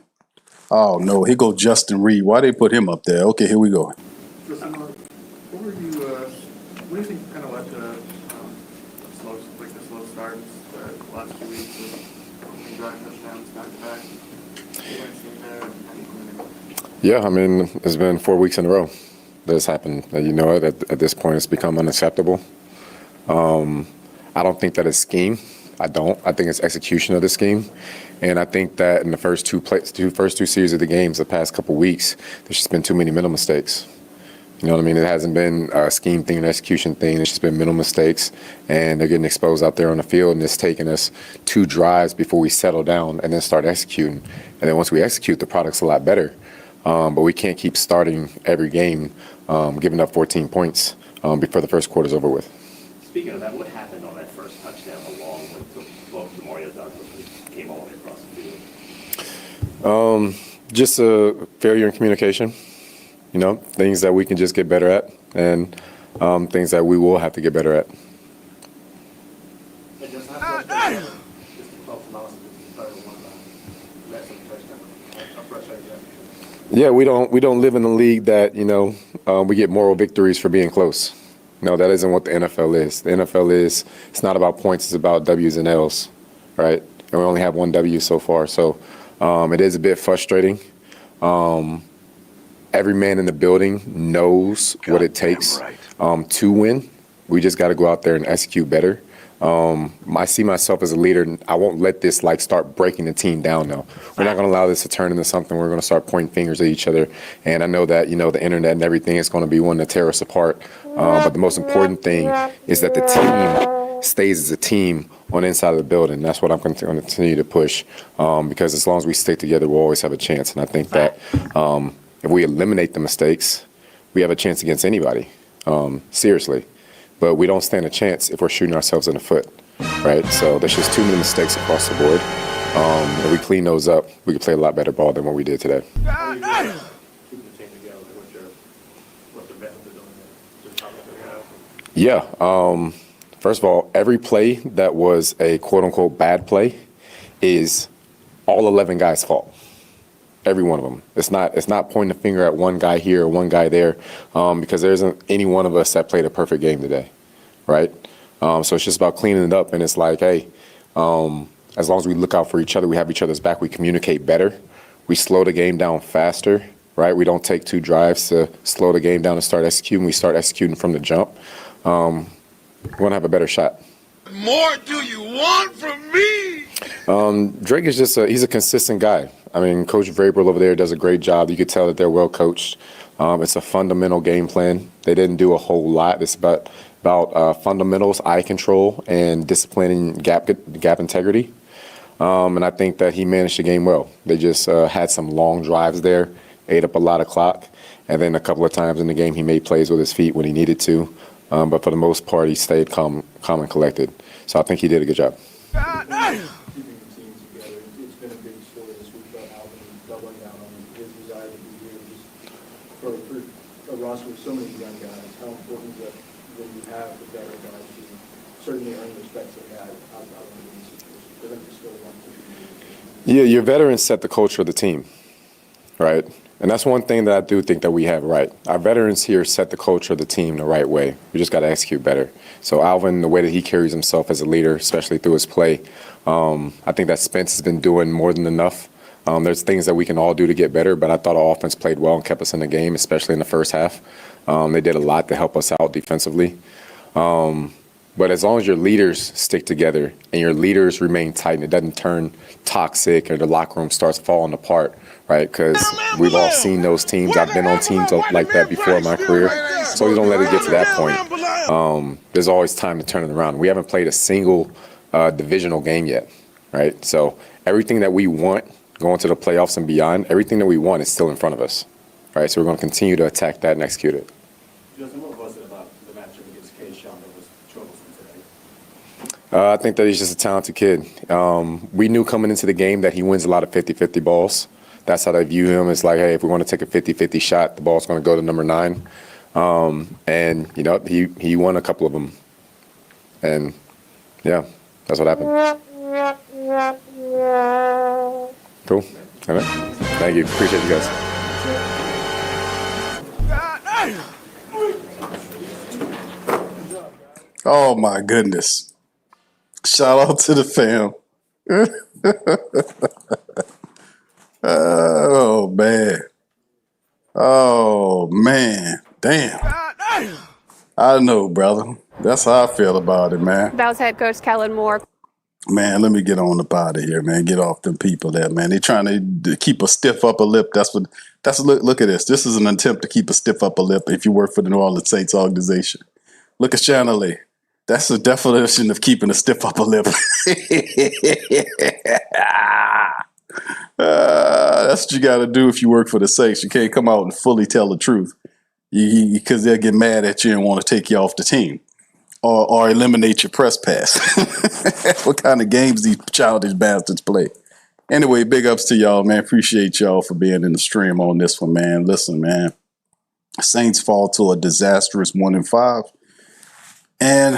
Oh, no, here go Justin Reed. Why they put him up there? Okay, here we go. Justin, what do you think kind of led to the slow start the last 2 weeks with drive touchdowns back-to-back? Yeah, I mean, it's been 4 weeks in a row that it's happened. At this point, it's become unacceptable. I don't think that it's scheme. I think it's execution of the scheme. And I think that in the first two series of the games, the past couple weeks, there's just been too many mental mistakes. You know what I mean? It hasn't been a scheme thing, an execution thing. It's just been mental mistakes, and they're getting exposed out there on the field, and it's taking us 2 drives before we settle down and then start executing. And then once we execute, the product's a lot better. But we can't keep starting every game giving up 14 points before the first quarter's over with. Speaking of that, what happened on that first touchdown along with the Mario Douglas came all the way across the field? Just a failure in communication. Things that we can just get better at, and things that we will have to get better at. Yeah, we don't live in a league that we get moral victories for being close. No, that isn't what the NFL is. The NFL it's not about points, it's about W's and L's, right? And we only have 1 W so far, so it is a bit frustrating. Every man in the building knows what it takes to win. We just got to go out there and execute better. I see myself as a leader, and I won't let this start breaking the team down now. We're not going to allow this to turn into something we're going to start pointing fingers at each other. And I know that, the internet and everything is going to be one to tear us apart. But the most important thing is that the team stays as a team on the inside of the building. That's what I'm going to continue to push because as long as we stick together, we'll always have a chance. And I think that if we eliminate the mistakes, we have a chance against anybody, seriously. But we don't stand a chance if we're shooting ourselves in the foot, right? So there's just too many mistakes across the board. If we clean those up, we can play a lot better ball than what we did today. Yeah. First of all, every play that was a quote-unquote bad play is all 11 guys' fault. Every one of them. It's not pointing the finger at one guy here or one guy there because there isn't any one of us that played a perfect game today, right? So it's just about cleaning it up, and it's like, hey, as long as we look out for each other, we have each other's back, we communicate better, we slow the game down faster, right? We don't take 2 drives to slow the game down and start executing. We start executing from the jump. We're going to have a better shot. More do you want from me? Drake is he's a consistent guy. I mean, Coach Vrabel over there does a great job. You could tell that they're well coached. It's a fundamental game plan. They didn't do a whole lot. It's about fundamentals, eye control, and disciplining gap integrity. And I think that he managed the game well. They just had some long drives there, ate up a lot of clock, and then a couple of times in the game he made plays with his feet when he needed to. But for the most part, he stayed calm and collected. So I think he did a good job. Keeping the teams together, it's been a big story this week about Alvin doubling down on his desire to be here. Just for a roster with so many young guys, how important is that when you have the better guys to certainly earn the respect they had out of the situation for them to still want to be here? Yeah, your veterans set the culture of the team, right? And that's one thing that I do think that we have right. Our veterans here set the culture of the team the right way. We just got to execute better. So Alvin, the way that he carries himself as a leader, especially through his play, I think that Spence has been doing more than enough. There's things that we can all do to get better, but I thought our offense played well and kept us in the game, especially in the first half. They did a lot to help us out defensively. But as long as your leaders stick together and your leaders remain tight and it doesn't turn toxic or the locker room starts falling apart, right? Because we've all seen those teams. I've been on teams like that before in my career. So you don't let it get to that point. There's always time to turn it around. We haven't played a single divisional game yet, right? So everything that we want going to the playoffs and beyond, everything that we want is still in front of us, right? So we're going to continue to attack that and execute it. Justin, what was it about the matchup against Kayshawn that was troublesome today? I think that he's just a talented kid. We knew coming into the game that he wins a lot of 50-50 balls. That's how they view him. It's like, hey, if we want to take a 50-50 shot, the ball's going to go to number 9. And, you know, he won a couple of them. And, yeah, that's what happened. Cool. All right. Thank you. Appreciate you guys. Oh, my goodness. Shout out to the fam. Oh, man. Oh, man. Damn. I know, brother. That's how I feel about it, man. That was head coach Kellen Moore. Man, let me get on up out of here, man. Get off them people there, man. They trying to keep a stiff upper lip. Look at this. This is an attempt to keep a stiff upper lip if you work for the New Orleans Saints organization. Look at Channelet. That's the definition of keeping a stiff upper lip. That's what you got to do if you work for the Saints. You can't come out and fully tell the truth because they'll get mad at you and want to take you off the team or eliminate your press pass. What kind of games these childish bastards play? Anyway, big ups to y'all, man. Appreciate y'all for being in the stream on this one, man. Listen, man. Saints fall to a disastrous 1-5. And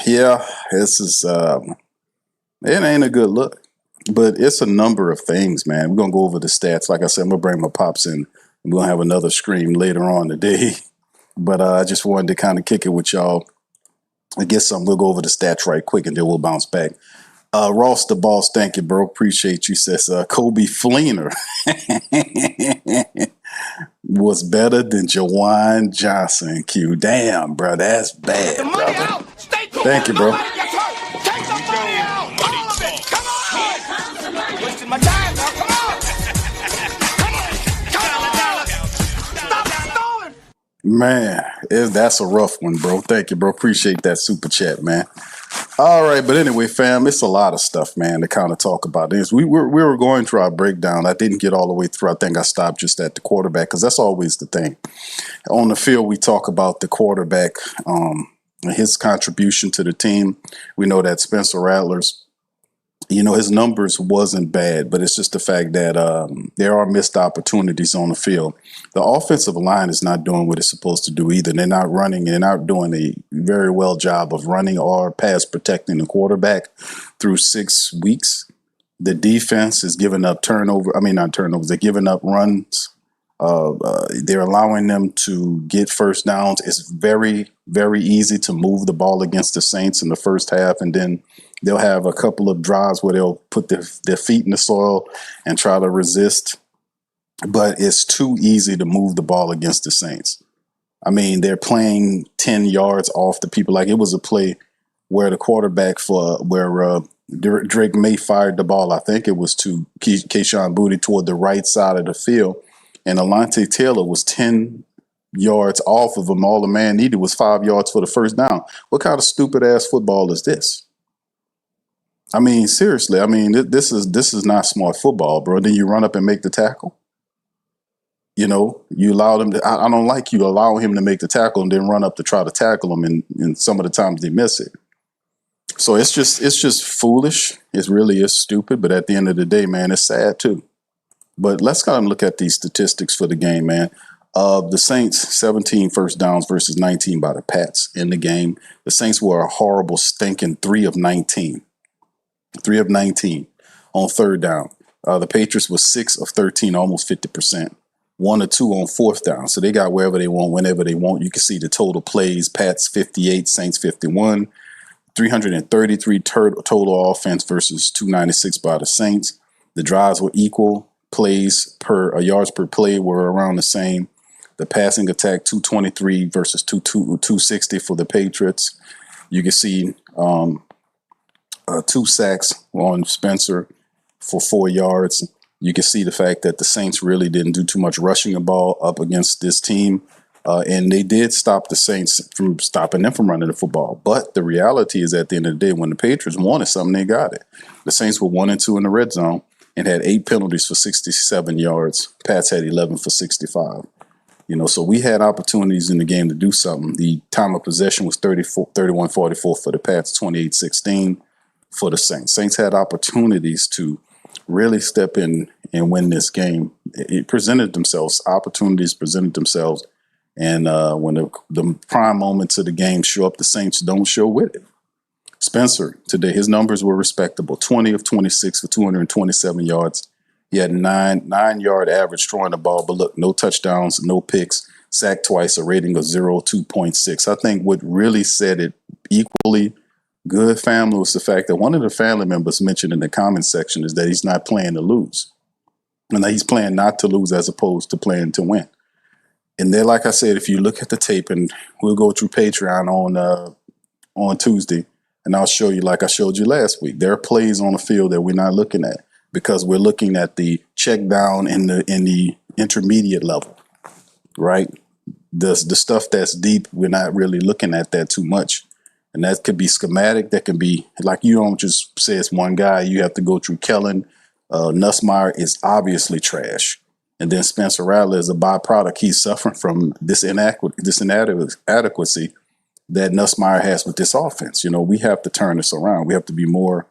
yeah, this is it ain't a good look, but it's a number of things, man. We're gonna go over the stats. Like I said, I'm gonna bring my pops in. We're gonna have another stream later on today, but I just wanted to kind of kick it with y'all. I guess we'll go over the stats right quick and then we'll bounce back. Ross the Boss, thank you, bro. Appreciate you. Says Kobe Fleener was better than Jawan Johnson. Q. Damn, bro, that's bad, brother. Thank you, bro. Man, that's a rough one, bro. Thank you, bro. Appreciate that super chat, man. All right, but anyway, fam, it's a lot of stuff, man, to kind of talk about this. We were going through our breakdown. I didn't get all the way through. I think I stopped just at the quarterback because that's always the thing. On the field, we talk about the quarterback, his contribution to the team. We know that Spencer Rattler's, you know, his numbers wasn't bad, but it's just the fact that there are missed opportunities on the field. The offensive line is not doing what it's supposed to do either. They're not running. They're not doing a very well job of running or pass protecting the quarterback through 6 weeks. The defense is giving up not turnovers. They're giving up runs. They're allowing them to get first downs. It's very, very easy to move the ball against the Saints in the first half, and then they'll have a couple of drives where they'll put their feet in the soil and try to resist. But it's too easy to move the ball against the Saints. I mean, they're playing 10 yards off the people. Like, it was a play where the quarterback where Drake May fired the ball. I think it was to Keyshawn Boutte toward the right side of the field. And Alante Taylor was 10 yards off of him. All the man needed was 5 yards for the first down. What kind of stupid-ass football is this? I mean, seriously, I mean, this is not smart football, bro. Then you run up and make the tackle. You know, you allow them to, I don't like you allow him to make the tackle and then run up to try to tackle him. And some of the times they miss it. So it's just foolish. It really is stupid. But at the end of the day, man, it's sad too. But let's kind of look at these statistics for the game, man. The Saints, 17 first downs versus 19 by the Pats in the game. The Saints were a horrible, stinking 3 of 19. 3 of 19 on third down. The Patriots was 6 of 13, almost 50%. 1 or 2 on fourth down. So they got wherever they want, whenever they want. You can see the total plays. Pats 58, Saints 51. 333 total offense versus 296 by the Saints. The drives were equal. Plays per yards per play were around the same. The passing attack 223 versus 260 for the Patriots. You can see 2 sacks on Spencer for 4 yards. You can see the fact that the Saints really didn't do too much rushing the ball up against this team. And they did stop the Saints from stopping them from running the football. But the reality is at the end of the day, when the Patriots wanted something, they got it. The Saints were 1 and 2 in the red zone and had 8 penalties for 67 yards. Pats had 11 for 65. So we had opportunities in the game to do something. The time of possession was 31-44 for the Pats, 28-16 for the Saints. Saints had opportunities to really step in and win this game. It presented themselves. Opportunities presented themselves. And when the prime moments of the game show up, the Saints don't show with it. Spencer, today, his numbers were respectable. 20 of 26 for 227 yards. He had 9-yard average throwing the ball, but look, no touchdowns, no picks, sacked twice, a rating of 0.2.6. I think what really said it equally good, family, was the fact that one of the family members mentioned in the comment section is that he's not playing to lose. And that he's playing not to lose as opposed to playing to win. And then, like I said, if you look at the tape, and we'll go through Patreon on Tuesday, and I'll show you, like I showed you last week, there are plays on the field that we're not looking at because we're looking at the check down in the intermediate level, right? The stuff that's deep, we're not really looking at that too much. And that could be schematic. That can be, like, you don't just say it's one guy. You have to go through Kellen. Nussmeier is obviously trash. And then Spencer Rattler is a byproduct. He's suffering from this inadequacy that Nussmeier has with this offense. We have to turn this around. We have to be more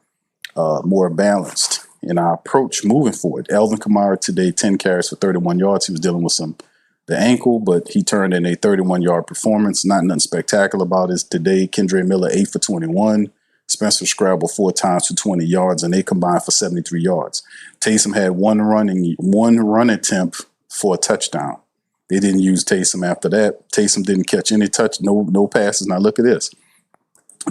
balanced in our approach moving forward. Alvin Kamara today, 10 carries for 31 yards. He was dealing with the ankle, but he turned in a 31-yard performance. Not nothing spectacular about it today. Kendre Miller, 8 for 21. Spencer scrambled 4 times for 20 yards, and they combined for 73 yards. Taesm had one run attempt for a touchdown. They didn't use Taesm after that. Taesm didn't catch any no passes. Now look at this.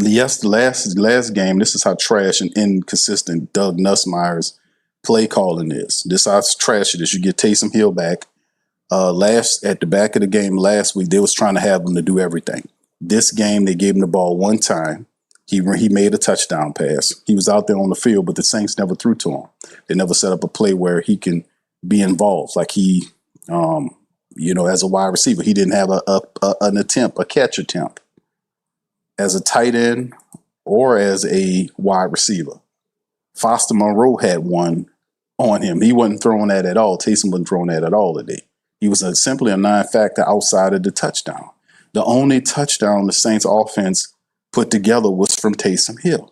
Yes, the last game, this is how trash and inconsistent Doug Nussmeier's play calling is. This is how trash it is. You get Taesm Hill back. At the back of the game last week, they was trying to have him to do everything. This game, they gave him the ball one time. He made a touchdown pass. He was out there on the field, but the Saints never threw to him. They never set up a play where he can be involved. Like he, as a wide receiver, he didn't have a catch attempt as a tight end or as a wide receiver. Foster Monroe had one on him. He wasn't throwing that at all. Taesm wasn't throwing that at all today. He was simply a non-factor outside of the touchdown. The only touchdown the Saints offense put together was from Taesm Hill.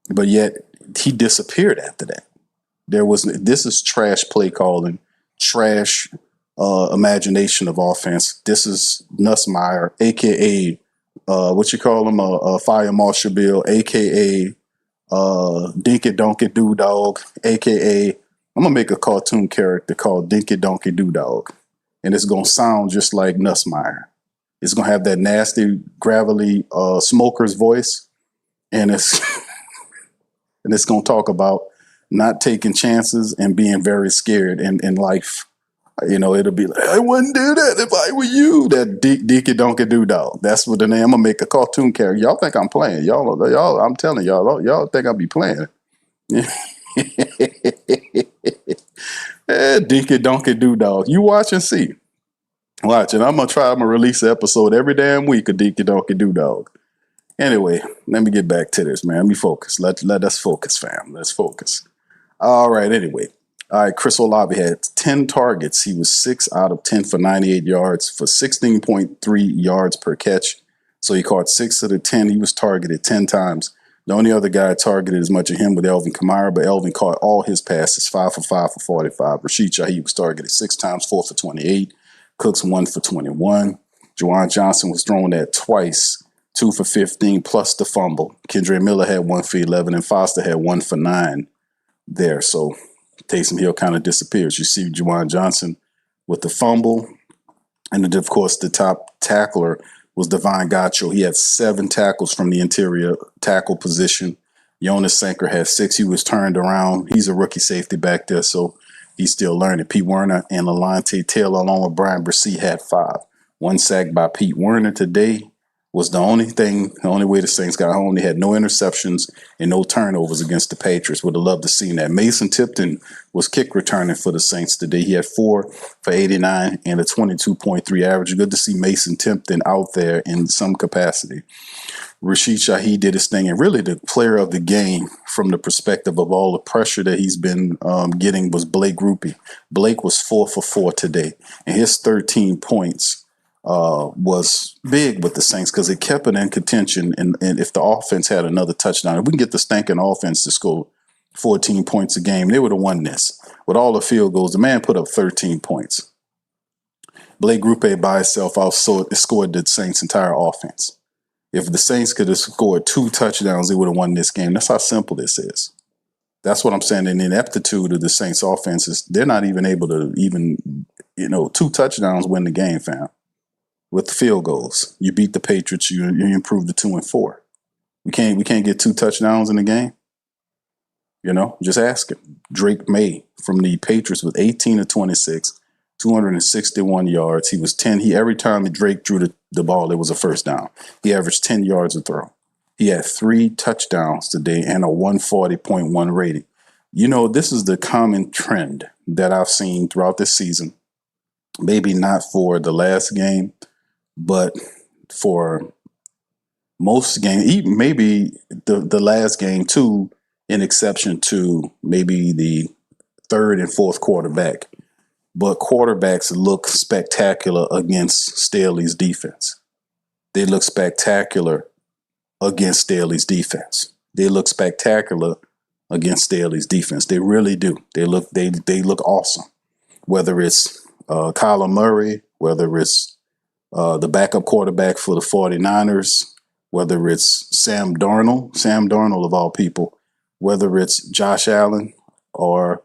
But yet he disappeared after that. This is trash play calling, trash imagination of offense. This is Nussmeier, aka Fire Marshal Bill, aka Dinky Donkey Doo Dog, aka I'm gonna make a cartoon character called Dinky Donkey Doo Dog, and it's gonna sound just like Nussmeier. It's gonna have that nasty, gravelly smoker's voice, and it's gonna talk about not taking chances and being very scared in life. It'll be like, I wouldn't do that if I were you. That Dinky Donkey Doo Dog. That's what the name. I'm gonna make a cartoon character. Y'all think I'm playing? Y'all. I'm telling y'all think I'll be playing. Dinky Donkey Doo Dog. You watch and see. Watch, and I'm gonna release an episode every damn week of Dinky Donkey Doo Dog. Anyway, let me get back to this, man. Let me focus. Let us focus, fam. Let's focus. All right. Anyway. All right, Chris Olave had 10 targets. He was 6 out of 10 for 98 yards for 16.3 yards per catch. So he caught 6 of the 10. He was targeted 10 times. The only other guy targeted as much as him was Alvin Kamara, but Alvin caught all his passes, 5 for 5 for 45. Rashid Shaheed was targeted 6 times, 4 for 28. Cooks 1 for 21. Juwan Johnson was thrown at twice, 2 for 15 plus the fumble. Kendre Miller had 1 for 11, and Foster had 1 for 9 there. So Taesm Hill kind of disappears. You see Juwan Johnson with the fumble. And then, of course, the top tackler was Devon Gacho. He had 7 tackles from the interior tackle position. Jonas Sanker had 6. He was turned around. He's a rookie safety back there, so he's still learning. Pete Werner and Alante Taylor, along with Brian Bresee, had 5. 1 sack by Pete Werner today was the only way the Saints got home. They had no interceptions and no turnovers against the Patriots. Would have loved to see that. Mason Tipton was kick returning for the Saints today. He had 4 for 89 and a 22.3 average. Good to see Mason Tipton out there in some capacity. Rashid Shaheed did his thing, and really the player of the game from the perspective of all the pressure that he's been getting was Blake Grupe. Blake was 4 for 4 today, and his 13 points was big with the Saints because it kept it in contention. And if the offense had another touchdown, if we can get the stinking offense to score 14 points a game, they would have won this. With all the field goals, the man put up 13 points. Blake Grupe by itself scored the Saints' entire offense. If the Saints could have scored 2 touchdowns, they would have won this game. That's how simple this is. That's what I'm saying. And the ineptitude of the Saints' offense is they're not even able to 2 touchdowns win the game, fam. With the field goals, you beat the Patriots. You improve to 2-4. We can't get 2 touchdowns in the game. Just ask him. Drake May from the Patriots with 18 of 26, 261 yards. He was 10. Every time Drake drew the ball, it was a first down. He averaged 10 yards a throw. He had 3 touchdowns today and a 140.1 rating. This is the common trend that I've seen throughout this season. Maybe not for the last game, but for most games, even maybe the last game too, in exception to maybe the 3rd and 4th quarterback. But quarterbacks look spectacular against Staley's defense. They look spectacular against Staley's defense. They look spectacular against Staley's defense. They really do. They look awesome. Whether it's Kyler Murray, whether it's the backup quarterback for the 49ers, whether it's Sam Darnold of all people, whether it's Josh Allen or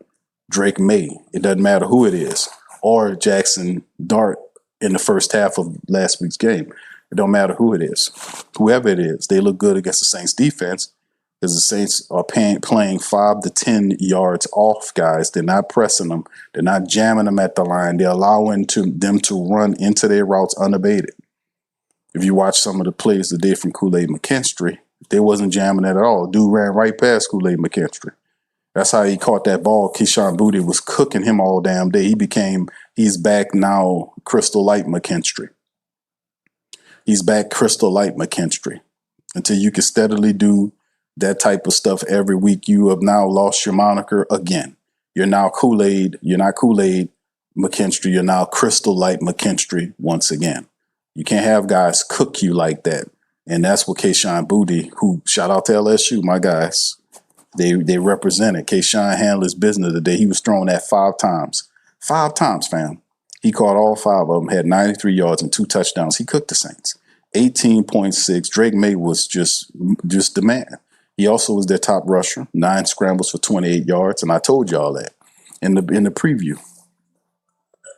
Drake May, it doesn't matter who it is, or Jackson Dart in the first half of last week's game. It don't matter who it is. Whoever it is, they look good against the Saints defense because the Saints are playing 5 to 10 yards off guys. They're not pressing them. They're not jamming them at the line. They're allowing them to run into their routes unabated. If you watch some of the plays today from Kool-Aid McKinstry, they wasn't jamming it at all. Dude ran right past Kool-Aid McKinstry. That's how he caught that ball. Keyshawn Boutte was cooking him all damn day. He's back now, Crystal Light McKinstry. He's back Crystal Light McKinstry. Until you can steadily do that type of stuff every week, you have now lost your moniker again. You're now Kool-Aid. You're not Kool-Aid McKinstry. You're now Crystal Light McKinstry once again. You can't have guys cook you like that. And that's what Keyshawn Boutte, who, shout out to LSU, my guys, they represented. Keyshawn handled his business today. He was thrown at 5 times. 5 times, fam. He caught all 5 of them, had 93 yards and 2 touchdowns. He cooked the Saints. 18.6. Drake May was just the man. He also was their top rusher, 9 scrambles for 28 yards, and I told y'all that in the preview.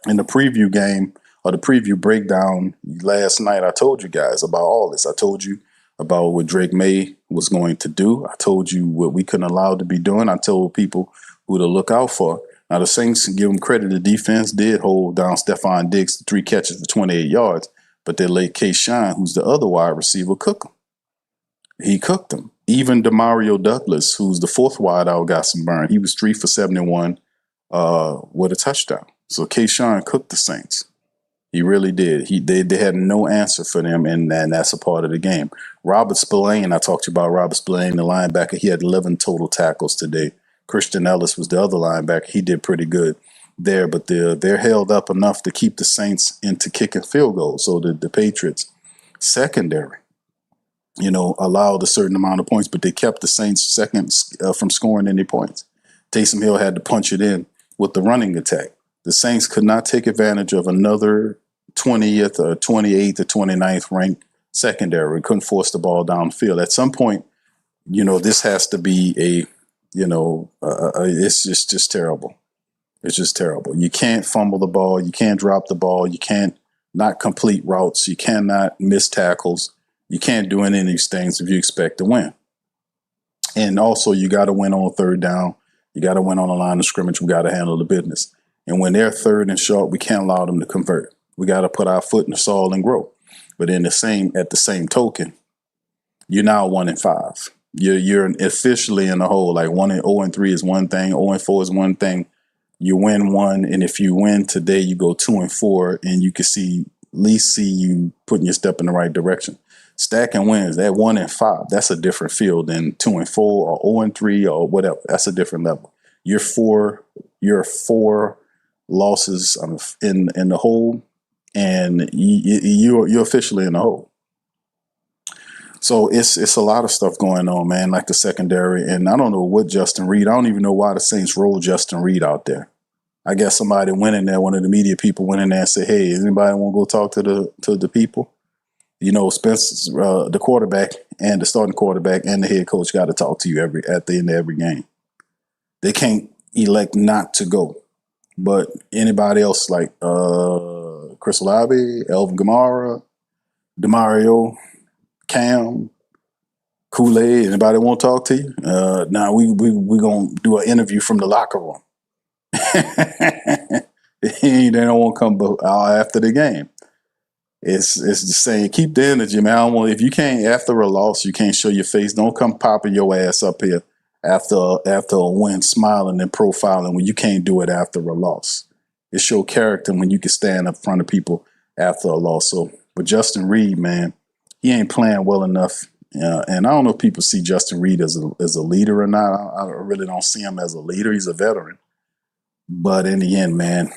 In the preview game or the preview breakdown last night, I told you guys about all this. I told you about what Drake May was going to do. I told you what we couldn't allow to be doing. I told people who to look out for. Now, the Saints, give them credit, the defense did hold down Stephon Diggs to 3 catches for 28 yards, but they let Keyshawn, who's the other wide receiver, cook him. He cooked him. Even Demario Douglas, who's the 4th wideout, got some burn. He was 3 for 71 with a touchdown. So Keyshawn cooked the Saints. He really did. They had no answer for them, and that's a part of the game. Robert Spillane, I talked to you about Robert Spillane, the linebacker. He had 11 total tackles today. Christian Ellis was the other linebacker. He did pretty good there, but they're held up enough to keep the Saints into kicking field goals. So the Patriots secondary, allowed a certain amount of points, but they kept the Saints second from scoring any points. Taesm Hill had to punch it in with the running attack. The Saints could not take advantage of another 20th or 28th or 29th ranked secondary. We couldn't force the ball downfield. At some point, this has to be It's just terrible. It's just terrible. You can't fumble the ball. You can't drop the ball. You can't not complete routes. You cannot miss tackles. You can't do any of these things if you expect to win. And also, you got to win on third down. You got to win on the line of scrimmage. We got to handle the business. And when they're third and short, we can't allow them to convert. We got to put our foot in the soil and grow. But at the same token, you're now 1-5. You're officially in the hole. Like 0-3 is one thing. 0-4 is one thing. You win one, and if you win today, you go 2-4, and you can at least see you putting your step in the right direction. Stacking wins at 1-5, that's a different field than 2-4 or 0-3 or whatever. That's a different level. You're four losses in the hole, and you're officially in the hole. So it's a lot of stuff going on, man, like the secondary. And I don't know what Justin Reed, I don't even know why the Saints rolled Justin Reed out there. I guess somebody went in there, one of the media people went in there and said, hey, anybody want to go talk to the people? Spence, the quarterback and the starting quarterback and the head coach got to talk to you at the end of every game. They can't elect not to go. But anybody else like Chris Olave, Alvin Kamara, DeMario, Cam, Kool-Aid, anybody want to talk to you? Now we going to do an interview from the locker room. They don't want to come after the game. It's just saying, keep the energy, man. If you can't, after a loss, you can't show your face. Don't come popping your ass up here after a win, smiling and profiling when you can't do it after a loss. It's your character when you can stand up in front of people after a loss. So, but Justin Reed, man, he ain't playing well enough. And I don't know if people see Justin Reed as a leader or not. I really don't see him as a leader. He's a veteran. But in the end, man,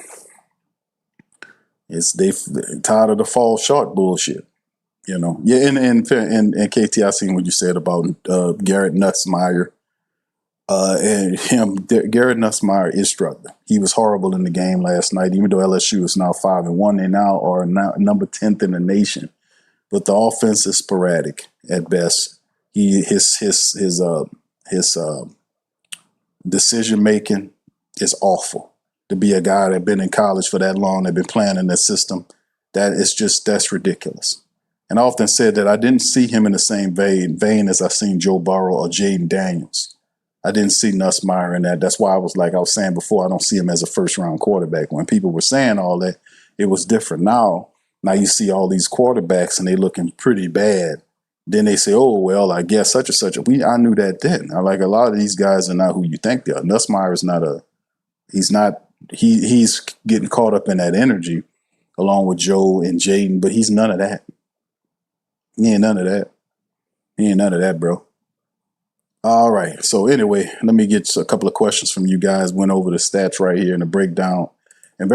they tired of the fall short bullshit, Yeah, and KT, I seen what you said about Garrett Nussmeier. Garrett Nussmeier is struggling. He was horrible in the game last night, even though LSU is now 5-1. They now are number 10th in the nation. But the offense is sporadic at best. His decision making is awful. To be a guy that been in college for that long, that been playing in that system, that's ridiculous. And I often said that I didn't see him in the same vein as I seen Joe Burrow or Jaden Daniels. I didn't see Nussmeier in that. That's why I was saying before, I don't see him as a first-round quarterback. When people were saying all that, it was different. Now you see all these quarterbacks and they looking pretty bad. Then they say, oh, well, I guess such and such. I knew that then. A lot of these guys are not who you think they are. Nussmeier is he's getting caught up in that energy along with Joe and Jaden, but he's none of that. He ain't none of that. He ain't none of that, bro. All right. So anyway, let me get a couple of questions from you guys. Went over the stats right here in the breakdown. And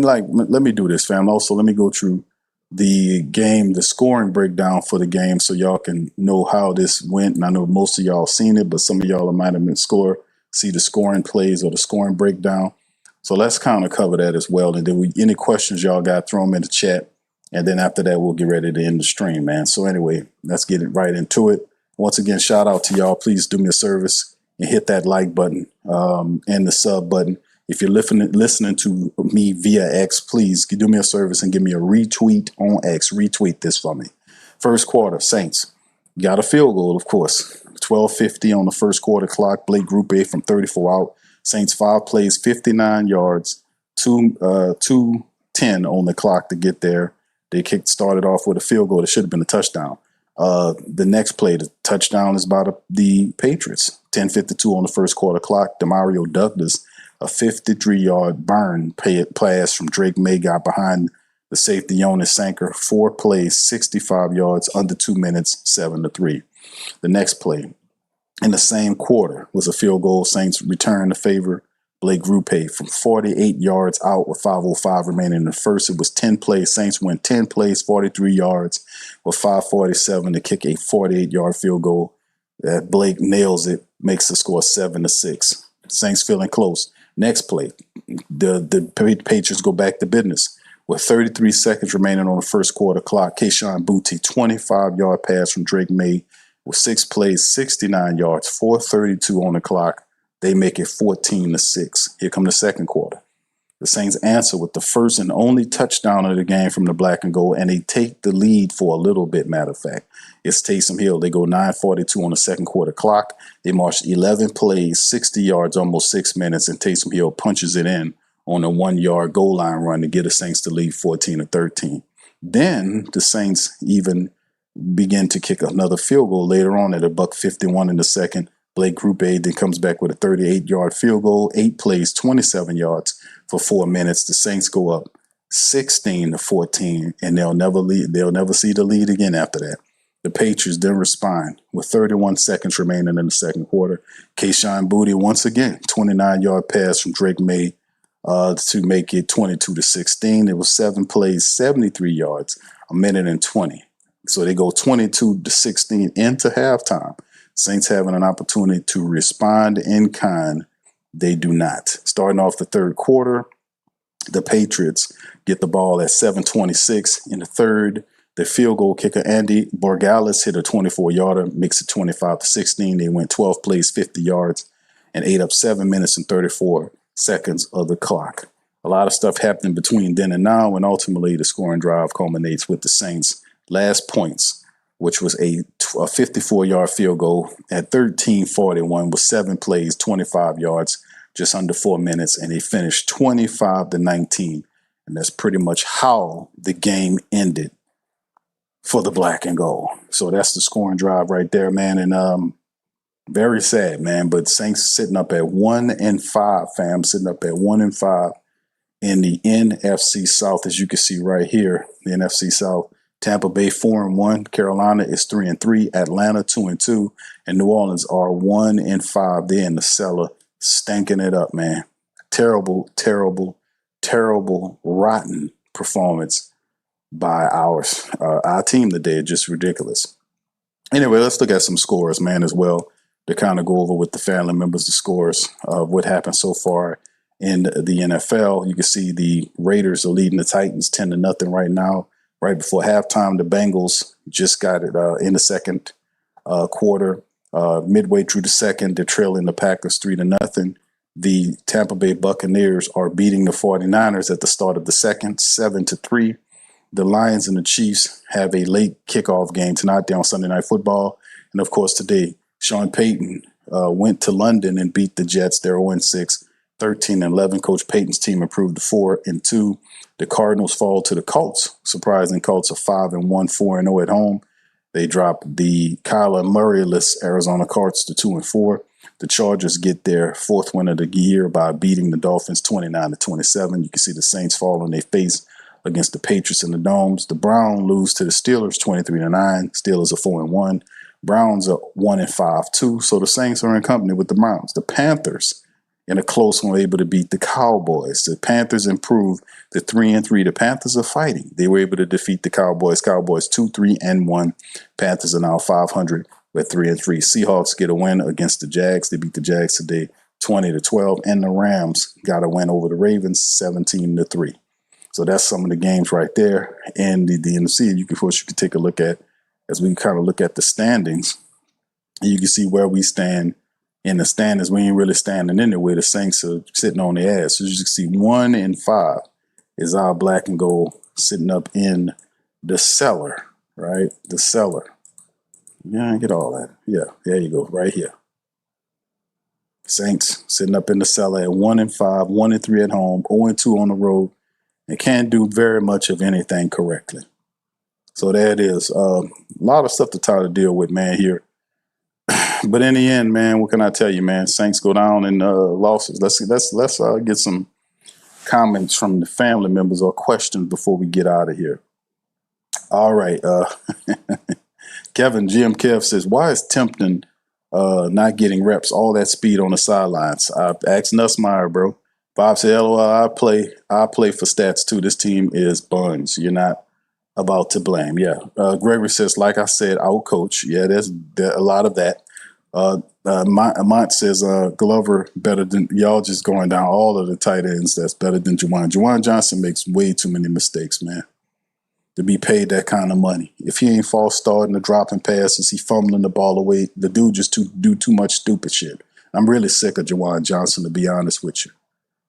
let me do this, fam. Also, let me go through the game, the scoring breakdown for the game so y'all can know how this went. And I know most of y'all seen it, but some of y'all might have been see the scoring plays or the scoring breakdown. So let's kind of cover that as well. And then any questions y'all got, throw them in the chat. And then after that, we'll get ready to end the stream, man. So anyway, let's get it right into it. Once again, shout out to y'all. Please do me a service and hit that like button and the sub button. If you're listening to me via X, please do me a service and give me a retweet on X. Retweet this for me. First quarter, Saints got a field goal, of course. 12:50 on the first quarter clock. Blake Group A from 34 out. Saints 5 plays, 59 yards, 2:10 on the clock to get there. They started off with a field goal. It should have been a touchdown. The next play, the touchdown is by the Patriots. 10:52 on the first quarter clock. DeMario Douglas, a 53-yard burn pass from Drake May got behind the safety Jonas Sanker. 4 plays, 65 yards, under 2 minutes, 7-3. The next play in the same quarter was a field goal. Saints return the favor. Blake Group from 48 yards out with 5:05 remaining in the first. It was 10 plays. Saints went 10 plays, 43 yards with 5:47 to kick a 48-yard field goal. Blake nails it, makes the score 7-6. Saints feeling close. Next play, the Patriots go back to business. With 33 seconds remaining on the first quarter clock, Keyshawn Boutte, 25-yard pass from Drake May, with 6 plays, 69 yards, 4:32 on the clock. They make it 14-6. Here come the second quarter. The Saints answer with the first and only touchdown of the game from the black and gold, and they take the lead for a little bit, matter of fact. It's Taesm Hill. They go 9:42 on the second quarter clock. They march 11 plays, 60 yards, almost 6 minutes, and Taesm Hill punches it in on a 1-yard goal line run to get the Saints to lead 14-13. Then the Saints even begin to kick another field goal later on at $1:51 in the second. Blake Group A then comes back with a 38-yard field goal, 8 plays, 27 yards for 4 minutes. The Saints go up 16-14, and they'll never see the lead again after that. The Patriots then respond with 31 seconds remaining in the second quarter. Kayshawn Boutte once again, 29-yard pass from Drake May to make it 22-16. It was 7 plays, 73 yards, 1:20. So they go 22-16 into halftime. Saints having an opportunity to respond in kind. They do not. Starting off the third quarter, the Patriots get the ball at 7:26 in the third. The field goal kicker, Andy Borgalis, hit a 24-yarder, makes it 25-16. They went 12 plays, 50 yards, and ate up 7 minutes and 34 seconds of the clock. A lot of stuff happening between then and now, and ultimately the scoring drive culminates with the Saints' last points, which was a 54-yard field goal at 13:41 with 7 plays, 25 yards, just under 4 minutes, and they finished 25-19. And that's pretty much how the game ended for the black and gold. So that's the scoring drive right there, man. And very sad, man. But Saints sitting up at 1-5, fam, sitting up at 1-5 in the NFC South, as you can see right here. The NFC South. Tampa Bay 4-1, Carolina is 3-3, Atlanta 2-2, and New Orleans are 1-5. They're in the cellar, stinking it up, man. Terrible, terrible, terrible, rotten performance by our team today. Just ridiculous. Anyway, let's look at some scores, man, as well, to kind of go over with the family members the scores of what happened so far in the NFL. You can see the Raiders are leading the Titans 10-0 right now. Right before halftime, the Bengals just got it in the second quarter. Midway through the second, they're trailing the Packers 3-0. The Tampa Bay Buccaneers are beating the 49ers at the start of the second, 7-3. The Lions and the Chiefs have a late kickoff game tonight. They're on Sunday Night Football. And, of course, today, Sean Payton went to London and beat the Jets. They're 0-6, 13-11. Coach Payton's team improved to 4-2. The Cardinals fall to the Colts. Surprising, Colts are 5-1, 4-0 at home. They drop the Kyler Murray-less Arizona Cardinals to 2-4. The Chargers get their 4th win of the year by beating the Dolphins 29-27. You can see the Saints fall on their face against the Patriots in the Domes. The Browns lose to the Steelers 23-9. Steelers are 4-1. Browns are 1-5 too. So the Saints are in company with the Browns. The Panthers, in a close one, were able to beat the Cowboys. The Panthers improved to 3-3. The Panthers are fighting. They were able to defeat the Cowboys. Cowboys 2-3-1. Panthers are now 500 with 3-3. Seahawks get a win against the Jags. They beat the Jags today 20-12. And the Rams got a win over the Ravens 17-3. So that's some of the games right there. And the NFC, you can take a look at, as we kind of look at the standings, you can see where we stand. In the standings, we ain't really standing anywhere. The Saints are sitting on their ass. So you can see 1-5 is our black and gold sitting up in the cellar, right? The cellar. Yeah, I get all that. Yeah, there you go, right here. Saints sitting up in the cellar at 1-5, 1-3 at home, 0-2 on the road, and can't do very much of anything correctly. So there it is. A lot of stuff to try to deal with, man, here. But in the end, man, what can I tell you, man? Saints go down in losses. Let's get some comments from the family members or questions before we get out of here. All right. Kevin, Jim Kev says, why is Tempton not getting reps, all that speed on the sidelines? I asked Nussmeyer, bro. Bob said, LOL, I play for stats too. This team is buns. You're not about to blame. Yeah. Gregory says, like I said, our coach. Yeah, there's a lot of that. Mont says, Glover better than y'all, just going down all of the tight ends. That's better than Juwan. Juwan Johnson makes way too many mistakes, man. to be paid that kind of money. If he ain't false starting or dropping passes, he fumbling the ball away, the dude just do too much stupid shit. I'm really sick of Juwan Johnson, to be honest with you.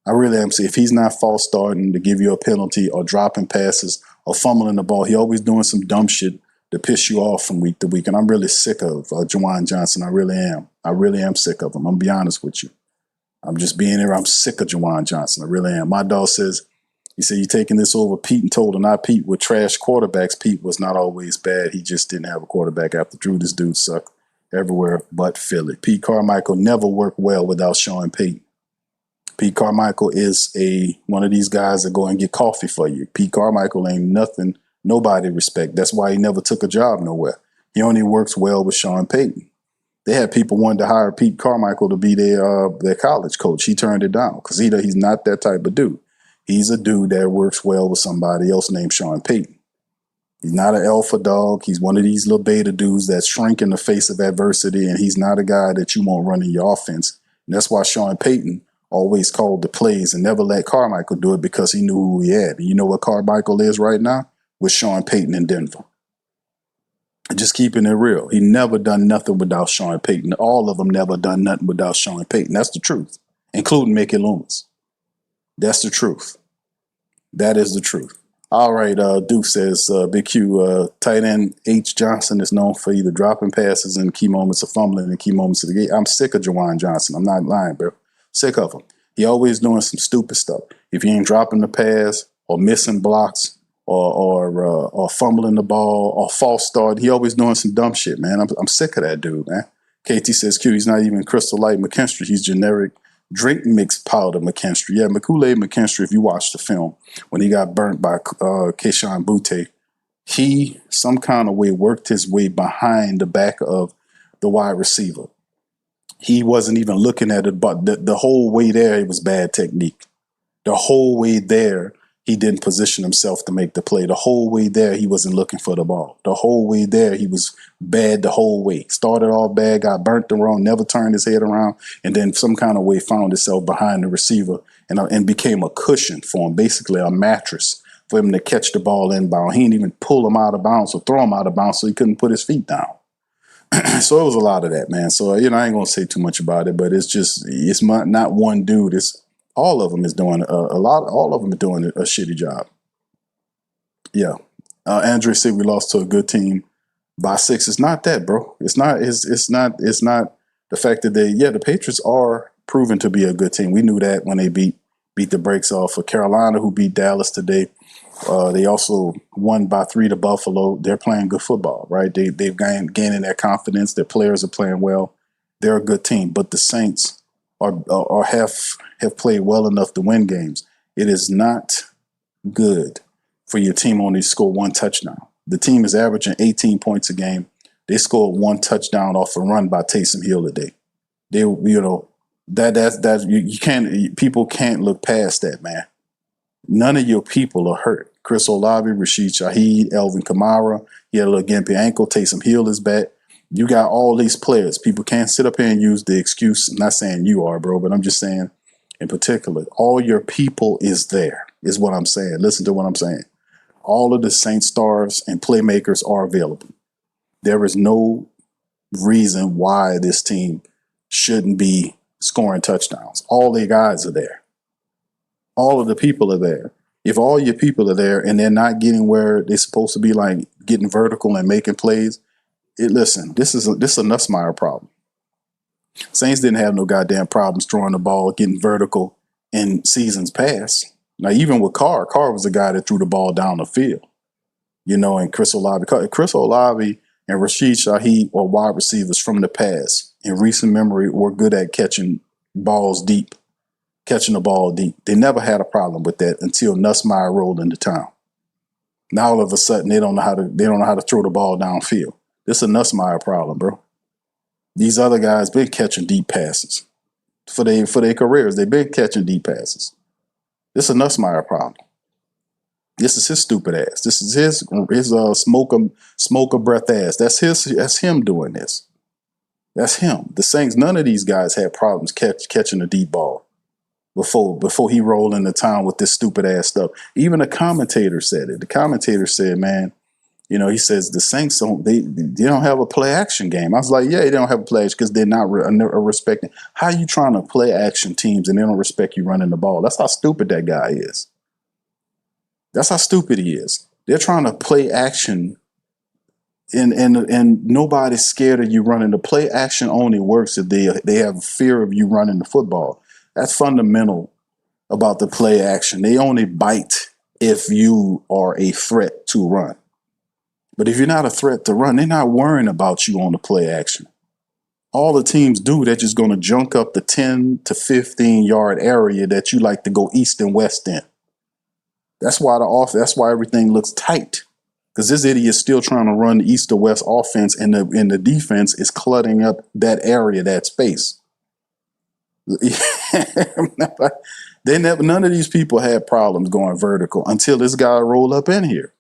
I really am. See, if he's not false starting to give you a penalty or dropping passes or fumbling the ball, he always doing some dumb shit to piss you off from week to week. And I'm really sick of Juwan Johnson. I really am. I really am sick of him. I'm going to be honest with you. I'm just being here. I'm sick of Juwan Johnson. I really am. My dog says, he said, you taking this over Pete and told him not Pete with trash quarterbacks. Pete was not always bad. He just didn't have a quarterback after Drew. This dude sucked everywhere but Philly. Pete Carmichael never worked well without Sean Payton. Pete Carmichael is one of these guys that go and get coffee for you. Pete Carmichael ain't nothing nobody respect. That's why he never took a job nowhere. He only works well with Sean Payton. They had people wanting to hire Pete Carmichael to be their college coach. He turned it down because he's not that type of dude. He's a dude that works well with somebody else named Sean Payton. He's not an alpha dog. He's one of these little beta dudes that shrink in the face of adversity, and he's not a guy that you want running your offense. And that's why Sean Payton always called the plays and never let Carmichael do it because he knew who he had. And you know what Carmichael is right now? With Sean Payton in Denver. Just keeping it real. He never done nothing without Sean Payton. All of them never done nothing without Sean Payton. That's the truth, including Mickey Loomis. That's the truth. That is the truth. All right, Duke says, Big Q, tight end H. Johnson is known for either dropping passes in key moments or fumbling in key moments of the game. I'm sick of Juwan Johnson. I'm not lying, bro. Sick of him. He always doing some stupid stuff. If he ain't dropping the pass or missing blocks or fumbling the ball or false start, he always doing some dumb shit, man. I'm sick of that dude, man. KT says, Q, he's not even Crystal Light McKinstry. He's generic drink mixed powder McKinstry. Yeah, Kool-Aid McKinstry, if you watch the film, when he got burnt by Keyshawn Butte, he some kind of way worked his way behind the back of the wide receiver. He wasn't even looking at it, but the whole way there, it was bad technique. The whole way there, he didn't position himself to make the play. The whole way there, he wasn't looking for the ball. The whole way there, he was bad the whole way. Started off bad, got burnt the wrong, never turned his head around, and then some kind of way found himself behind the receiver and became a cushion for him, basically a mattress for him to catch the ball inbound. He didn't even pull him out of bounds or throw him out of bounds so he couldn't put his feet down. So it was a lot of that, man. So, I ain't going to say too much about it, but it's not one dude. It's all of them is doing all of them are doing a shitty job. Yeah. Andre said we lost to a good team by 6. It's not that, bro. It's not the fact that the Patriots are proven to be a good team. We knew that when they beat the brakes off of Carolina, who beat Dallas today. They also won by 3 to Buffalo. They're playing good football, right? They've gaining their confidence. Their players are playing well. They're a good team, but the Saints have played well enough to win games. It is not good for your team only to score 1 touchdown. The team is averaging 18 points a game. They scored 1 touchdown off a run by Taesm Hill today. People can't look past that, man. None of your people are hurt. Chris Olave, Rashid Shaheed, Alvin Kamara, he had a little gimpy ankle. Taesm Hill is back. You got all these players. People can't sit up here and use the excuse. I'm not saying you are, bro, but I'm just saying in particular, all your people is there, is what I'm saying. Listen to what I'm saying. All of the Saints stars and playmakers are available. There is no reason why this team shouldn't be scoring touchdowns. All their guys are there. All of the people are there. If all your people are there and they're not getting where they're supposed to be, like getting vertical and making plays, this is a Nussmeier problem. Saints didn't have no goddamn problems throwing the ball, getting vertical in seasons past. Now, even with Carr was the guy that threw the ball down the field. And Chris Olave and Rashid Shaheed are wide receivers from the past. In recent memory, were good at catching the ball deep. They never had a problem with that until Nussmeier rolled into town. Now all of a sudden they don't know how to throw the ball downfield. This is a Nussmeier problem, bro. These other guys been catching deep passes for their careers. They've been catching deep passes. This is a Nussmeier problem. This is his stupid ass. This is his smoker breath ass. That's him doing this. That's him. The Saints, none of these guys had problems catching a deep ball. before he rolled into town with this stupid ass stuff. Even a commentator said it. The commentator said, man, you know, he says the Saints they don't have a play action game. I was like, yeah, they don't have a play action because they're not respecting. How are you trying to play action teams and they don't respect you running the ball? That's how stupid that guy is. That's how stupid he is. They're trying to play action and nobody's scared of you running. The play action only works if they have fear of you running the football. That's fundamental about the play action. They only bite if you are a threat to run. But if you're not a threat to run, they're not worrying about you on the play action. All the teams do, they're just going to junk up the 10 to 15 yard area that you like to go east and west in. That's why that's why everything looks tight. Because this idiot's still trying to run the east to west offense, and the defense is cluttering up that area, that space. None of these people had problems going vertical until this guy rolled up in here.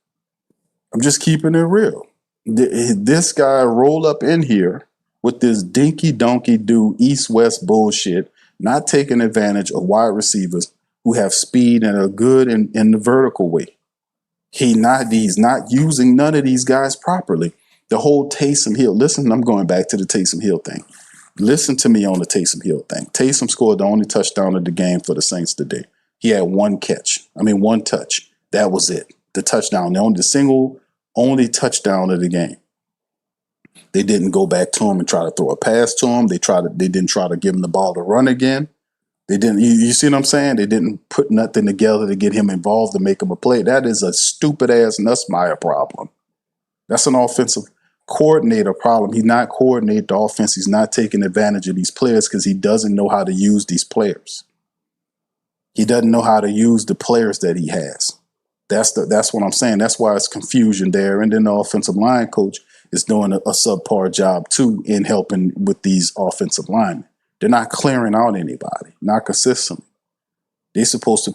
I'm just keeping it real. This guy rolled up in here with this dinky donkey do east-west bullshit, not taking advantage of wide receivers who have speed and are good in the vertical way. He's not using none of these guys properly. The whole Taesm Hill. Listen, I'm going back to the Taesm Hill thing. Listen to me on the Taesm Hill thing. Taesm scored the only touchdown of the game for the Saints today. He had one touch. That was it. The touchdown. The single only touchdown of the game. They didn't go back to him and try to throw a pass to him. They didn't try to give him the ball to run again. They didn't. You see what I'm saying? They didn't put nothing together to get him involved to make him a play. That is a stupid ass Nussmeier problem. That's an offensive coordinator problem. He's not coordinating the offense. He's not taking advantage of these players because he doesn't know how to use these players. He doesn't know how to use the players that he has. That's what I'm saying. That's why it's confusion there. And then the offensive line coach is doing a subpar job too in helping with these offensive linemen. They're not clearing out anybody, not consistently. They're supposed to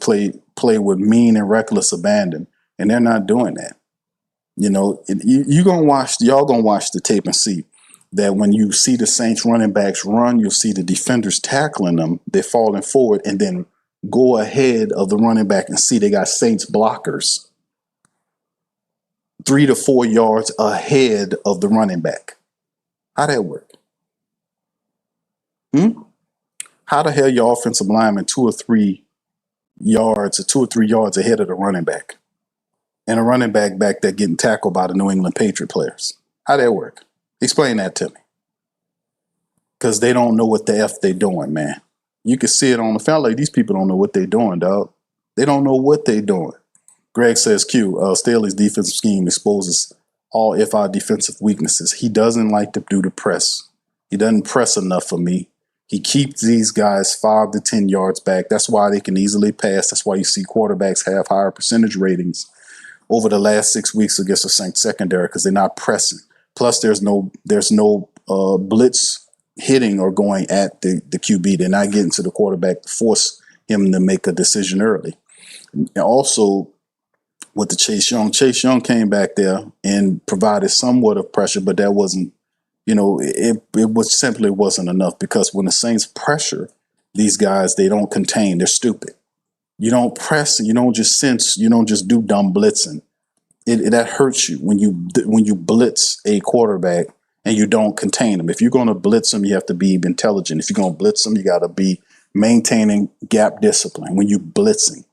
play with mean and reckless abandon, and they're not doing that. You know, y'all gonna watch the tape and see that when you see the Saints running backs run, you'll see the defenders tackling them. They're falling forward and then go ahead of the running back and see they got Saints blockers 3 to 4 yards ahead of the running back. How that work? How the hell your offensive lineman 2 or 3 yards ahead of the running back? And a running back there getting tackled by the New England Patriots players. How that work? Explain that to me. Because they don't know what the F they doing, man. You can see it on the film. Like, these people don't know what they doing, dog. They don't know what they doing. Greg says, Staley's defensive scheme exposes all FI defensive weaknesses. He doesn't like to do the press. He doesn't press enough for me. He keeps these guys 5 to 10 yards back. That's why they can easily pass. That's why you see quarterbacks have higher percentage ratings over the last 6 weeks against the Saints secondary because they're not pressing. Plus, there's no blitz hitting or going at the QB. They're not getting to the quarterback to force him to make a decision early. And also, with the Chase Young came back there and provided somewhat of pressure, but that wasn't, it simply wasn't enough because when the Saints pressure these guys, they don't contain. They're stupid. You don't press. You don't just sense. You don't just do dumb blitzing. That hurts you when you blitz a quarterback and you don't contain them. If you're going to blitz them, you have to be intelligent. If you're going to blitz them, you got to be maintaining gap discipline when you're blitzing.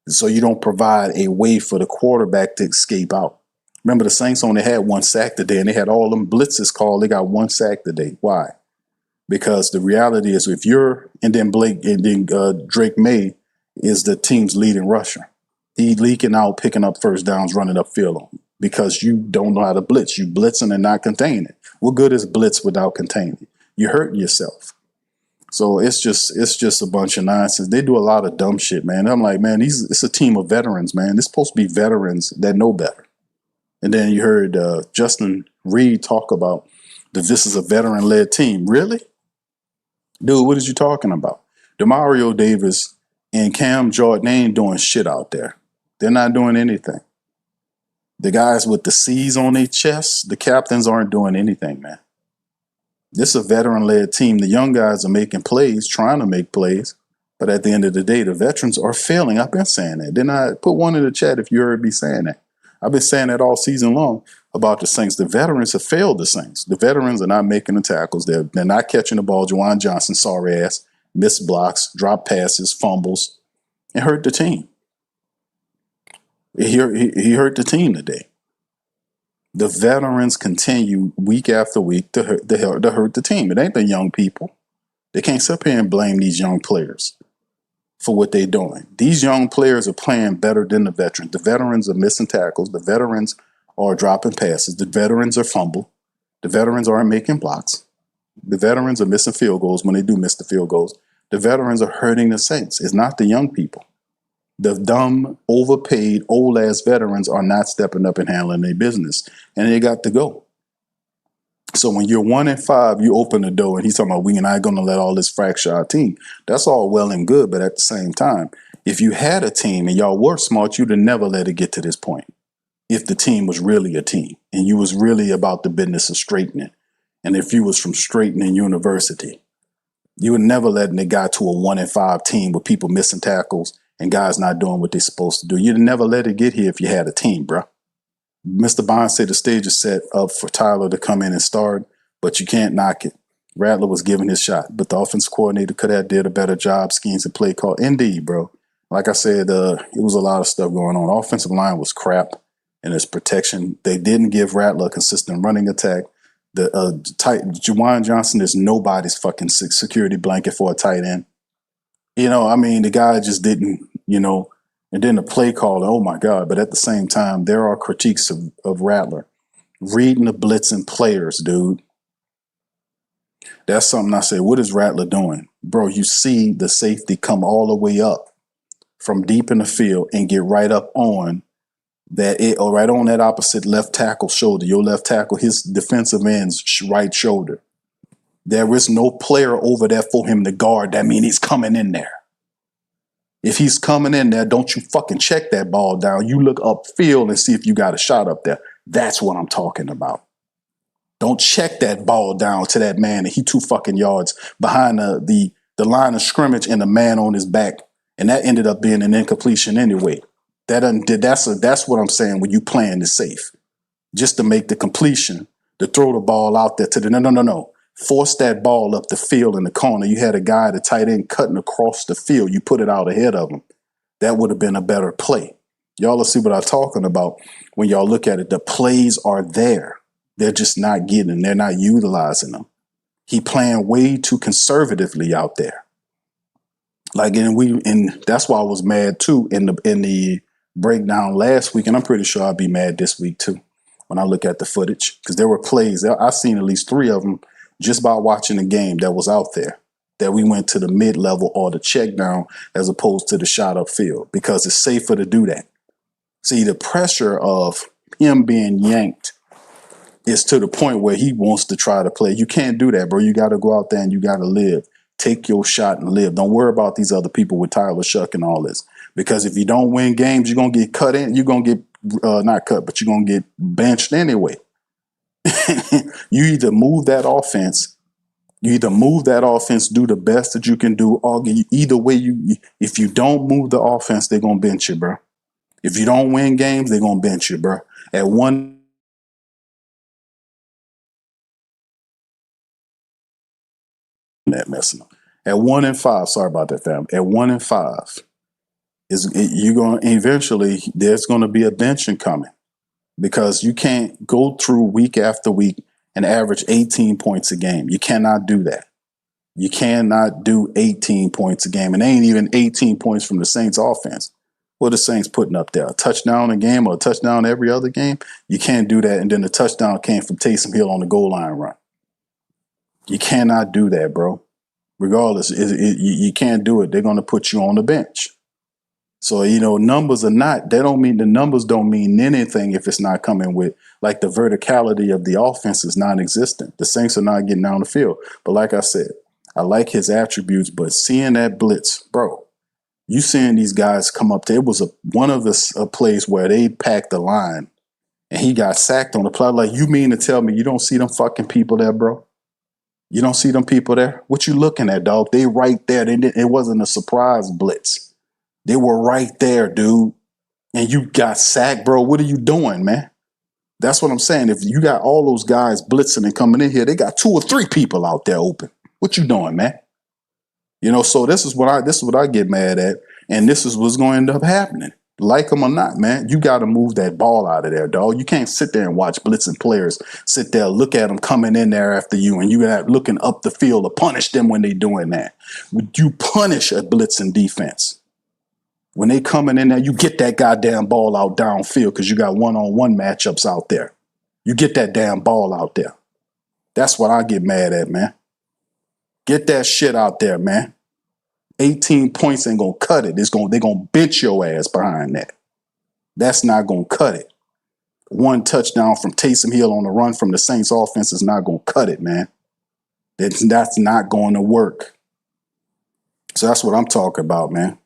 So you don't provide a way for the quarterback to escape out. Remember, the Saints only had 1 sack today, and they had all them blitzes called. They got 1 sack today. Why? Because the reality is, Drake May is the team's leading rusher. He leaking out, picking up first downs, running up field because you don't know how to blitz. You blitzing and not containing. What good is blitz without containing? You're hurting yourself. So it's just a bunch of nonsense. They do a lot of dumb shit, man. I'm like, man, it's a team of veterans, man. It's supposed to be veterans that know better. And then you heard Justin Reed talk about that this is a veteran-led team. Really? Dude, what is you talking about? DeMario Davis and Cam Jordan, they ain't doing shit out there. They're not doing anything. The guys with the C's on their chests, the captains aren't doing anything, man. This is a veteran-led team. The young guys are making plays, trying to make plays, But at the end of the day, the veterans are failing. I've been saying that. Then I put one in the chat if you heard me saying that. I've been saying that all season long about the Saints. The veterans have failed the Saints. The veterans are not making the tackles. They're not catching the ball. Juwan Johnson, sorry ass, missed blocks, dropped passes, fumbles, and hurt the team. He hurt the team today. The veterans continue week after week to hurt the team. It ain't the young people. They can't sit here and blame these young players for what they're doing. These young players are playing better than the veterans. The veterans are missing tackles. The veterans are dropping passes. The veterans are fumble. The veterans aren't making blocks. The veterans are missing field goals when they do miss the field goals. The veterans are hurting the Saints. It's not the young people. The dumb, overpaid, old-ass veterans are not stepping up and handling their business, and they got to go. So when you're 1-5, you open the door, and he's talking about we and I going to let all this fracture our team. That's all well and good, but at the same time, if you had a team and y'all were smart, you'd have never let it get to this point. If the team was really a team, and you was really about the business of straightening, and if you was from straightening university, you would never let it got to a 1-5 team with people missing tackles and guys not doing what they're supposed to do. You'd never let it get here if you had a team, bro. Mr. Bond said the stage is set up for Tyler to come in and start, but you can't knock it. Rattler was given his shot, but the offensive coordinator could have did a better job, schemes and play call. Indeed, bro. Like I said, it was a lot of stuff going on. Offensive line was crap in its protection. They didn't give Rattler a consistent running attack. Juwan Johnson is nobody's fucking security blanket for a tight end. The guy just didn't, and then the play call, oh my God. But at the same time, there are critiques of Rattler. Reading the blitzing players, dude. That's something I say, what is Rattler doing? Bro, you see the safety come all the way up from deep in the field and get right up on right on that opposite left tackle shoulder. Your left tackle, his defensive end's right shoulder. There is no player over there for him to guard. That means he's coming in there. If he's coming in there, don't you fucking check that ball down. You look upfield and see if you got a shot up there. That's what I'm talking about. Don't check that ball down to that man and he 2 fucking yards behind the line of scrimmage and the man on his back. And that ended up being an incompletion anyway. That's what I'm saying when you playing it safe. Just to make the completion, to throw the ball out there to the no. Force that ball up the field in the corner. You had a guy, the tight end, cutting across the field. You put it out ahead of him. That would have been a better play. Y'all will see what I'm talking about when y'all look at it. The plays are there. They're just not getting them. They're not utilizing them. He playing way too conservatively out there. And that's why I was mad too in the breakdown last week, and I'm pretty sure I'll be mad this week too when I look at the footage, because there were plays. I've seen at least 3 of them just by watching the game that was out there, that we went to the mid-level or the check down as opposed to the shot upfield, because it's safer to do that. See, the pressure of him being yanked is to the point where he wants to try to play. You can't do that, bro. You got to go out there and you got to live. Take your shot and live. Don't worry about these other people with Tyler Shuck and all this, because if you don't win games, you're going to get cut in. You're going to get not cut, but you're going to get benched anyway. You either move that offense, do the best that you can do, or either way, if you don't move the offense, they're going to bench you, bro. If you don't win games, they're going to bench you, bro. That 1-5, sorry about that, fam. At 1-5, you're going to eventually, there's going to be a benching coming, because you can't go through week after week and average 18 points a game. You cannot do that. You cannot do 18 points a game. And they ain't even 18 points from the Saints offense. What are the Saints putting up there? A touchdown a game or a touchdown every other game? You can't do that. And then the touchdown came from Taesm Hill on the goal line run. You cannot do that, bro. Regardless, you can't do it. They're going to put you on the bench. So, numbers are not, the numbers don't mean anything if it's not coming with, like, the verticality of the offense is non-existent. The Saints are not getting down the field. But like I said, I like his attributes, but seeing that blitz, bro, you seeing these guys come up there. It was one of the plays where they packed the line and he got sacked on the play. Like, you mean to tell me you don't see them fucking people there, bro? You don't see them people there? What you looking at, dog? They right there. It wasn't a surprise blitz. They were right there, dude. And you got sacked, bro. What are you doing, man? That's what I'm saying. If you got all those guys blitzing and coming in here, they got 2 or 3 people out there open. What you doing, man? You know, so this is what I get mad at, and this is what's going to end up happening. Like them or not, man, you got to move that ball out of there, dog. You can't sit there and watch blitzing players sit there, look at them coming in there after you, and you got looking up the field to punish them when they doing that. You punish a blitzing defense. When they coming in there, you get that goddamn ball out downfield because you got one-on-one matchups out there. You get that damn ball out there. That's what I get mad at, man. Get that shit out there, man. 18 points ain't gonna cut it. They're gonna bench your ass behind that. That's not gonna cut it. 1 touchdown from Taesm Hill on the run from the Saints offense is not gonna cut it, man. That's not going to work. So that's what I'm talking about, man.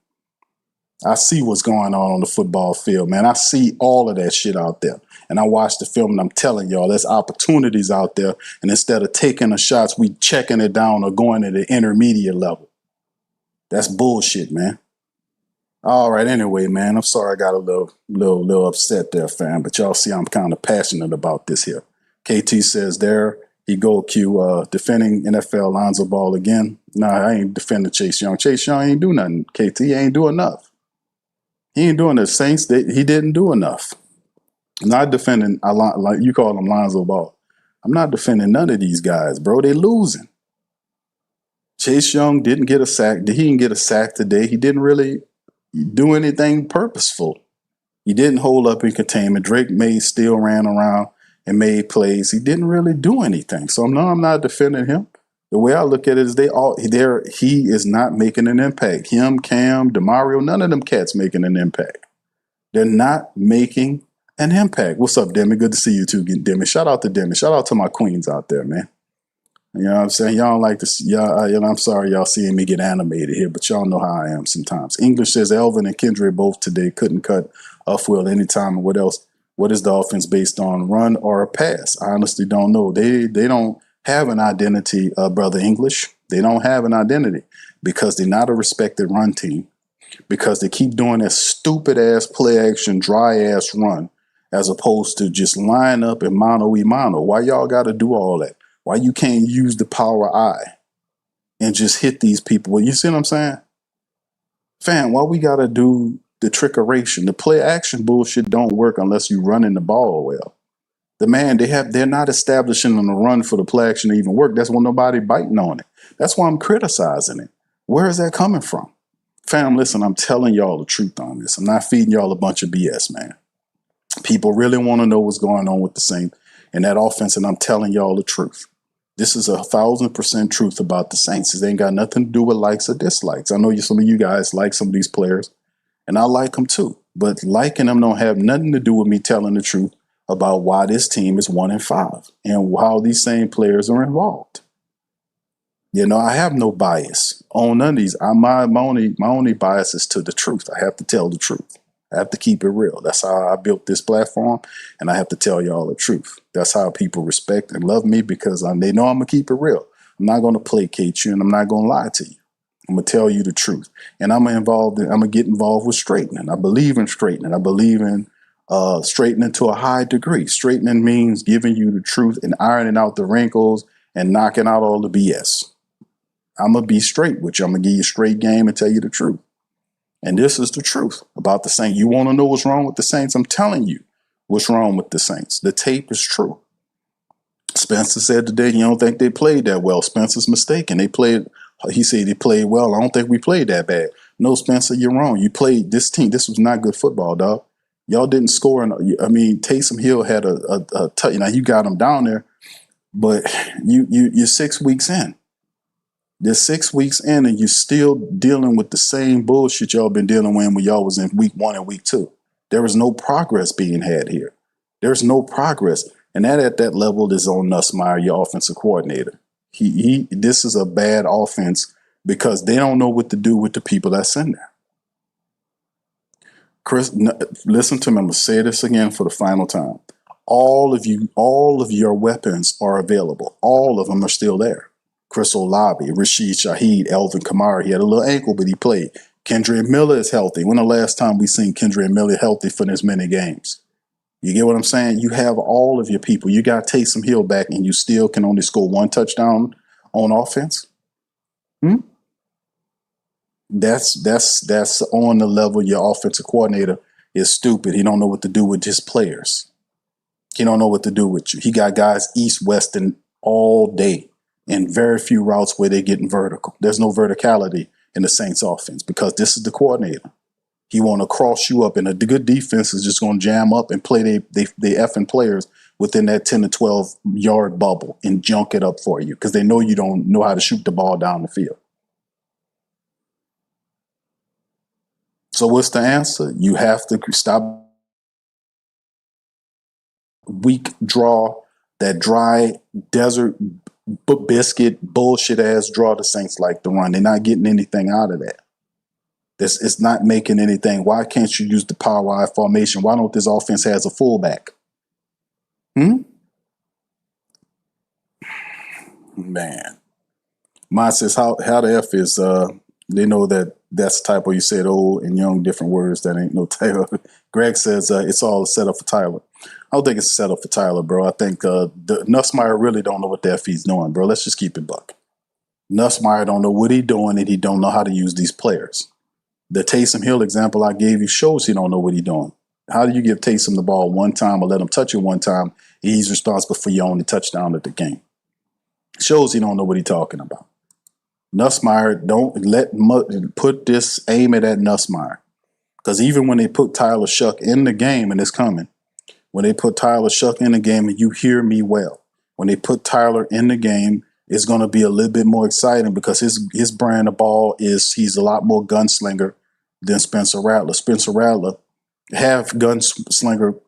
I see what's going on the football field, man. I see all of that shit out there. And I watched the film and I'm telling y'all, there's opportunities out there. And instead of taking the shots, we checking it down or going to the intermediate level. That's bullshit, man. All right, anyway, man, I'm sorry I got a little upset there, fam. But y'all see I'm kind of passionate about this here. KT says there he go, Q, defending NFL Lonzo Ball again. Nah, I ain't defending Chase Young. Chase Young ain't do nothing. KT ain't do enough. He ain't doing the Saints. He didn't do enough. I'm not defending, like you call him Lonzo Ball. I'm not defending none of these guys, bro. They losing. Chase Young didn't get a sack. He didn't get a sack today. He didn't really do anything purposeful. He didn't hold up in containment. Drake May still ran around and made plays. He didn't really do anything. So no, I'm not defending him. The way I look at it is he is not making an impact. Him, Cam, DeMario, none of them cats making an impact. They're not making an impact. What's up, Demi? Good to see you too, Demi. Shout out to Demi. Shout out to my queens out there, man. You know what I'm saying? Y'all don't like this. I'm sorry y'all seeing me get animated here, but y'all know how I am sometimes. English says Alvin and Kendrick both today couldn't cut off Will anytime. And what else? What is the offense based on, run or a pass? I honestly don't know. They don't have an identity, Brother English. They don't have an identity because they're not a respected run team, because they keep doing that stupid-ass play-action, dry-ass run as opposed to just line up and mano-a-mano. Why y'all got to do all that? Why you can't use the power eye and just hit these people? Well, you see what I'm saying? Fam, why we got to do the trickeration? The play-action bullshit don't work unless you running the ball well. They're not establishing on the run for the play action to even work. That's why nobody biting on it. That's why I'm criticizing it. Where is that coming from? Fam, listen, I'm telling y'all the truth on this. I'm not feeding y'all a bunch of BS, man. People really want to know what's going on with the Saints and that offense, and I'm telling y'all the truth. This is 1,000% truth about the Saints. It ain't got nothing to do with likes or dislikes. I know some of you guys like some of these players, and I like them too. But liking them don't have nothing to do with me telling the truth about why this team is 1-5 and how these same players are involved. You know, I have no bias on none of these. My only bias is to the truth. I have to tell the truth. I have to keep it real. That's how I built this platform, and I have to tell y'all the truth. That's how people respect and love me, because they know I'm going to keep it real. I'm not going to placate you, and I'm not going to lie to you. I'm going to tell you the truth. And I'm going to get involved with straightening. I believe in straightening. I believe in straightening to a high degree. Straightening means giving you the truth and ironing out the wrinkles and knocking out all the BS. I'm going to be straight with you. I'm going to give you a straight game and tell you the truth. And this is the truth about the Saints. You want to know what's wrong with the Saints? I'm telling you what's wrong with the Saints. The tape is true. Spencer said today, you don't think they played that well. Spencer's mistaken. He said they played well. I don't think we played that bad. No, Spencer, you're wrong. You played this team. This was not good football, dog. Y'all didn't score. Taesm Hill had a touch. Now you got him down there, but you're 6 weeks in. They're 6 weeks in, and you're still dealing with the same bullshit y'all been dealing with when y'all was in week 1 and week 2. There is no progress being had here. There's no progress, and that at that level is on Nussmeier, your offensive coordinator. This is a bad offense because they don't know what to do with the people that's in there. Chris, listen to me. I'm going to say this again for the final time. All of your weapons are available. All of them are still there. Chris Olave, Rashid Shaheed, Alvin Kamara. He had a little ankle, but he played. Kendrick Miller is healthy. When the last time we seen Kendrick Miller healthy for this many games? You get what I'm saying? You have all of your people. You got Taesm Hill back, and you still can only score one touchdown on offense. That's on the level your offensive coordinator is stupid. He don't know what to do with his players. He don't know what to do with you. He got guys east, west, and all day, and very few routes where they're getting vertical. There's no verticality in the Saints offense because this is the coordinator. He want to cross you up, and a good defense is just going to jam up and play they effing players within that 10 to 12 yard bubble and junk it up for you because they know you don't know how to shoot the ball down the field. So what's the answer? You have to stop weak draw, that dry desert biscuit bullshit ass draw the Saints like to run. They're not getting anything out of that. It's not making anything. Why can't you use the power wide formation? Why don't this offense has a fullback? Man. Mine says how the F is they know that that's the type where you said old and young different words that ain't no Taylor. Greg says it's all a setup for Tyler. I don't think it's a setup for Tyler, bro. I think the Nussmeier really don't know what the F he's doing, bro. Let's just keep it buck. Nussmeier don't know what he's doing, and he don't know how to use these players. The Taesm Hill example I gave you shows he don't know what he's doing. How do you give Taesm the ball one time or let him touch it one time? He's responsible for your only touchdown at the game. Shows he don't know what he's talking about. Nussmeier, don't put this, aim it at Nussmeier. Because even when they put Tyler Shuck in the game, and it's coming, when they put Tyler Shuck in the game, and you hear me well, when they put Tyler in the game, it's going to be a little bit more exciting because his brand of ball is he's a lot more gunslinger than Spencer Rattler. Spencer Rattler have gunslinger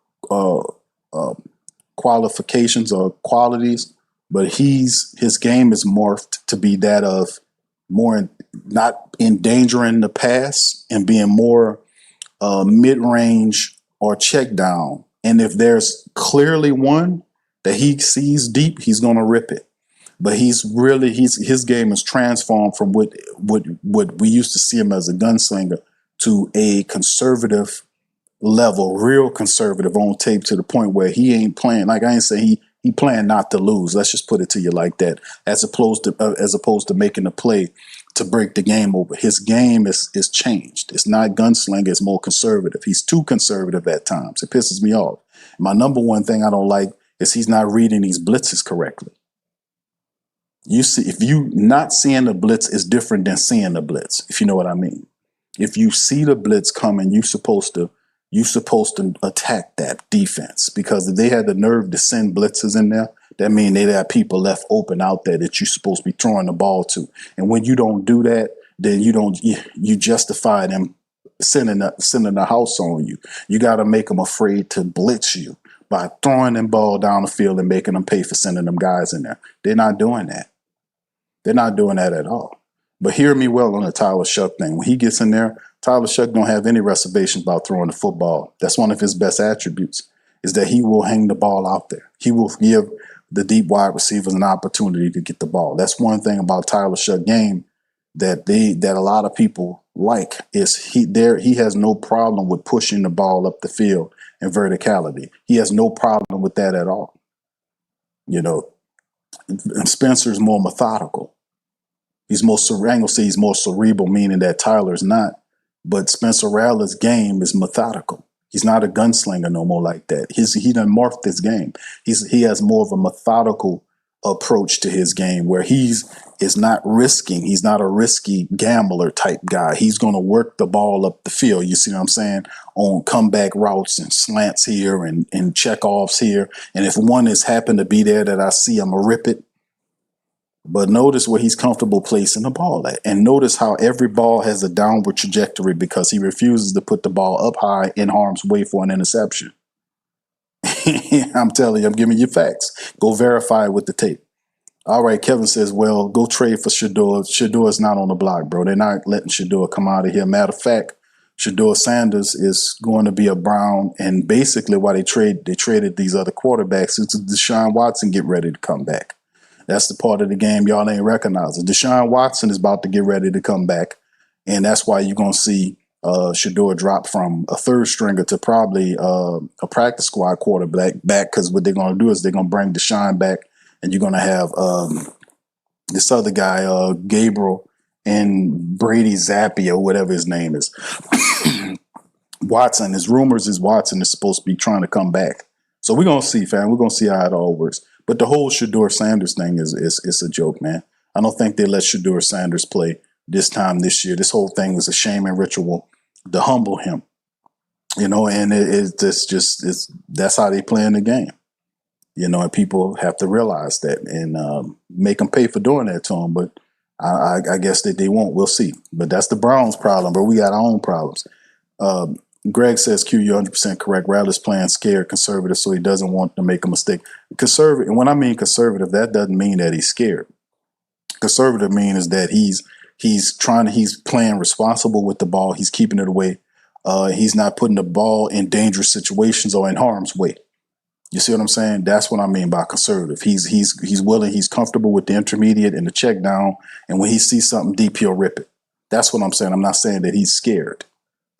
qualifications or qualities, but his game is morphed to be that of more not endangering the pass and being more mid-range or check down. And if there's clearly one that he sees deep, he's going to rip it. But his game is transformed from what we used to see him as a gunslinger to a conservative level, real conservative on tape, to the point where he ain't playing. Like I ain't say he playing not to lose. Let's just put it to you like that, as opposed to making a play to break the game over. His game is changed. It's not gunslinger. It's more conservative. He's too conservative at times. It pisses me off. My number one thing I don't like is he's not reading these blitzes correctly. You see, if you not seeing the blitz is different than seeing the blitz, if you know what I mean. If you see the blitz coming, you're supposed to attack that defense, because if they had the nerve to send blitzes in there, that means they have people left open out there that you're supposed to be throwing the ball to. And when you don't do that, then you justify them sending the house on you. You got to make them afraid to blitz you by throwing them ball down the field and making them pay for sending them guys in there. They're not doing that. They're not doing that at all. But hear me well on the Tyler Shuck thing. When he gets in there, Tyler Shuck don't have any reservations about throwing the football. That's one of his best attributes, is that he will hang the ball out there. He will give the deep wide receivers an opportunity to get the ball. That's one thing about Tyler Shuck game that a lot of people like, is he has no problem with pushing the ball up the field in verticality. He has no problem with that at all. You know, and Spencer's more methodical. He's more he's more cerebral, meaning that Tyler's not. But Spencer Rattler's game is methodical. He's not a gunslinger no more like that. He done morphed his game. He has more of a methodical approach to his game, where is not risking. He's not a risky gambler type guy. He's going to work the ball up the field. You see what I'm saying? On comeback routes and slants here and checkoffs here. And if one is happened to be there that I see, I'm going to rip it. But notice where he's comfortable placing the ball at. And notice how every ball has a downward trajectory, because he refuses to put the ball up high in harm's way for an interception. I'm telling you, I'm giving you facts. Go verify it with the tape. All right, Kevin says, well, go trade for Shedeur. Shedeur is not on the block, bro. They're not letting Shedeur come out of here. Matter of fact, Shedeur Sanders is going to be a Brown. And basically why they traded these other quarterbacks is Deshaun Watson get ready to come back. That's the part of the game y'all ain't recognizing. Deshaun Watson is about to get ready to come back, and that's why you're going to see Shador drop from a third stringer to probably a practice squad quarterback back, because what they're going to do is they're going to bring Deshaun back, and you're going to have this other guy, Gabriel, and Brady Zappi or whatever his name is. Watson, his rumors is Watson is supposed to be trying to come back. So we're going to see, fam. We're going to see how it all works. But the whole Shador Sanders thing is a joke, man. I don't think they let Shador Sanders play this time this year. This whole thing was a shame and ritual to humble him, and that's how they play in the game, and people have to realize that and make them pay for doing that to him. But I guess that they won't. We'll see. But that's the Browns' problem, but we got our own problems. Greg says, Q, you're 100% correct. Rattler's playing scared, conservative, so he doesn't want to make a mistake. Conservative, and when I mean conservative, that doesn't mean that he's scared. Conservative means that he's playing responsible with the ball. He's keeping it away. He's not putting the ball in dangerous situations or in harm's way. You see what I'm saying? That's what I mean by conservative. He's willing, he's comfortable with the intermediate and the check down, and when he sees something deep, he'll rip it. That's what I'm saying. I'm not saying that he's scared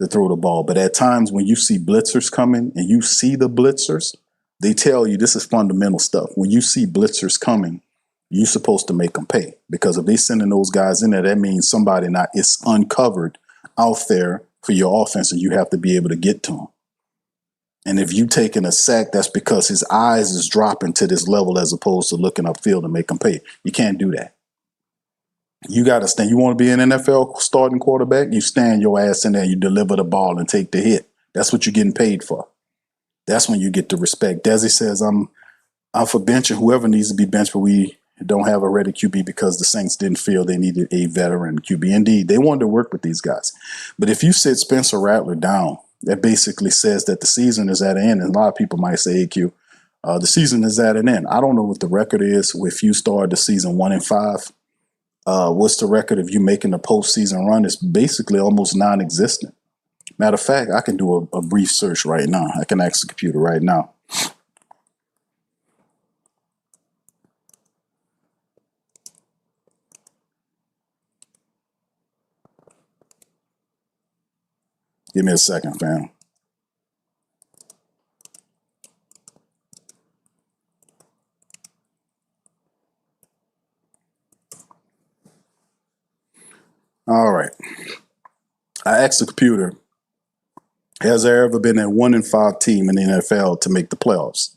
to throw the ball. But at times when you see blitzers coming and you see the blitzers, they tell you this is fundamental stuff. When you see blitzers coming, you're supposed to make them pay, because if they sending those guys in there, that means somebody is uncovered out there for your offense, and you have to be able to get to them. And if you taking a sack, that's because his eyes is dropping to this level as opposed to looking upfield and make them pay. You can't do that. You got to stand. You want to be an NFL starting quarterback? You stand your ass in there, you deliver the ball and take the hit. That's what you're getting paid for. That's when you get the respect. Desi says, I'm for benching whoever needs to be benched, but we don't have a ready QB because the Saints didn't feel they needed a veteran QB. Indeed, they wanted to work with these guys. But if you sit Spencer Rattler down, that basically says that the season is at an end. And a lot of people might say, AQ, the season is at an end. I don't know what the record is if you start the season 1-5. What's the record of you making a postseason run? It's basically almost non-existent. Matter of fact, I can do a brief search right now. I can ask the computer right now. Give me a second, fam. All right. I asked the computer, has there ever been a 1-5 team in the NFL to make the playoffs?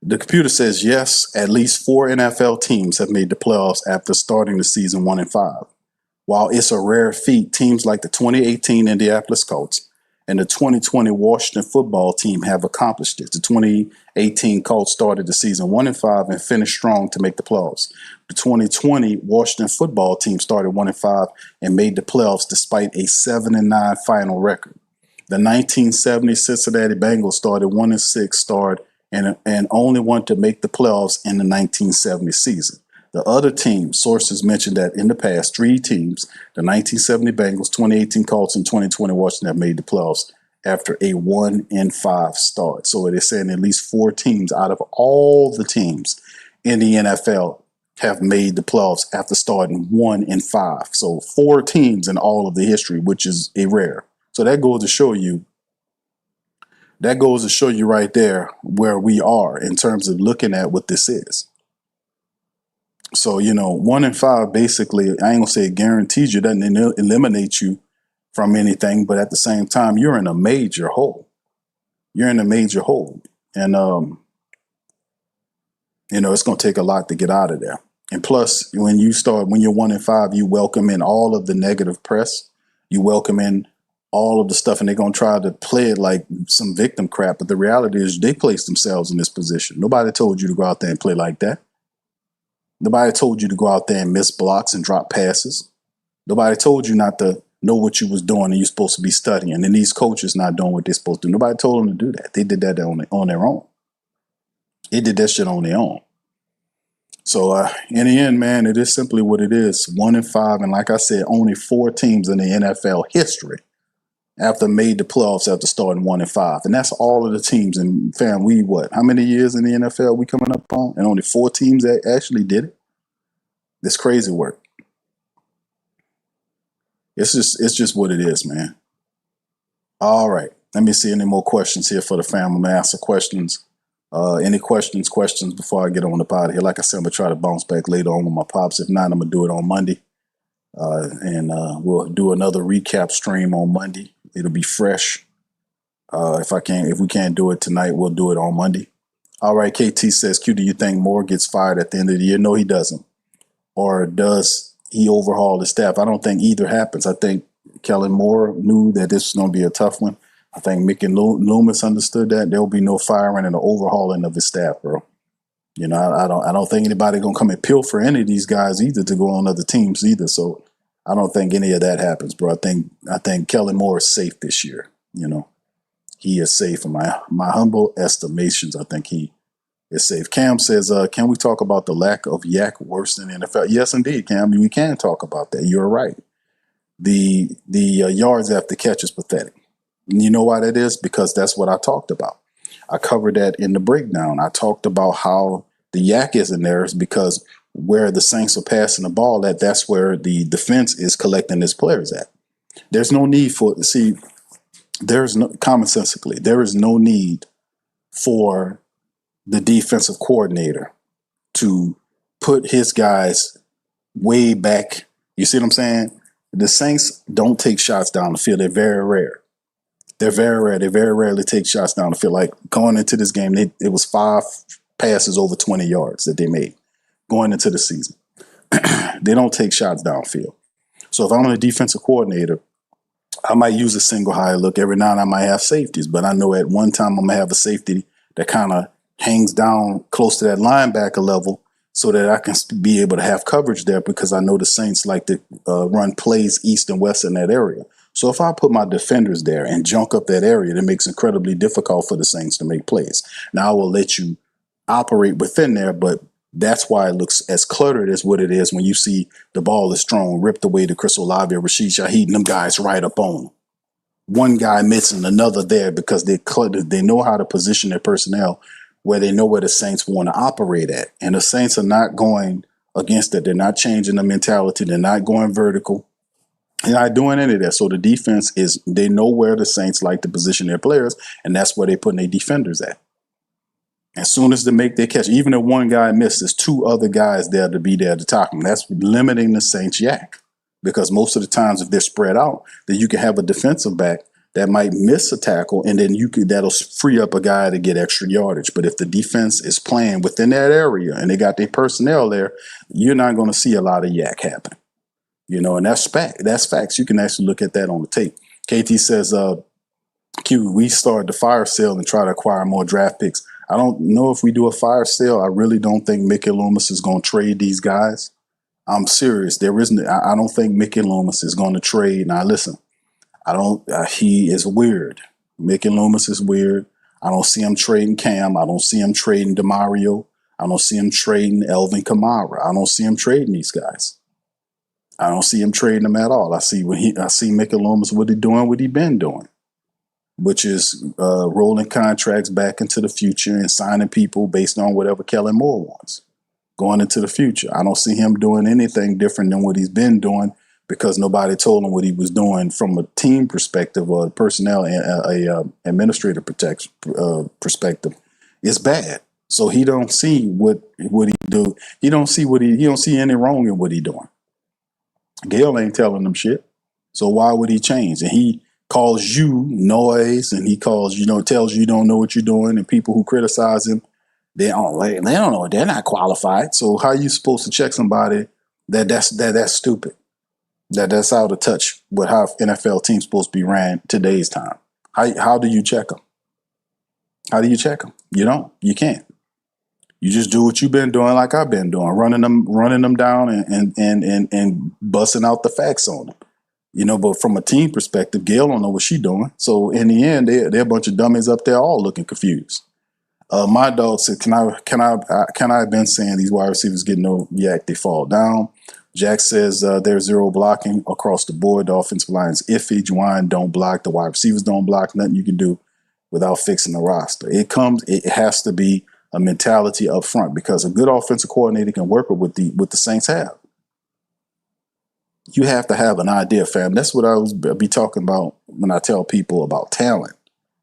The computer says yes, at least 4 NFL teams have made the playoffs after starting the season 1-5. While it's a rare feat, teams like the 2018 Indianapolis Colts and the 2020 Washington football team have accomplished it. The 2018 Colts started the season 1-5 and finished strong to make the playoffs. The 2020 Washington football team started 1-5 and made the playoffs despite a 7-9 final record. The 1970 Cincinnati Bengals started 1-6 and only wanted to make the playoffs in the 1970 season. The other teams, sources mentioned that in the past, 3 teams, the 1970 Bengals, 2018 Colts, and 2020 Washington have made the playoffs after a 1-5 start. So it is saying at least 4 teams out of all the teams in the NFL have made the playoffs after starting 1-5. So 4 teams in all of the history, which is a rare. So that goes to show you right there where we are in terms of looking at what this is. So, 1-5, basically, I ain't gonna say it guarantees you, doesn't eliminate you from anything, but at the same time, you're in a major hole. And, it's gonna take a lot to get out of there. And plus, when you're 1-5, you welcome in all of the negative press. You welcome in all of the stuff, and they're going to try to play it like some victim crap. But the reality is they placed themselves in this position. Nobody told you to go out there and play like that. Nobody told you to go out there and miss blocks and drop passes. Nobody told you not to know what you was doing and you're supposed to be studying. And these coaches not doing what they're supposed to do. Nobody told them to do that. They did that on their own. They did that shit on their own. So in the end, man, it is simply what it is. 1-5. And like I said, only 4 teams in the NFL history after made the playoffs after starting 1-5. And that's all of the teams. And fam, how many years in the NFL we coming up on? And only 4 teams that actually did it. This crazy work. It's just what it is, man. All right. Let me see any more questions here for the family. I'm gonna answer questions. Any questions before I get on the pod here. Like I said, I'm gonna try to bounce back later on with my pops. If not, I'm gonna do it on Monday. And we'll do another recap stream on Monday. It'll be fresh. If we can't do it tonight, we'll do it on Monday. All right, KT says, Q, do you think Moore gets fired at the end of the year? No, he doesn't. Or does he overhaul the staff? I don't think either happens. I think Kellen Moore knew that this was going to be a tough one. I think Mick and Loomis understood that. There will be no firing and an overhauling of his staff, bro. You know, I don't think anybody going to come and pilfer any of these guys either to go on other teams either. So I don't think any of that happens, bro. I think Kellen Moore is safe this year. You know, he is safe in my humble estimations. I think he is safe. Cam says, can we talk about the lack of yak worse than the NFL? Yes, indeed, Cam. We can talk about that. You're right. The yards after catch is pathetic. And you know why that is? Because that's what I talked about. I covered that in the breakdown. I talked about how the yak is in there is because where the Saints are passing the ball at, that's where the defense is collecting its players at. There's no need commonsensically, there is no need for the defensive coordinator to put his guys way back. You see what I'm saying? The Saints don't take shots down the field. They're very rare. They're very rare. They very rarely take shots down the field. Like going into this game, it was 5 passes over 20 yards that they made going into the season. They don't take shots downfield. So if I'm a defensive coordinator, I might use a single high look. Every now and then I might have safeties, but I know at one time I'm going to have a safety that kind of hangs down close to that linebacker level so that I can be able to have coverage there because I know the Saints like to run plays east and west in that area. So if I put my defenders there and junk up that area, that makes it incredibly difficult for the Saints to make plays. Now I will let you operate within there, but that's why it looks as cluttered as what it is when you see the ball is thrown, ripped away to Chris Olave or Rashid Shaheed, and them guys right up on them. One guy missing, another there because they cluttered. They know how to position their personnel where they know where the Saints want to operate at. And the Saints are not going against it. They're not changing the mentality. They're not going vertical. They're not doing any of that. So the defense they know where the Saints like to position their players, and that's where they're putting their defenders at. As soon as they make their catch, even if one guy misses, 2 other guys there to be there to top them. That's limiting the Saints yak. Because most of the times if they're spread out, then you can have a defensive back that might miss a tackle, and then that'll free up a guy to get extra yardage. But if the defense is playing within that area and they got their personnel there, you're not going to see a lot of yak happen. You know, and that's facts. You can actually look at that on the tape. KT says, Q, we started the fire sale and try to acquire more draft picks. I don't know if we do a fire sale. I really don't think Mickey Loomis is going to trade these guys. I'm serious. I don't think Mickey Loomis is going to trade. Now, listen, he is weird. Mickey Loomis is weird. I don't see him trading Cam. I don't see him trading DeMario. I don't see him trading Alvin Kamara. I don't see him trading these guys. I don't see him trading them at all. I see Mickey Loomis, what he been doing, which is rolling contracts back into the future and signing people based on whatever Kellen Moore wants going into the future. I don't see him doing anything different than what he's been doing because nobody told him what he was doing from a team perspective or personnel and administrative perspective. It's bad. So he don't see what he do. He don't see any wrong in what he doing. Gail ain't telling them shit. So why would he change? And he calls you noise, and he tells you you don't know what you're doing, and people who criticize him, they don't know. They're not qualified. So how are you supposed to check somebody that's stupid? That's out of touch with how NFL teams supposed to be ran today's time. How do you check them? How do you check them? You don't. You can't. You just do what you've been doing, like I've been doing, running them down and busting out the facts on them. You know, but from a team perspective, Gail don't know what she's doing. So in the end, they're a bunch of dummies up there, all looking confused. My dog said, "Can I have been saying these wide receivers get no yak? They fall down." Jack says there's 0 blocking across the board. The offensive line is iffy. Juwan don't block. The wide receivers don't block. Nothing you can do without fixing the roster. It has to be a mentality up front because a good offensive coordinator can work with what the Saints have. You have to have an idea, fam. That's what I be talking about when I tell people about talent.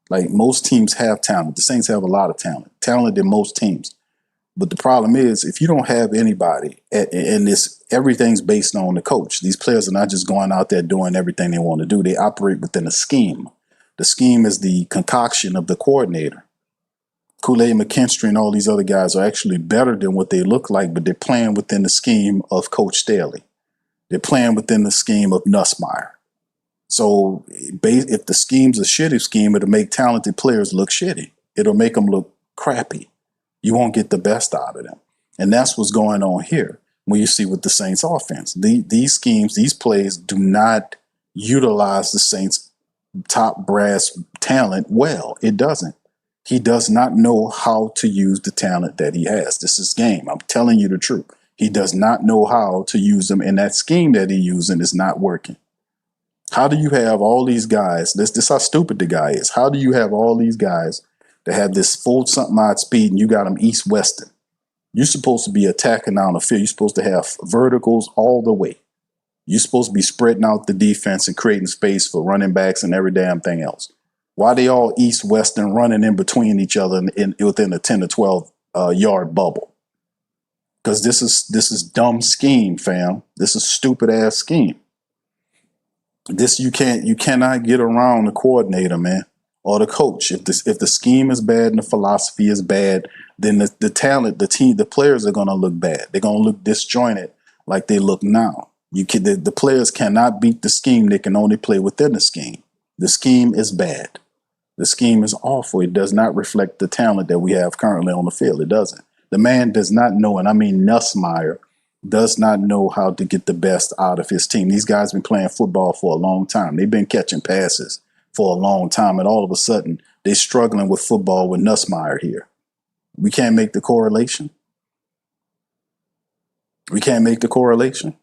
Like, most teams have talent. The Saints have a lot of talent than most teams. But the problem is, if you don't have anybody, and everything's based on the coach. These players are not just going out there doing everything they want to do. They operate within a scheme. The scheme is the concoction of the coordinator. Kool-Aid McKinstry and all these other guys are actually better than what they look like, but they're playing within the scheme of Coach Staley. They're playing within the scheme of Nussmeier. So if the scheme's a shitty scheme, it'll make talented players look shitty. It'll make them look crappy. You won't get the best out of them. And that's what's going on here when you see with the Saints offense. These schemes, these plays do not utilize the Saints' top brass talent well. It doesn't. He does not know how to use the talent that he has. This is game. I'm telling you the truth. He does not know how to use them, and that scheme that he's using is not working. How do you have all these guys? This how stupid the guy is. How do you have all these guys that have this full something odd speed and you got them east-westing? You're supposed to be attacking down the field. You're supposed to have verticals all the way. You're supposed to be spreading out the defense and creating space for running backs and every damn thing else. Why they all east-west and running in between each other within a 10 to 12 yard bubble? Because this is dumb scheme, fam. This is stupid ass scheme. You cannot get around the coordinator, man, or the coach. If the scheme is bad and the philosophy is bad, then the talent, the team, the players are gonna look bad. They're gonna look disjointed like they look now. The players cannot beat the scheme. They can only play within the scheme. The scheme is bad. The scheme is awful. It does not reflect the talent that we have currently on the field. It doesn't. The man does not know, and I mean Nussmeier, does not know how to get the best out of his team. These guys have been playing football for a long time. They've been catching passes for a long time, and all of a sudden, they're struggling with football with Nussmeier here. We can't make the correlation. We can't make the correlation.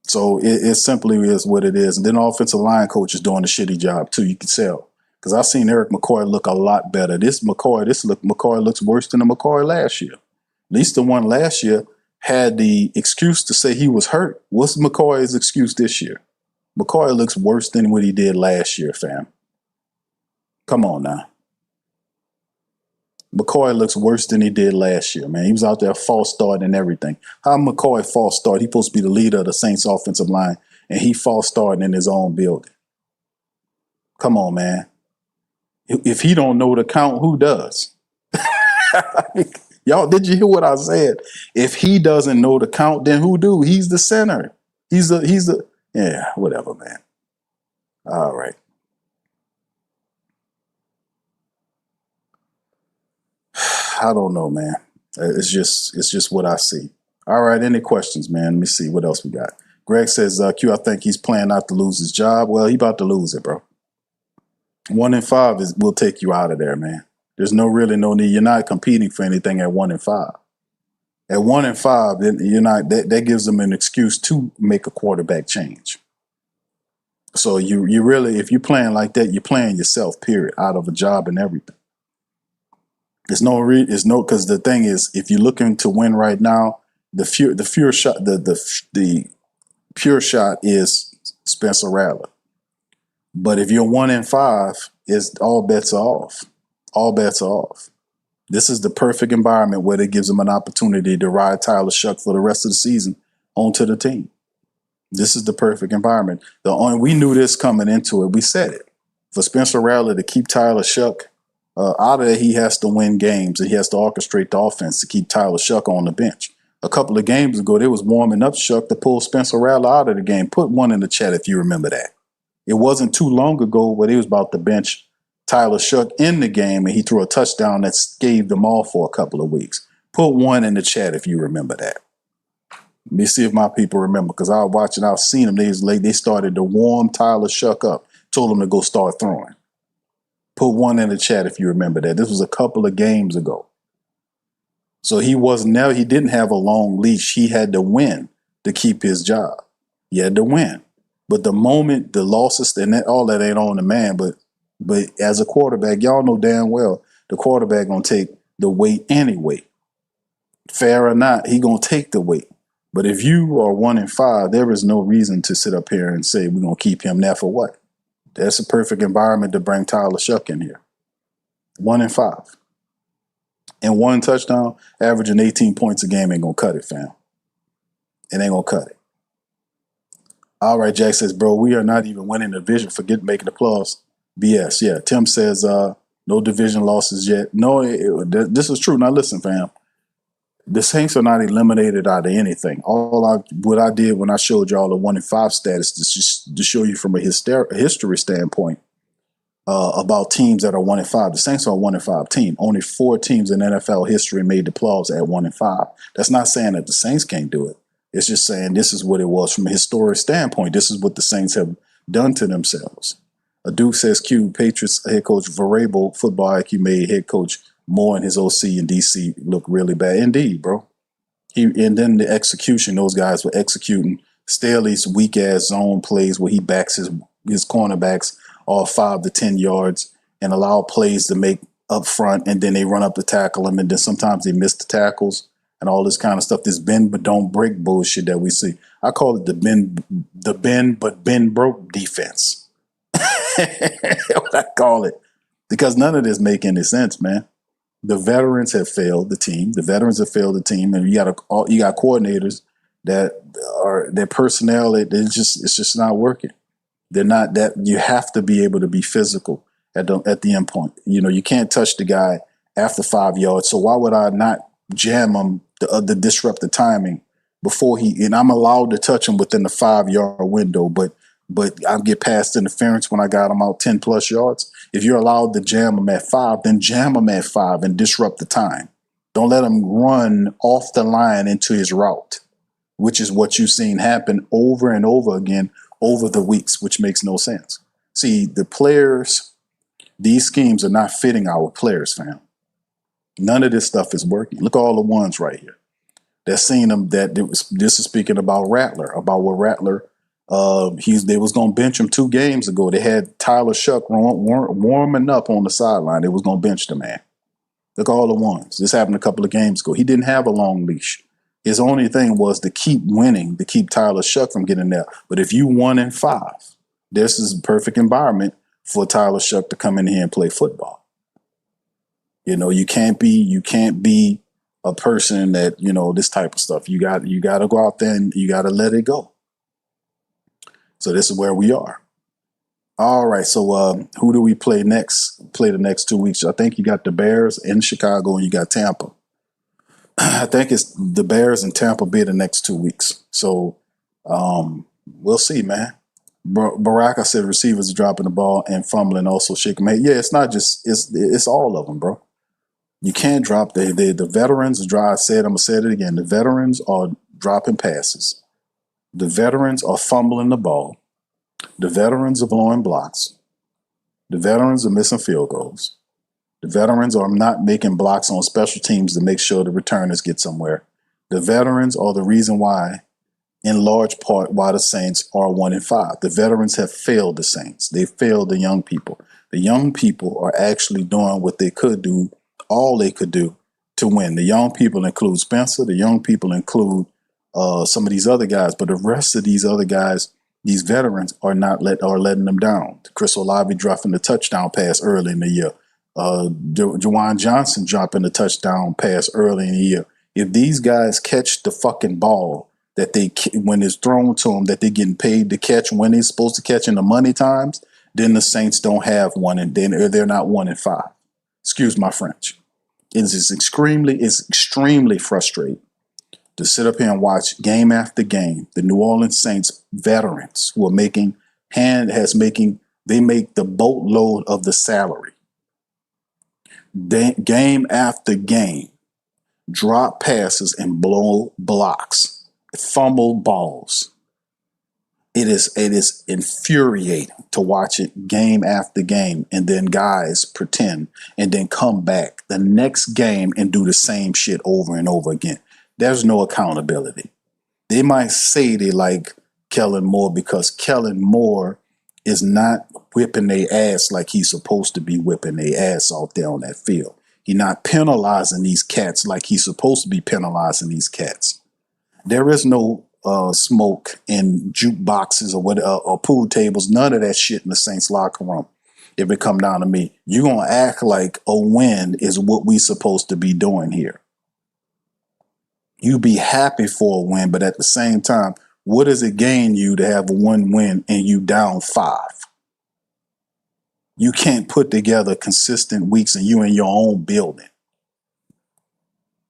So it simply is what it is. And then the offensive line coach is doing a shitty job, too. You can tell. Because I've seen Eric McCoy look a lot better. McCoy looks worse than the McCoy last year. At least the one last year had the excuse to say he was hurt. What's McCoy's excuse this year? McCoy looks worse than what he did last year, fam. Come on now. McCoy looks worse than he did last year, man. He was out there false starting and everything. How McCoy false start? He's supposed to be the leader of the Saints offensive line, and he false starting in his own building. Come on, man. If he don't know the count, who does? Y'all, did you hear what I said? If he doesn't know the count, then who do? He's the center. Yeah, whatever, man. All right. I don't know, man. It's just what I see. All right, any questions, man? Let me see what else we got. Greg says, Q, I think he's playing not to lose his job. Well, he about to lose it, bro. 1-5 will take you out of there, man. There's no need. You're not competing for anything at 1-5. At 1-5, then you're not. That gives them an excuse to make a quarterback change. So you really, if you're playing like that, you're playing yourself. Period. Out of a job and everything. Because the thing is, if you're looking to win right now, the pure shot is Spencer Rattler. But if you're 1-5, all bets are off. All bets are off. This is the perfect environment where it gives them an opportunity to ride Tyler Shuck for the rest of the season onto the team. This is the perfect environment. We knew this coming into it. We said it. For Spencer Rattler to keep Tyler Shuck out of there, he has to win games and he has to orchestrate the offense to keep Tyler Shuck on the bench. A couple of games ago, they was warming up Shuck to pull Spencer Rattler out of the game. Put one in the chat if you remember that. It wasn't too long ago where they was about to bench Tyler Shuck in the game and he threw a touchdown that staved them off for a couple of weeks. Put one in the chat if you remember that. Let me see if my people remember, because I was watching, I've seen them. They started to warm Tyler Shuck up, told him to go start throwing. Put one in the chat if you remember that. This was a couple of games ago. So he didn't have a long leash. He had to win to keep his job. He had to win. But the moment the losses, and all that ain't on the man, but as a quarterback, y'all know damn well the quarterback gonna take the weight anyway. Fair or not, he gonna take the weight. But if you are 1-5, there is no reason to sit up here and say we're gonna keep him there for what? That's a perfect environment to bring Tyler Shuck in here. 1-5. And 1 touchdown, averaging 18 points a game ain't gonna cut it, fam. It ain't gonna cut it. All right, Jack says, bro, we are not even winning the division. Forget making the playoffs. BS. Yeah. Tim says, no division losses yet. No, this is true. Now listen, fam. The Saints are not eliminated out of anything. What I did when I showed y'all the 1-5 status is just to show you from a history standpoint about teams that are 1-5. The Saints are a 1-5 team. Only 4 teams in NFL history made the playoffs at 1-5. That's not saying that the Saints can't do it. It's just saying this is what it was from a historic standpoint. This is what the Saints have done to themselves. A Duke says, Q, Patriots head coach Vrabel, football IQ made head coach Moore and his OC in D.C. look really bad. Indeed, bro. And then the execution, those guys were executing Staley's weak-ass zone plays where he backs his cornerbacks all 5 to 10 yards and allow plays to make up front, and then they run up to tackle him, and then sometimes they miss the tackles and all this kind of stuff. This bend but don't break bullshit that we see. I call it the bend but bend broke defense. That's what I call it. Because none of this make any sense, man. The veterans have failed the team. And you got coordinators that are their personnel. It's just not working. They're not that. You have to be able to be physical at the end point. You know, you can't touch the guy after 5 yards. So why would I not jam him to disrupt the timing before and I'm allowed to touch him within the 5-yard window, but I get past interference when I got him out 10 plus yards. If you're allowed to jam him at 5, then jam him at 5 and disrupt the time. Don't let him run off the line into his route, which is what you've seen happen over and over again over the weeks, which makes no sense. See, the players, these schemes are not fitting our players, fam. None of this stuff is working. Look at all the ones right here. They're seeing them this is speaking about Rattler, about what Rattler they was gonna bench him 2 games ago. They had Tyler Shuck warming up on the sideline. They was gonna bench the man. Look at all the ones. This happened a couple of games ago. He didn't have a long leash. His only thing was to keep winning, to keep Tyler Shuck from getting there. But if you 1-5, this is a perfect environment for Tyler Shuck to come in here and play football. You know, you can't be a person that, you know, this type of stuff. You got to go out there and you got to let it go. So this is where we are. All right. So who do we play next? Play the next 2 weeks. I think you got the Bears in Chicago and you got Tampa. I think it's the Bears and Tampa Bay the next 2 weeks. So we'll see, man. Barack, I said receivers are dropping the ball and fumbling, also shaking my head. Yeah, it's not just it's all of them, bro. You can't drop the veterans. I'm gonna say it again. The veterans are dropping passes. The veterans are fumbling the ball. The veterans are blowing blocks. The veterans are missing field goals. The veterans are not making blocks on special teams to make sure the returners get somewhere. The veterans are the reason why, in large part, why the Saints are 1-5. The veterans have failed the Saints. They failed the young people. The young people are actually doing what they could do, all they could do to win. The young people include Spencer. The young people include some of these other guys, but the rest of these other guys, these veterans are letting them down. Chris Olave dropping the touchdown pass early in the year. Juwan Johnson dropping the touchdown pass early in the year. If these guys catch the fucking ball when it's thrown to them, that they're getting paid to catch when they're supposed to catch in the money times, then the Saints don't have one, and then they're not 1-5. Excuse my French. It's extremely frustrating to sit up here and watch game after game the New Orleans Saints veterans who are they make the boatload of the salary. Game after game, drop passes and blow blocks, fumble balls. It is infuriating to watch it game after game, and then guys pretend and then come back the next game and do the same shit over and over again. There's no accountability. They might say they like Kellen Moore because Kellen Moore is not whipping their ass like he's supposed to be whipping their ass out there on that field. He's not penalizing these cats like he's supposed to be penalizing these cats. There is no smoke in jukeboxes or pool tables. None of that shit in the Saints locker room. If it come down to me, you're going to act like a win is what we supposed to be doing here. You be happy for a win, but at the same time, what does it gain you to have one win and you down 5? You can't put together consistent weeks and you in your own building.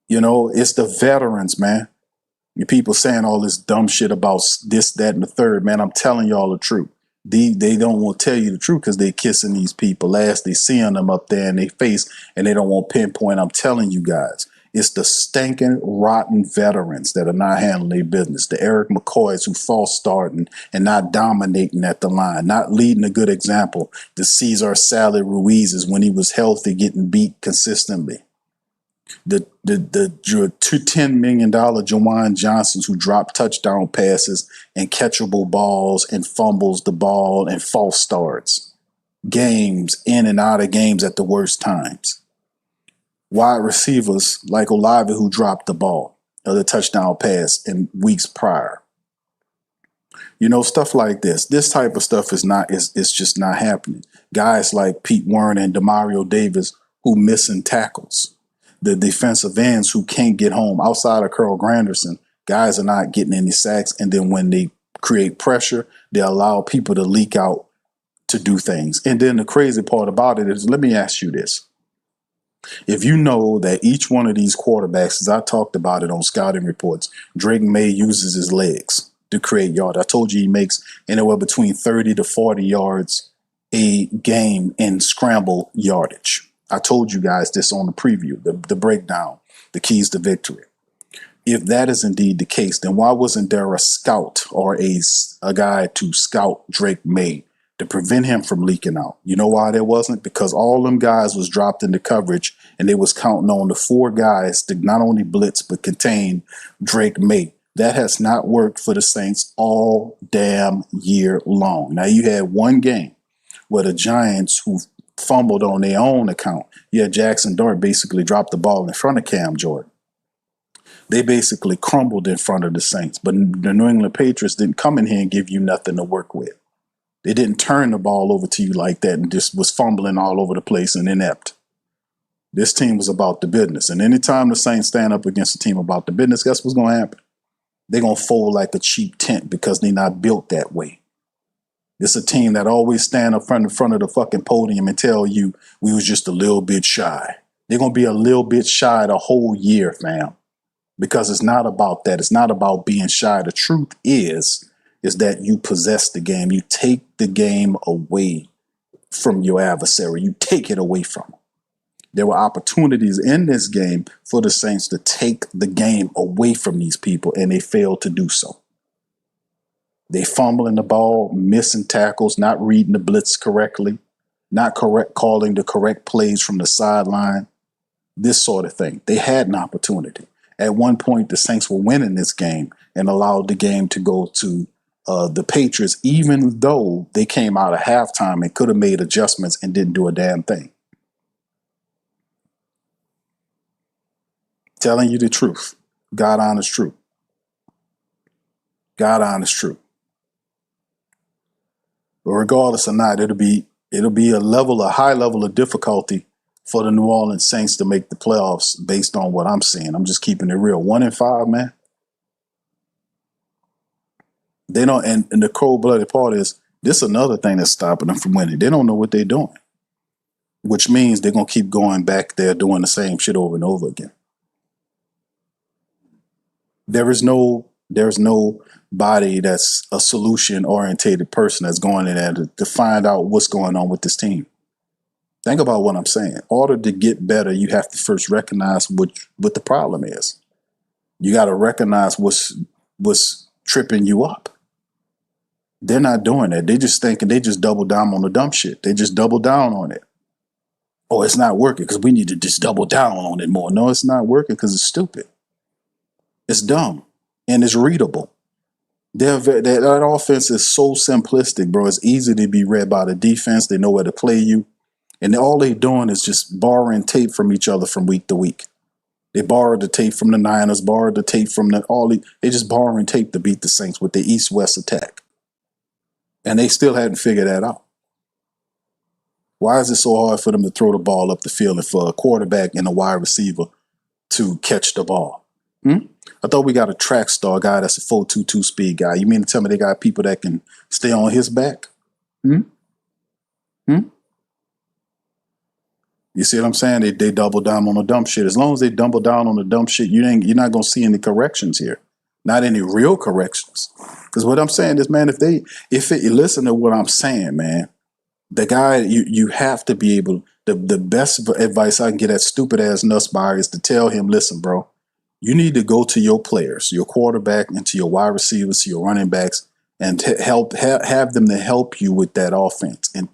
You know, it's the veterans, man. You people saying all this dumb shit about this, that, and the third. Man, I'm telling y'all the truth. They don't want to tell you the truth because they kissing these people ass. They seeing them up there in their face and they don't want pinpoint. I'm telling you guys, it's the stinking, rotten veterans that are not handling their business. The Eric McCoys who false starting and not dominating at the line, not leading a good example. The Cesar Salad Ruizes when he was healthy getting beat consistently. The $10 million Jawan Johnsons who drop touchdown passes and catchable balls and fumbles the ball and false starts. Games in and out of games at the worst times. Wide receivers like Olave who dropped the ball or the touchdown pass in weeks prior. You know, stuff like this. This type of stuff is just not happening. Guys like Pete Werner and Demario Davis who missing tackles. The defensive ends who can't get home outside of Carl Granderson, guys are not getting any sacks. And then when they create pressure, they allow people to leak out to do things. And then the crazy part about it is, let me ask you this. If you know that each one of these quarterbacks, as I talked about it on scouting reports, Drake May uses his legs to create yards. I told you he makes anywhere between 30 to 40 yards a game in scramble yardage. I told you guys this on the preview, the breakdown, the keys to victory. If that is indeed the case, then why wasn't there a scout or a guy to scout Drake May to prevent him from leaking out? You know why there wasn't? Because all them guys was dropped into coverage and they was counting on the 4 guys to not only blitz but contain Drake May. That has not worked for the Saints all damn year long. Now you had one game where the Giants who fumbled on their own account. Yeah, Jackson Dart basically dropped the ball in front of Cam Jordan. They basically crumbled in front of the Saints. But the New England Patriots didn't come in here and give you nothing to work with. They didn't turn the ball over to you like that and just was fumbling all over the place and inept. This team was about the business. And anytime the Saints stand up against a team about the business, guess what's going to happen? They're going to fold like a cheap tent because they're not built that way. It's a team that always stand up in front of the fucking podium and tell you we was just a little bit shy. They're going to be a little bit shy the whole year, fam, because it's not about that. It's not about being shy. The truth is that you possess the game. You take the game away from your adversary. You take it away from them. There were opportunities in this game for the Saints to take the game away from these people, and they failed to do so. They fumbling the ball, missing tackles, not reading the blitz correctly, not calling the correct plays from the sideline, this sort of thing. They had an opportunity. At one point, the Saints were winning this game and allowed the game to go to the Patriots, even though they came out of halftime and could have made adjustments and didn't do a damn thing. Telling you the truth. God honest truth. God honest truth. But regardless or not, it'll be a high level of difficulty for the New Orleans Saints to make the playoffs based on what I'm seeing. I'm just keeping it real. 1-5, man. They don't, and the cold-blooded part is this is another thing that's stopping them from winning. They don't know what they're doing, which means they're gonna keep going back there doing the same shit over and over again. There's nobody that's a solution-orientated person that's going in there to find out what's going on with this team. Think about what I'm saying. In order to get better, you have to first recognize what the problem is. You got to recognize what's tripping you up. They're not doing that. They just thinking they just double down on the dumb shit. They just double down on it. Oh, it's not working because we need to just double down on it more. No, it's not working because it's stupid. It's dumb and it's readable. That offense is so simplistic, bro. It's easy to be read by the defense. They know where to play you. And all they're doing is just borrowing tape from each other from week to week. They borrowed the tape from the Niners, borrowed the tape from they just borrowing tape to beat the Saints with the East-West attack. And they still hadn't figured that out. Why is it so hard for them to throw the ball up the field and for a quarterback and a wide receiver to catch the ball? I thought we got a track star guy that's a 4.22 speed guy. You mean to tell me they got people that can stay on his back? You see what I'm saying? They double down on the dumb shit. As long as they double down on the dumb shit, you're not gonna see any corrections here. Not any real corrections. Because what I'm saying is, man, listen to what I'm saying, man. The guy, you have to be able. The best advice I can get that stupid ass Nussmeier is to tell him, listen, bro, you need to go to your players, your quarterback, and to your wide receivers, to your running backs, and have them to help you with that offense, and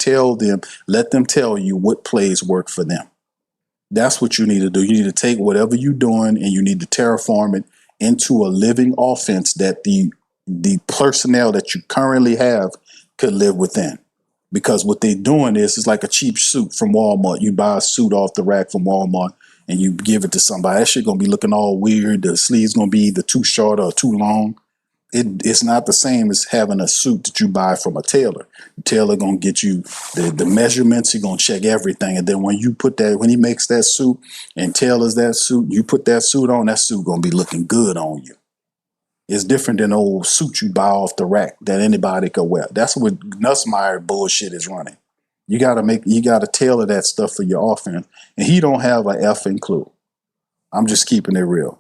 let them tell you what plays work for them. That's what you need to do. You need to take whatever you're doing and you need to terraform it into a living offense that the personnel that you currently have could live within. Because what they're doing is like a cheap suit from Walmart. You buy a suit off the rack from Walmart and you give it to somebody. That shit gonna be looking all weird. The sleeve's gonna be either too short or too long. It's not the same as having a suit that you buy from a tailor. The tailor gonna get you the measurements. He gonna check everything, and then when he makes that suit and tailors that suit, you put that suit on. That suit gonna be looking good on you. It's different than old suit you buy off the rack that anybody could wear. That's what Nussmeier bullshit is running. You gotta tailor that stuff for your offense, and he don't have an effing clue. I'm just keeping it real.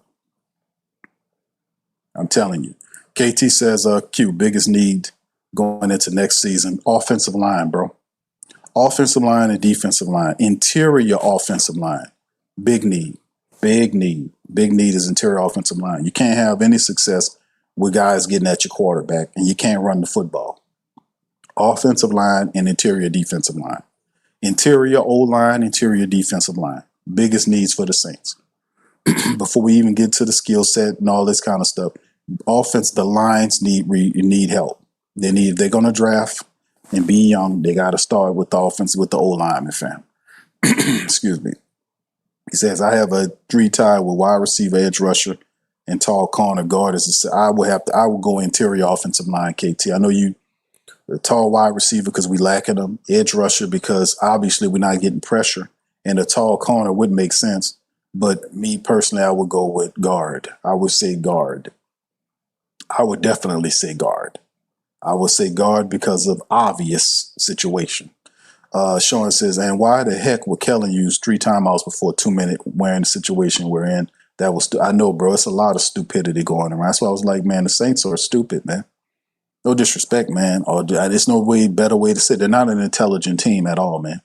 I'm telling you. KT says, Q, biggest need going into next season, offensive line, bro. Offensive line and defensive line. Interior offensive line. Big need. Big need. Big need is interior offensive line. You can't have any success with guys getting at your quarterback, and you can't run the football. Offensive line and interior defensive line. Interior O-line, interior defensive line. Biggest needs for the Saints. Before we even get to the skill set and all this kind of stuff, the lines need help. They're going to draft and be young. They got to start with the offense with the O-lineman, fam. Excuse me. He says, I have a 3-tie with wide receiver, edge rusher, and tall corner guard. I would go interior offensive line, KT. I know you a tall wide receiver because we lacking them, edge rusher because obviously we're not getting pressure, and a tall corner would make sense. But me personally, I would go with guard. I would say guard. I would definitely say guard. I would say guard because of obvious situation. Sean says, and why the heck would Kellen use 3 timeouts before 2 minute wearing the situation we're in? That was, I know, bro, it's a lot of stupidity going around. That's why I was like, man, the Saints are stupid, man. No disrespect, man. Or there's no better way to say it. They're not an intelligent team at all, man.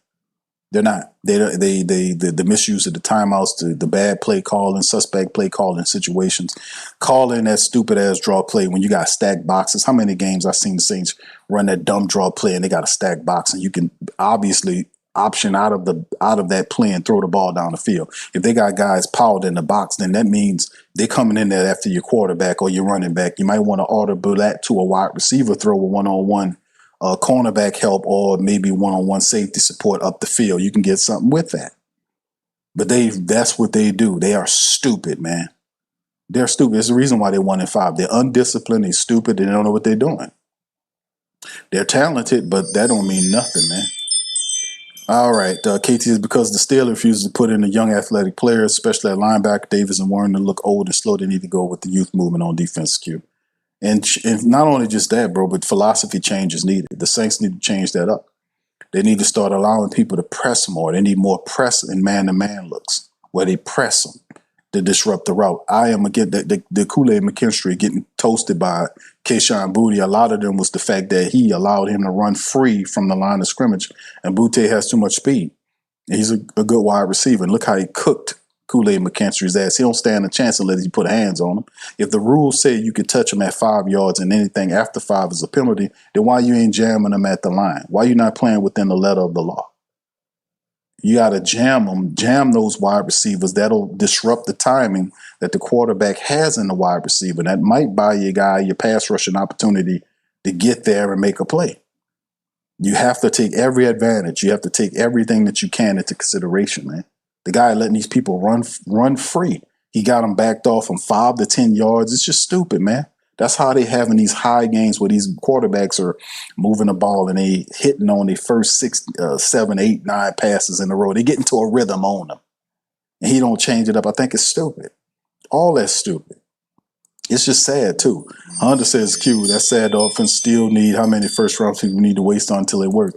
They're not. The misuse of the timeouts, the bad play calling, suspect play calling situations, calling that stupid ass draw play when you got stacked boxes. How many games I've seen the Saints run that dumb draw play and they got a stacked box and you can obviously option out of that play and throw the ball down the field. If they got guys piled in the box, then that means they're coming in there after your quarterback or your running back. You might want to audible that to a wide receiver throw with one-on-one cornerback help or maybe one-on-one safety support up the field. You can get something with that. But that's what they do. They are stupid, man. They're stupid. It's the reason why they're 1-5. They're undisciplined, they're stupid, they don't know what they're doing. They're talented, but that don't mean nothing, man. All right, KT is because the Steelers refuses to put in the young athletic players, especially at linebacker. Davis and Warren to look old and slow. They need to go with the youth movement on defense, Q. And not only just that, bro, but philosophy change is needed. The Saints need to change that up. They need to start allowing people to press more. They need more press and man-to-man looks where they press them to disrupt the route. I am again the Kool-Aid McKinstry getting toasted by Kayshon Boutte. A lot of them was the fact that he allowed him to run free from the line of scrimmage, and Boutte has too much speed. He's a good wide receiver. And look how he cooked Kool-Aid McKinstry's ass. He don't stand a chance unless you put hands on him. If the rules say you could touch him at 5 yards and anything after 5 is a penalty, then why you ain't jamming him at the line? Why you not playing within the letter of the law? You got to jam those wide receivers. That'll disrupt the timing that the quarterback has in the wide receiver. That might buy your guy, your pass rushing opportunity to get there and make a play. You have to take every advantage. You have to take everything that you can into consideration, man. The guy letting these people run free. He got them backed off from 5 to 10 yards. It's just stupid, man. That's how they having these high games where these quarterbacks are moving the ball and they hitting on their first 6, 7, 8, 9 passes in a row. They get into a rhythm on them. And he don't change it up. I think it's stupid. All that's stupid. It's just sad, too. Hunter says, Q, that's sad. The offense still need how many first-round picks we need to waste on until it works.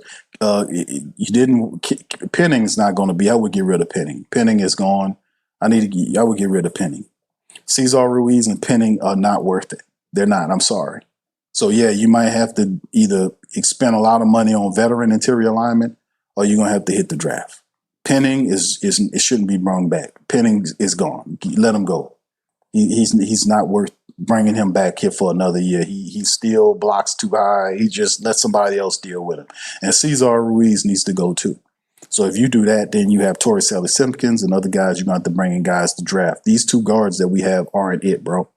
Penning's not going to be. I would get rid of Penning. Penning is gone. I would get rid of Penning. Cesar Ruiz and Penning are not worth it. They're not. I'm sorry. So, yeah, you might have to either expend a lot of money on veteran interior alignment or you're going to have to hit the draft. Penning it shouldn't be brought back. Penning is gone. Let him go. He's not worth bringing him back here for another year. He still blocks too high. He just let somebody else deal with him. And Cesar Ruiz needs to go too. So if you do that, then you have Torrey Simpkins and other guys you're going to have to bring in guys to draft. These 2 guards that we have aren't it, bro.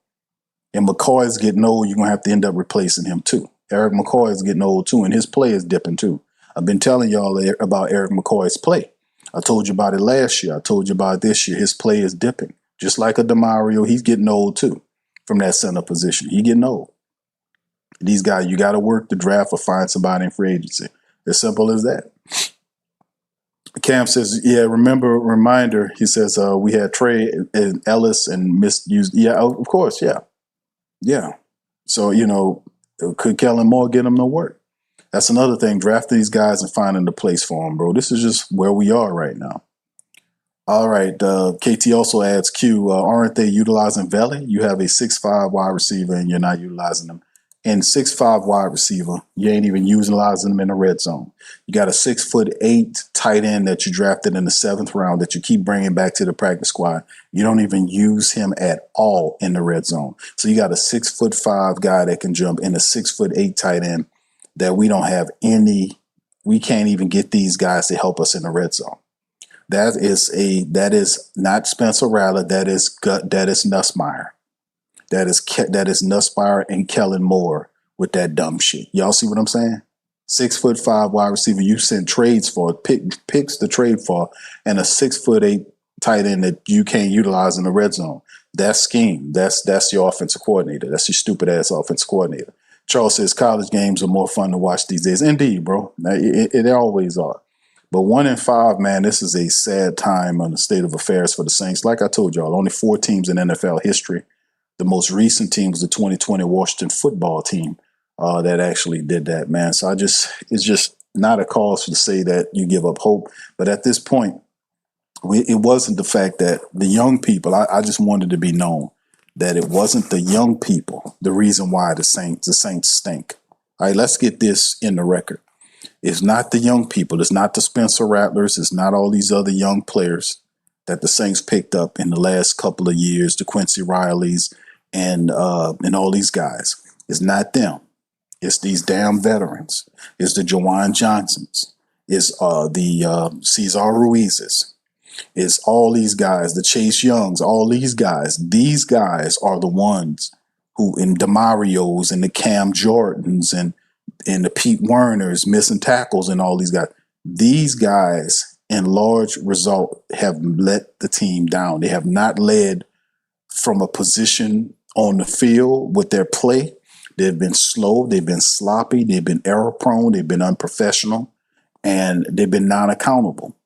And McCoy is getting old. You're going to have to end up replacing him too. Eric McCoy is getting old too, and his play is dipping too. I've been telling y'all about Eric McCoy's play. I told you about it last year. I told you about it this year. His play is dipping. Just like a DeMario, he's getting old too from that center position. He's getting old. These guys, you got to work the draft or find somebody in free agency. As simple as that. Cam says, yeah, reminder, he says, we had Trey and Ellis and misused. Yeah, of course, yeah. Yeah. So, could Kellen Moore get him to work? That's another thing, drafting these guys and finding the place for them, bro. This is just where we are right now. All right. KT also adds, Q, aren't they utilizing Veli? You have a 6'5" wide receiver and you're not utilizing them. And 6'5" wide receiver, you ain't even utilizing them in the red zone. You got a 6'8" tight end that you drafted in the 7th round that you keep bringing back to the practice squad. You don't even use him at all in the red zone. So you got a 6'5" guy that can jump and a 6'8" tight end that we don't have any. We can't even get these guys to help us in the red zone. That is not Spencer Rattler. That is Nussmeier. That is Nussmeier and Kellen Moore with that dumb shit. Y'all see what I'm saying? 6'5" wide receiver you sent trades for, picks to trade for, and a 6'8" tight end that you can't utilize in the red zone. That's scheme. That's your offensive coordinator. That's your stupid ass offensive coordinator. Charles says college games are more fun to watch these days. Indeed, bro. It always are. But 1-5, man, this is a sad time on the state of affairs for the Saints. Like I told y'all, only 4 teams in NFL history. The most recent team was the 2020 Washington football team that actually did that, man. So it's just not a cause to say that you give up hope. But at this point, it wasn't the fact that the young people, I just wanted to be known that it wasn't the young people, the reason why the Saints stink. All right, let's get this in the record. It's not the young people. It's not the Spencer Rattlers. It's not all these other young players that the Saints picked up in the last couple of years, the Quincy Rileys and all these guys. It's not them. It's these damn veterans. It's the Jawan Johnsons. It's the Cesar Ruizes. It's all these guys, the Chase Youngs, all these guys. These guys are the ones who, in DeMario's and the Cam Jordans and the Pete Werners missing tackles and all these guys in large result have let the team down. They have not led from a position on the field with their play. They've been slow. They've been sloppy. They've been error prone. They've been unprofessional, and they've been non-accountable.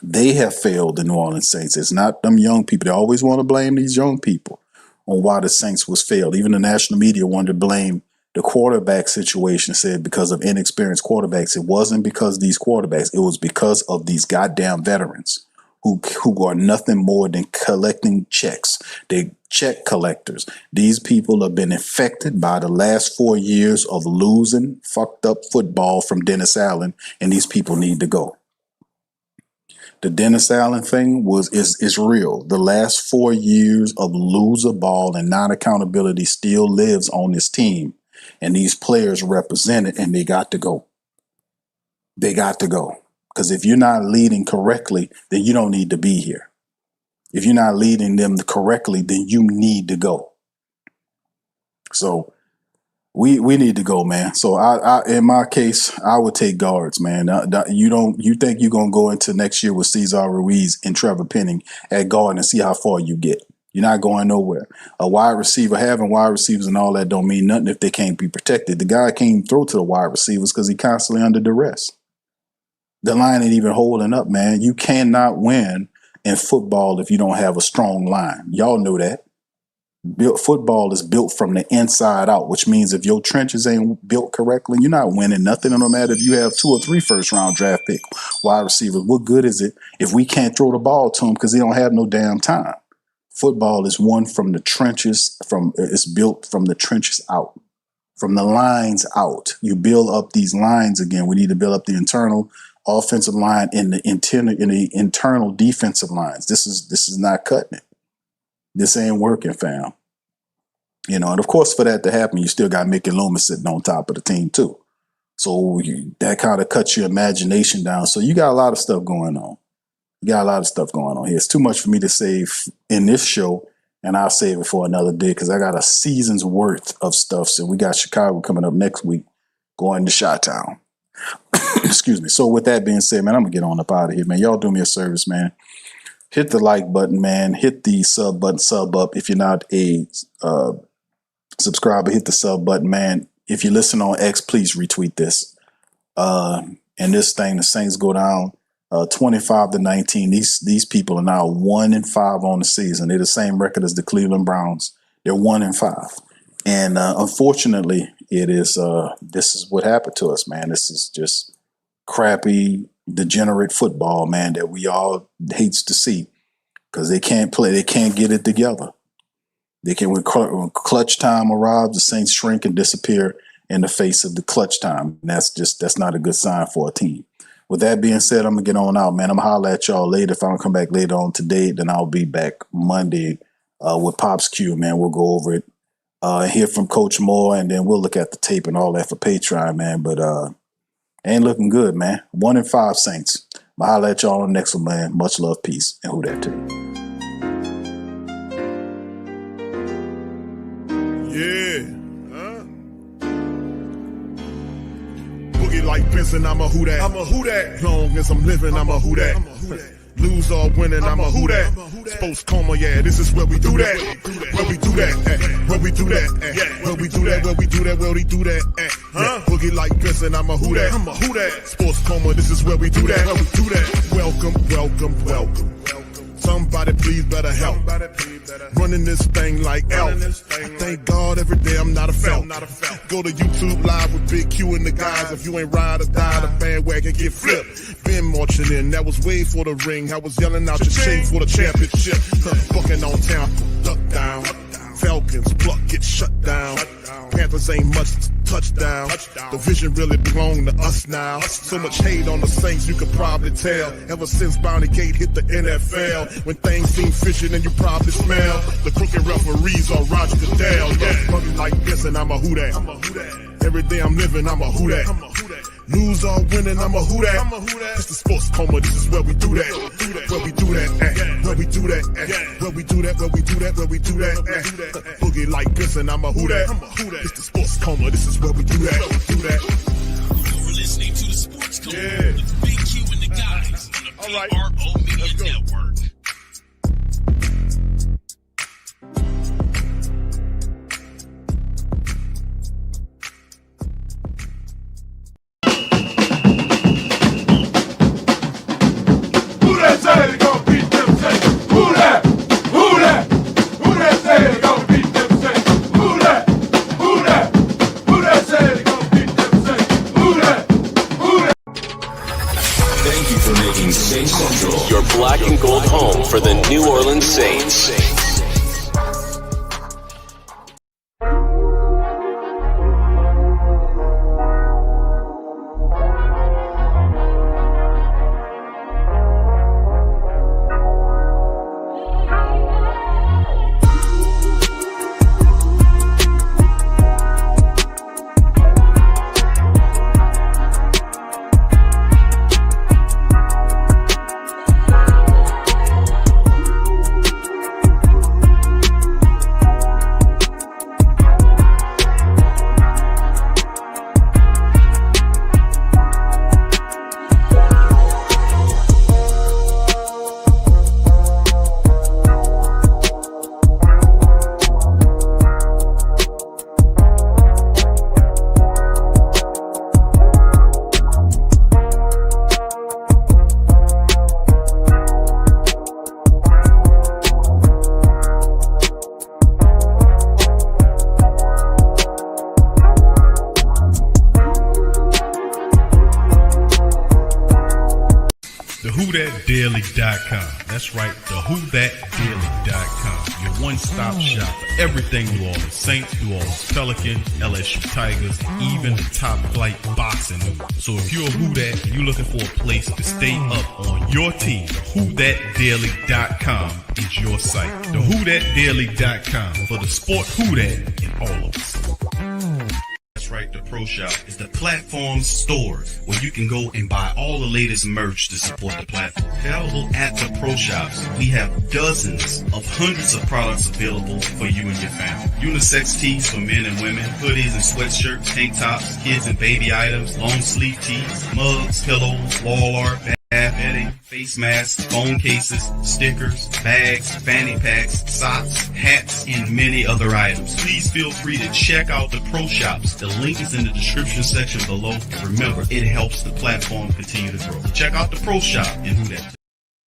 They have failed the New Orleans Saints. It's not them young people. They always want to blame these young people on why the Saints was failed. Even the national media wanted to blame the quarterback situation, said because of inexperienced quarterbacks. It wasn't because of these quarterbacks. It was because of these goddamn veterans who are nothing more than collecting checks. They check collectors. These people have been infected by the last 4 years of losing, fucked up football from Dennis Allen, and these people need to go. The Dennis Allen thing is real. The last 4 years of loser ball and non-accountability still lives on this team. And these players represent it, and they got to go. They got to go. Because if you're not leading correctly, then you don't need to be here. If you're not leading them correctly, then you need to go. So we need to go, man. So I in my case, I would take guards, man. You think you're gonna go into next year with Cesar Ruiz and Trevor Penning at guard and see how far you get? You're not going nowhere. A wide receiver, having wide receivers and all that don't mean nothing if they can't be protected. The guy can't throw to the wide receivers because he's constantly under duress. The line ain't even holding up, man. You cannot win in football if you don't have a strong line. Y'all know that. Football is built from the inside out, which means if your trenches ain't built correctly, you're not winning nothing. No matter if you have 2 or 3 first-round draft pick wide receivers, what good is it if we can't throw the ball to them because they don't have no damn time? Football is won from the trenches. It's built from the trenches out, from the lines out. You build up these lines again. We need to build up the internal offensive line and the internal defensive lines. This is not cutting it. This ain't working, fam. And of course, for that to happen, you still got Mickey Loomis sitting on top of the team too. So that kind of cuts your imagination down. So you got a lot of stuff going on. Here. It's too much for me to save in this show, and I'll save it for another day because I got a season's worth of stuff. So we got Chicago coming up next week, going to Chi-Town. Excuse me. So with that being said, man, I'm going to get on up out of here, man. Y'all do me a service, man. Hit the like button, man. Hit the sub button, sub up. If you're not a subscriber, hit the sub button, man. If you listen on X, please retweet this. And this thing, the Saints go down 25-19. These people are now 1-5 on the season. They're the same record as the Cleveland Browns. They're 1-5. And unfortunately, this is what happened to us, man. This is just crappy, degenerate football, man, that we all hates to see because they can't play. They can't get it together. They can, when clutch time arrives, the Saints shrink and disappear in the face of the clutch time. And that's not a good sign for a team. With that being said, I'm going to get on out, man. I'm going to holler at y'all later. If I don't come back later on today, then I'll be back Monday with Pops Q, man. We'll go over it, hear from Coach Moore, and then we'll look at the tape and all that for Patreon, man. But ain't looking good, man. 1-5 Saints. I'll holler at y'all on the next one, man. Much love, peace, and who that to you. Yeah. Boogie like Benson, I'm a who that. I'm a who that. Long as I'm living, I'm a who that. Lose or winning, I'm a who that. Sports Coma, yeah, this is where we do that. Where we do that, where we do that, where we do that, where we do that, where we do that, huh? Boogie like Benson, I'm a who that. I'm a who that. Sports Coma, this is where we do that. Where we do that. Welcome, welcome, welcome. Somebody please better help. Running this thing like Elf. I thank God every day I'm not a felt. Go to YouTube Live with Big Q and the guys. If you ain't ride or die, the bandwagon get flipped. Been marching in, that was way for the ring. I was yelling out your shame for the championship. Bucking on town, duck down. Falcons, pluck, get shut down. Panthers ain't much touchdown. The vision really belong to us now. So much hate on the Saints, you could probably tell. Ever since Bounty Gate hit the NFL, when things seem fishy, then you probably smell the crooked referees on Roger Goodell. Yeah, running like this, and I'm a who that. Every day I'm living, I'm a who that. Lose or winning, I'm a who that. It's the Sports Coma, this is where we do that. Where we do that, where we do that, where we do that, where we do that, where we do that. Boogie like this, and I'm a who that. It's the Sports Coma, this is where we do that. You're listening to the Sports Coma with Big Q and the guys on the PRO Media Network. Your black and gold home for the New Orleans Saints. WhoThatDaily.com. That's right, the WhoThatDaily.com. Your one-stop shop for everything New Orleans Saints, New Orleans Pelicans, LSU Tigers, even the top-flight boxing news. So if you're a Who Dat and you're looking for a place to stay up on your team, WhoThatDaily.com is your site. The WhoThatDaily.com for the sport Who Dat in all of us. That's right, the Pro Shop is the platform store where you can go and buy all the latest merch to support the platform. Available at the Pro Shops, we have dozens of hundreds of products available for you and your family. Unisex tees for men and women, hoodies and sweatshirts, tank tops, kids and baby items, long sleeve tees, mugs, pillows, wall art, bath bedding, face masks, phone cases, stickers, bags, fanny packs, socks, hats, and many other items. Please feel free to check out the Pro Shops. The link is in the description section below. Remember, it helps the platform continue to grow. Check out the Pro Shop and Who Dat.